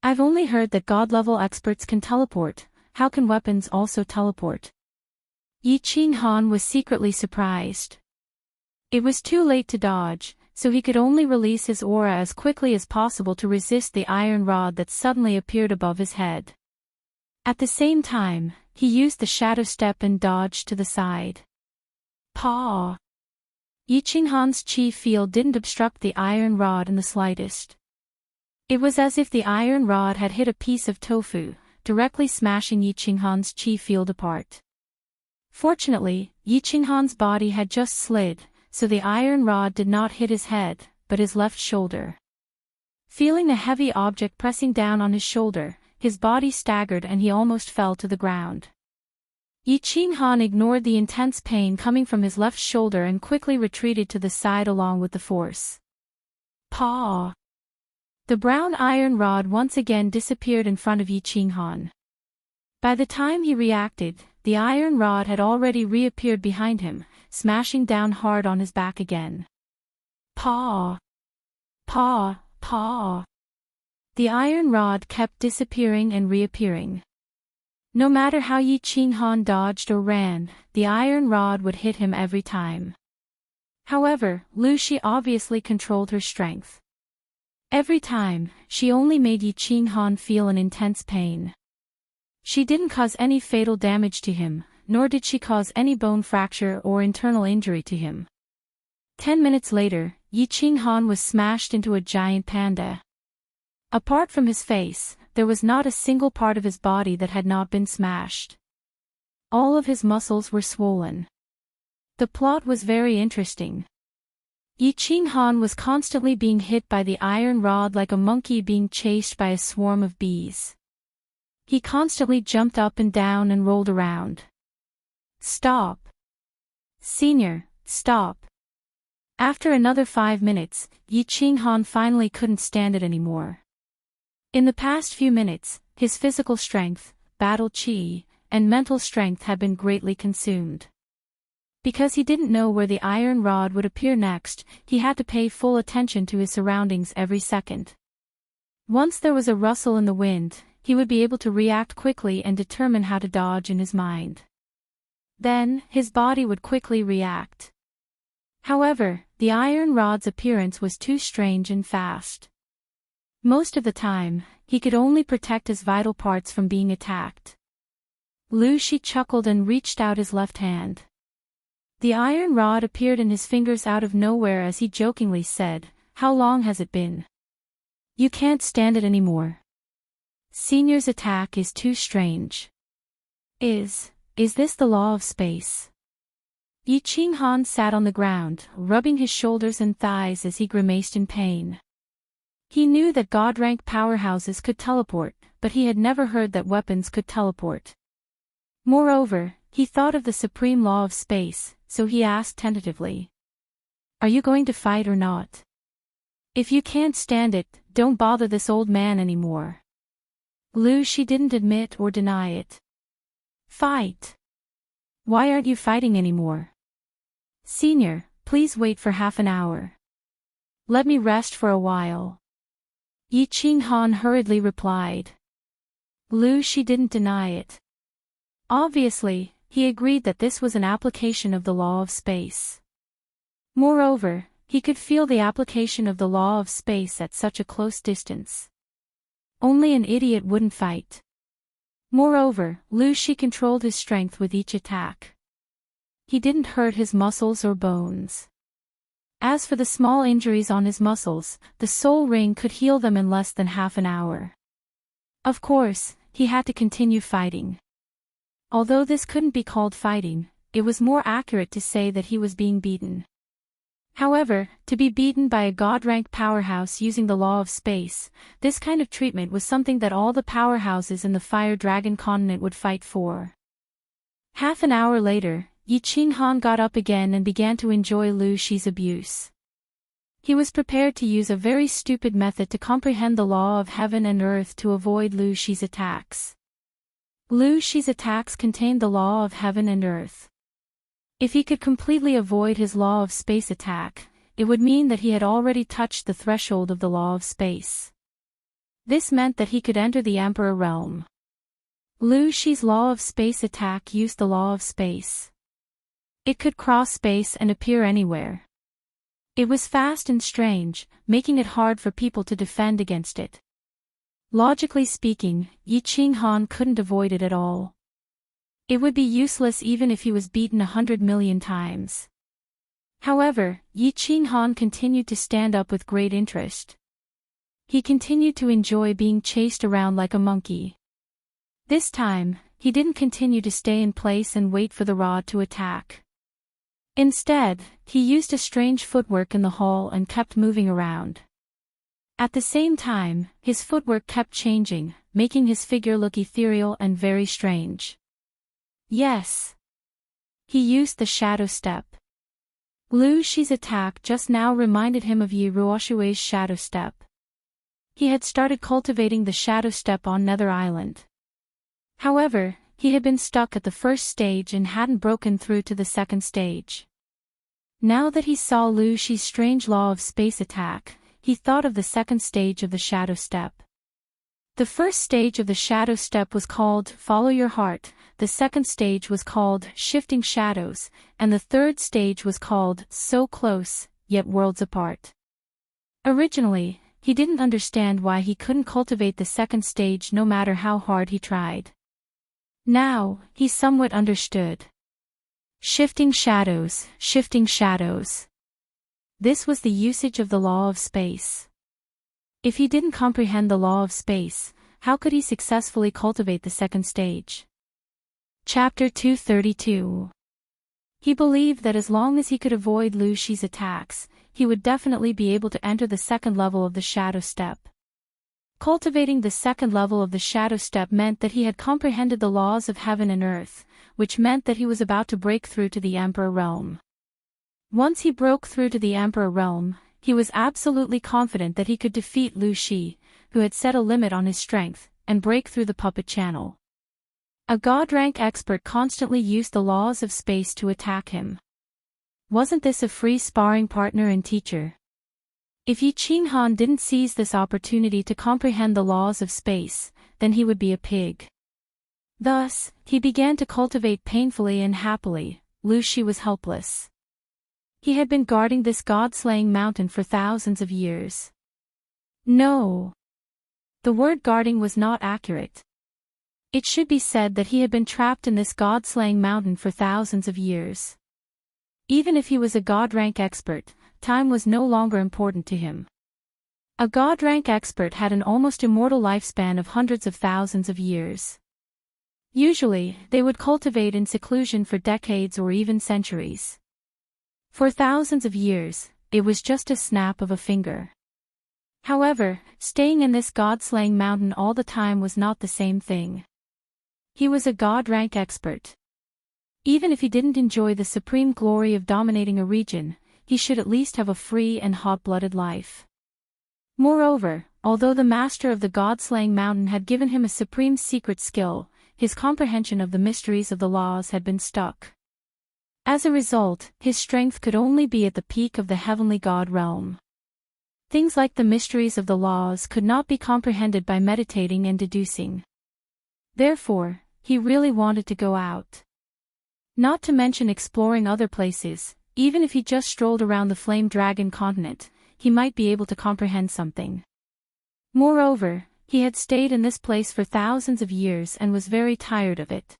[SPEAKER 1] I've only heard that god-level experts can teleport, how can weapons also teleport? Yi Qinghan was secretly surprised. It was too late to dodge, so he could only release his aura as quickly as possible to resist the iron rod that suddenly appeared above his head. At the same time, he used the shadow step and dodged to the side. Paw! Yi Ching-han's chi field didn't obstruct the iron rod in the slightest. It was as if the iron rod had hit a piece of tofu, directly smashing Yi Ching-han's chi field apart. Fortunately, Yi Ching-han's body had just slid, so the iron rod did not hit his head, but his left shoulder. Feeling a heavy object pressing down on his shoulder, his body staggered and he almost fell to the ground. Yi Ching-han ignored the intense pain coming from his left shoulder and quickly retreated to the side along with the force. Paw! The brown iron rod once again disappeared in front of Yi Ching-han. By the time he reacted, the iron rod had already reappeared behind him, smashing down hard on his back again. Paw! Paw! Paw! The iron rod kept disappearing and reappearing. No matter how Yi Ching-han dodged or ran, the iron rod would hit him every time. However, Lu Shi obviously controlled her strength. Every time, she only made Yi Ching-han feel an intense pain. She didn't cause any fatal damage to him, nor did she cause any bone fracture or internal injury to him. 10 minutes later, Yi Ching-han was smashed into a giant panda. Apart from his face, there was not a single part of his body that had not been smashed. All of his muscles were swollen. The plot was very interesting. Yi Ching-han was constantly being hit by the iron rod like a monkey being chased by a swarm of bees. He constantly jumped up and down and rolled around. Stop! Senior, stop! After another 5 minutes, Yi Ching-han finally couldn't stand it anymore. In the past few minutes, his physical strength, battle chi, and mental strength had been greatly consumed. Because he didn't know where the iron rod would appear next, he had to pay full attention to his surroundings every second. Once there was a rustle in the wind, he would be able to react quickly and determine how to dodge in his mind. Then, his body would quickly react. However, the iron rod's appearance was too strange and fast. Most of the time, he could only protect his vital parts from being attacked. Lu Shi chuckled and reached out his left hand. The iron rod appeared in his fingers out of nowhere as he jokingly said, "How long has it been? You can't stand it anymore. Senior's attack is too strange. Is this the law of space?" Yi Ching-han sat on the ground, rubbing his shoulders and thighs as he grimaced in pain. He knew that God-rank powerhouses could teleport, but he had never heard that weapons could teleport. Moreover, he thought of the supreme law of space, so he asked tentatively, "Are you going to fight or not? If you can't stand it, don't bother this old man anymore." Lu Shi didn't admit or deny it. "Fight? Why aren't you fighting anymore? Senior, please wait for half an hour. Let me rest for a while." Yi Ching-han hurriedly replied. Lu Shi didn't deny it. Obviously, he agreed that this was an application of the law of space. Moreover, he could feel the application of the law of space at such a close distance. Only an idiot wouldn't fight. Moreover, Lu Shi controlled his strength with each attack. He didn't hurt his muscles or bones. As for the small injuries on his muscles, the soul ring could heal them in less than half an hour. Of course, he had to continue fighting. Although this couldn't be called fighting, it was more accurate to say that he was being beaten. However, to be beaten by a god-rank powerhouse using the law of space, this kind of treatment was something that all the powerhouses in the Fire Dragon continent would fight for. Half an hour later, Yi Ching-han got up again and began to enjoy Lu Shi's abuse. He was prepared to use a very stupid method to comprehend the law of heaven and earth to avoid Lu Shi's attacks. Lu Shi's attacks contained the law of heaven and earth. If he could completely avoid his law of space attack, it would mean that he had already touched the threshold of the law of space. This meant that he could enter the Emperor realm. Lu Shi's law of space attack used the law of space. It could cross space and appear anywhere. It was fast and strange, making it hard for people to defend against it. Logically speaking, Yi Qinghan couldn't avoid it at all. It would be useless even if he was beaten 100 million times. However, Yi Qinghan continued to stand up with great interest. He continued to enjoy being chased around like a monkey. This time, he didn't continue to stay in place and wait for the rod to attack. Instead, he used a strange footwork in the hall and kept moving around. At the same time, his footwork kept changing, making his figure look ethereal and very strange. Yes. He used the shadow step. Lu Shi's attack just now reminded him of Yi Ruoshui's shadow step. He had started cultivating the shadow step on Nether Island. However, he had been stuck at the first stage and hadn't broken through to the second stage. Now that he saw Lu Shi's strange law of space attack, he thought of the second stage of the shadow step. The first stage of the shadow step was called Follow Your Heart, the second stage was called Shifting Shadows, and the third stage was called So Close, Yet Worlds Apart. Originally, he didn't understand why he couldn't cultivate the second stage no matter how hard he tried. Now, he somewhat understood. Shifting shadows, shifting shadows. This was the usage of the law of space. If he didn't comprehend the law of space, how could he successfully cultivate the second stage? Chapter 232. He believed that as long as he could avoid Lu Shi's attacks, he would definitely be able to enter the second level of the shadow step. Cultivating the second level of the shadow step meant that he had comprehended the laws of heaven and earth, which meant that he was about to break through to the Emperor realm. Once he broke through to the Emperor realm, he was absolutely confident that he could defeat Lu Shi, who had set a limit on his strength, and break through the puppet channel. A God-rank expert constantly used the laws of space to attack him. Wasn't this a free sparring partner and teacher? If Yi Qinghan didn't seize this opportunity to comprehend the laws of space, then he would be a pig. Thus, he began to cultivate painfully and happily. Lu Shi was helpless. He had been guarding this god-slaying mountain for thousands of years. No. The word guarding was not accurate. It should be said that he had been trapped in this god-slaying mountain for thousands of years. Even if he was a god-rank expert, time was no longer important to him. A god-rank expert had an almost immortal lifespan of hundreds of thousands of years. Usually, they would cultivate in seclusion for decades or even centuries. For thousands of years, it was just a snap of a finger. However, staying in this god-slaying mountain all the time was not the same thing. He was a god-rank expert. Even if he didn't enjoy the supreme glory of dominating a region, he should at least have a free and hot-blooded life. Moreover, although the master of the god-slaying mountain had given him a supreme secret skill, his comprehension of the mysteries of the laws had been stuck. As a result, his strength could only be at the peak of the heavenly god realm. Things like the mysteries of the laws could not be comprehended by meditating and deducing. Therefore, he really wanted to go out. Not to mention exploring other places. Even if he just strolled around the Flame Dragon continent, he might be able to comprehend something. Moreover, he had stayed in this place for thousands of years and was very tired of it.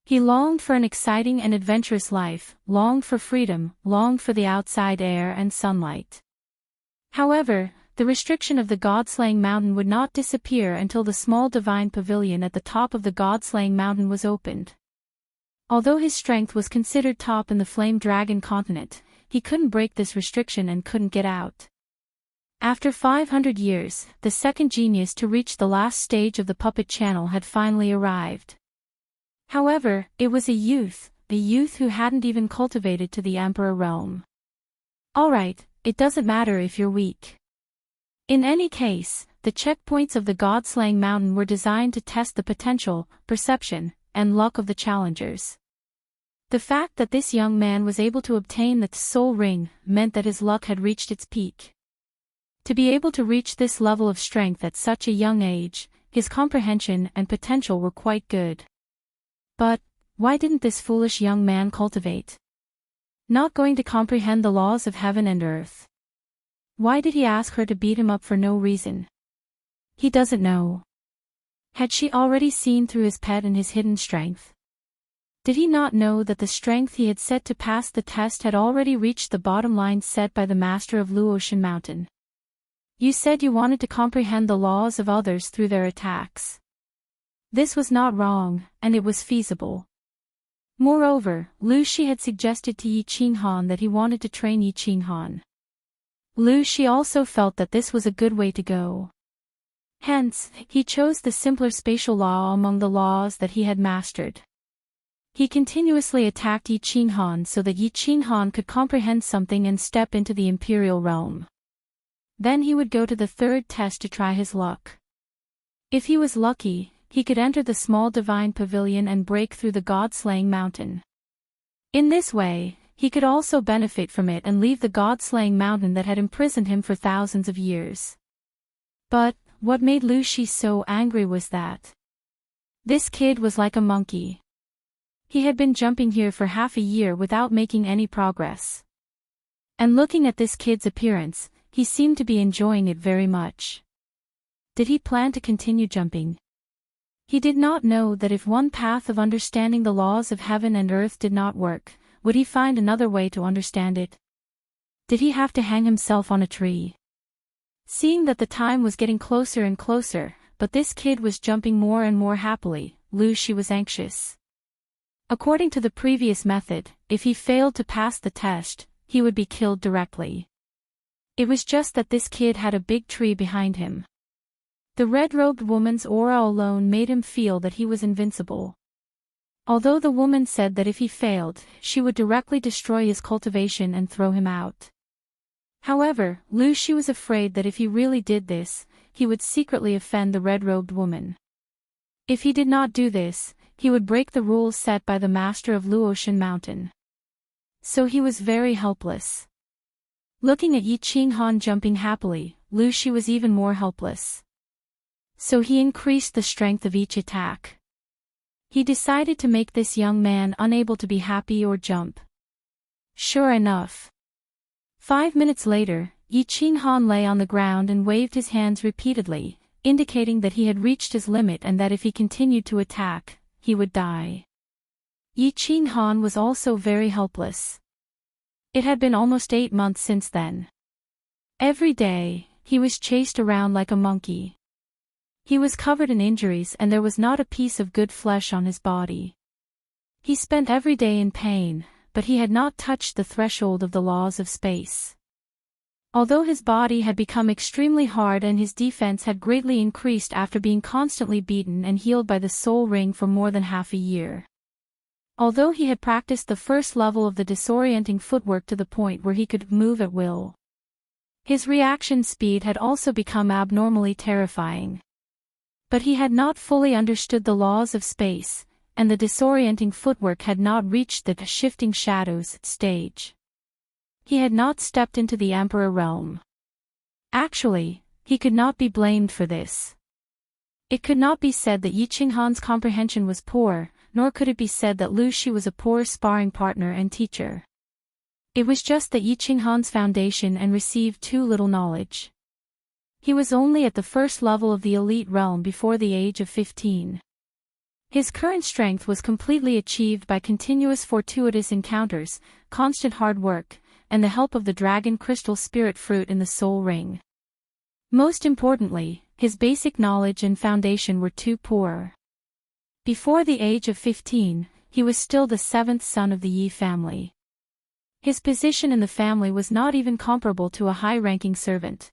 [SPEAKER 1] He longed for an exciting and adventurous life, longed for freedom, longed for the outside air and sunlight. However, the restriction of the god-slaying mountain would not disappear until the small divine pavilion at the top of the god-slaying mountain was opened. Although his strength was considered top in the Flame Dragon continent, he couldn't break this restriction and couldn't get out. After 500 years, the second genius to reach the last stage of the puppet channel had finally arrived. However, it was a youth who hadn't even cultivated to the Emperor realm. Alright, it doesn't matter if you're weak. In any case, the checkpoints of the god-slaying mountain were designed to test the potential, perception, and luck of the challengers. The fact that this young man was able to obtain the soul ring meant that his luck had reached its peak. To be able to reach this level of strength at such a young age, his comprehension and potential were quite good. But, why didn't this foolish young man cultivate? Not going to comprehend the laws of heaven and earth. Why did he ask her to beat him up for no reason? He doesn't know. Had she already seen through his pet and his hidden strength? Did he not know that the strength he had set to pass the test had already reached the bottom line set by the master of Luotian Mountain? You said you wanted to comprehend the laws of others through their attacks. This was not wrong, and it was feasible. Moreover, Lu Shi had suggested to Yi Qinghan that he wanted to train Yi Qinghan. Lu Shi also felt that this was a good way to go. Hence, he chose the simpler spatial law among the laws that he had mastered. He continuously attacked Yi Qinghan so that Yi Qinghan could comprehend something and step into the imperial realm. Then he would go to the third test to try his luck. If he was lucky, he could enter the small divine pavilion and break through the god-slaying mountain. In this way, he could also benefit from it and leave the god-slaying mountain that had imprisoned him for thousands of years. But, what made Lu Shi so angry was that this kid was like a monkey. He had been jumping here for half a year without making any progress. And looking at this kid's appearance, he seemed to be enjoying it very much. Did he plan to continue jumping? He did not know that if one path of understanding the laws of heaven and earth did not work, would he find another way to understand it? Did he have to hang himself on a tree? Seeing that the time was getting closer and closer, but this kid was jumping more and more happily, Lu Shi was anxious. According to the previous method, if he failed to pass the test, he would be killed directly. It was just that this kid had a big tree behind him. The red-robed woman's aura alone made him feel that he was invincible. Although the woman said that if he failed, she would directly destroy his cultivation and throw him out. However, Lu Shi was afraid that if he really did this, he would secretly offend the red-robed woman. If he did not do this, he would break the rules set by the master of Luotian Mountain. So he was very helpless. Looking at Yi Qinghan jumping happily, Lu Shi was even more helpless. So he increased the strength of each attack. He decided to make this young man unable to be happy or jump. Sure enough. 5 minutes later, Yi Qinghan lay on the ground and waved his hands repeatedly, indicating that he had reached his limit and that if he continued to attack, he would die. Yi Qinghan was also very helpless. It had been almost 8 months since then. Every day, he was chased around like a monkey. He was covered in injuries and there was not a piece of good flesh on his body. He spent every day in pain, but he had not touched the threshold of the laws of space. Although his body had become extremely hard and his defense had greatly increased after being constantly beaten and healed by the soul ring for more than half a year. Although he had practiced the first level of the disorienting footwork to the point where he could move at will. His reaction speed had also become abnormally terrifying. But he had not fully understood the laws of space, and the disorienting footwork had not reached the shifting shadows stage. He had not stepped into the Emperor realm. Actually, he could not be blamed for this. It could not be said that Yi Qinghan's comprehension was poor, nor could it be said that Lu Shi was a poor sparring partner and teacher. It was just that Yi Qinghan's foundation and received too little knowledge. He was only at the first level of the elite realm before the age of 15. His current strength was completely achieved by continuous fortuitous encounters, constant hard work, and the help of the dragon crystal spirit fruit in the soul ring. Most importantly, his basic knowledge and foundation were too poor. Before the age of 15, he was still the 7th son of the Yi family. His position in the family was not even comparable to a high-ranking servant.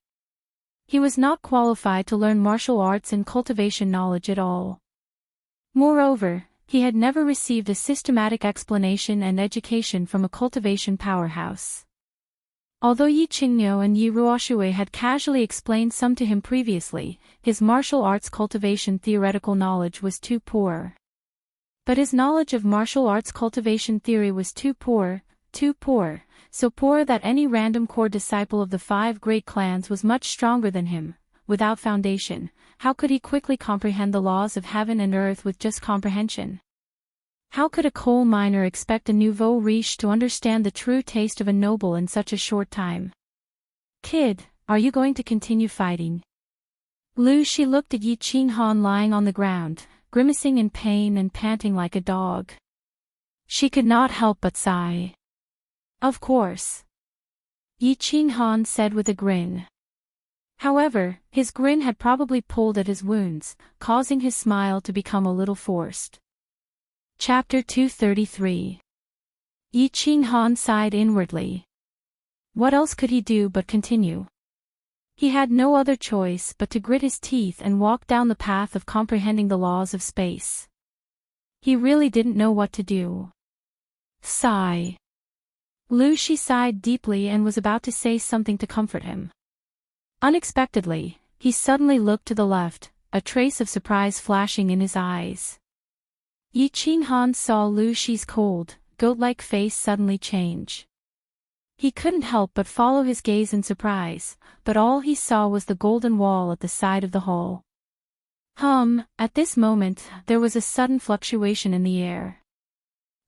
[SPEAKER 1] He was not qualified to learn martial arts and cultivation knowledge at all. Moreover, he had never received a systematic explanation and education from a cultivation powerhouse. Although Yi Qingniu and Yi Ruoshui had casually explained some to him previously, his martial arts cultivation theoretical knowledge was too poor. But his knowledge of martial arts cultivation theory was too poor, so poor that any random core disciple of the 5 great clans was much stronger than him. Without foundation, how could he quickly comprehend the laws of heaven and earth with just comprehension? How could a coal miner expect a nouveau riche to understand the true taste of a noble in such a short time? Kid, are you going to continue fighting? Lu Shi looked at Yi Qinghan lying on the ground, grimacing in pain and panting like a dog. She could not help but sigh. Of course. Yi Qinghan said with a grin. However, his grin had probably pulled at his wounds, causing his smile to become a little forced. Chapter 233. Yi Qinghan sighed inwardly. What else could he do but continue? He had no other choice but to grit his teeth and walk down the path of comprehending the laws of space. He really didn't know what to do. Sigh. Lu Shi sighed deeply and was about to say something to comfort him. Unexpectedly, he suddenly looked to the left, a trace of surprise flashing in his eyes. Yi Qinghan saw Lu Shi's cold, goat-like face suddenly change. He couldn't help but follow his gaze in surprise, but all he saw was the golden wall at the side of the hall. At this moment, there was a sudden fluctuation in the air.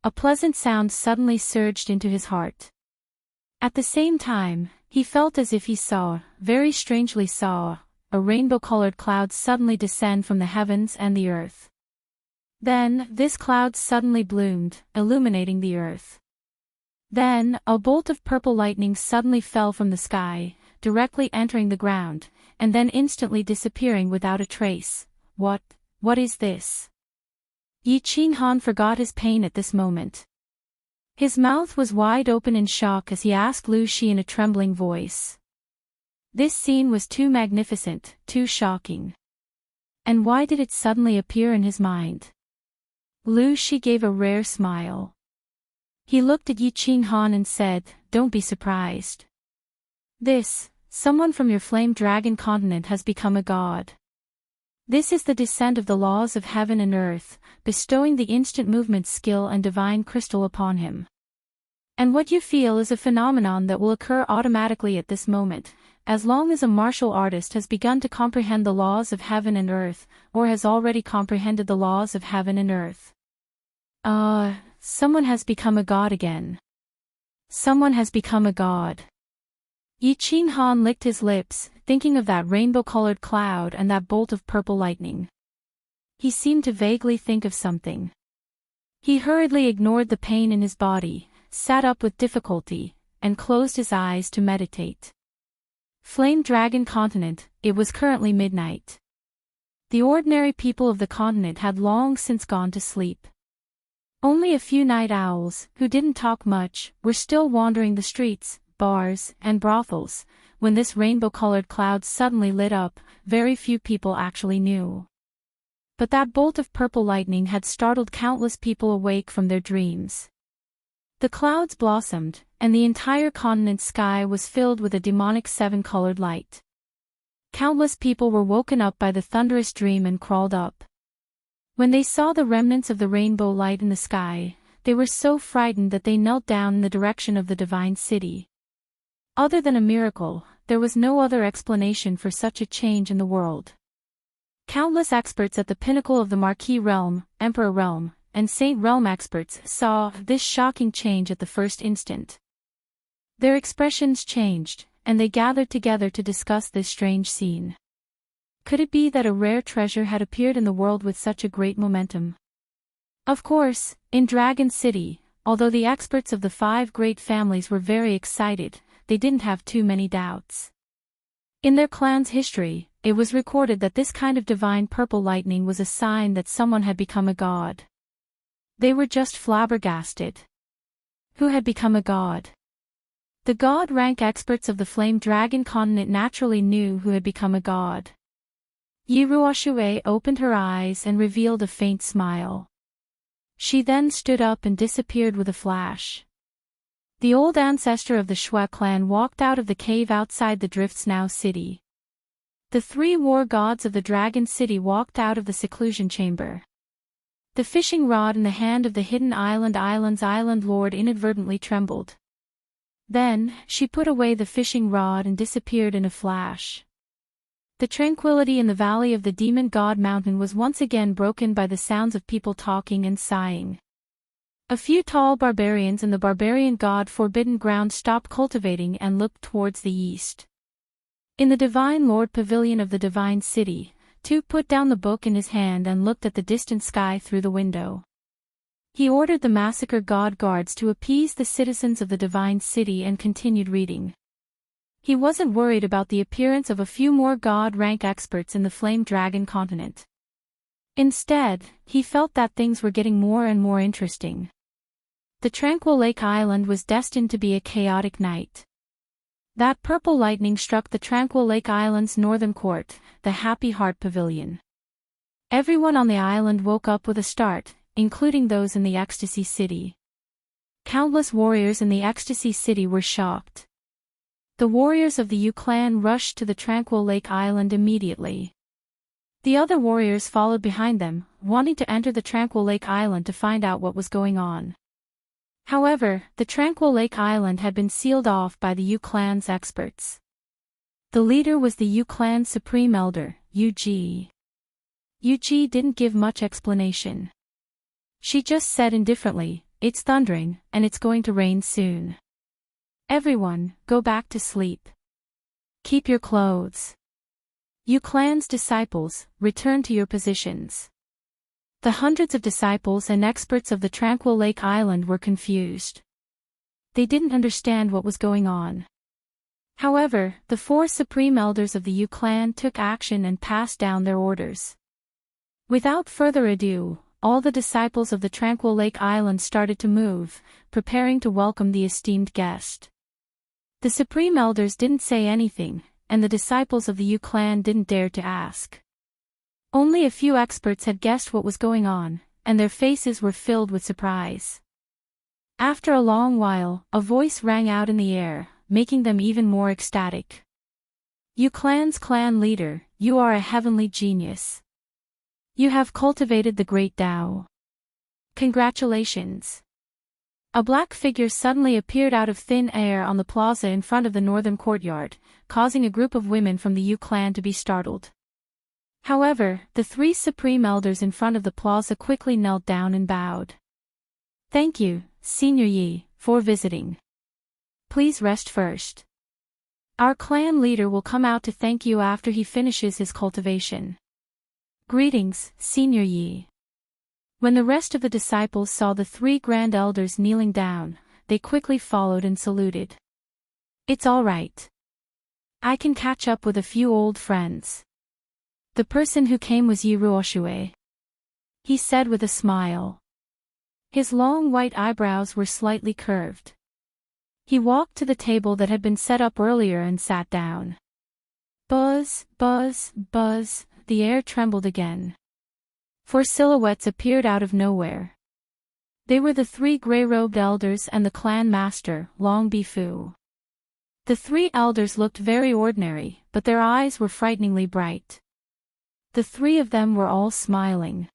[SPEAKER 1] A pleasant sound suddenly surged into his heart. At the same time, he felt as if he saw, very strangely saw, a rainbow-colored cloud suddenly descend from the heavens and the earth. Then, this cloud suddenly bloomed, illuminating the earth. Then, a bolt of purple lightning suddenly fell from the sky, directly entering the ground, and then instantly disappearing without a trace. What is this? Yi Qinghan forgot his pain at this moment. His mouth was wide open in shock as he asked Lu Shi in a trembling voice. This scene was too magnificent, too shocking. And why did it suddenly appear in his mind? Lu Shi gave a rare smile. He looked at Yi Qinghan and said, "Don't be surprised. Someone from your flame dragon continent has become a god. This is the descent of the laws of heaven and earth, bestowing the instant movement skill and divine crystal upon him. And what you feel is a phenomenon that will occur automatically at this moment, as long as a martial artist has begun to comprehend the laws of heaven and earth, or has already comprehended the laws of heaven and earth." Someone has become a god again. Someone has become a god. Yi Qinghan licked his lips, thinking of that rainbow-colored cloud and that bolt of purple lightning. He seemed to vaguely think of something. He hurriedly ignored the pain in his body, sat up with difficulty, and closed his eyes to meditate. Flame Dragon Continent, it was currently midnight. The ordinary people of the continent had long since gone to sleep. Only a few night owls, who didn't talk much, were still wandering the streets, bars, and brothels. When this rainbow-colored cloud suddenly lit up, very few people actually knew. But that bolt of purple lightning had startled countless people awake from their dreams. The clouds blossomed, and the entire continent's sky was filled with a demonic seven-colored light. Countless people were woken up by the thunderous dream and crawled up. When they saw the remnants of the rainbow light in the sky, they were so frightened that they knelt down in the direction of the divine city. Other than a miracle, there was no other explanation for such a change in the world. Countless experts at the pinnacle of the Marquis realm, Emperor realm, and Saint realm experts saw this shocking change at the first instant. Their expressions changed, and they gathered together to discuss this strange scene. Could it be that a rare treasure had appeared in the world with such a great momentum? Of course, in Dragon City, although the experts of the 5 great families were very excited, they didn't have too many doubts. In their clan's history, it was recorded that this kind of divine purple lightning was a sign that someone had become a god. They were just flabbergasted. Who had become a god? The god rank experts of the Flame Dragon Continent naturally knew who had become a god. Yi Ruoshui opened her eyes and revealed a faint smile. She then stood up and disappeared with a flash. The old ancestor of the Shui clan walked out of the cave outside the Drifts Now city. The 3 war gods of the Dragon City walked out of the seclusion chamber. The fishing rod in the hand of the hidden island's island lord inadvertently trembled. Then, she put away the fishing rod and disappeared in a flash. The tranquility in the valley of the demon god mountain was once again broken by the sounds of people talking and sighing. A few tall barbarians in the barbarian god-forbidden ground stopped cultivating and looked towards the east. In the Divine Lord Pavilion of the Divine City, Tu put down the book in his hand and looked at the distant sky through the window. He ordered the massacre god guards to appease the citizens of the Divine City and continued reading. He wasn't worried about the appearance of a few more god-rank experts in the Flame Dragon continent. Instead, he felt that things were getting more and more interesting. The Tranquil Lake Island was destined to be a chaotic night. That purple lightning struck the Tranquil Lake Island's northern court, the Happy Heart Pavilion. Everyone on the island woke up with a start, including those in the Ecstasy City. Countless warriors in the Ecstasy City were shocked. The warriors of the Yu clan rushed to the Tranquil Lake Island immediately. The other warriors followed behind them, wanting to enter the Tranquil Lake Island to find out what was going on. However, the Tranquil Lake Island had been sealed off by the Yu clan's experts. The leader was the Yu clan's supreme elder, Yu Ji. Yu Ji didn't give much explanation. She just said indifferently, "It's thundering, and it's going to rain soon. Everyone, go back to sleep. Keep your clothes. Yu clan's disciples, return to your positions." The hundreds of disciples and experts of the Tranquil Lake Island were confused. They didn't understand what was going on. However, the four supreme elders of the Yu clan took action and passed down their orders. Without further ado, all the disciples of the Tranquil Lake Island started to move, preparing to welcome the esteemed guest. The supreme elders didn't say anything, and the disciples of the Yu clan didn't dare to ask. Only a few experts had guessed what was going on, and their faces were filled with surprise. After a long while, a voice rang out in the air, making them even more ecstatic. "Yu clan's clan leader, you are a heavenly genius. You have cultivated the great Tao. Congratulations." A black figure suddenly appeared out of thin air on the plaza in front of the northern courtyard, causing a group of women from the Yu clan to be startled. However, the three supreme elders in front of the plaza quickly knelt down and bowed. "Thank you, Senior Yi, for visiting. Please rest first. Our clan leader will come out to thank you after he finishes his cultivation. Greetings, Senior Yi." When the rest of the disciples saw the three grand elders kneeling down, they quickly followed and saluted. "It's all right. I can catch up with a few old friends." The person who came was Yi Ruoshue. He said with a smile. His long white eyebrows were slightly curved. He walked to the table that had been set up earlier and sat down. Buzz, buzz, buzz, the air trembled again. Four silhouettes appeared out of nowhere. They were the three gray-robed elders and the clan master, Long Bifu. The three elders looked very ordinary, but their eyes were frighteningly bright. The three of them were all smiling.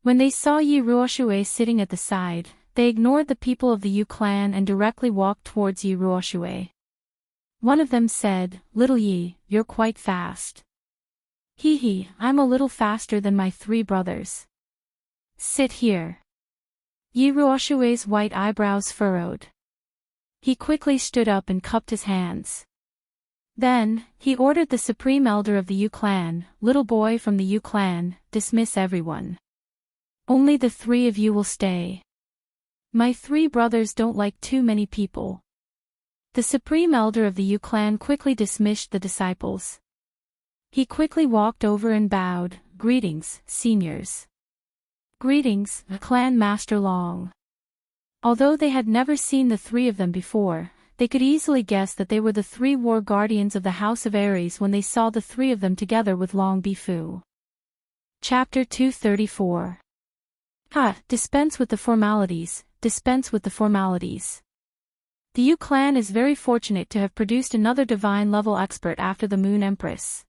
[SPEAKER 1] When they saw Yi Ruoshue sitting at the side, they ignored the people of the Yu clan and directly walked towards Yi Ruoshue. One of them said, "Little Yi, you're quite fast." "Hee, I'm a little faster than my three brothers." "Sit here." Yi Ruoshue's white eyebrows furrowed. He quickly stood up and cupped his hands. Then, he ordered the supreme elder of the Yu clan, "Little boy from the Yu clan, dismiss everyone. Only the three of you will stay. My three brothers don't like too many people." The supreme elder of the Yu clan quickly dismissed the disciples. He quickly walked over and bowed, "Greetings, seniors." "Greetings, Clan Master Long." Although they had never seen the three of them before, they could easily guess that they were the three war guardians of the House of Aries when they saw the three of them together with Long Bifu. Chapter 234. Dispense with the formalities, dispense with the formalities. The Yu clan is very fortunate to have produced another divine-level expert after the Moon Empress.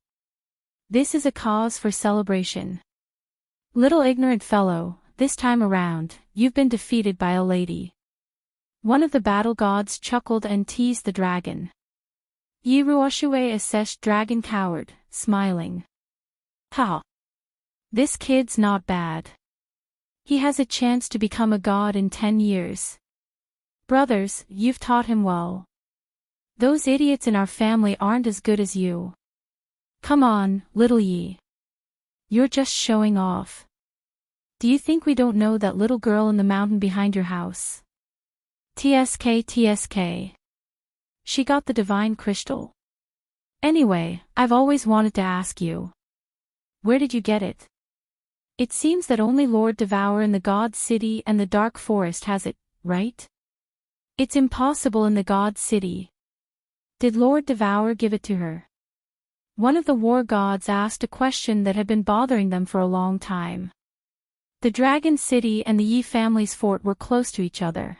[SPEAKER 1] This is a cause for celebration. Little ignorant fellow, this time around, you've been defeated by a lady. One of the battle gods chuckled and teased the dragon. Yi Ruoshue assessed dragon coward, smiling. "Ha! This kid's not bad. He has a chance to become a god in 10 years. Brothers, you've taught him well. Those idiots in our family aren't as good as you. Come on, little Yi. You're just showing off. Do you think we don't know that little girl in the mountain behind your house? TSK. She got the divine crystal. Anyway, I've always wanted to ask you. Where did you get it? It seems that only Lord Devour in the God City and the Dark Forest has it, right? It's impossible in the God City. Did Lord Devour give it to her? One of the war gods asked a question that had been bothering them for a long time. The Dragon City and the Yi family's fort were close to each other.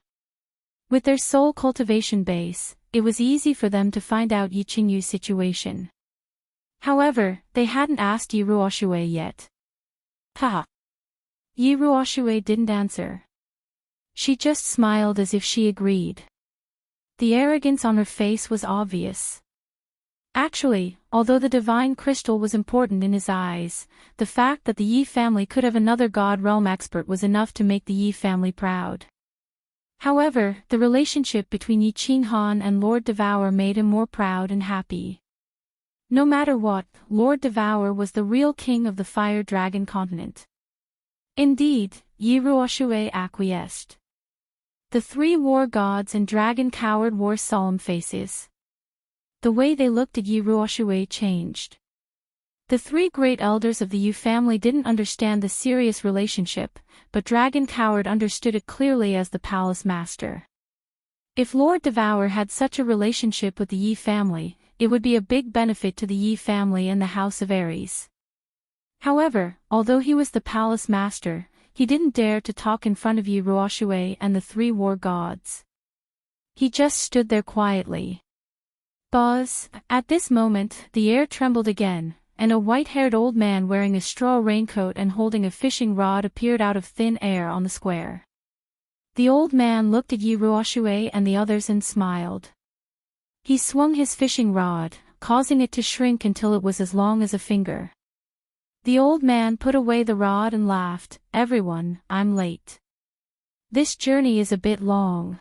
[SPEAKER 1] With their soul cultivation base, it was easy for them to find out Yi Qingyu's situation. However, they hadn't asked Yi Ruoshui yet. Haha. Yi Ruoshui didn't answer. She just smiled as if she agreed. The arrogance on her face was obvious. Actually, although the divine crystal was important in his eyes, the fact that the Yi family could have another god realm expert was enough to make the Yi family proud. However, the relationship between Yi Qinghan and Lord Devour made him more proud and happy. No matter what, Lord Devour was the real king of the Fire Dragon continent. Indeed, Yi Ruoshui acquiesced. The three war gods and dragon coward wore solemn faces. The way they looked at Yi Ruoshui changed. The three great elders of the Yu family didn't understand the serious relationship, but Dragon Coward understood it clearly as the palace master. If Lord Devour had such a relationship with the Yi family, it would be a big benefit to the Yi family and the House of Aries. However, although he was the palace master, he didn't dare to talk in front of Yi Ruoshui and the three war gods. He just stood there quietly. Buzz, at this moment, the air trembled again, and a white-haired old man wearing a straw raincoat and holding a fishing rod appeared out of thin air on the square. The old man looked at Yi Ruoshui and the others and smiled. He swung his fishing rod, causing it to shrink until it was as long as a finger. The old man put away the rod and laughed, "Everyone, I'm late. This journey is a bit long.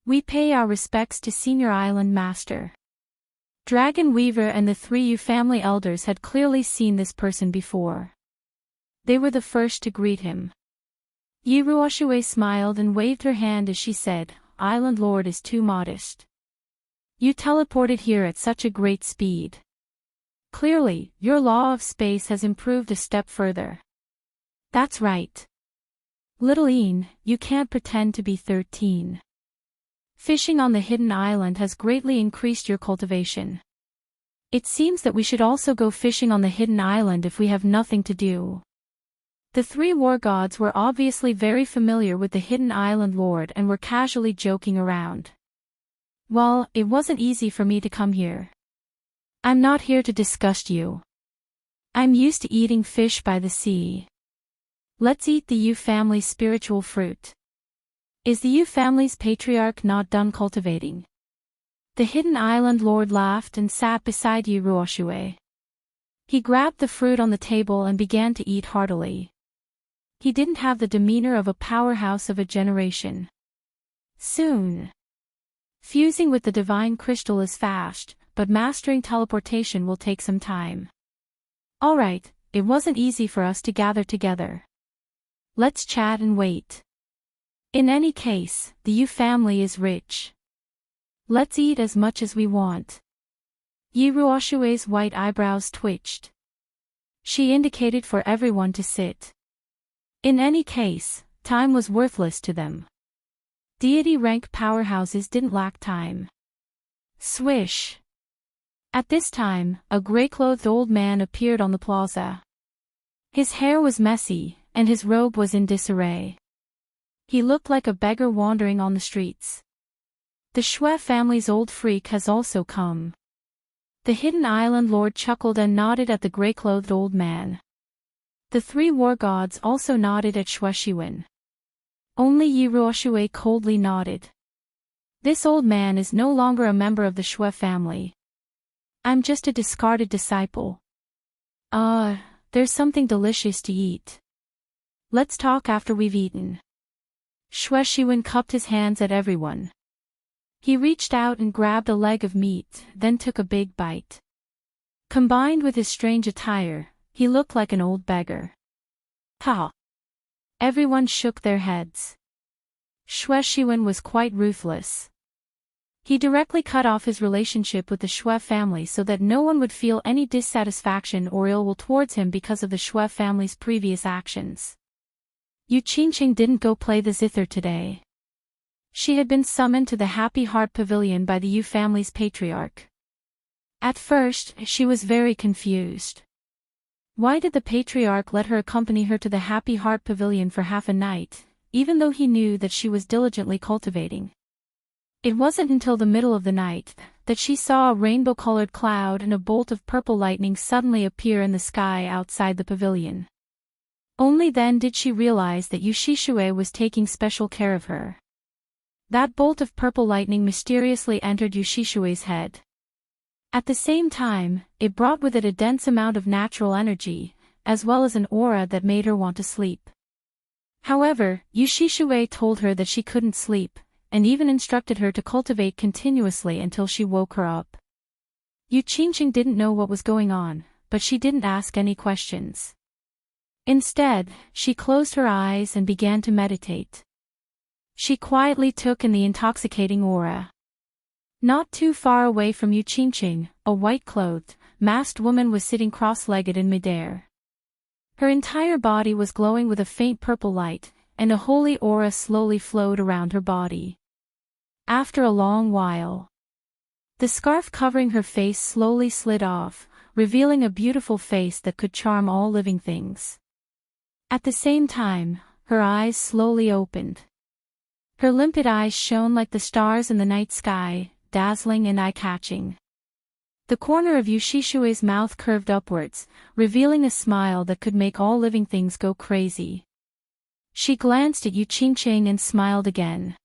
[SPEAKER 1] We pay our respects to Senior Island Master." Dragon Weaver and the three Yu family elders had clearly seen this person before. They were the first to greet him. Yi Ruoshui smiled and waved her hand as she said, "Island Lord is too modest. You teleported here at such a great speed. Clearly, your law of space has improved a step further." "That's right. Little Een, you can't pretend to be 13. Fishing on the hidden island has greatly increased your cultivation. It seems that we should also go fishing on the hidden island if we have nothing to do." The three war gods were obviously very familiar with the hidden island lord and were casually joking around. "Well, it wasn't easy for me to come here. I'm not here to disgust you. I'm used to eating fish by the sea. Let's eat the Yu family's spiritual fruit. Is the Yu family's patriarch not done cultivating?" The hidden island lord laughed and sat beside Yi Ruoshui. He grabbed the fruit on the table and began to eat heartily. He didn't have the demeanor of a powerhouse of a generation. Soon. Fusing with the divine crystal is fast, but mastering teleportation will take some time. Alright, it wasn't easy for us to gather together. Let's chat and wait. In any case, the Yu family is rich. Let's eat as much as we want. Yi Ruoshui's white eyebrows twitched. She indicated for everyone to sit. In any case, time was worthless to them. Deity rank powerhouses didn't lack time. Swish. At this time, a gray-clothed old man appeared on the plaza. His hair was messy, and his robe was in disarray. He looked like a beggar wandering on the streets. The Shui family's old freak has also come. The hidden island lord chuckled and nodded at the gray-clothed old man. The three war gods also nodded at Shui Shiwen. Only Yi Ruoshui coldly nodded. This old man is no longer a member of the Shui family. I'm just a discarded disciple. There's something delicious to eat. Let's talk after we've eaten. Xue Shiwen cupped his hands at everyone. He reached out and grabbed a leg of meat, then took a big bite. Combined with his strange attire, he looked like an old beggar. Ha! Everyone shook their heads. Xue Shiwen was quite ruthless. He directly cut off his relationship with the Xue family so that no one would feel any dissatisfaction or ill will towards him because of the Xue family's previous actions. Yu Qingqing didn't go play the zither today. She had been summoned to the Happy Heart Pavilion by the Yu family's patriarch. At first, she was very confused. Why did the patriarch let her accompany her to the Happy Heart Pavilion for half a night, even though he knew that she was diligently cultivating? It wasn't until the middle of the night that she saw a rainbow-colored cloud and a bolt of purple lightning suddenly appear in the sky outside the pavilion. Only then did she realize that Yu Shishue was taking special care of her. That bolt of purple lightning mysteriously entered Yu Shishue's head. At the same time, it brought with it a dense amount of natural energy, as well as an aura that made her want to sleep. However, Yu Shishue told her that she couldn't sleep, and even instructed her to cultivate continuously until she woke her up. Yu Qingqing didn't know what was going on, but she didn't ask any questions. Instead, she closed her eyes and began to meditate. She quietly took in the intoxicating aura. Not too far away from Yu Qingqing, a white-clothed, masked woman was sitting cross-legged in midair. Her entire body was glowing with a faint purple light, and a holy aura slowly flowed around her body. After a long while, the scarf covering her face slowly slid off, revealing a beautiful face that could charm all living things. At the same time, her eyes slowly opened. Her limpid eyes shone like the stars in the night sky, dazzling and eye-catching. The corner of Yu Shishue's mouth curved upwards, revealing a smile that could make all living things go crazy. She glanced at Yu Qingqing and smiled again.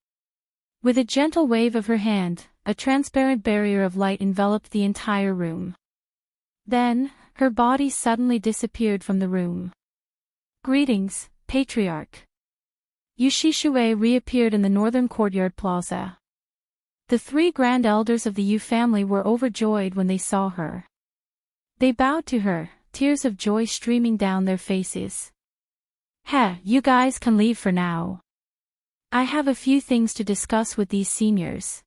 [SPEAKER 1] With a gentle wave of her hand, a transparent barrier of light enveloped the entire room. Then, her body suddenly disappeared from the room. Greetings, Patriarch. Yu Shishue reappeared in the northern courtyard plaza. The three grand elders of the Yu family were overjoyed when they saw her. They bowed to her, tears of joy streaming down their faces. Heh, you guys can leave for now. I have a few things to discuss with these seniors.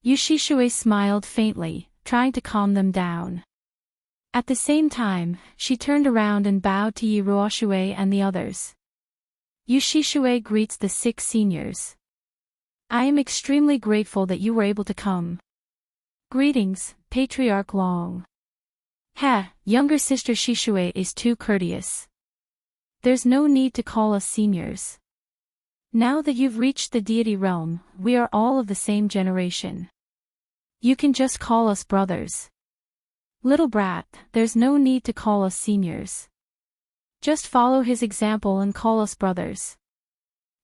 [SPEAKER 1] Yu Shishue smiled faintly, trying to calm them down. At the same time, she turned around and bowed to Yi Ruoshue and the others. Yu Shishue greets the 6 seniors. I am extremely grateful that you were able to come. Greetings, Patriarch Long. Heh, younger sister Shishue is too courteous. There's no need to call us seniors. Now that you've reached the deity realm, we are all of the same generation. You can just call us brothers. Little brat, there's no need to call us seniors. Just follow his example and call us brothers.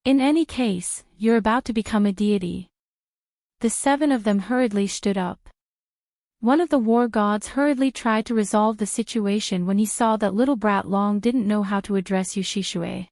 [SPEAKER 1] In any case, you're about to become a deity. The 7 of them hurriedly stood up. One of the war gods hurriedly tried to resolve the situation when he saw that little brat Long didn't know how to address Yu Shishue.